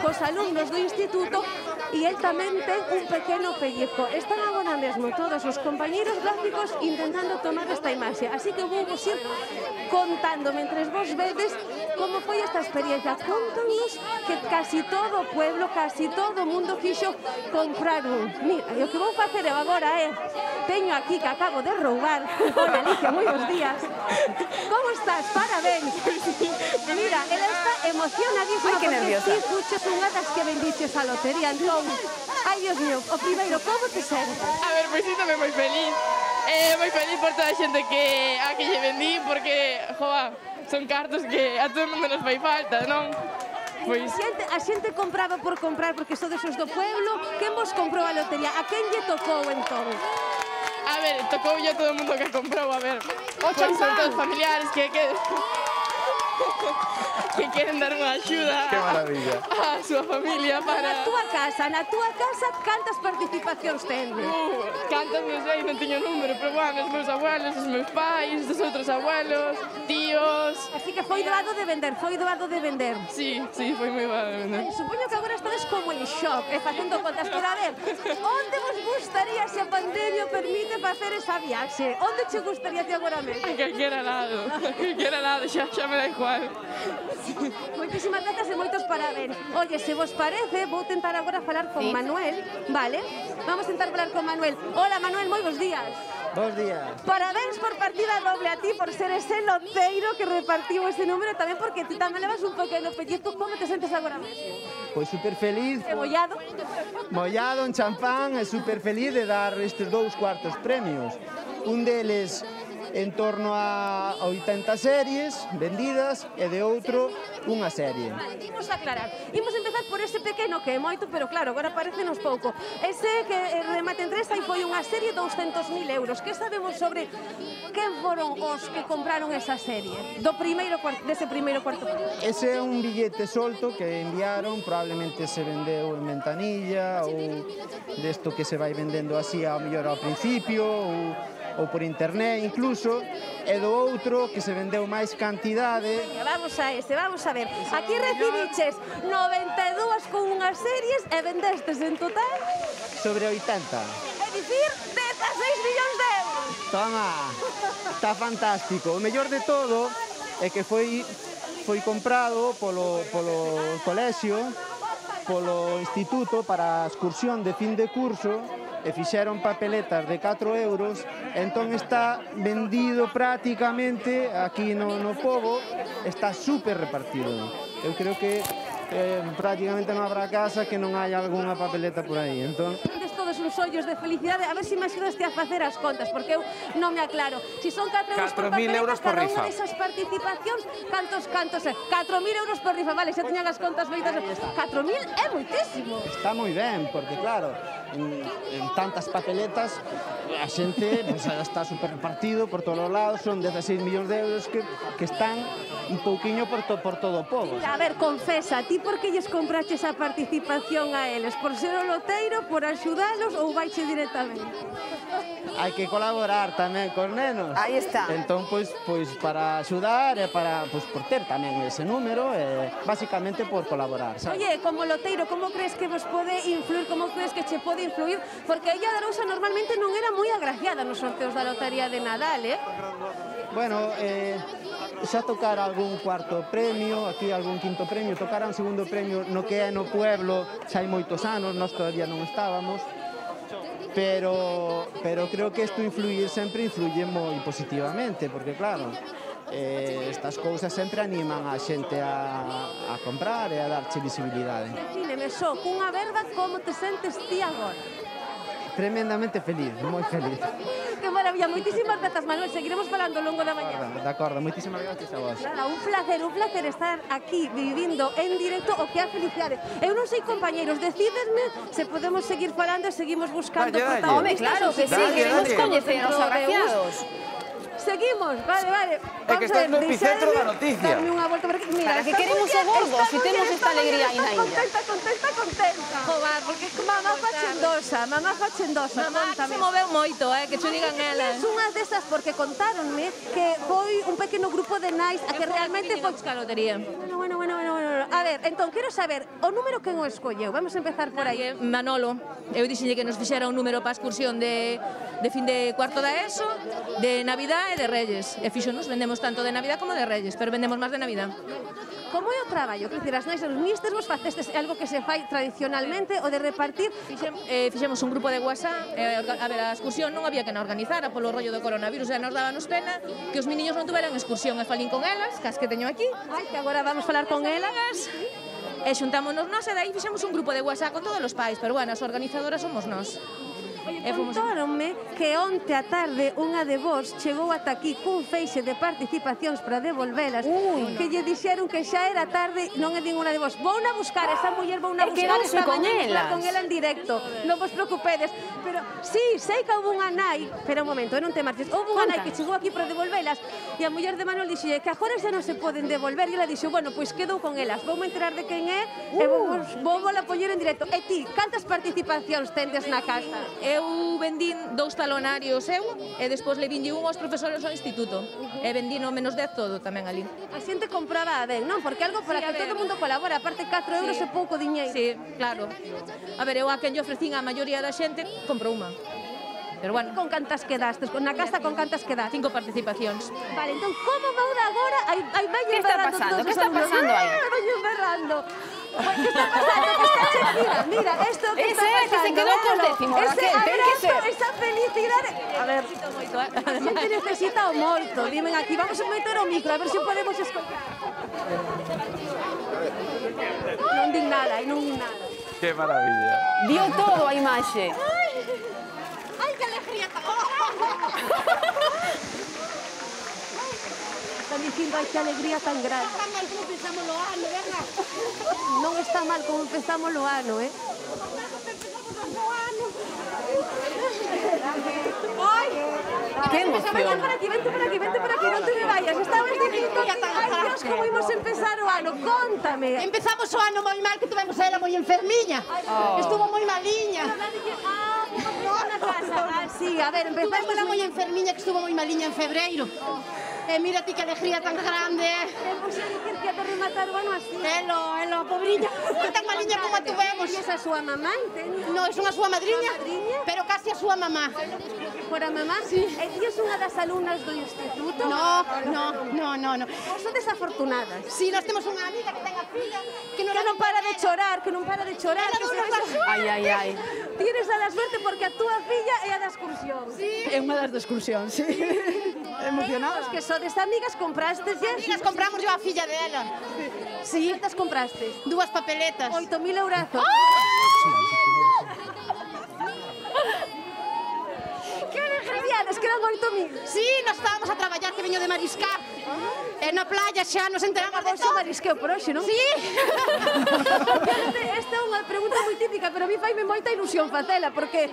cos alumnos do instituto e el tamén ten un pequeno pellizco. Están agora mesmo todos os compañeiros gráficos intentando tomar esta imaxe. Así que vou vos ir contando, mentres vos vedes, como foi esta experiencia. Contanos que casi todo o pueblo, casi todo o mundo quixo comprar un. Mira, e o que vou facer eu agora é, teño aquí que acabo de roubar. Hola, Alicia, moi bons días. Como estás? Parabéns. Mira, ela está emocionadísima porque ti fuches unha das que bendiches a lotería. Entón, ai, Dios mío, o primeiro, como te sentes? A ver, pois síntome moi feliz. Moi feliz por toda a xente a que lle vendí, porque, joa, son cartos que a todo mundo nos fai falta, non? Pois a xente compraba por comprar porque sodes os do pueblo. Quen vos comprou a lotería? A quen lle tocou entón? A ver, tocou ya todo o mundo que comprou, a ver. Son todos familiares que queren dar unha axuda a súa familia para... Na túa casa, cantas participacións tendes? Cantas, non sei, non teño número, pero bueno, os meus abuelos, os meus pais, os outros abuelos, tíos... Así que foi doado de vender, Sí, foi moi doado de vender. Supoño que agora estades como en shock, facendo contas, pero a ver, onde vos gustaría, se a pandemia permite, facer esa viaxe? Onde che gustaría ti agora mesmo? A calquera lado, xa me da igual. Moitísimas grazas e moitos parabéns. Oye, se vos parece, vou tentar agora falar con Manuel, vale? Vamos tentar falar con Manuel. Hola, Manuel, moi bons días. Bos días. Parabéns por partida doble a ti, por ser ese loteiro que repartiu ese número, tamén porque ti tamén levas un pequeno pellizco. Como te sentes agora mesmo? Pois super feliz. E mollado? Mollado en champán e super feliz de dar estes dous cuartos premios. Un deles en torno a 80 series vendidas e de outro unha serie. Vale, imos aclarar. Imos empezar por ese pequeno que é moito, pero claro, agora parecenos pouco. Ese que remate en tres aí foi unha serie de 200.000 euros. Que sabemos sobre quen foron os que compraron esa serie? Dese primeiro cuarto premio. Ese é un billete solto que enviaron, probablemente se vendeu en ventanilla ou desto que se vai vendendo así ao mellor ao principio ou por internet incluso, e do outro que se vendeu máis cantidade. Vamos a ver. Aquí recibiches 92 con unhas series e vendestes en total sobre 80. É dicir, 16 millóns de euros. Toma, está fantástico. O mellor de todo é que foi comprado polo colexio, polo instituto para a excursión de fin de curso, e fixeron papeletas de 4 euros, entón está vendido prácticamente aquí no pobo, está super repartido. Eu creo que prácticamente non habrá casa que non haya algunha papeleta por aí. Entón, todos uns ollos de felicidade, a ver se me axudaste a facer as contas, porque eu non me aclaro. Si son 4 euros por papeleta, cada unha desas participacións, cantos é? 4.000 euros por rifa, vale, xa teñan as contas feitas. 4.000 é moitísimo. Está moi ben, porque claro, en tantas papeletas, a xente está super repartido por todos os lados, son 16 millóns de euros que están un pouquiño por todo o pobo. A ver, confesa, ti por que lles compraches a participación a eles? Por ser o loteiro, por axudalos ou vaiche directamente? Hai que colaborar tamén cos nenos. Aí está. Entón, pois para axudar e para, por ter tamén ese número, basicamente por colaborar, sabes? Oye, como loteiro, como crees que vos pode influir, como crees que che pode influir? Porque a Illa de Arousa normalmente non era moi agraciada nos sorteos da lotería de Nadal, Bueno, xa tocara algún cuarto premio, aquí algún quinto premio, tocara un segundo premio no que é no pueblo, xa hai moitos anos, nós todavía non estábamos, pero creo que isto sempre influye moi positivamente, porque claro, estas cousas sempre animan a xente a comprar e a darche visibilidade. Defíneme só, cunha verba, como te sentes ti agora? Tremendamente feliz, moi feliz. Que maravilla, moitísimas grazas, Manuel, seguiremos falando ao longo da mañá. De acordo, moitísimas gracias a vos. Nada, un placer estar aquí vivindo en directo o que é a felicidade. Eu non sei, compañeros, decídesme se podemos seguir falando e seguimos buscando protagonistas. Home, claro que sí, queremos coñecer aos agraciados. Seguimos, vale. É que estás no epicentro da noticia. Darme unha volta por aquí. Para que queremos o gordo, si temos esta alegría aí na illa. Contenta. Joder, porque mamá fachendosa, Mamá se moveu moito, que che digan elas. Es unha desas porque contáronme que foi un pequeno grupo de nais a que realmente foi buscar lotería. Bueno. A ver, entón, quero saber, o número quen o escolleu? Vamos a empezar por aí. Manolo. Eu dixenlle que nos fixera un número para a excursión de fin de cuarto da ESO, de Navidad e de Reyes. E fixonos, vendemos tanto de Navidad como de Reyes, pero vendemos máis de Navidad. Como é o traballo? Quer dicir, as nais e os ministros vos facestes algo que se fai tradicionalmente o de repartir? Fixemos un grupo de WhatsApp, a ver, a excursión non había que na organizara polo rollo do coronavirus, e nos dábanos pena que os meniños non tuveran excursión, e falín con elas, cas que teño aquí. Ai, que agora vamos falar con elas. E xuntámonos nós, e dai fixemos un grupo de WhatsApp con todos os pais, pero bueno, as organizadoras somos nós. Contáronme que onte a tarde unha de vos chegou ata aquí cun feixe de participacións para devolvelas, que lle dixeron que xa era tarde, non é ninguna de vos. Vou na buscar, esa muller vou na buscar esta mañá con ela en directo. Non vos preocupedes, pero sí, sei que houve unha nai, pero un momento, non te marches, houve unha nai que chegou aquí para devolvelas e a muller de Manuel dixelle que agora xa non se poden devolver, e ela dixo, bueno, pois quedou con elas, vou me enterar de quen é e vou a poñer en directo. E ti, cantas participacións tendes na casa? Eu vendín 2 talonarios e despois le vinlle un aos profesores ao instituto. E vendín o menos 10 todo tamén ali. A xente compraba ben, non? Porque algo para que todo o mundo colabora, aparte 4 euros é pouco diñeiro. Sí, claro. A ver, eu a quen lle ofrecín a maioría da xente, compro unha. Pero bueno. Con cantas quedastes? Na casa con cantas quedaste? 5 participacións. Vale, entón, como vou de agora? Que está pasando? Que está pasando aí? Vai berrando. ¿Qué está pasando? Que está Shakira. Mira, esto que está pasando. Que se quedou cos décimos, Raquel, ten que ser. Esa felicidade. A ver, a xente necesita o moito. Dimen aquí, vamos a meter o micro, a ver se podemos escoitar. Non din nada, non din nada. Que maravilla. Dio todo a imaxe. Ai, que alegría tan grande. Están dicindo, ai, que alegría tan grande. Non está mal como empezamos o ano, verá? Non está mal como empezamos o ano, Que emoción. Vente por aquí, non te me vayas. Estabas dicindo, ai, Dios, como imos empezar o ano. Contame. Empezamos o ano moi mal, que tuvemos a ela moi enfermiña. Estuvo moi maliña. Sí, a ver, empezamos ela moi enfermiña, que estuvo moi maliña en febreiro. E mira ti que alegría tan grande. Vamos a dicir que de rematar o ano así. Elo, pobriña. Tan maliña como a tuvemos. Eres a súa mamá, entendo? Non, son a súa madriña, pero casi a súa mamá. Por a mamá? Sí. E ti és unha das alumnas do instituto? No. Vos sodes afortunadas. Sí, nós temos unha amiga que ten a filla que non para de chorar, que non para de chorar. Ai. Tienes a la suerte porque a túa filla é a da excursión. Sí. É unha das da excursión, sí. Emocionada. Os que sodes amigas, comprastes ya? Amigas, compramos yo a filla dela. Sí. Cantas comprastes? 2 papeletas. 8.000 eurazos. Que alegriades, que eran 8.000. Sí, nós estábamos a traballar, que veño de mariscar. E na playa xa nos enteramos de todo. Marisqueo por hoxe, non? Sí. Esta é unha pregunta moi típica, pero a mí faime moita ilusión facela, porque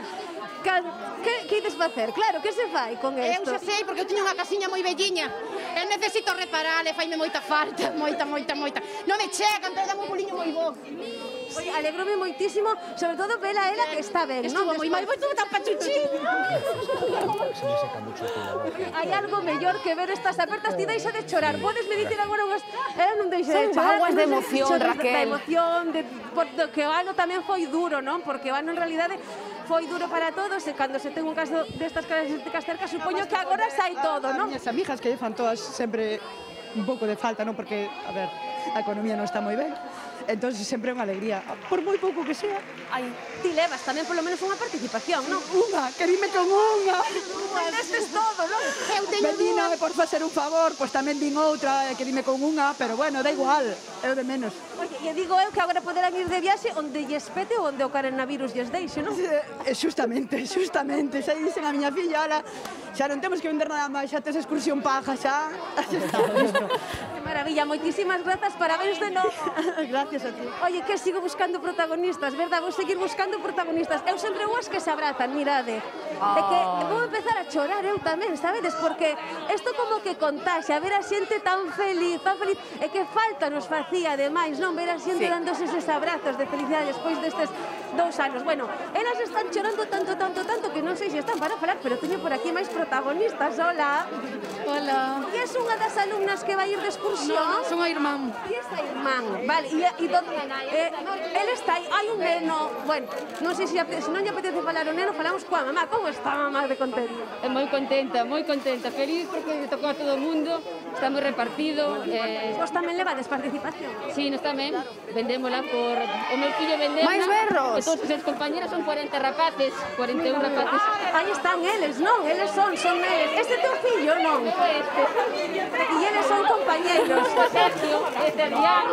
que ides facer? Claro, que se fai con isto? Eu xa sei, porque eu teño unha casiña moi velliña. Eu necesito reparar, e faime moita falta, moita. Non me chegan, pero dá un boliño moi bo. Oye, alegrome moitísimo, sobre todo vela ela que está ben, non? Estuvo moi mal, estuvo tan pachuchín. Hai algo mellor que ver estas apertas, ti deixa de chorar. Podes me dicir agora unhas... non deixa de chorar. Son vaguas de emoción, Raquel. De emoción, que o ano tamén foi duro, non? Porque o ano en realidade foi duro para todos e cando se ten un caso destas características cerca, supoño que agora sai todo, non? As amigas que fan todas sempre un pouco de falta, non? Porque, a ver, a economía non está moi ben. Entón, sempre é unha alegría, por moi pouco que sea. Ai, ti levas tamén polo menos unha participación, non? Unha, que dime con unha. Vendestes todo, non? Eu teño unha. Por facer un favor, pois tamén din outra, que dime con unha, pero bueno, da igual, é o de menos. Oye, e digo eu que agora poderán ir de viaxe onde lles pete ou onde o coronavirus lles deixe, non? Justamente, xa dicen a miña filla, ala, xa non temos que vender nada máis, xa tes excursión paja, xa está listo. Que maravilla, moitísimas grazas, parabéns de novo. Gracias a ti. Oye, que sigo buscando protagonistas, verdad? Vou seguir buscando protagonistas. Eu sempre unhas que se abrazan, mirade. É que vou empezar a chorar eu tamén, sabedes? Porque isto como que contaxe, a ver a xente tan feliz, e que falta nos facía, ademais, non? Ver a xente dándose eses abrazos de felicidade despois destes 2 anos. Bueno, elas están chorando tanto, que non sei se están para falar, pero teño por aquí máis protagonistas. Hola. Hola. E és unha das alumnas que vai ir de excursión? Non, son a irmán. E esta irmán, vale, e donde... El está aí, hai un neno, bueno, non sei se non lle apetece falar o neno, falamos coa mamá. Como está a mamá de contento? Moi contenta, feliz porque tocou a todo o mundo, estamos repartidos. Vos tamén levades participación? Sí, nos tamén, vendémola por... O meu fillo vendémola. Mais berros! E todos os seus compañeros son 40 rapaces, 41 rapaces. Aí están eles, non? Eles son eles. Este teu fillo, non? Este. E eles son compañeiros. Sergio, este Adrián,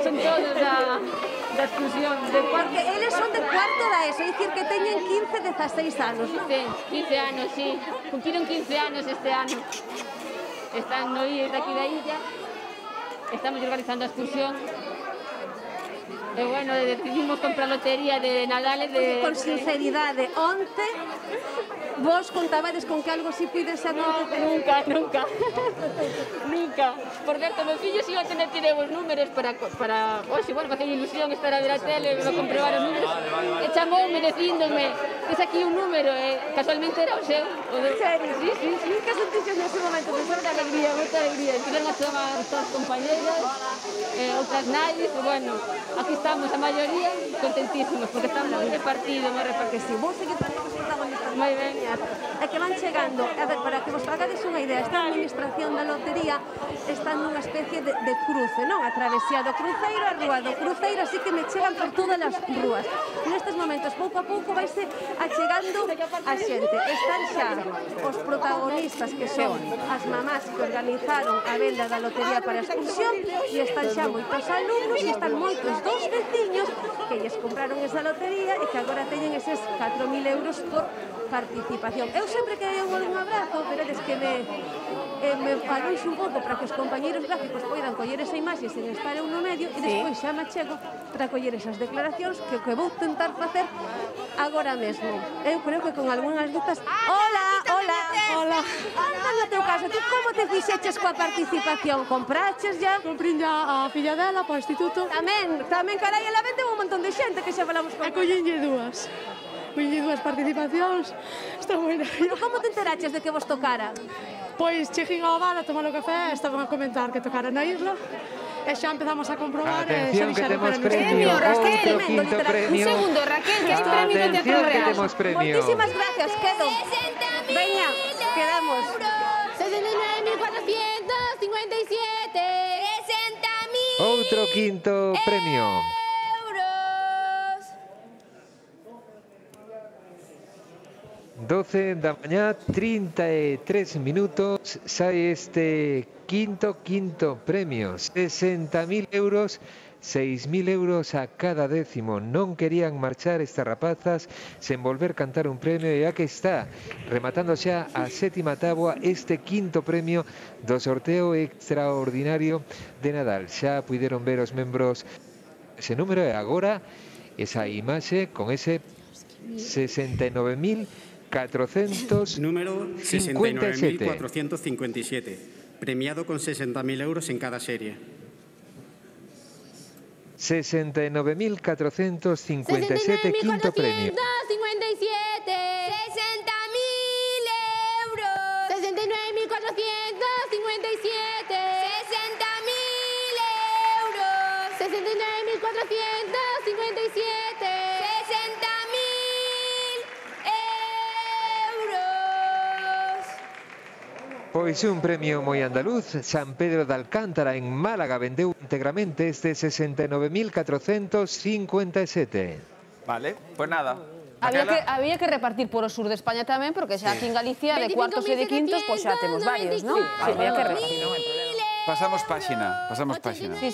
son todos da exclusión. Porque eles son de cuarto da ESO, é dicir que teñen 15, 16 anos. 15 anos, sí. Cumpliron 15 anos este ano. Están no IES daqui da illa. Estamos organizando a excursión. E bueno, decidimos comprar lotería de Nadales de... Con sinceridade, onte vos contabades con que algo si pides a acontecer? Nunca. Por certo, meu fillo si onte non tirei os números para hoxe, bueno, facer ilusión estar a ver a tele, para comprobar os números. E chamoume dicíndome, tes aquí un número, e casualmente era o seu. En serio? Sí. Que sentiste nese momento? Moita alegría. Tiveron a chamar todas as compañeras, outras nais, e bueno, aquí estamos a maioría contentísimos, porque estamos moi repartidos, que sí. Vou seguir para os protagonistas. Moi ben. É que van chegando, a ver, para que vos fagades unha idea, esta administración da lotería está nunha especie de cruce, non? A travesía do cruceiro, a rúa do cruceiro, así que me chegan por todas as rúas. Nestes momentos, pouco a pouco, vaise achegando a xente. Están xa os protagonistas, que son as mamás que organizaron a venda da lotería para a excursión, e están xa moitos alumnos, e están moitos dos veciños que lles compraron esa lotería e que agora teñen eses 4.000 euros por participación. Eu sempre que dei un abrazo, veredes que me falouxe un pouco para que os compañeiros gráficos poidan coller esa imaxe sen estar eu no medio, e despois xa me chego para coller esas declaracións que vou tentar facer agora mesmo. Eu creo que con algunhas lutas... Hola. Anda no teu caso, ti como te fixeches coa participación? Compraches ya? Comprín ya a filla dela para o instituto. Tamén, carai, ela vendeu un montón de xente que xa falamos con... E collenlle dúas participacións. Está moi nerviosa. Como te enteraches de que vos tocara? Pois cheguei ao bar a tomar o café, estaban a comentar que tocara na isla. e xa empezamos a comprobar Atención que temos premio, Raquel. outro quinto premio. Un segundo, Raquel, que hai premio de Teatro Atención que Real. temos premio. Moitísimas gracias, quedo. Veña, quedamos. 69.457. 60.000 Outro quinto premio. euros. 12 da mañá, 33 minutos, sae este quinto premio, 60.000 euros, 6.000 euros a cada décimo. Non querían marchar estas rapazas sen volver cantar un premio e aquí está, rematando xa a sétima táboa este quinto premio do sorteo extraordinario de Nadal. Xa puideron ver os membros ese número e agora esa imaxe con ese 69.457. Número 69.457, premiado con 60.000 euros en cada serie. 69.457, quinto premio. 60.000 euros. 69.457. 60.000 euros. 69.457. 60.000 euros. Pois un premio moi andaluz. San Pedro de Alcántara en Málaga vendeu íntegramente este 69.457. Vale, pues nada. Había que repartir por o sur de España tamén, porque xa aquí en Galicia de cuartos e de quintos, pois xa temos varios, non? Había que repartir, non hai problema. Pasamos páxina, pasamos páxina. Sí.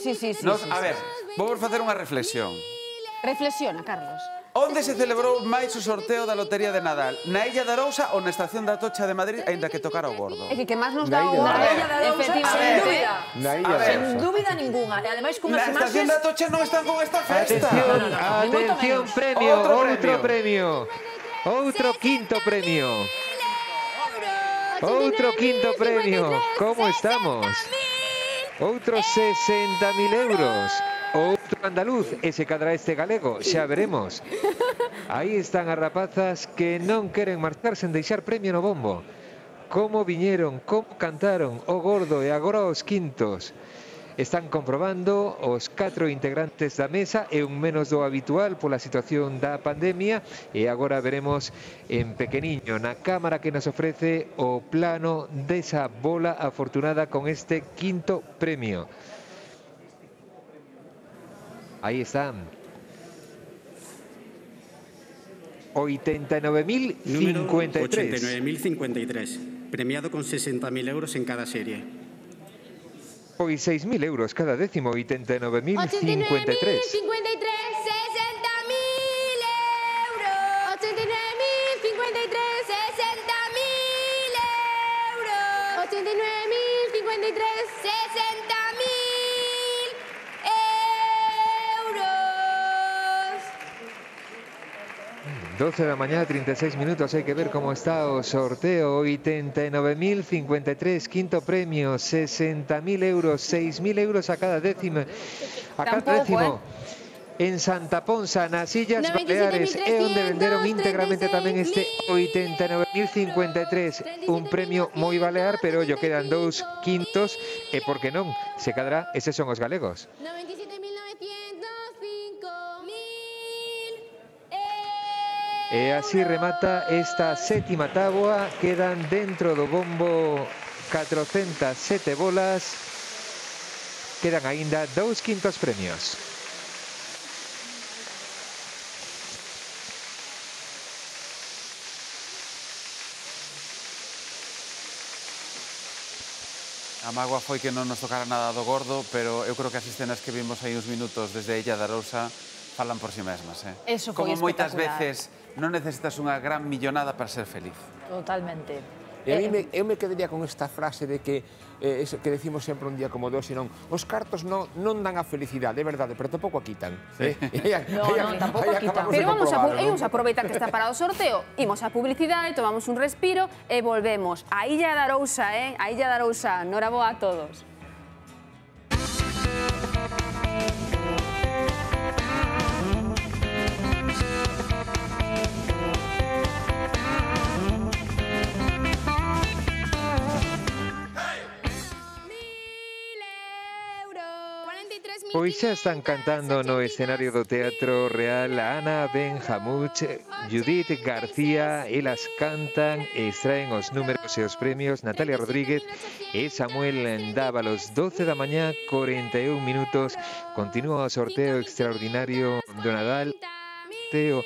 A ver, vamos facer unha reflexión. Reflexiona, Carlos. Onde se celebrou máis o sorteo da Lotería de Nadal? Na Illa de Arousa ou na Estación da Atocha de Madrid, aínda que tocara o Gordo? É que máis nos dá o... Na Illa de Arousa, sen dúbida. Na Illa de Sen dúbida ninguna. E ademais cunhas Na Estación da Atocha non están con esta festa. Atención, premio, outro premio. Outro quinto premio. Outro quinto premio. Como estamos? Outros 60.000 euros. Outro andaluz, ese cadra este galego, xa veremos. Aí están as rapazas que non queren marchar sen deixar premio no bombo. Como viñeron, como cantaron o Gordo e agora os quintos. Están comprobando os 4 integrantes da mesa e un menos do habitual pola situación da pandemia e agora veremos en pequeniño na cámara que nos ofrece o plano desa bola afortunada con este quinto premio. Ahí están. 89.053. Número 89.053, premiado con 60.000 euros en cada serie. Hoy 6.000 euros cada décimo, 89.053. 89.053, 60.000 euros. 89.053, 60.000 euros. 89.053, 60.000 euros. 12 da mañá, 36 minutos, hai que ver como está o sorteo. 89.053, quinto premio, 60.000 euros, 6.000 euros a cada décimo. En Santa Ponsa, nas Illas Baleares, é onde venderon íntegramente tamén este 89.053, un premio moi balear, pero ollo, quedan 2 quintos, e por que non, se cadra, eses son os galegos. 97.900, 5.000. E así remata esta sétima táboa, quedan dentro do bombo 407 bolas, quedan aínda 2 quintos premios. A mágoa foi que non nos tocara nada do Gordo, pero eu creo que as escenas que vimos aí uns minutos desde a Illa de Arousa falan por si mesmas, Eso foi Como moitas espectacular. veces non necesitas unha gran millonada para ser feliz. Totalmente. E a mí eu me quedaría con esta frase de que que decimos sempre un día como de hoxe, non, os cartos non dan a felicidade, é verdade, pero tampouco a quitan. Non, tampouco a quitan. Pero vamos a aproveitar que está parado o sorteo, imos a publicidade, tomamos un respiro e volvemos. A Illa de Arousa, a Illa de Arousa. Noraboa a todos. Pois xa están cantando no escenario do Teatro Real Ana Benjamuch, Judith García. Elas cantan e extraen os números e os premios. Natalia Rodríguez e Samuel Dávalos. 12 da mañá, 41 minutos. Continúa o sorteo extraordinario do Nadal. Sorteo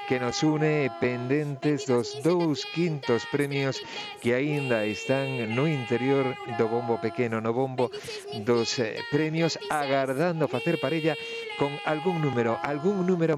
que nos une pendentes dos 2/5 premios que aínda están no interior do bombo pequeno, no bombo dos premios, agardando facer parella con algún número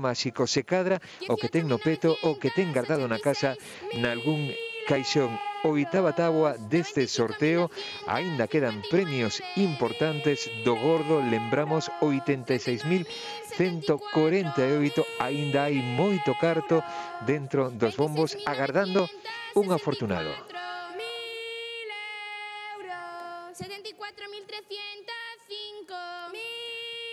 máxico. Se cadra o que ten no peto, o que ten guardado na casa, nalgún caixón. Oitava táboa deste sorteo. Aínda quedan premios importantes do gordo. Lembramos 86.148. Aínda hai moito carto dentro dos bombos agardando un afortunado. 74.305.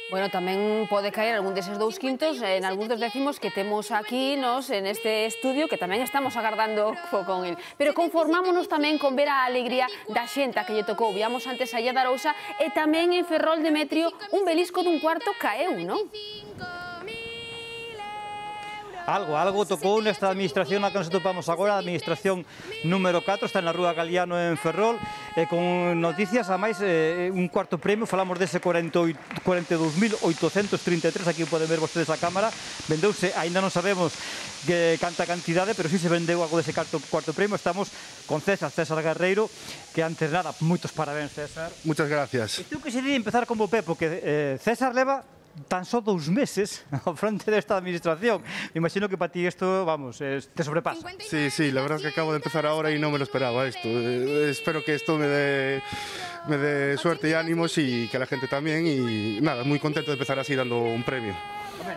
Bueno, tamén pode caer algún deses 2/5 en algúns dos décimos que temos aquí nos en este estudio, que tamén estamos agardando con el. Pero conformámonos tamén con ver a alegría da xenta que lle tocou. Viamos antes a Illa de Arousa e tamén en Ferrol Demetrio un belisco dun cuarto caeu, non? Algo tocou nesta administración na que nos topamos agora, a administración número 4, está na Rúa Galiano en Ferrol, e con noticias a máis, un cuarto premio, falamos dese 42.833, aquí poden ver vostedes a cámara, vendeuse, aínda non sabemos que canta cantidade, pero si se vendeu algo dese cuarto premio. Estamos con César Guerreiro, que antes nada, moitos parabéns, César. Muchas gracias. E tú que se di empezar como Pepo, que César leva tan só 2 meses ao fronte desta administración. Me imagino que para ti isto, vamos, te sobrepasa. Sí, la verdad es que acabo de empezar ahora y no me lo esperaba esto. Espero que esto me dé suerte y ánimos y que a la gente también. Y nada, muy contento de empezar así dando un premio.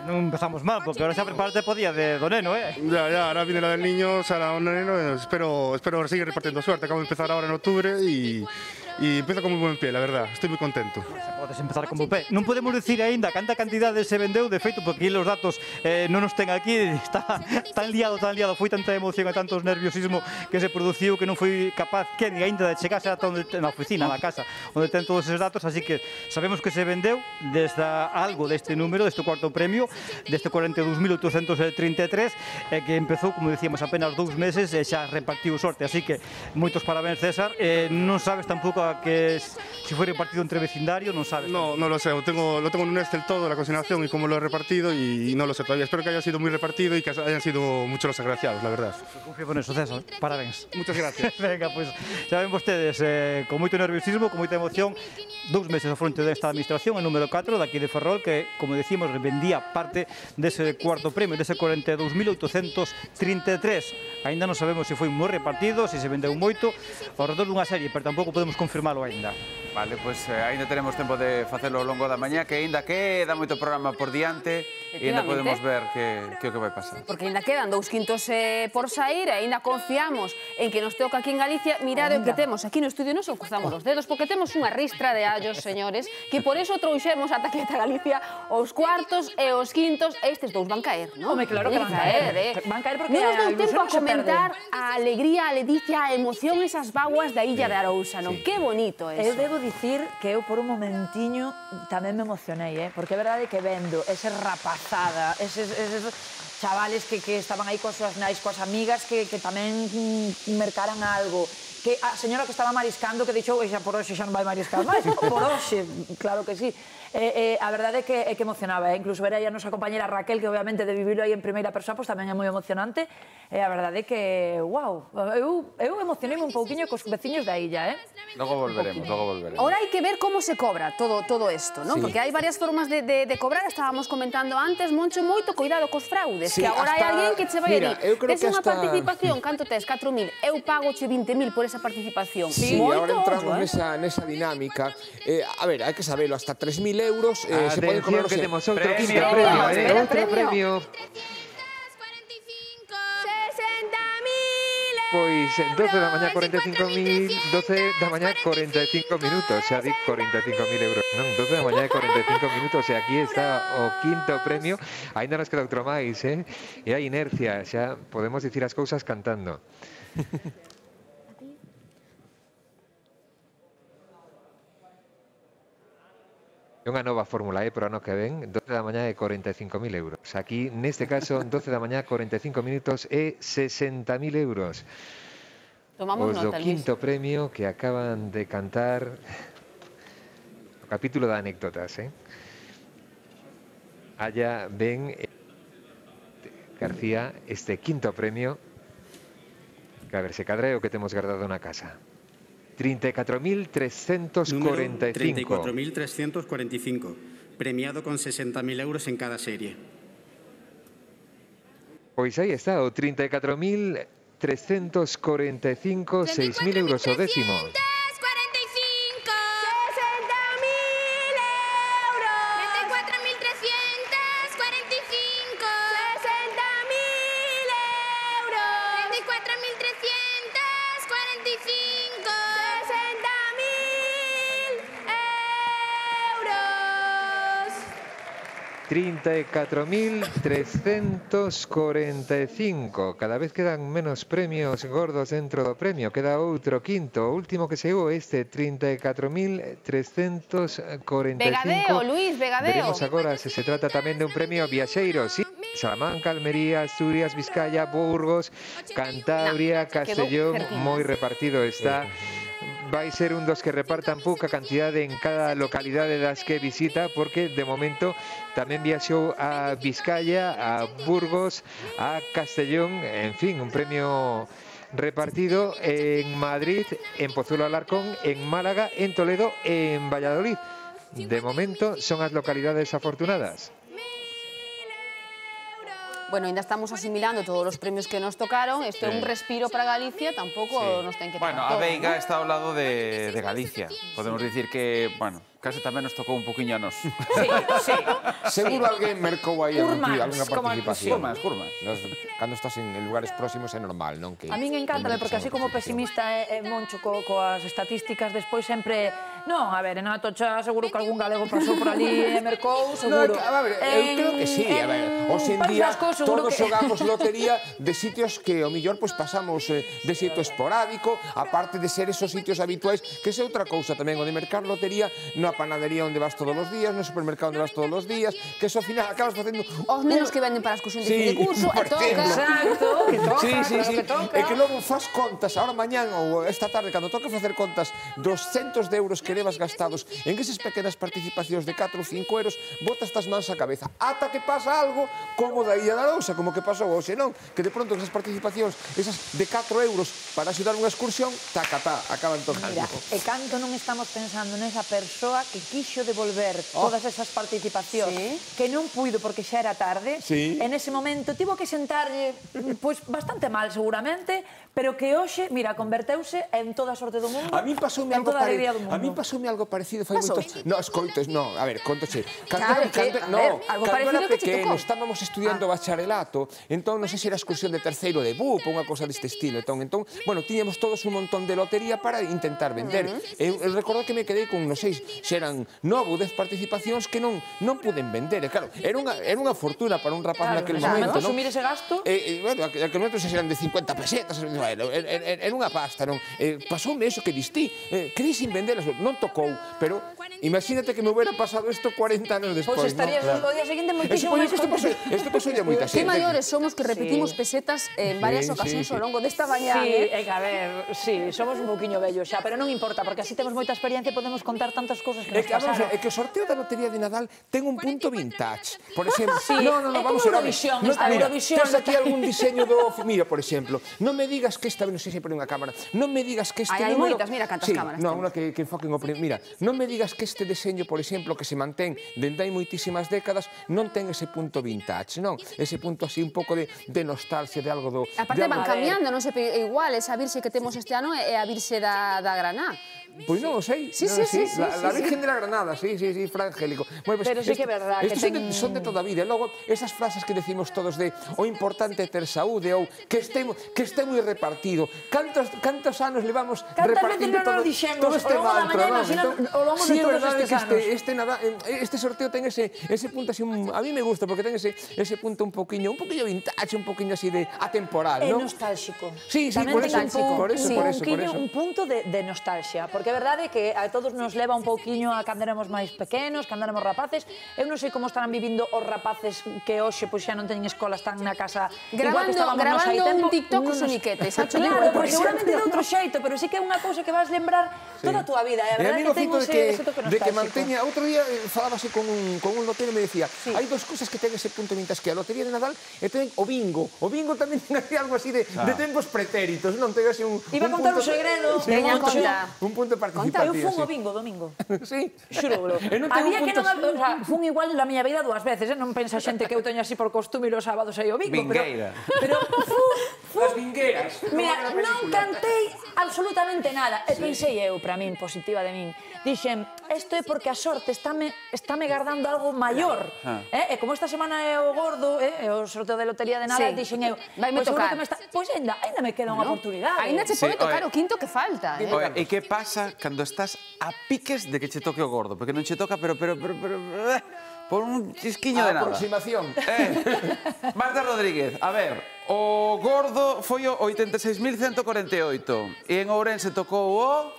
Non empezamos mal, porque ahora xa prepárate po día do neno, Ya, ahora viene la del niño, será un neno, espero seguir repartiendo suerte. Acabo de empezar ahora en octubre y empiezo con muy buen pie, la verdad, estoy muy contento. Podes empezar con bo pé. Non podemos dicir aínda canta cantidade se vendeu, de feito, porque os datos non nos ten aquí, está tan liado, foi tanta emoción e tantos nerviosismo que se produciu que non foi capaz que ni aínda de chegarse ata na oficina, na casa, onde ten todos esos datos, así que sabemos que se vendeu desde algo deste número, deste cuarto premio, deste 42.833, que empezou, como dicíamos, apenas 2 meses e xa repartiu sorte, así que moitos parabéns, César. Non sabes tampouco que se foi repartido entre vecindario, non sabes. No lo sé, lo tengo en un Excel todo, la consignación y cómo lo he repartido y no lo sé todavía. Espero que haya sido muy repartido y que hayan sido muchos los agraciados, la verdad. Confío por eso, César. Parabéns. Muchas gracias. Venga, pues xa ven vostedes, con moito nerviosismo, con moita emoción, 2 meses ao fronte desta administración, en número 4, daqui de Ferrol, que, como decimos, vendía parte dese cuarto premio, dese 42.833. Aínda non sabemos se foi moi repartido, se vendeu moito, ao redor dunha serie, pero tampouco podemos confirmalo aínda. Vale, pois aínda tenemos tempo de facelo ao longo da mañá, que aínda queda moito programa por diante e aínda podemos ver que o que vai pasar. Porque aínda quedan 2/5 por sair, e aínda confiamos en que nos toca aquí en Galicia. Mirade o que temos aquí no estudio, non se cruzamos os dedos, porque temos unha ristra de allos, señores, que por eso trouxemos ata aquí ata Galicia os cuartos e os quintos. Estes dous van caer, non? Home, claro que van caer. Van caer porque non nos deu tempo a comentar perde. a alegría, a ledicia, a emoción, esas vaguas da Illa de Arousa, non? Que bonito eso. Eu debo dicir que eu por un momentiño tamén me emocionei, porque é verdade que vendo ese rapazada, eses chavales que estaban aí coas súas nais, coas amigas que tamén mercaran algo, que a señora que estaba mariscando que dixou, xa por hoxe xa non vai mariscar máis, por hoxe, claro que sí. A verdade é que emocionaba, incluso ver aí a nosa compañera Raquel, que obviamente de vivirlo aí en primeira persoa, pois tamén é moi emocionante, e a verdade é que, wow, eu emocionei un pouquiño cos veciños da illa, Logo volveremos. Ahora hai que ver como se cobra todo isto, non? Porque hai varias formas de cobrar, estábamos comentando antes, Moncho, moito cuidado cos fraudes, que agora hai alguén que che vai a dir, tes unha participación, canto tes? 4.000, eu pago che 20.000 por esa participación. Sí, ahora entramos nesa dinámica. A ver, hai que sabelo, hasta 3.000 euros se poden cobrar que temos outro quinto premio, outro premio. Pois 12 da mañá 45.000, 12 da mañá 45 minutos, xa di 45.000 euros, non? 12 da mañá 45 minutos, e aquí está o quinto premio. Ainda nos queda outro máis, e hai inercia, xa podemos dicir as cousas cantando. Unha nova fórmula, pero ano que ven, 12 da mañá e 45.000 euros. Aquí, neste caso, 12 da mañá, 45 minutos e 60.000 euros. Tomamos Os do nota, Luis. quinto premio que acaban de cantar o capítulo de anécdotas, Allá ven García este quinto premio, que a ver se cadra o que temos guardado na casa. 34.345. Número 34.345, premiado con 60.000 euros en cada serie. Pois aí está, o 34.345, 6.000 euros o décimo. 34.345. Cada vez quedan menos premios gordos dentro do premio. Queda outro quinto. O último que chegou este 34.345. Vegadeo, Luis, vegadeo. Veremos agora se se trata tamén de un premio viaxeiro. Sí, Salamanca, Almería, Asturias, Vizcaya, Burgos, Cantabria, Castellón. Moi repartido está. Vai ser un dos que repartan pouca cantidade en cada localidade das que visita, porque de momento tamén viaxou a Vizcaya, a Burgos, a Castellón, en fin, un premio repartido en Madrid, en Pozuelo Alarcón, en Málaga, en Toledo e en Valladolid. De momento son as localidades afortunadas. Bueno, ainda estamos asimilando todos os premios que nos tocaron. Isto é un respiro para Galicia, tampouco nos ten que tocar Bueno, a Veiga está ao lado de Galicia. Podemos dicir que, bueno, case tamén nos tocou un poquinho a nos. Seguro alguén mercou aí algunha participación. Curmas. Cando estás en lugares próximos é normal, non? A min encántame, porque así como pesimista é Moncho coas estatísticas, despois sempre... Non, a ver, en Atocha seguro que algún galego pasou por ali e mercou, seguro. A ver, eu creo que sí. A ver, hoxe en día todos xogamos lotería de sitios que, ao millor, pasamos de sitio esporádico, aparte de ser esos sitios habituais, que é outra cousa tamén, o de mercar lotería na panadería onde vas todos os días, no supermercado onde vas todos os días, que eso ao final acabas facendo... Os nenos que venden para a excursión de fin de curso, e toca. Exacto, que toca, claro que toca. E que logo faz contas, ahora mañán ou esta tarde, cando toca facer contas dos centos de euros que levas gastados en esas pequenas participacións de 4 ou 5 euros, botas estas mans a cabeza. Ata que pasa algo como da Illa da Lousa, como que pasou hoxe, non? Que de pronto esas participacións, esas de 4 euros para axudar unha excursión, tacatá, acaban tocando. Mira, e canto non estamos pensando nesa persoa que quixo devolver todas esas participacións, que non puido porque xa era tarde, en ese momento tivo que sentarlle, pois, bastante mal seguramente, pero que hoxe, mira, converteuse en toda a sorte do mundo, a mí pasoume algo parecido, fai moito... No, escoites, no, a ver, contoche. Cando era pequeno, estábamos estudiando bacharelato, entón non sei se era excursión de terceiro de BUP ou unha cousa deste estilo, entón, bueno, tiñamos todos un montón de lotería para intentar vender. Eu recordo que me quedei con, non sei, se eran 9 ou 10 participacións que non puden vender, e claro, era unha fortuna para un rapaz naquele momento, non? Asumir ese gasto? Bueno, aquel momento se eran de 50 pesetas, era unha pasta, non? Pasoume eso que distí, quedei sin vendelas, non tocou, pero imagínate que me hubiera pasado isto 40 anos despois. Pois estarías o día seguinte moitísimo máis contento. Isto pasou ya moita xente. Que maiores somos que repetimos pesetas en varias ocasións ao longo desta mañá. Sí, a ver, somos un pouquiño vellos xa, pero non importa, porque así temos moita experiencia e podemos contar tantas cousas que nos pasaron. É que o sorteo da lotería de Nadal ten un punto vintage. Por exemplo, vamos a ver. Mira, tens aquí algún diseño do... Mira, por exemplo, non me digas que esta... Non sei se pone unha cámara. Non me digas que este número... Hai moitas, mira cantas cámaras. Non, unha que enfoquen o... Mira, non me digas que este diseño, por exemplo, que se mantén dende hai moitísimas décadas, non ten ese punto vintage, non? Ese punto así un pouco de nostalgia, de algo do... Aparte van cambiando, non sei, igual, esa virxe que temos este ano é a virxe da Graná. Pois non o sei. Sí. La Virgen de la Granada, sí, Fra Angélico. Pero sí que é verdad que son de toda a vida. E logo, esas frases que decimos todos de o importante é ter saúde ou que este moi repartido. Cantos anos levamos repartindo todo este mantra, non? Sí, é verdade que este sorteo ten ese punto así, a mí me gusta, porque ten ese punto un poquinho vintage, un poquinho así de atemporal, non? É nostálxico. Sí, por eso. Un punto de nostalgia, porque porque é verdade que a todos nos leva un pouquiño a cando éramos máis pequenos, cando éramos rapaces. Eu non sei como estarán vivindo os rapaces que hoxe pois xa non teñen escola, están na casa igual que estábamos nos hai tempo. Grabando un TikTok cos soniquetes. Claro, pois seguramente de outro xeito, pero sí que é unha cousa que vas lembrar toda a túa vida. E a verdade que tengo ese toque nostálgico. De que manteña, outro día falábase con un lotero e me decía, hai dos cousas que ten ese punto mientras que a lotería de Nadal e ten o bingo. O bingo tamén ten así algo así de tempos pretéritos, non ten así un Iba a contar un segredo. Un punto de participación. Eu fun o bingo domingo. Sí. Xuro. Había que non... O sea, fun igual na miña vida 2 veces, non pensa xente que eu teño así por costume los sábados aí o bingo. Bingueira. Pero As bingueiras. Mira, non cantei absolutamente nada. E pensei eu, para min, positiva de min. Dixen, isto é porque a sorte estáme guardando algo maior. E como esta semana é o gordo, o sorteo de lotería de Nadal, dixen eu, vaime tocar. Pois ainda me queda unha oportunidade. Ainda che pode tocar o quinto que falta. E que pasa cando estás a piques de que che toque o gordo? Porque non che toca, pero por un chisquiño de nada. Aproximación. Marta Rodríguez, a ver, o gordo foi o 86.148 e en Ourense tocou o...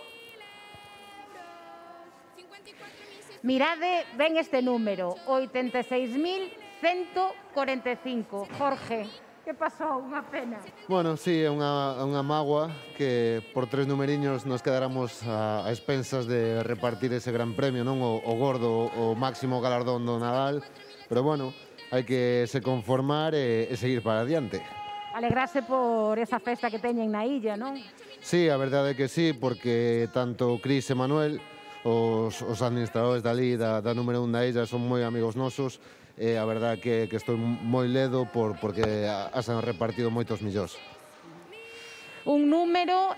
Mirade ben este número, 86.145. Jorge, que pasou? Unha pena. Bueno, sí, é unha mágoa que por 3 numeriños nos quedáramos a expensas de repartir ese gran premio, non? O gordo, o máximo galardón do Nadal, pero bueno, hai que se conformar e seguir para adiante. Alegrarse por esa festa que teñen na illa, non? Sí, a verdade é que sí, porque tanto Cris e Manuel, os administradores dali da número 1 da illa, son moi amigos nosos, e a verdade que estou moi ledo porque as han repartido moitos millóns. Un número,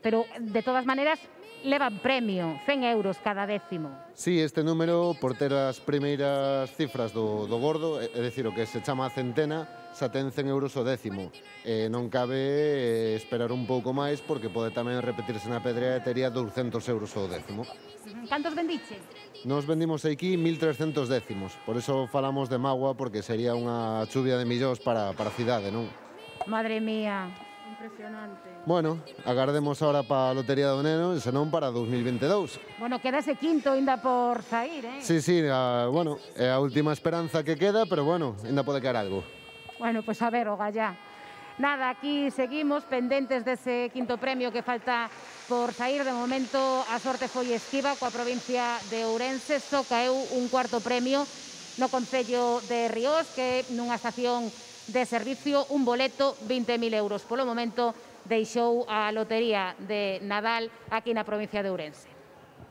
pero de todas maneiras levan premio, 100 euros cada décimo. Sí, este número, por ter as primeiras cifras do gordo, é dicir, o que se chama a centena, xa ten 100 euros o décimo. Non cabe esperar un pouco máis, porque pode tamén repetirse na pedrea e tería 200 euros o décimo. Cantos vendiche? Nos vendimos aquí 1.300 décimos, por eso falamos de mágoa, porque sería unha chuvia de millóns para a cidade, non? Madre mía, impresionante. Bueno, agardemos ahora para a Lotería do Neno, e senón para 2022. Bueno, queda ese quinto ainda por sair, Sí, bueno, é a última esperanza que queda, pero bueno, ainda pode quedar algo. Bueno, pues a ver, o gallá. Nada, aquí seguimos pendentes dese quinto premio que falta por sair. De momento a sorte foi esquiva coa provincia de Ourense. Só caeu un cuarto premio no concello de Riós, que nunha estación de servicio un boleto 20.000 euros. Polo momento deixou a lotería de Nadal aquí na provincia de Ourense.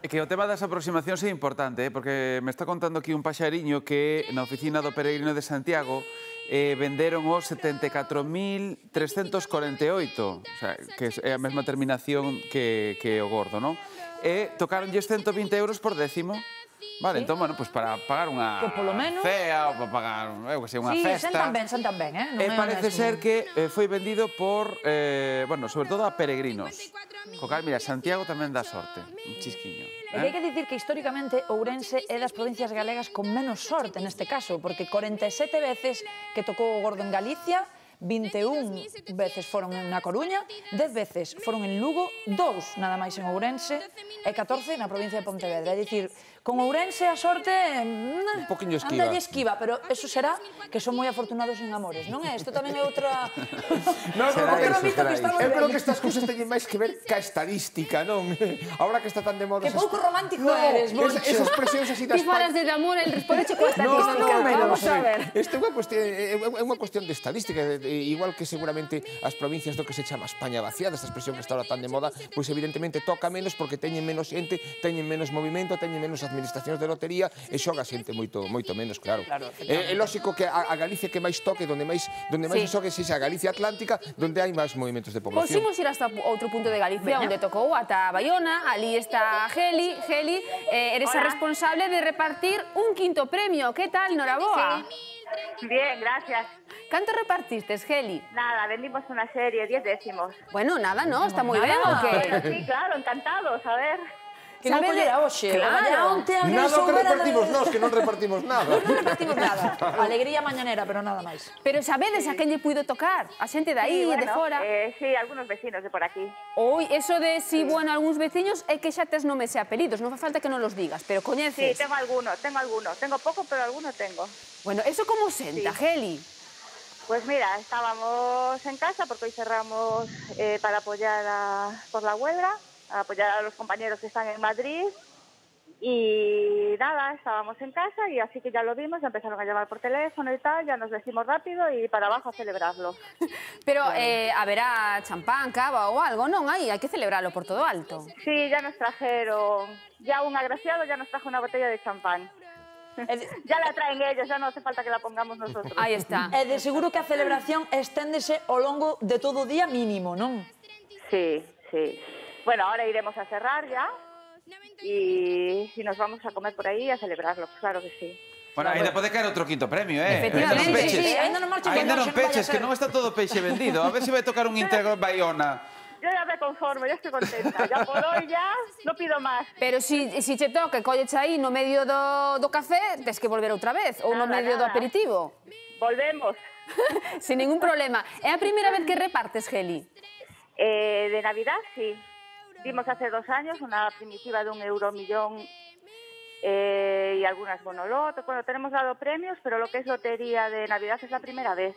É que o tema das aproximacións é importante, porque me está contando aquí un paxariño que na oficina do Peregrino de Santiago venderon os 74.348, o sea, que é a mesma terminación que o gordo, non? E tocaronlles 120 euros por décimo. Vale, entón, bueno, pues para pagar unha cea ou para pagar, eu que sei, unha festa. Sí, sen tan ben, E parece ser que foi vendido por, bueno, sobre todo a peregrinos. Co cal, mira, Santiago tamén dá sorte, un chisquiño. E hai que dicir que históricamente Ourense é das provincias galegas con menos sorte neste caso, porque 47 veces que tocou o gordo en Galicia, 21 veces foron na Coruña, 10 veces foron en Lugo, 2 nada máis en Ourense e 14 na provincia de Pontevedra. É dicir, con Ourense a sorte un poquinho esquiva. Andalle esquiva, pero eso será que son moi afortunados en amores, non é? Isto tamén é outra... Outro mito que estamos vendo. Eu creo que estas cousas teñen máis que ver ca estadística, non? Ahora que está tan de moda... Que pouco romántico eres, Moncho. Esas expresións así das... Ti falas de amor, el respondeche coa estadística. Vamos a ver. Isto é unha cuestión de estadística, igual que seguramente as provincias do que se chama España vaciada, esta expresión que está ahora tan de moda, pois evidentemente toca menos porque teñen menos xente, teñen menos movimento, teñen menos administracións de lotería e xoga xente moito menos, claro. É lógico que a Galicia que máis toque, donde máis se xogue, sexa a Galicia Atlántica, donde hai máis movimentos de población. Pois imos ir hasta outro punto de Galicia, onde tocou ata Baiona, ali está Geli. Geli, eres a responsable de repartir un quinto premio. Que tal, Noraboa? Bien, gracias. ¿Canto repartistes, Geli? Nada, vendimos una serie, 10 décimos. Bueno, nada, ¿no? Está moi ben, ¿o qué? Bueno, sí, claro, encantados, a ver. Que non collera hoxe. Claro. Nada o que repartimos nós, que non repartimos nada. Non repartimos nada. Alegría mañanera, pero nada máis. Pero sabedes a quen lle puido tocar? A xente de aí, de fora? Sí, algunos vecinos de por aquí. Oi, eso de si, bueno, algúns veciños é que xa tes nomes e apelidos, non fa falta que non los digas, pero coñeces. Sí, tengo alguno. Tengo poco, pero alguno tengo. Bueno, eso como senta, Geli? Pues mira, estábamos en casa porque hoy cerramos para apoyar por la huelga, a apoyar a los compañeros que están en Madrid. Y nada, estábamos en casa y así que ya lo vimos, ya empezaron a llamar por teléfono y tal, ya nos decimos rápido y para abajo a celebrarlo. Pero haberá champán, cava ou algo, non? Aí, hai que celebrarlo por todo alto. Sí, ya nos trajeron, ya un agraciado ya nos trajo una botella de champán. Ya la traen ellos, ya no hace falta que la pongamos nosotros. Aí está. E de seguro que a celebración esténdese ao longo de todo o día mínimo, non? Sí, sí. Bueno, ahora iremos a cerrar ya y nos vamos a comer por ahí a celebrarlo, claro que sí. Bueno, ainda pode caer outro quinto premio, Efectivamente, sí. Ainda non marchen. Ainda non peches, que non está todo peixe vendido. A ver se vai tocar un íntegro en Baiona. Yo ya me conformo, ya estoy contenta. Ya por hoy ya no pido más. Pero si che toca, colleche aí no medio do café, tes que volver outra vez, ou no medio do aperitivo. Volvemos. Sin ningún problema. É a primeira vez que repartes, Geli? De Navidad, sí. Dimos hace 2 años una primitiva de €1 y algunas bonolotos. Bueno, tenemos dado premios, pero lo que es lotería de Navidad es la primera vez.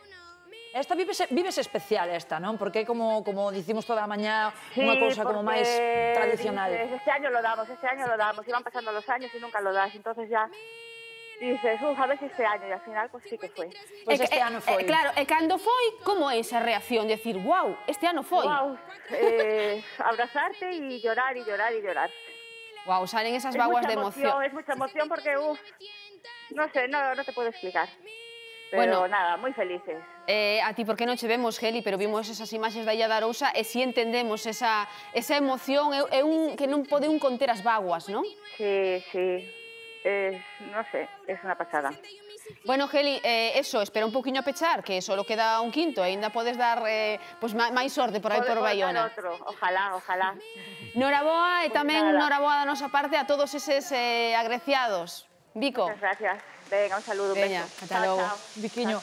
Esta vives especial esta, non? Porque é como dicimos toda a mañá, unha cousa como máis tradicional. Este año lo damos, iban pasando los años y nunca lo das, entonces ya dices, a ver si este año, y al final pues sí que fue. Pues este ano foi. Claro, e cando foi, como é esa reacción? Decir, wow, este ano foi. Wow, abrazarte y llorar y llorar y llorar. Wow, salen esas vaguas de emoción. Es mucha emoción porque, no sé, no te puedo explicar. Pero bueno, nada, moi felices. A ti porque non che vemos, Geli, pero vimos esas imaxes da Illa da Arousa e si entendemos esa emoción, que non pode conter as vaguas, non? Sí, sí. No sé, es una pasada. Bueno, Geli, eso, espera un poquinho a pechar, que só queda un quinto, e ainda podes dar máis sorte por aí por Baiona. Ojalá, ojalá. Noraboa e tamén noraboa da nosa parte a todos eses agraciados. Vico. Muchas gracias. Venga, un saludo, un beso. Veña, ata logo. Biquiño.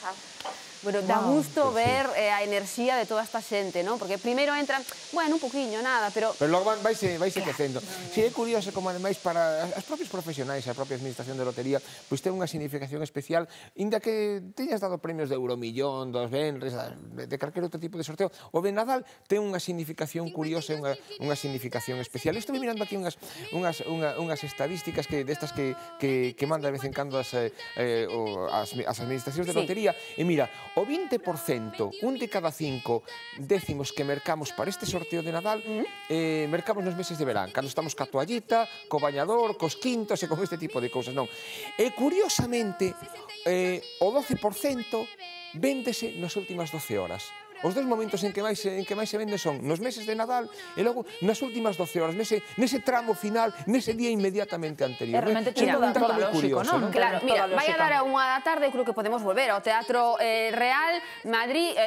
Bueno, dá gusto ver a enerxía de toda esta xente, non? Porque primeiro entran, bueno, un poquinho, nada, pero... Pero logo vaise quecendo. Si é curioso como, ademais, para as propios profesionais, a propia administración de lotería, pois ten unha significación especial, inda que teñas dado premios de €1.000.000, dos Benres, de calquer outro tipo de sorteo, o de Nadal ten unha significación curiosa, unha significación especial. Estou mirando aquí unhas estadísticas destas que manda de vez en cando as administracións de lotería, e mira, o 20%, un de cada 5 décimos que mercamos para este sorteo de Nadal, mercamos nos meses de verán, cando estamos ca toallita, co bañador, cos quintos e con este tipo de cousas, non. E curiosamente, o 12% véndese nas últimas 12 horas. Os dos momentos en que máis se vende son nos meses de Nadal e logo nas últimas 12 horas, nese tramo final, nese día inmediatamente anterior. Realmente ten toda a lógica, non? Claro, mira, vai a dar a 1 da tarde, eu creo que podemos volver ao Teatro Real, Madrid,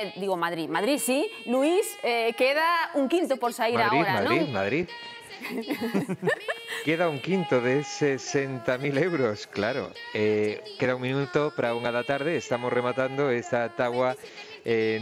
Madrid sí, Luís, queda un quinto por sair agora, non? Madrid. Queda un quinto de 60.000 euros, claro. Queda un minuto para 1 da tarde, estamos rematando esta tagua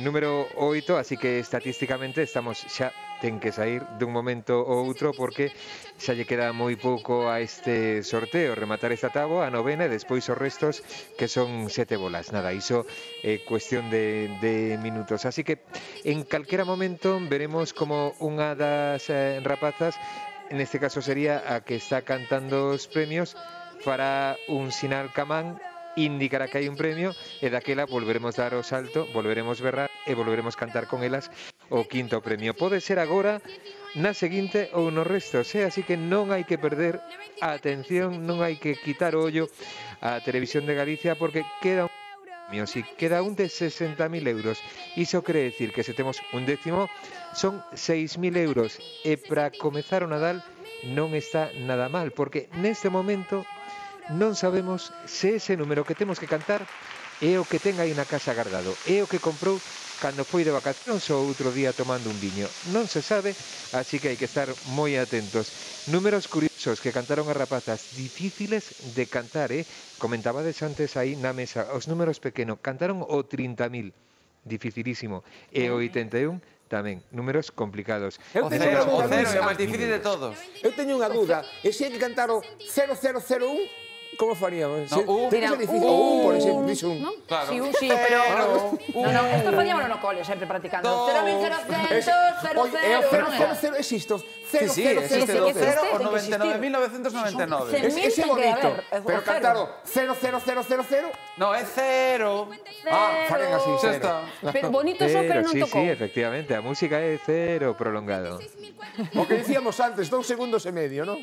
número 8, así que estatísticamente estamos xa ten que sair dun momento ou outro porque xa lle queda moi pouco a este sorteo, rematar esta táboa, a novena e despois os restos que son 7 bolas. Nada, iso é cuestión de minutos. Así que en calquera momento veremos como unha das rapazas, neste caso sería a que está cantando os premios, fará un sinal camán, indicará que hai un premio e daquela volveremos dar o salto, volveremos berrar e volveremos cantar con elas o quinto premio. Pode ser agora, na seguinte ou nos restos, así que non hai que perder a atención, non hai que quitar o ollo á Televisión de Galicia porque queda un premio, si queda un de 60.000 euros. Iso quere decir que se temos un décimo son 6.000 euros e para comezar o Nadal non está nada mal porque neste momento non sabemos se ese número que temos que cantar é o que ten aí na casa guardado, é o que comprou cando foi de vacacións ou outro día tomando un viño. Non se sabe, así que hai que estar moi atentos. Números curiosos que cantaron as rapazas, difíciles de cantar, comentabades antes aí na mesa, os números pequenos, cantaron o 30.000, dificilísimo, e o 81 tamén, números complicados. O cero é o máis difícil de todos. Eu teño unha dúda, e se hai que cantar o 0001, como faríamos? Mira, por exemplo, dice un. Claro. Sí, pero... No, esto faríamos no cole, sempre practicando. 0.000, existe. Sí, existe o 99.999. Ese bonito. Pero cantar o 00000... No, é cero. Faren así, cero. Pero bonito só, pero non tocou. Sí, efectivamente, a música é cero prolongado. O que dicíamos antes, 2 segundos e medio, non?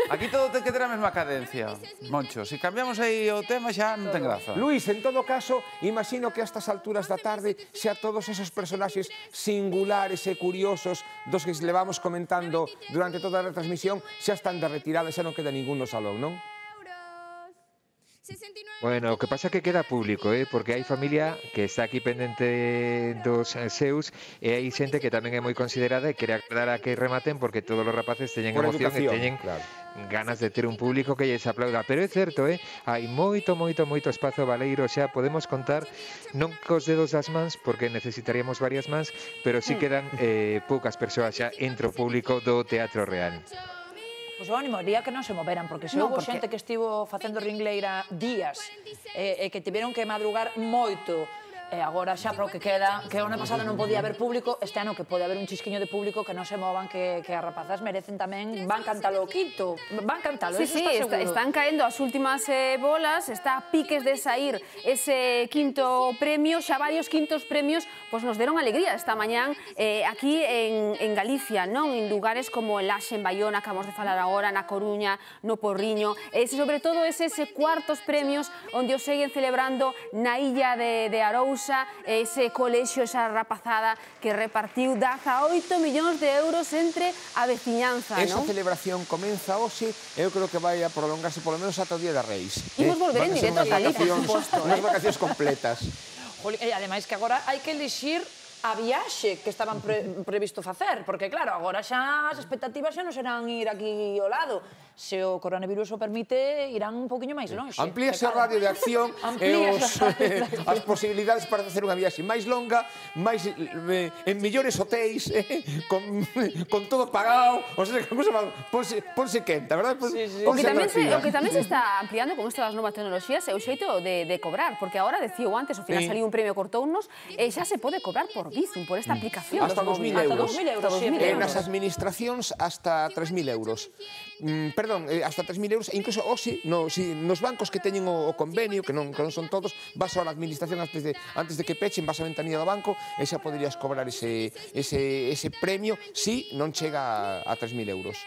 Aquí todo ten que ter a mesma cadencia. Moncho, se cambiamos aí o tema xa non ten graza. Luís, en todo caso, imagino que a estas alturas da tarde xa todos esos personaxes singulares e curiosos dos que levamos comentando durante toda a retransmisión xa están de retirada, xa non queda ningún no salón, non? Bueno, o que pasa é que queda público, porque hai familia que está aquí pendente dos seus e hai xente que tamén é moi considerada e quere agradar a que rematen porque todos os rapaces teñen emoción e teñen ganas de ter un público que lles aplauda. Pero é certo, hai moito espazo baleiro, xa podemos contar non cos dedos das mans porque necesitaríamos varias mans, pero sí quedan poucas persoas xa entre o público do Teatro Real. Pois o ánimo haría que non se moveran, porque se houve xente que estivo facendo ringleira días e que tiveron que madrugar moito, e agora xa para o que queda, que o ano pasado non podía haber público, este ano que pode haber un chisquiño de público, que non se movan, que as rapazas merecen tamén, van cantalo o quinto, van cantalo, eso está seguro. Están caendo as últimas bolas, está a piques de sair ese quinto premio, xa varios quintos premios, pois nos deron alegría esta mañán aquí en Galicia, non? En lugares como el Laxe, en Baiona, acabamos de falar agora, na Coruña, no Porriño, e sobre todo ese cuartos premios onde os seguen celebrando na illa de Arousa, ese colexio, esa rapazada que repartiu 18 millóns de euros entre a veciñanza, non? Esa celebración comeza hoxe, eu creo que vai a prolongarse polo menos ata o Día das Reis. Imos volver en directo a Galicia, por suposto. Unhas vacacións completas. E ademais que agora hai que elixir a viaxe que estaban previsto facer, porque claro, agora xa as expectativas xa non serán ir aquí ao lado. Se o coronavirus o permite, irán un poquinho máis longe. Amplíase o radio de acción e as posibilidades para facer unha viaxe máis longa, máis en millores hotéis, con todo pagado, o sea, ponse quenta, verdad? O que tamén se está ampliando con estas novas tecnoloxías é o xeito de cobrar, porque agora, decío antes, ao final saliu un premio Cortounos, e xa se pode cobrar por Bizum, por esta aplicación. Hasta 2.000 euros. Nas euros. administracións hasta 3.000 euros. Perdón, hasta 3.000 euros, e incluso nos bancos que teñen o convenio, que non son todos, vas a la administración antes de que pechen, vas a ventanilla do banco e xa poderías cobrar ese premio si non chega a 3.000 euros.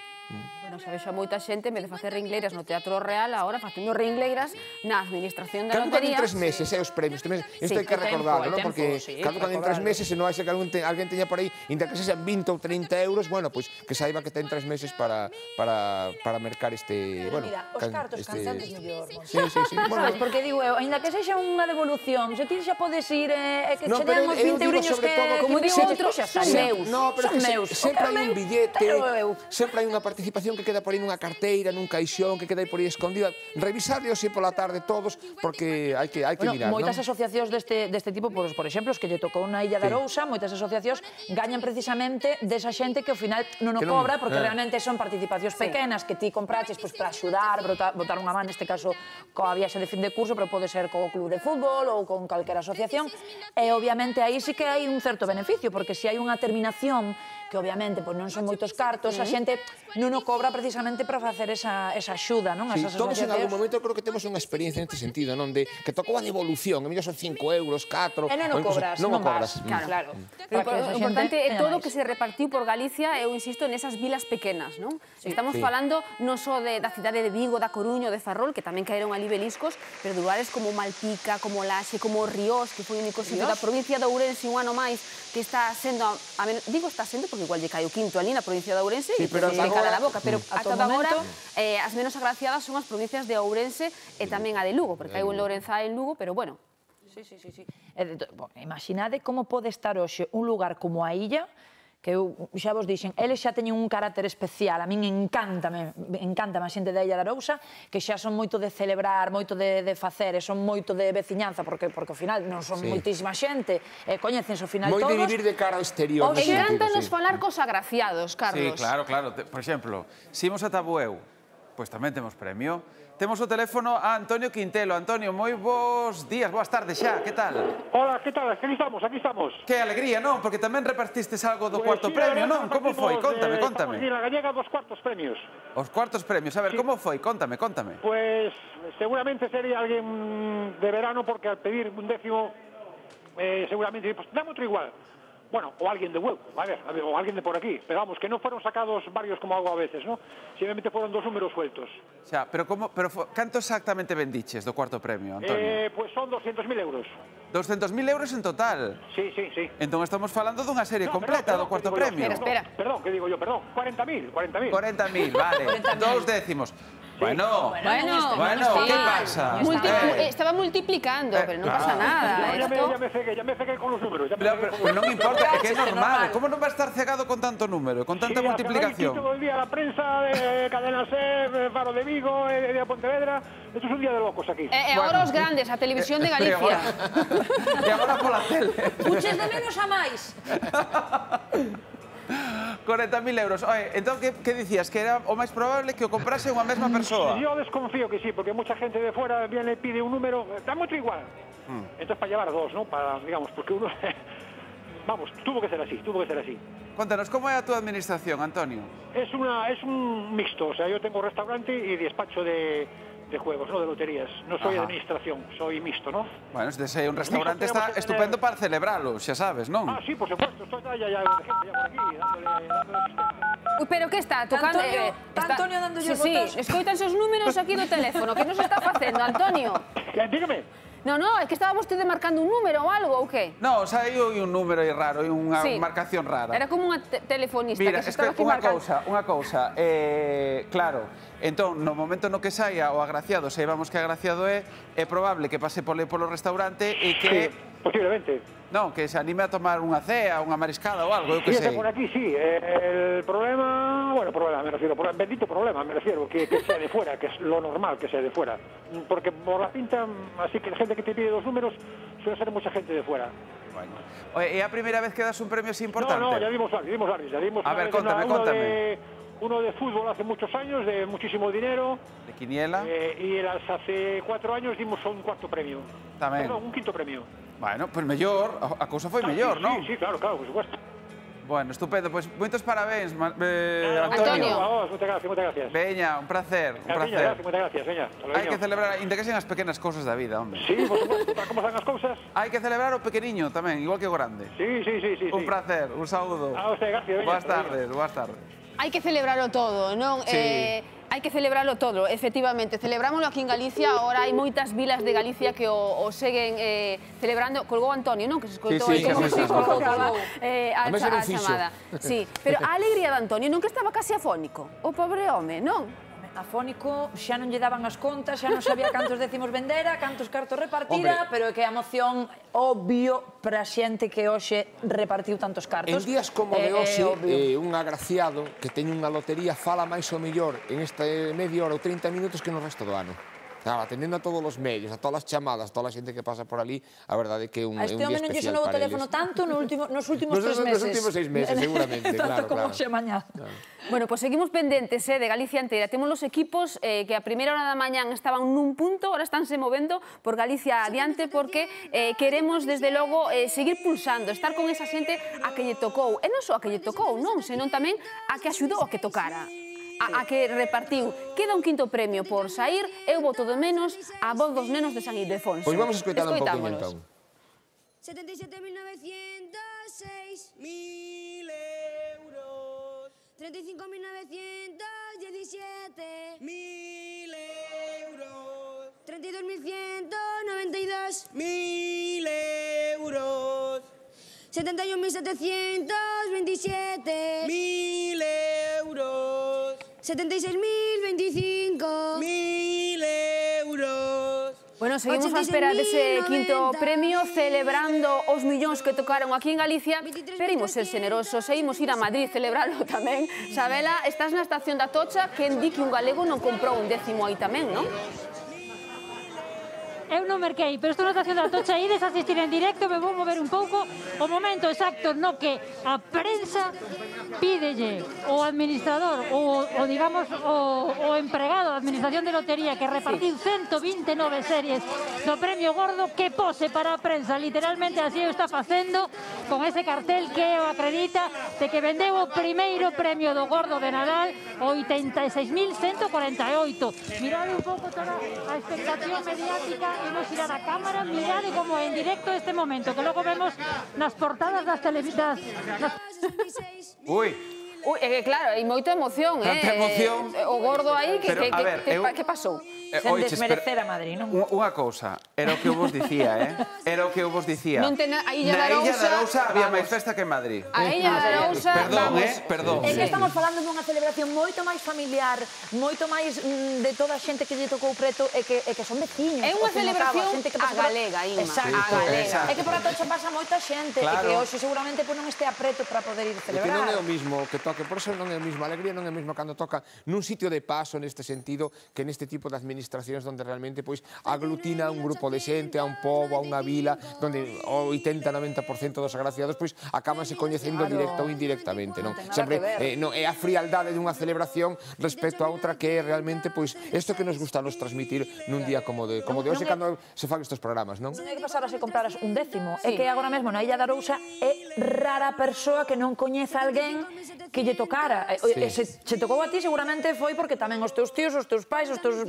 Bueno, xa vexo a moita xente, en vez de facer ringleiras no Teatro Real, agora facendo ringleiras na administración da lotería. Caducan en 3 meses, os premios. Isto hai que recordarlo, non? Porque caducan en 3 meses, e non hai que alguén teña por aí, inda que sexan 20 ou 30 euros, bueno, pois que saiba que ten 3 meses para mercar este... Mira, os cartos cansantes mellor. Sí. Sabes, porque digo eu, ainda que sexa unha devolución, se ti xa podes ir e que che den os 20 eurinhos que... Como digo outros, xa son meus. Son meus. Sempre hai un billete, sempre hai unha participación que queda por aí nunha carteira, nun caixón, que queda aí por aí escondida. Revisadlos pola tarde todos, porque hai que mirar, non? Moitas asociacións deste tipo, por exemplo, os que lle tocou na Illa de Arousa, moitas asociacións gañan precisamente desa xente que ao final non o cobra, porque realmente son participacións pequenas que ti compraches para axudar, botar unha man, neste caso, coa viaxe de fin de curso, pero pode ser co club de fútbol ou con calquera asociación, e obviamente aí sí que hai un certo beneficio, porque se hai unha terminación que obviamente non son moitos cartos, a xente non o cobra precisamente para facer esa axuda, non? Sí, todos en algún momento creo que temos unha experiencia neste sentido, non? De que tocou a devolución, que mellor son 5 euros, 4... E non o cobras, non vas. Claro. Pero o importante é todo o que se repartiu por Galicia, eu insisto, nesas vilas pequenas, non? Estamos falando non só da cidade de Vigo, da Coruña, de Ferrol, que tamén caeron ali beliscos, pero de lugares como Malpica, como Laxe, como Ríos, que foi o único sitio da provincia de Ourense un ano máis, que está sendo, digo está sendo porque igual lle cae o quinto ali na provincia de Ourense e se cala a boca, pero ata agora as menos agraciadas son as provincias de Ourense e tamén a de Lugo, porque hai un Lourenzá en Lugo, pero bueno. Imaginade como pode estar hoxe un lugar como a Illa, que eu xa vos dixen, eles xa teñen un carácter especial, a min encántame a xente da Illa de Arousa, que xa son moito de celebrar, moito de facer, e son moito de veciñanza, porque ao final non son moitísima xente, coñecense ao final todos. Moi de vivir de cara ao exterior. Encántanos falar cos agraciados, Carlos. Sí, claro. Por exemplo, se imos a Tabueu, pois tamén temos premio. Temos o teléfono a Antonio Quintelo. Antonio, moi bons días, boas tardes xa, que tal? Hola, que tal? Aquí estamos. Que alegría, non? Porque tamén repartistes algo do cuarto premio, non? Como foi? Contame. Estamos na gallega dos cuartos premios. Os cuartos premios, a ver, como foi? Contame. Pues seguramente sería alguén de verano, porque al pedir un décimo, seguramente, pues dame outro igual. Bueno, o alguien de Huevo, a ver, o alguien de por aquí. Pero vamos, que no fueron sacados varios como hago a veces, ¿no? Simplemente fueron dos números sueltos. Xa, pero canto exactamente vendiches do cuarto premio, Antonio? Pues son 200.000 euros. 200.000 euros en total? Sí. Entón estamos falando dunha serie completa do cuarto premio. Espera. Perdón, que digo yo? Perdón, 40.000. 40.000, vale. 2 décimos. Bueno, ¿qué pasa? Estaba multiplicando, pero no pasa nada. Ya me cegué con los números. Pero non importa, é que é normal. Como non va a estar cegado con tanto número, con tanta multiplicación? Todo el día la prensa de Cadena SER, Faro de Vigo, de Pontevedra. Esto es un día de locos aquí. Ahora os grandes, a Televisión de Galicia. E agora pola tele. Puches de menos a máis. 40.000 euros. Oye, entón, que dicías? Que era o máis probable que o comprase unha mesma persoa? Yo desconfío que sí, porque mucha gente de fuera viene y pide un número, dame otro igual. Entonces, para llevar dos, ¿no? Para, digamos, porque uno... Vamos, tuvo que ser así. Contanos, ¿cómo é a túa administración, Antonio? Es un mixto, o sea, yo tengo restaurante y despacho de juegos, ¿no? De loterías. No soy administración, soy mixto, ¿no? Bueno, ese un restaurante está estupendo para celebrarlo, xa sabes, non? Ah, sí, por supuesto. Estoy ya de gente ya por aquí, dándole Pero que está? Tocando... Antonio dándolle botones. Sí, escoitanse os números aquí do teléfono. Que nos está facendo, Antonio? Dígame. No, é que estaba vostede marcando un número ou algo, ou que? No, saiu un número aí raro, unha marcación rara. Era como unha telefonista que se estaba aquí marcando. Unha cousa, claro, entón, no momento no que saia o agraciado, saibamos que agraciado é probable que pase polo restaurante e que... Posiblemente. Non, que se anime a tomar unha cea, unha mariscada ou algo, eu que sei. Por aquí sí, el problema, me refiero, bendito problema, me refiero, que sea de fuera, que es lo normal que sea de fuera. Porque por la pinta, así que la gente que te pide los números suele ser mucha gente de fuera. Bueno. Oye, ¿é a primeira vez que das un premio así importante? No, ya dimos varios. A ver, contame. Uno de fútbol hace muchos años, de muchísimo dinero. De quiniela. Y hace 4 años dimos un cuarto premio. Tamén. Perdón, un quinto premio. Bueno, pues mellor, a cousa foi mellor, non? Sí, claro, por supuesto. Bueno, estupendo, pois moitos parabéns, Antonio. Muchas gracias. Veña, un placer, Muchas gracias, veña. Hai que celebrar, ainda que sean as pequenas cousas da vida, hombre. Sí, por supuesto, para como son as cousas. Hai que celebrar o pequeniño tamén, igual que o grande. Sí. Un placer, un saúdo. A usted, gracias. Boas tardes. Hai que celebralo todo, non? Sí. Hai que celebralo todo, efectivamente. Celebrámoslo aquí en Galicia, agora hai moitas vilas de Galicia que o seguen celebrando. Colgou Antonio, non? Que se escoitou aí como se colgou a chamada. Sí, pero a alegría de Antonio non que estaba casi afónico. O pobre home, non? Afónico, xa non lle daban as contas, xa non sabía cantos décimos vendera, cantos cartos repartira, pero é que a emoción obvio para a xente que hoxe repartiu tantos cartos. En días como de hoxe, un agraciado que teñe unha lotería fala máis ou mellor en este media hora ou 30 minutos que no resto do ano. Claro, atendendo a todos os medios, a todas as chamadas, a toda a xente que pasa por ali, a verdade é que é un día especial para eles. A este home non lle sonou o teléfono tanto nos últimos 3 meses. Nos últimos 6 meses, seguramente, tanto como xe mañá. Bueno, pois seguimos pendentes de Galicia inteira. Temos os equipos que a primeira hora da mañán estaban nun punto, ahora estánse movendo por Galicia adiante porque queremos, desde logo, seguir pulsando, estar con esa xente a que lle tocou. E non só a que lle tocou, non, senón tamén a que axudou a que tocara. A que repartiu. Queda un quinto premio por sair, eu voto de menos a voz dos nenos de San Ildefonso. Pois vamos a escoitalo un poquinho, entón. 77.906 1.000 euros. 35.917 1.000 euros. 32.192 1.000 euros. 71.727 1.000 euros. 76.025 1.000 euros. Bueno, seguimos á espera dese quinto premio, celebrando os millóns que tocaron aquí en Galicia, pero imos ser generosos, e imos ir a Madrid celebrarlo tamén. Sabela, estás na estación da Atocha, que di que un galego non comprou un 10º aí tamén, non? Eu non merquei, pero estou na estación da Atocha, ides a asistir en directo, me vou mover un pouco o momento exacto no que a prensa pídelle o administrador o digamos, o empregado da Administración de Lotería que repartiu 129 series do Premio Gordo que pose para a prensa, literalmente así o está facendo, con ese cartel que o acredita de que vendeu o primeiro premio do Gordo de Nadal, 86.148. Mirade un pouco toda a expectación mediática. Imos girar a cámara, mirade como en directo este momento, que logo vemos nas portadas das televisões. Ui, claro, hai moita emoción, Tanta emoción. O Gordo aí, que pasou? Sen desmerecer a Madrid, non? Unha cousa, era o que eu vos dicía, Era o que eu vos dicía. Non ten a Illa Na da Illa da Arousa había vamos. máis festa que en Madrid. A Illa da Arousa, Perdón, vamos. Perdón. É que estamos falando dunha celebración moito máis familiar, moito máis de toda a xente que lle tocou preto e que son veciños. É unha ao fin e ao cabo, celebración xente que a pasa por- galega, Inma. Exacto. A galega. É que por Atocha pasa moita xente, e Claro. que hoxe seguramente non este a preto para poder ir É que non celebrar. é o mismo que toque, por eso non é o mismo, a alegría non é o mismo cando toca nun sitio de paso neste sentido que neste tipo de administracións onde realmente pois aglutina un grupo de xente, a un pobo, a unha vila, onde o 80-90% dos agraciados pois acabanse coñecendo directa ou indirectamente, non? Sempre non é a frialdade dunha celebración respecto a outra que é realmente pois isto que nos gusta nos transmitir nun día como de hoxe cando se fan estes programas, non? Non hai que pasar a se compraras un 10º. É que agora mesmo na Illa da Arousa é rara a persoa que non coñece a alguén que lle tocara. Se tocou a ti seguramente foi porque tamén os teus tíos, os teus pais, os teus...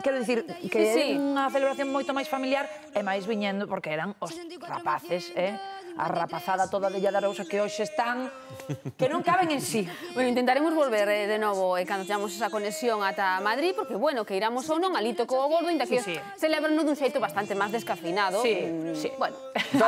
Quero dicir, que é unha celebración moito máis familiar e máis viñendo porque eran os rapaces, a rapazada toda de Illa da Arousa que hoxe están que non caben en sí. Bueno, intentaremos volver de novo cando teñamos esa conexión ata Madrid, porque, bueno, que iramos ou non, alito co Gordo, inda que celebran dun xeito bastante máis descafeinado. Bueno,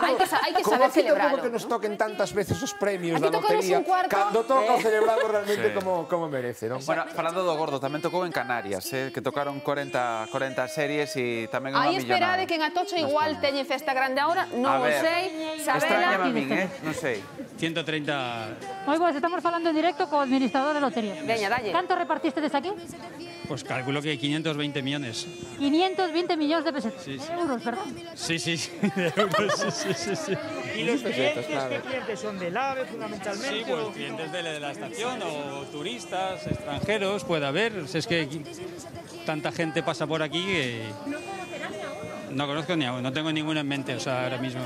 hai que saber celebrarlo. Como que nos toquen tantas veces os premios Aquí da lotería, tocamos un cuarto. cando toca celebramos realmente Sí. como merece, non? Bueno, falando do Gordo, tamén tocou en Canarias, que tocaron 40 series e tamén unha Aí millonada. esperade que en Atocha igual teñen festa grande ahora, non A o ver, sei. extrañame a Sabela... min, non sei. 130... Moi boas, estamos falando en directo co administrador de lotería. Veña, dalle. Canto repartiste desde aquí? Pues calculo que 520 millones. 520 millóns de pesetas. Sí, sí. Euros, verdad? Sí, sí, de euros, sí. ¿Y los clientes, qué clientes son del AVE fundamentalmente? Sí, pues clientes de la estación o turistas, extranjeros, puede haber. Es que tanta gente pasa por aquí que... No conozco ni a uno, no tengo ninguno en mente, o sea, ahora mismo.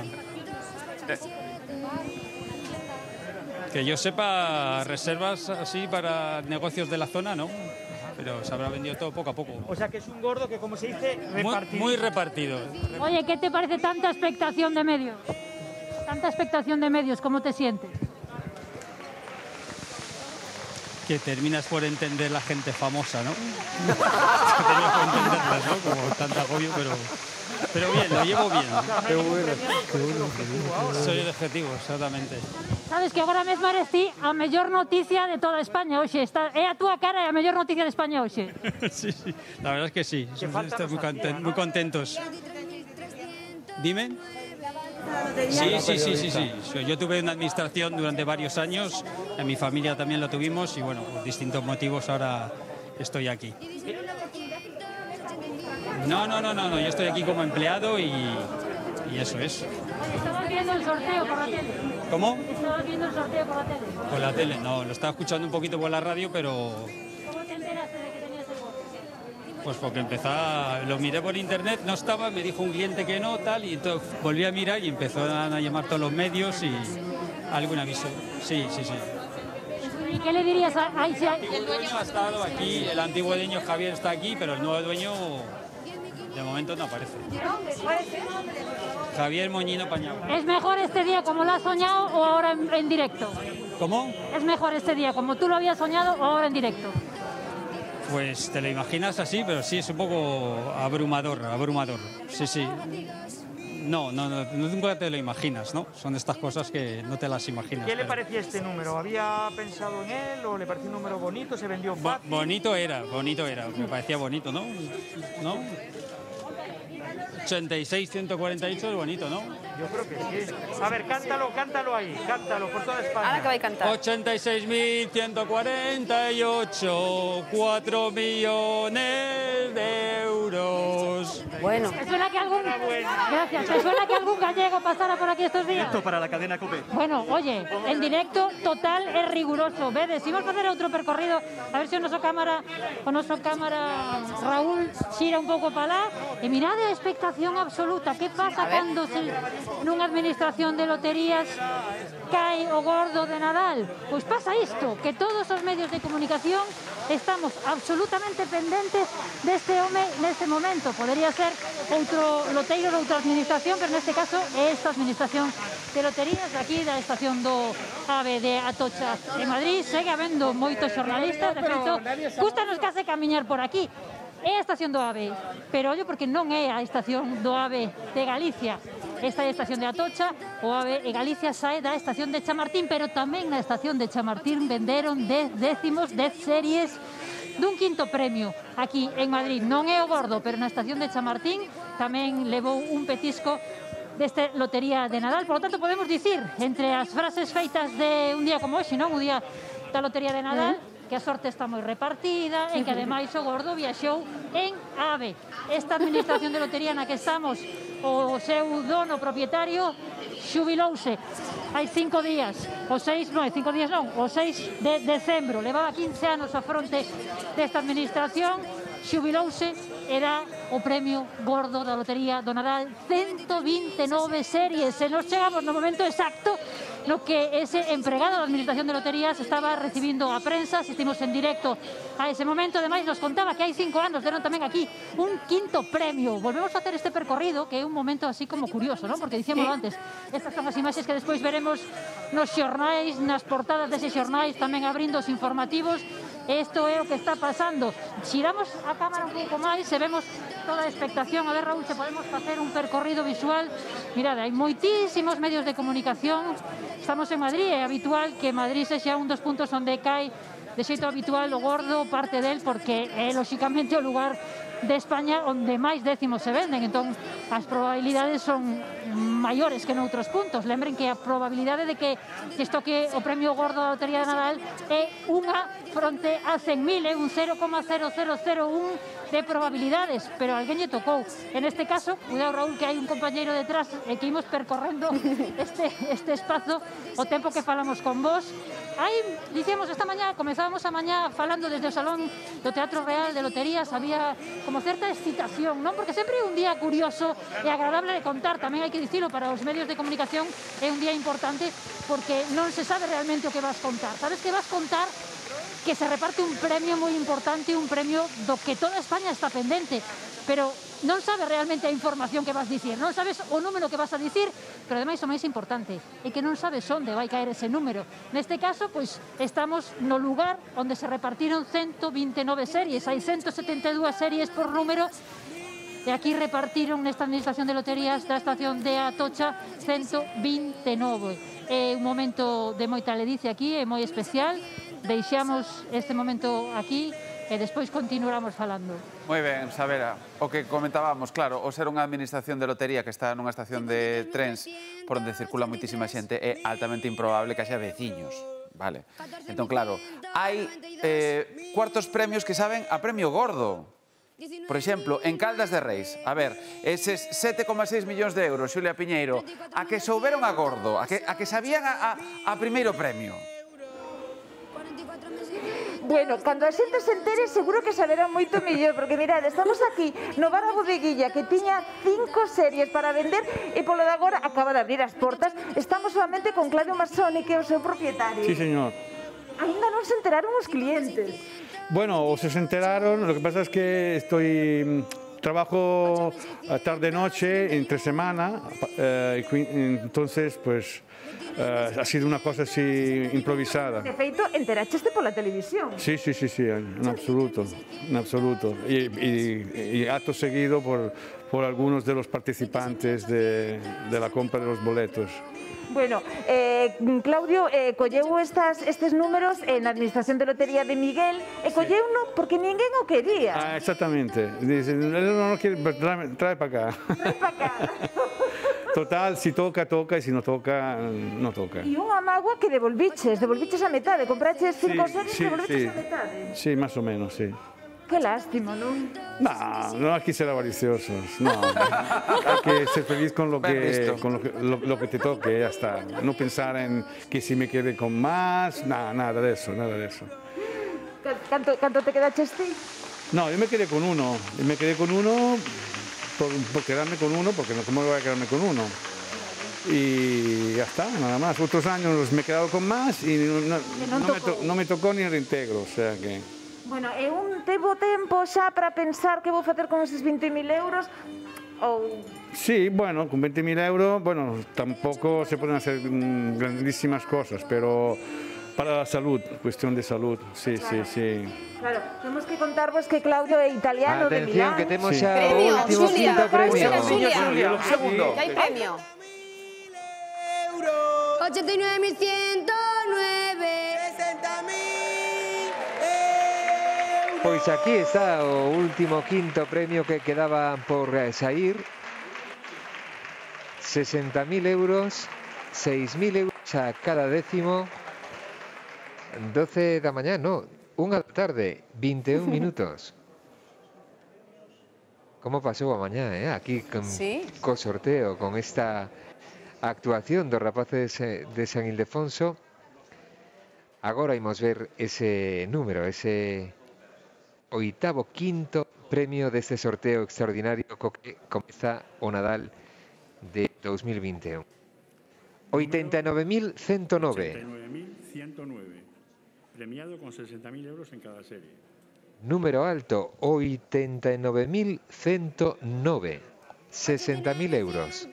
Que yo sepa, reservas así para negocios de la zona, ¿no? Pero se habrá vendido todo poco a poco. O sea que es un gordo que, como se dice, repartido. Muy repartido. Oye, ¿qué te parece tanta expectación de medios? Tanta expectación de medios, ¿cómo te sientes? Que terminas por entender la gente famosa, ¿no? Terminas por entenderlas, ¿no? Como tanto agobio, pero bien, lo llevo bien. Qué bueno. Soy el objetivo, exactamente. Sabes que agora mesmo eres ti a mellor noticia de toda España hoxe. É a túa cara e a mellor noticia de España hoxe. Sí, la verdad es que sí. Estoy muy contentos. Dime. Sí. Yo tuve una administración durante varios años, en mi familia también lo tuvimos y bueno, por distintos motivos ahora estoy aquí. No, yo estoy aquí como empleado y eso es. Estabas viendo el sorteo por la tele. ¿Cómo? Estabas viendo el sorteo por la tele. Por la tele, no, lo estaba escuchando un poquito por la radio, pero... ¿Cómo te enteraste de que tenías el gordo? Pues porque empezaba, lo miré por internet, no estaba, me dijo un cliente que no, tal, y entonces volví a mirar y empezó a llamar todos los medios y algún aviso. Sí. ¿Y qué le dirías a ese... El dueño ha estado aquí, el antiguo dueño Javier está aquí, pero el nuevo dueño de momento no aparece. Javier Moñino Pañao. ¿Es mejor este día como lo has soñado o ahora en directo? ¿Cómo? ¿Es mejor este día como tú lo habías soñado o ahora en directo? Pues te lo imaginas así, pero sí es un poco abrumador. Sí. No, nunca te lo imaginas, ¿no? Son estas cosas que no te las imaginas. ¿Qué le parecía este número? ¿Había pensado en él o le parecía un número bonito? ¿Se vendió fácil? Bonito era, me parecía bonito, ¿no? 86, 148 es bonito, ¿no? Yo creo que sí. A ver, cántalo ahí, cántalo por toda España. Ahora que va a cantar. 86.148, 4 millones de euros. Bueno. Me suena que algún... Gracias. Me suena que algún gallego pasara por aquí estos días. Esto para la cadena COPE. Bueno, oye, en directo total e riguroso. Vedes, imos facer outro percorrido, a ver se o noso cámara Raúl xira un pouco para lá. E mirade a expectación absoluta. Que pasa cando nunha administración de loterías cae o gordo de Nadal? Pois pasa isto, que todos os medios de comunicación estamos absolutamente pendentes deste home neste momento. Podería ser outro loteiro de outra administración, pero neste caso é esta administración de loterías aquí da estación do AVE de Atocha en Madrid. Segue habendo moitos xornalistas, de feito, gustanos case camiñar por aquí. É a estación do AVE, pero ollo porque non é a estación do AVE de Galicia. Esta é a estación de Atocha, o AVE e Galicia sae da estación de Chamartín, pero tamén na estación de Chamartín venderon 10 décimos, 10 series dun quinto premio aquí en Madrid. Non é o gordo, pero na estación de Chamartín tamén levou un petisco deste Lotería de Nadal. Por lo tanto, podemos dicir, entre as frases feitas de un día como hoxe, non? O día da Lotería de Nadal, que a sorte está moi repartida e que ademais o gordo viaxou en AVE. Esta administración de lotería na que estamos, o seu dono propietario xubilouse hai 5 días, o 6 de decembro, levaba 15 anos a fronte desta administración, xubilouse, era o premio gordo da lotería do Nadal, 129 series, e nos chegamos no momento exacto no que ese empregado da Administración de Loterías estaba recibindo a prensa. Asistimos en directo a ese momento. Ademais, nos contaba que hai 5 anos deron tamén aquí un quinto premio. Volvemos a facer este percorrido, que é un momento así como curioso, non? Porque dicíamoslo antes, estas son as imaxes que despois veremos nos xornais, nas portadas deses xornais, tamén abrindo os informativos. Isto é o que está pasando. Xiramos a cámara un pouco máis e vemos toda a expectación. A ver, Raúl, se podemos facer un percorrido visual. Mirade, hai moitísimos medios de comunicación. Estamos en Madrid, é habitual que Madrid sexa un dos puntos onde cae de xeito habitual o gordo, parte del, porque é lóxicamente o lugar de España onde máis décimos se venden, entón as probabilidades son maiores que noutros puntos. Lembren que a probabilidade de que toque o premio gordo da Lotería de Nadal é unha fronte a 100.000, é un 0,0001 de probabilidades, pero alguén lle tocou. En este caso, cuidado, Raúl, que hai un compañeiro detrás e que imos percorrendo este espazo o tempo que falamos con vos. Dicíamos esta mañá, comenzábamos a mañá falando desde o Salón do Teatro Real de Loterías, había como certa excitación, non? Porque sempre é un día curioso e agradable de contar, tamén hai que dicilo para os medios de comunicación, é un día importante porque non se sabe realmente o que vas contar. Sabes que vas contar que se reparte un premio moi importante, un premio do que toda España está pendente, pero non sabes realmente a información que vas dicir, non sabes o número que vas a dicir, pero ademais o máis importante é que non sabes onde vai caer ese número. Neste caso, pois, estamos no lugar onde se repartiron 129 series, hai 172 series por número, e aquí repartiron nesta administración de loterías da estación de Atocha 129. É un momento de moita ledicia aquí, é moi especial. Deixamos este momento aquí e despois continuamos falando. Moi ben, Sabera, o que comentábamos, claro, o ser unha administración de lotería que está nunha estación de trens por onde circula moitísima xente, é altamente improbable que haxa veciños, vale? Entón, claro, hai cuartos premios que saben a premio gordo. Por exemplo, en Caldas de Reis, a ver, eses 7,6 millóns de euros, Xulia Piñeiro, a que souberon a gordo, a que sabían a primeiro premio. Bueno, cando a xente se entere seguro que saberá moito mellor, porque mirade, estamos aquí no bar a Bodeguilla que tiña 5 series para vender e polo de agora acaba de abrir as portas. Estamos solamente con Claudio Massoni, que é o seu propietario. Sí, señor. Ainda non se enteraron os clientes. Bueno, o se enteraron, lo que pasa es que trabajo tarde-noche, entre semana, entonces, pues, ha sido una cosa así improvisada. De feito, enteraste pola televisión. Sí, en absoluto, en absoluto. Y acto seguido por algunos de los participantes de la compra de los boletos. Bueno, Claudio, colleu estes números na Administración de Lotería de Miguel e colleuno porque ninguén o quería. Ah, exactamente. Dice, no quiere, trae para acá. Trae para acá. Total, si toca, toca, e si no toca, no toca. E unha mágoa que devolviches a metade, compraches 5 series e devolviches a metade. Sí, más o menos, sí. Qué lástima, non? No hay que ser avariciosos, no. Hay que ser feliz con lo que te toque, ya está. No pensar en que si me quede con más, nada de eso, nada de eso. ¿Canto te quedaches ti? No, yo me quedé con uno. Me quedé con uno por quedarme con uno, porque ¿cómo voy a quedarme con uno? Y ya está, nada más. Otros años me he quedado con más y no me tocó ni el reintegro, o sea que... Bueno, e tevo tempo xa para pensar que vou facer con esos 20.000 euros ou... Sí, bueno, con 20.000 euros, bueno, tampoco se pueden hacer grandísimas cosas, pero para la salud, cuestión de salud, sí, claro. sí. Claro, temos que contarvos que Claudio é italiano de Milán. Atención, que temos Sí. xa Premio, o último Xulia, quinto premio. Xulia. Segundo. Que hai premio. 89.109. Pois aquí está o último quinto premio que quedaba por sair. 60.000 euros, 6.000 euros a cada décimo. 12 da mañá, no, 1 da tarde, 21 minutos. Como pasou a mañá, aquí co sorteo, con esta actuación dos rapaces de San Ildefonso. Agora imos ver ese número, ese oitavo quinto premio deste sorteo extraordinario co que comeza o Nadal de 2021. 89.109. 89.109. Premiado con 60.000 euros en cada serie. Número alto, 89.109. 60.000 euros.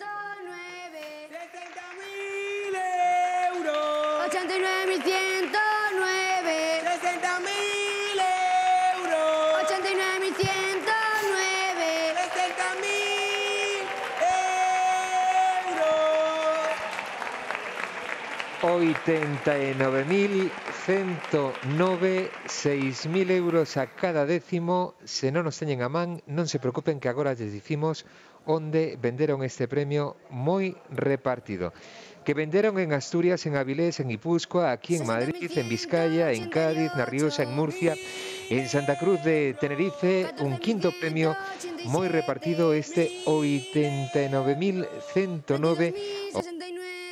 89.109, 6.000 euros a cada décimo. Se non nos teñen a man, non se preocupen que agora lles dicimos onde venderon este premio moi repartido. Que venderon en Asturias, en Avilés, en Guipúzcoa, aquí en Madrid, en Vizcaya, en Cádiz, na Rioxa, en Murcia, en Santa Cruz de Tenerife. Un quinto premio moi repartido, este 89.109.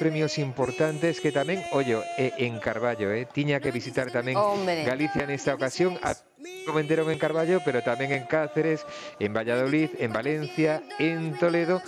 Premios importantes que tamén, ollo, en Carballo, tiña que visitar tamén Galicia nesta ocasión. Venderon en Carballo, pero tamén en Cáceres, en Valladolid, en Valencia, en Toledo.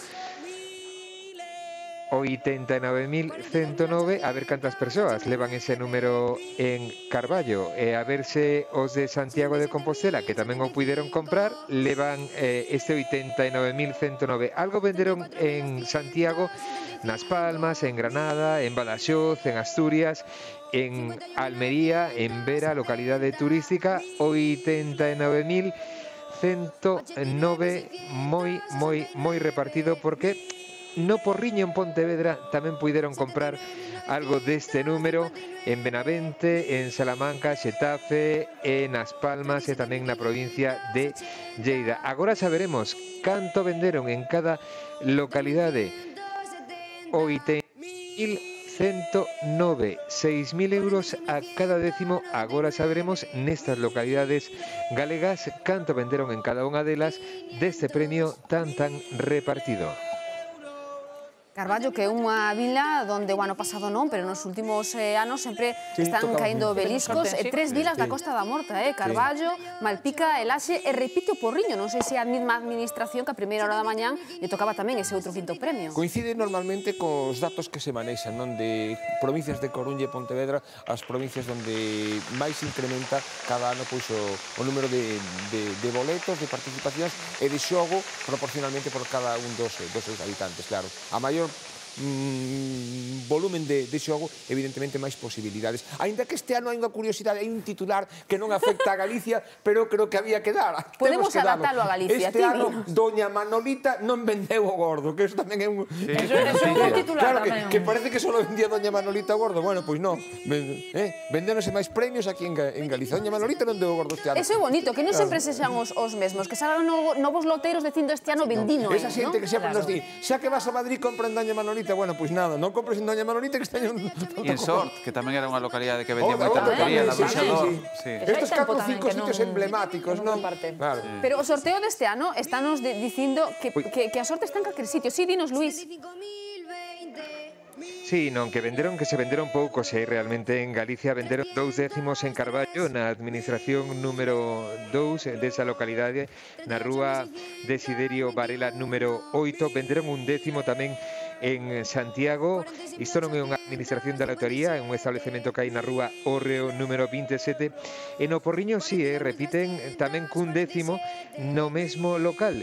89.109, a ver cantas persoas levan ese número en Carballo, e a ver se os de Santiago de Compostela, que tamén o puideron comprar, levan este 89.109. Algo venderon en Santiago, nas Palmas, en Granada, en Badaxoz, en Asturias, en Almería, en Vera, localidade turística. 89.109, moi repartido, porque no Porriño, en Pontevedra, tamén puideron comprar algo deste número, en Benavente, en Salamanca, Xetafe, en As Palmas e tamén na provincia de Lleida. Agora saberemos canto venderon en cada localidade. 89.109, 6.000 euros a cada décimo. Agora saberemos nestas localidades galegas canto venderon en cada unha delas deste premio tan repartido. Carballo, que é unha vila onde o ano pasado non, pero nos últimos anos sempre están caendo obeliscos. Tres vilas da Costa da Morta, Carballo, Malpica e Laxe, e repite o Porriño. Non sei se a mesma administración que a primeira hora da mañán lle tocaba tamén ese outro quinto premio. Coincide normalmente cos datos que se manexan, non, de provincias de Coruña e Pontevedra, as provincias onde máis incrementa cada ano pois o número de boletos, de participacións e de xogo proporcionalmente por cada un dos habitantes, claro. A maior volumen de xogo, evidentemente máis posibilidades. Ainda que este ano hai unha curiosidade, hai un titular que non afecta a Galicia, pero creo que había que dar. Podemos adaptarlo a Galicia. Este ano, Doña Manolita non vendeu o gordo, que eso tamén é un... Eso é un buen titular tamén. Que parece que só vendía Doña Manolita o gordo. Bueno, pois non. Vendéronse máis premios aquí en Galicia. Doña Manolita non deu o gordo este ano. Eso é bonito, que non sempre sexan os mesmos, que salgan novos loteiros dicindo este ano vendino. Esa xente que sempre nos di, xa que vas a Madrid compran Doña Manolita, bueno, pois nada, non compres en Doña Manolita que este año... E en Sort, que tamén era unha localidade que vendía moita lotería, na Bruxador. Estos 4 ou 5 sitios emblemáticos, non? Pero o sorteo deste ano estános dicindo que a sorte está en calquer sitio. Sí, dinos, Luís. Sí, non, que se venderon poucos, realmente en Galicia venderon 2 décimos en Carballo, na administración número 2 desa localidade, na rúa Desiderio Varela número 8, venderon 1 décimo tamén en Santiago. Isto non é unha administración da lotería, é un establecemento que hai na rúa Hórreo número 27. E no Porriño, sí, repiten tamén cun décimo no mesmo local,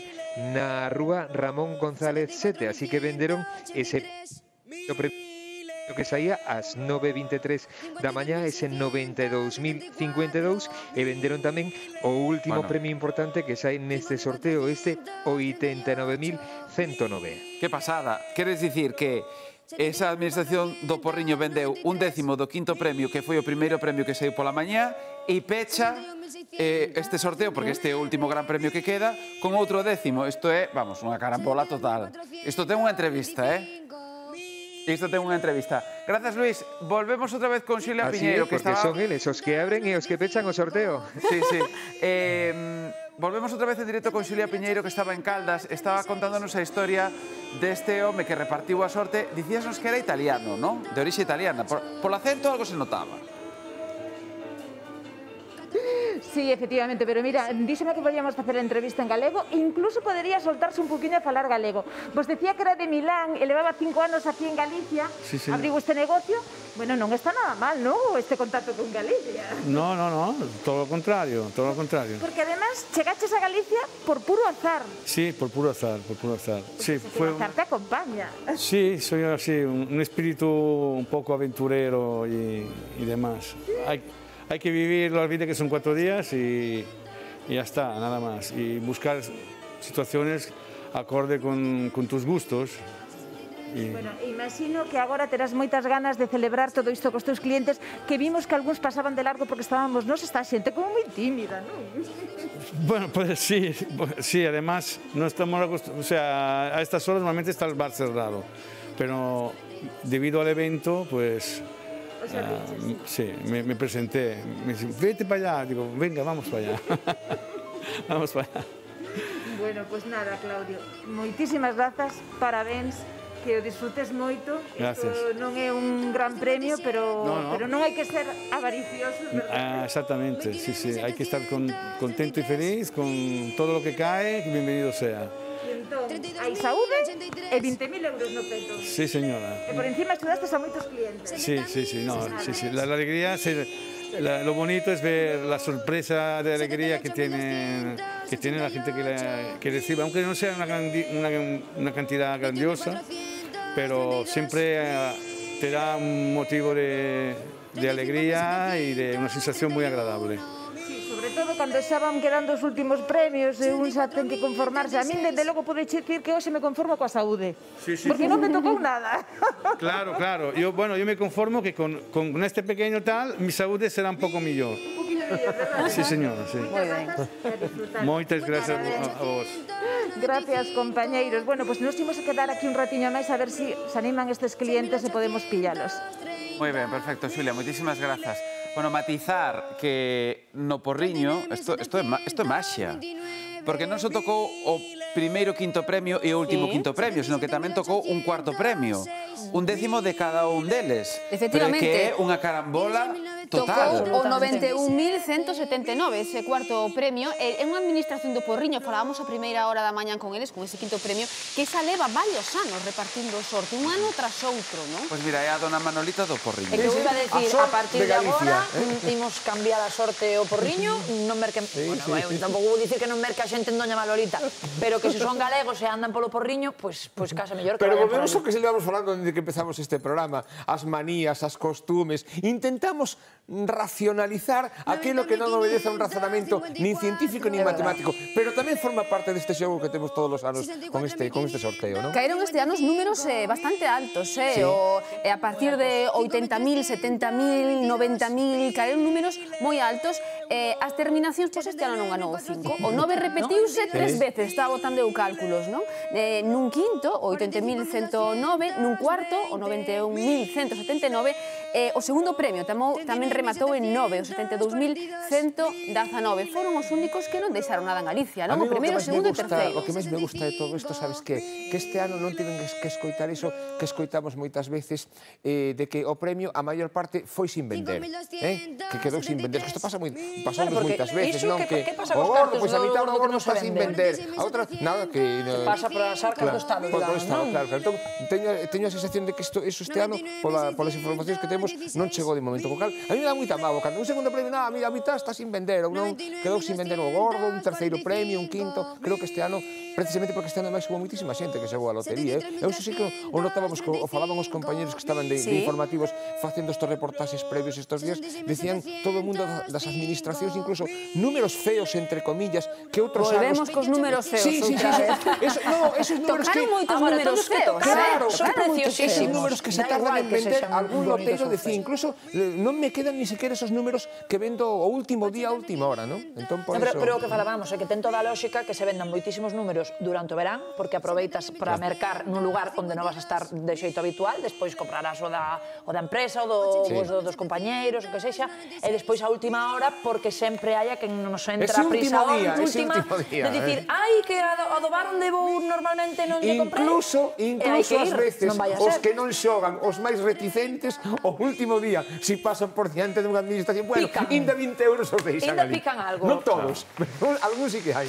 na rúa Ramón González 7, así que venderon ese que saía ás 9:23 da mañá, ese 92.052, e venderon tamén o último premio importante que sai neste sorteo, este 89.109. Que pasada. Queres dicir que esa administración do Porriño vendeu 1 décimo do 5º premio, que foi o primeiro premio que saiu pola mañá, e pecha este sorteo, porque este é o último gran premio que queda, con outro décimo. Isto é, vamos, unha carambola total. Isto ten unha entrevista, Isto ten unha entrevista. Grazas, Luís. Volvemos outra vez con Xulia Piñeiro, que porque son eles os que abren e os que pechan o sorteo. Sí. Volvemos outra vez en directo con Xulia Piñeiro, que estaba en Caldas. Estaba contándonos a historia deste home que repartiu a sorte. Dicíasnos que era italiano, non? De orixe italiana. Por acento algo se notaba. Sí, efectivamente, pero mira, díxeme que podíamos facer a entrevista en galego, incluso podería soltarse un poquinho a falar galego. Vos decía que era de Milán e levaba 5 anos aquí en Galicia, abriu este negocio. Bueno, non está nada mal, non? Este contacto con Galicia. No, todo o contrario, Porque además chegaches a Galicia por puro azar. Sí, por puro azar. Sí, fue... El azar te acompaña. Sí, soy así, un espíritu un poco aventurero y demás. Hay que vivir la vida, que son 4 días, y ya está, nada más. Y buscar situaciones acorde con tus gustos. Bueno, imagino que agora terás moitas ganas de celebrar todo isto cos teus clientes, que vimos que algúns pasaban de largo porque estábamos, nos está xente como moi tímida, non? Bueno, pues sí, además no estamos acostumbrados, o sea, a estas horas normalmente está el bar cerrado, pero debido al evento, pues... sí, me presenté, me dice, vete para allá, digo, venga, vamos para allá. Vamos para allá. Bueno, pues nada, Claudio, moitísimas grazas, parabéns, que o disfrutes moito. Gracias. Isto non é un gran premio, pero non hai que ser avariciosos, verdad? Exactamente, sí, hai que estar contento y feliz con todo lo que cae, que bienvenido sea. Entón, hai saúde e 20.000 euros no peto. Sí, señora. E por encima axudastes a moitos clientes. Sí. La alegría, lo bonito es ver la sorpresa de alegría que tiene la gente que recibe, aunque no sea una cantidad grandiosa, pero siempre te da un motivo de alegría y de una sensación muy agradable. Sobre todo cando xa van quedando os últimos premios e un xa ten que conformarse. A min, desde logo, podes dicir que hoxe me conformo coa saúde. Porque non me tocou nada. Claro. Yo me conformo que con este pequeño tal, mi saúde será un pouco millor. Un poquinho mellor, verdad? Sí, señora, sí. Moitas grazas a vos. Gracias, compañeiros. Bueno, pues nos imos a quedar aquí un ratiño máis a ver se animan estes clientes e podemos pillalos. Moi ben, perfecto, Xulia, moitísimas grazas. Bueno, matizar que no Porriño, isto é maxia, porque non só tocou o primeiro 5º premio e o último 5º premio, senón que tamén tocou un 4º premio, 1 décimo de cada un deles. Efectivamente. Pero que é unha carambola total. Tocou o 91.179, ese 4º premio. É unha administración do Porriño, falábamos a primeira hora da mañán con eles, con ese 5º premio, que esa leva varios anos repartindo sorte, un ano tras outro, non? Pois mira, é a dona Manolita do Porriño. E que vou a decir, a partir de agora, imos cambiar a sorte o Porriño, non merque... Bueno, tampouco vou dicir que non merque a xente en Doña Manolita, pero que se son galegos e andan polo Porriño, pois casa mellor que pero vayan por volvemos ali. ao que se levamos falando en desde que empezamos este programa, as manías, as costumes, intentamos racionalizar aquilo que non obedece a un razonamento nin científico nin matemático, pero tamén forma parte deste xogo que temos todos os anos con este sorteo, non? Caeron este ano números bastante altos, Sí. a partir de 80.000, 70.000, 90.000, caeron números moi altos. As terminacións, pois este ano non ganou o 5. O 9 repetiuse 3 veces, estaba botando eu cálculos, non? Nun quinto, o 80.109, nun cuarto, o 91.179, o segundo premio tamén rematou en 9, o 72.119. Foron os únicos que non deixaron nada en Galicia, non? O primeiro, o segundo e terceiro. O que máis me gusta de todo isto, sabes que este ano non tiven que escoitar iso que escoitamos moitas veces, de que o premio, a maior parte, foi sin vender. Que quedou sin vender. Isto pasamos moitas veces, non? Que o gordo, pois a mitad do gordo está sin vender. A outra, nada, que... Pasa para as arcas do Estado, digamos, non? Claro. Entón, teño a sensación de que isto este ano, polas informacións que temos, non chegou de momento vocal. A mí me dá moita mágoa, cando un segundo premio, a mitad está sin vender, ou non, quedou sin vender o gordo, un terceiro premio, un quinto. Creo que este ano, precisamente porque este ano máis hubo moitísima xente que chegou á lotería. Eu sí que o notábamos, o falaban os compañeros que estaban de informativos facendo estos reportaxes previos estes días, decían todo o mundo das administracións, incluso números feos, entre comillas, que outros anos... Volvemos cos números feos. Sí. Esos números que... Tocaron moitos números feos. Claro, son preciosísimos. Esos números que se tardan en vender algún loteiro, decía, incluso non me quedan ni sequera esos números que vendo o último día, a última hora, non? Entón, por eso... Pero o que falábamos é que ten toda a lógica que se vendan moitísimos números durante o verán, porque aproveitas para mercar nun lugar onde non vas a estar de xeito habitual, despois comprarás o da empresa, dos compañeiros, o que sexa, e despois a última hora, porque sempre hai a que nos entra a prisa última, de dicir, ai, que adobar onde vou normalmente non lle comprei. Incluso ás veces, os que non xogan, os máis reticentes, o último día, si pasan por diante dunha administración, bueno, ainda 20 euros os deixan ali. Ainda pican algo. Non todos, pero algún sí que hai.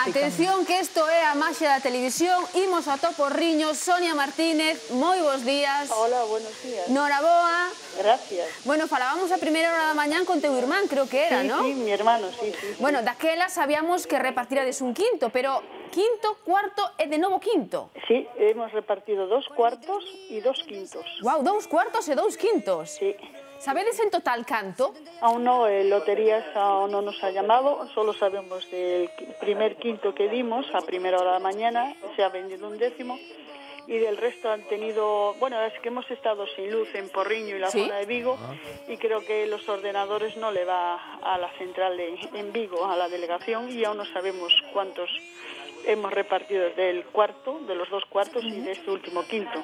Atención, que isto é a maxia da televisión. Imos a Toporriño. Sonia Martínez, moi bons días. Hola, buenos días. Noraboa. Gracias. Bueno, falábamos a primeira hora da mañán con teu irmán, creo que era, ¿no? Sí, mi hermano, sí. Bueno, daquela sabíamos que repartirades un quinto, pero quinto, cuarto e de novo quinto. Sí, hemos repartido 2 cuartos y 2 quintos. Guau, 2 cuartos e 2 quintos. Sí. Sabedes en total canto? Aún no, Loterías aún no nos ha llamado, solo sabemos del primer quinto que dimos a primera hora de la mañana, se ha vendido un décimo, y del resto han tenido, bueno, es que hemos estado sin luz en Porriño y la zona de Vigo, y creo que los ordenadores no le va a la central en Vigo, a la delegación, y aún no sabemos cuántos hemos repartido del cuarto, de los 2 cuartos y de este último quinto.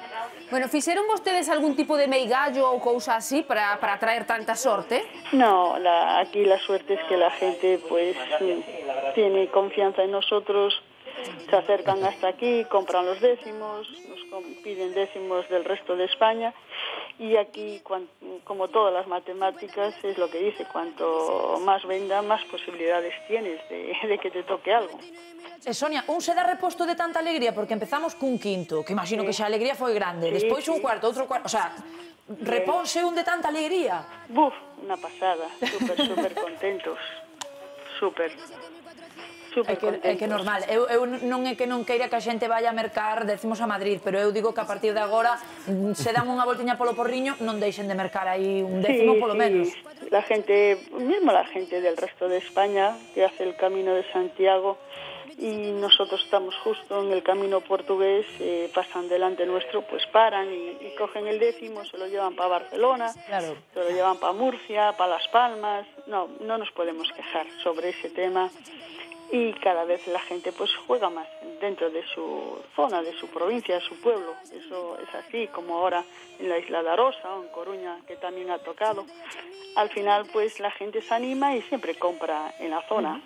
Bueno, fixeron vostedes algún tipo de meigallo ou cousa así para traer tanta sorte? No, aquí la suerte es que la gente pues tiene confianza en nosotros, se acercan hasta aquí, compran los décimos, nos piden décimos del resto de España, y aquí, como todas las matemáticas, es lo que dice, cuanto más venda, más posibilidades tienes de que te toque algo. Sonia, un se dá reposto de tanta alegría porque empezamos cun quinto, que imagino que xa a alegría foi grande, despois un cuarto, outro cuarto, o sea, repónse un de tanta alegría. Buf, una pasada, súper contentos, súper contentos. É que normal, eu non é que non queira que a xente vaya a mercar décimos a Madrid, pero eu digo que a partir de agora se dan unha voltiña polo Porriño, non deixen de mercar aí un décimo polo menos. La gente, mismo la gente del resto de España que hace el Camino de Santiago, y nosotros estamos justo en el camino portugués, pasan delante nuestro, pues paran y cogen el décimo, se lo llevan para Barcelona, se lo llevan para Murcia, para Las Palmas. No nos podemos quejar sobre ese tema, y cada vez la gente pues juega más dentro de su zona, de su provincia, de su pueblo. Eso es así, como ahora en la Isla de Arosa o en Coruña, que también ha tocado. Al final pues la gente se anima y siempre compra en la zona.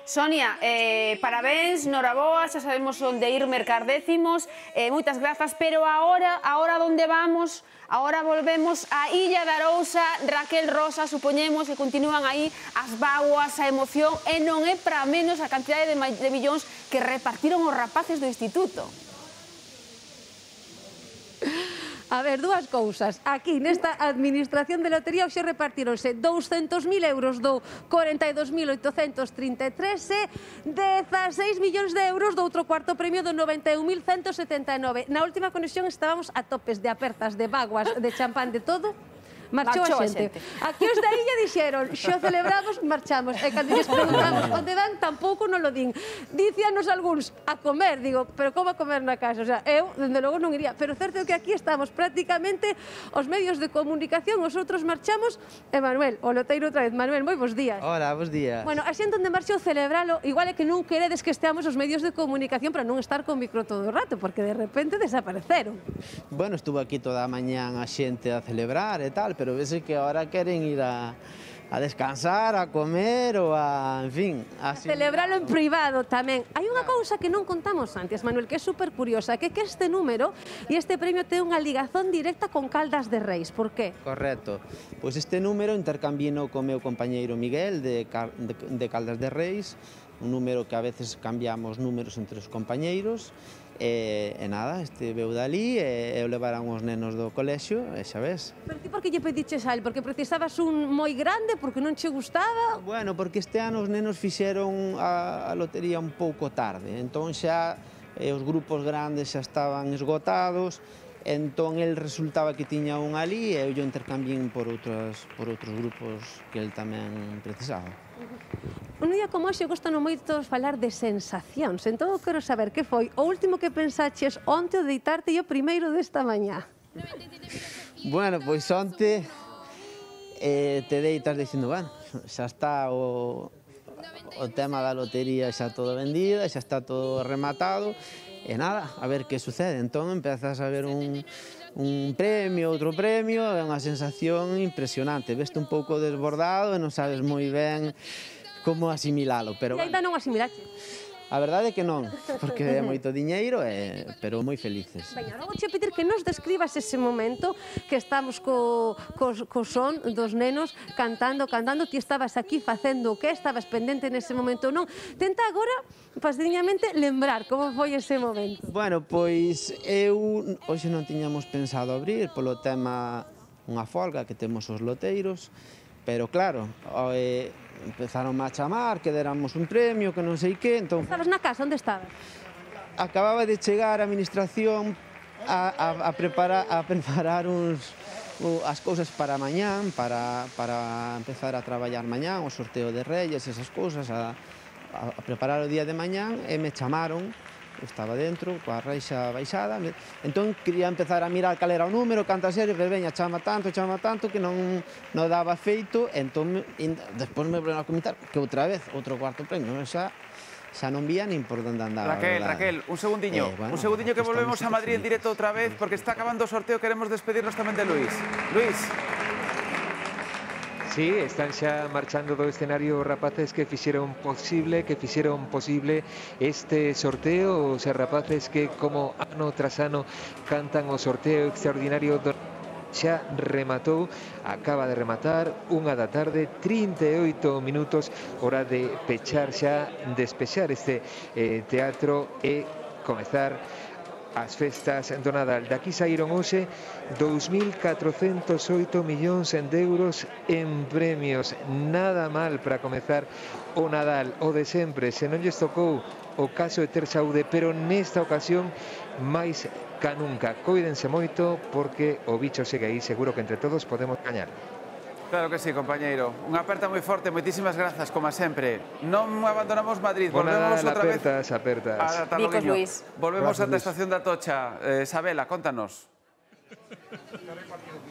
Sonia, parabéns, noraboa, xa sabemos onde ir mercar décimos, moitas grazas, pero ahora onde vamos? Ahora volvemos a Illa de Arousa, Raquel Rosa, supoñemos que continúan aí as vaguas, a emoción, e non é para menos a cantidade de millóns que repartiron os rapaces do instituto. A ver, dúas cousas. Aquí, nesta administración de lotería, hoxe repartíronse 200.000 euros do 42.833 e 16 millóns de euros do outro cuarto premio do 91.179. Na última conexión estábamos a topes de apertas, de vaguas, de champán, de todo. Marchou a xente. Aquí os da illa dixeron, xo celebramos, marchamos. E cando lles preguntamos onde van, tampouco non lo din. Dicíanos algúns, a comer, digo, pero como a comer na casa? O sea, eu, dende logo, non iría. Pero certo é que aquí estamos prácticamente os medios de comunicación, os outros marchamos. E Manuel, o loteiro outra vez. Manuel, moi bons días. Hola, bons días. Bueno, a xente onde marchou celebralo, igual é que non queredes que esteamos os medios de comunicación para non estar con micro todo o rato, porque de repente desapareceron. Bueno, estuvo aquí toda a mañán a xente a celebrar e tal, pero vese que ahora queren ir a descansar, a comer ou a, en fin... A celebralo en privado tamén. Hai unha cousa que non contamos antes, Manuel, que é super curiosa, que este número e este premio ten unha ligazón directa con Caldas de Reis. Por qué? Correcto. Pois este número intercambiino co meu compañeiro Miguel de Caldas de Reis, un número que a veces cambiamos números entre os compañeiros, e nada, este veu dali e eu levaran os nenos do colexio, e xa ves. Pero ti por que lle pediches a él? Porque precisabas un moi grande, porque non che gustaba? Bueno, porque este ano os nenos fixeron a lotería un pouco tarde, entón xa os grupos grandes xa estaban esgotados, entón el resultaba que tiña un ali e eu lle intercambién por outros grupos que el tamén precisaba. Un día como hoxe gostan moito falar de sensacións, entón eu quero saber que foi o último que pensaches onte o deitarte e o primeiro desta mañá. Bueno, pois onte te deitas dicindo, bueno, xa está o tema da lotería xa todo vendida, xa está todo rematado, e nada, a ver que sucede. Entón empezas a ver un premio, outro premio, é unha sensación impresionante. Veste un pouco desbordado e non sabes moi ben como asimilalo, pero... E ainda non asimilaste? A verdade é que non, porque é moito diñeiro, pero moi felices. Veña, logo che pedir que nos describas ese momento que estamos co son dos nenos cantando, ti estabas aquí facendo o que, estabas pendente nese momento ou non. Tenta agora, pasdiñamente, lembrar como foi ese momento. Bueno, pois eu hoxe non tiñamos pensado abrir polo tema unha folga que temos os loteiros, pero claro, empezaron a chamar, que deramos un premio, que non sei que, entón... Estabas na casa, onde estabas? Acababa de chegar a administración a preparar as cousas para mañán, para empezar a traballar mañán, o sorteo de Reyes, esas cousas, a preparar o día de mañán, e me chamaron, eu estaba dentro, coa reixa baixada, entón quería empezar a mirar cal era o número, cantas series, pero veña, chama tanto, que non daba feito, entón, despois me volveron a comentar que outra vez, outro cuarto premio, xa non vía nin por onde andaba. Raquel, un segundiño que volvemos a Madrid en directo outra vez, porque está acabando o sorteo, queremos despedirnos tamén de Luis. Luis. Sí, están xa marchando do escenario rapaces que fixeron posible este sorteo, os rapaces que como ano tras ano cantan o sorteo extraordinario xa rematou, acaba de rematar, 1 da tarde, 38 minutos, hora de pechar xa, despexar este teatro e comezar as festas do Nadal. Daqui saíron hoxe 2.408 millóns de euros en premios. Nada mal para comezar o Nadal, o de sempre. Se non lles tocou o caso de ter saúde, pero nesta ocasión máis ca nunca. Coídense moito porque o bicho segue aí, seguro que entre todos podemos gañar. Claro que sí, compañeiro. Unha aperta moi forte, moitísimas grazas, como sempre. Non abandonamos Madrid, volvemos outra vez... Apertas. Vicos Luis. Volvemos ata a estación da Atocha. Sabela, contanos.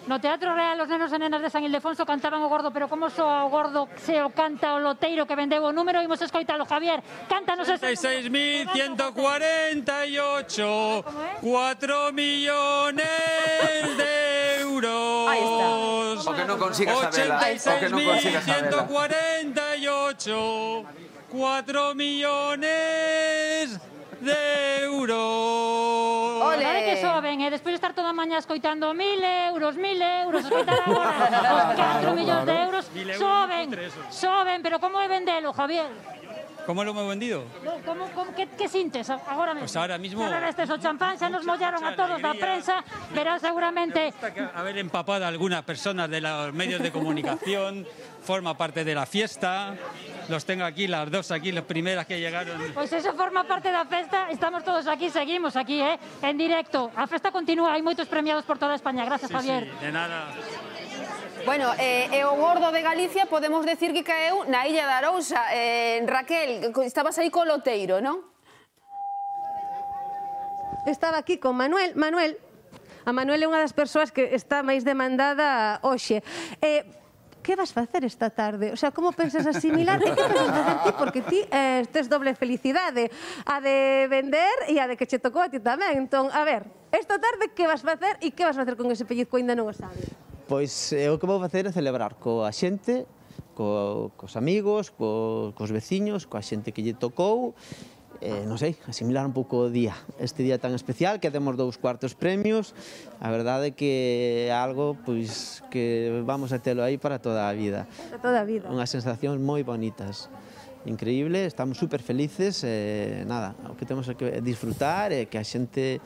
No Teatro Real, os nenos e nenas de San Ildefonso cantaban o gordo, pero como soa o gordo se o canta o loteiro que vendeu o número, imos escoitalo, Javier. Cántanos ese... 36.148, 4 millones de euros. Ahí está. O que non consiga Sabela. 86.148, 4 millones de euros. Olé que soben, despois de estar toda a mañá escoitando 1.000 euros, escoitar agora os 4 millóns de euros, soben, pero como é vendelo, Javier? ¿Cómo lo hemos vendido? ¿Qué sientes ahora mismo? Pues ahora mismo... Ya bebestes o champán, xa nos mollaron a todos da prensa, verás seguramente... Haber empapado a algunas personas de los medios de comunicación, forma parte de la fiesta, los tengo aquí, las dos aquí, las primeras que llegaron. Pues eso forma parte da festa, estamos todos aquí, seguimos aquí, en directo. A festa continúa, hai moitos premiados por toda España, gracias, Javier. Sí, de nada. Bueno, e o gordo de Galicia podemos decir que caeu na Illa de Arousa. Raquel, estabas aí co loteiro, non? Estaba aquí con Manuel. A Manuel é unha das persoas que está máis demandada hoxe. Que vas facer esta tarde? O sea, como pensas asimilar? Que vas facer ti? Porque ti tes doble felicidade. A de vender e a de que che tocou a ti tamén. Entón, a ver, esta tarde que vas facer e que vas facer con ese pellizco ainda non o sabes? Pois o que vou facer é celebrar coa xente, cos amigos, cos veciños, coa xente que lle tocou, non sei, asimilar un pouco o día, este día tan especial, que temos 2 cuartos premios, a verdade é que é algo pois que vamos a telo aí para toda a vida. Para toda a vida. Unhas sensacións moi bonitas. Increíble, estamos super felices, nada, o que temos que disfrutar é que a xente,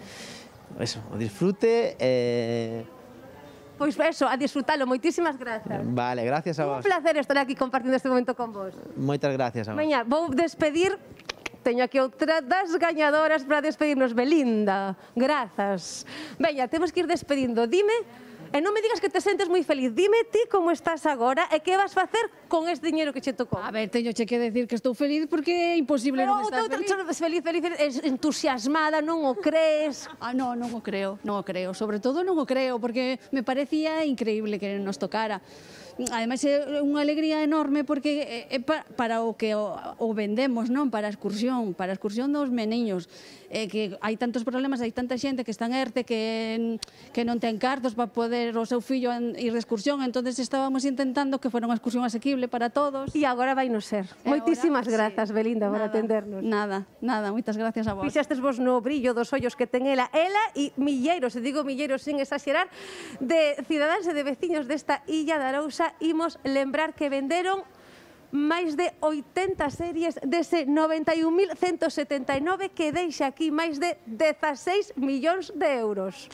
eso, o disfrute Pois eso, a disfrutalo, moitísimas grazas. Vale, gracias a Un vos. placer estar aquí compartindo este momento con vos. Moitas gracias a vos. Veña, vou despedir, teño aquí outra das gañadoras para despedirnos, Belinda. Grazas. Veña, temos que ir despedindo. Dime, e non me digas que te sentes moi feliz, dime ti como estás agora e que vas facer con este diñeiro que che tocou. A ver, teño che que decir que estou feliz porque é imposible non estar feliz. Feliz, entusiasmada, non o crees? Non o creo, sobre todo non o creo, porque me parecía increíble que nos tocara. Ademais é unha alegría enorme porque é para o que o vendemos, non? Para a excursión dos meniños, que hai tantos problemas, hai tanta xente que están ERTE que non ten cartos para poder o seu fillo ir de excursión, entonces estábamos intentando que fora unha excursión asequible para todos. E agora vai no ser. Moitísimas grazas, Belinda, por atendernos. Nada, moitas gracias a vos. Fixestes vos no brillo dos ollos que ten ela e milleiros, e digo milleiros sin exagerar, de cidadáns e de veciños desta Illa de Arousa. Imos lembrar que venderon máis de 80 series dese 91.179 que deixa aquí máis de 16 millóns de euros.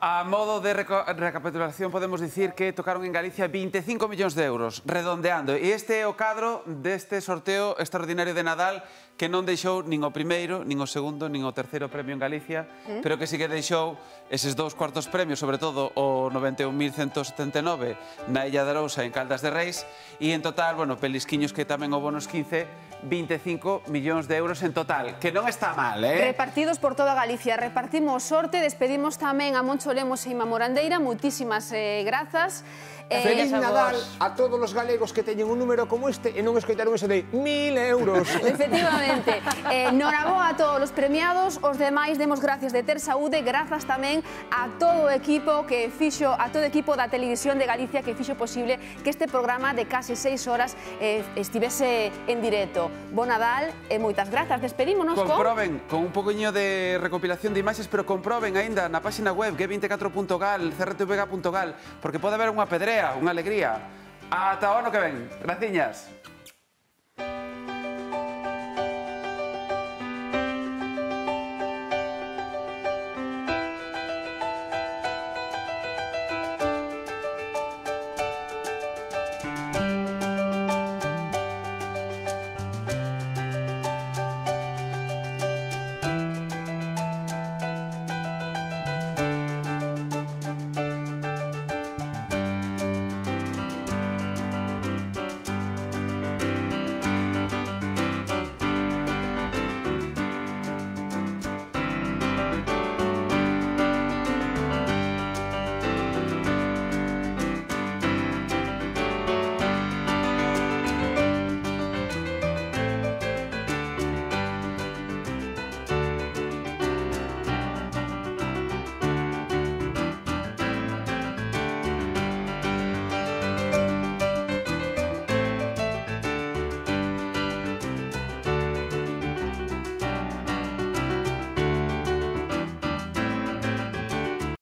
A modo de recapitulación podemos dicir que tocaron en Galicia 25 millóns de euros, redondeando. E este é o cadro deste sorteo extraordinario de Nadal que non deixou nin o primeiro, nin o segundo, nin o terceiro premio en Galicia, pero que sí que deixou eses 2 cuartos premios, sobre todo o 91.179 na Illa de Arousa en Caldas de Reis, e en total, bueno, pelisquiños que tamén o bonos 15, 25 millóns de euros en total, que non está mal, Repartidos por toda Galicia, repartimos sorte, despedimos tamén a Moncho Lemos e Ima Morandeira, moitísimas grazas. Feliz Nadal a todos os galegos que teñen un número como este e non escoitaron eso de 1.000 euros. Efectivamente. Noraboa a todos os premiados, os demais demos gracias de ter saúde, grazas tamén a todo o equipo que fixo, a todo o equipo da Televisión de Galicia que fixo posible que este programa de case 6 horas estivese en directo. Bo Nadal e moitas grazas. Despedímonos Comproben, con un poquinho de recopilación de imaxes, pero comproben aínda na página web g24.gal, crtvega.gal, porque pode haber unha pedrea, unha alegría. Ata o ano que ven. Graciñas.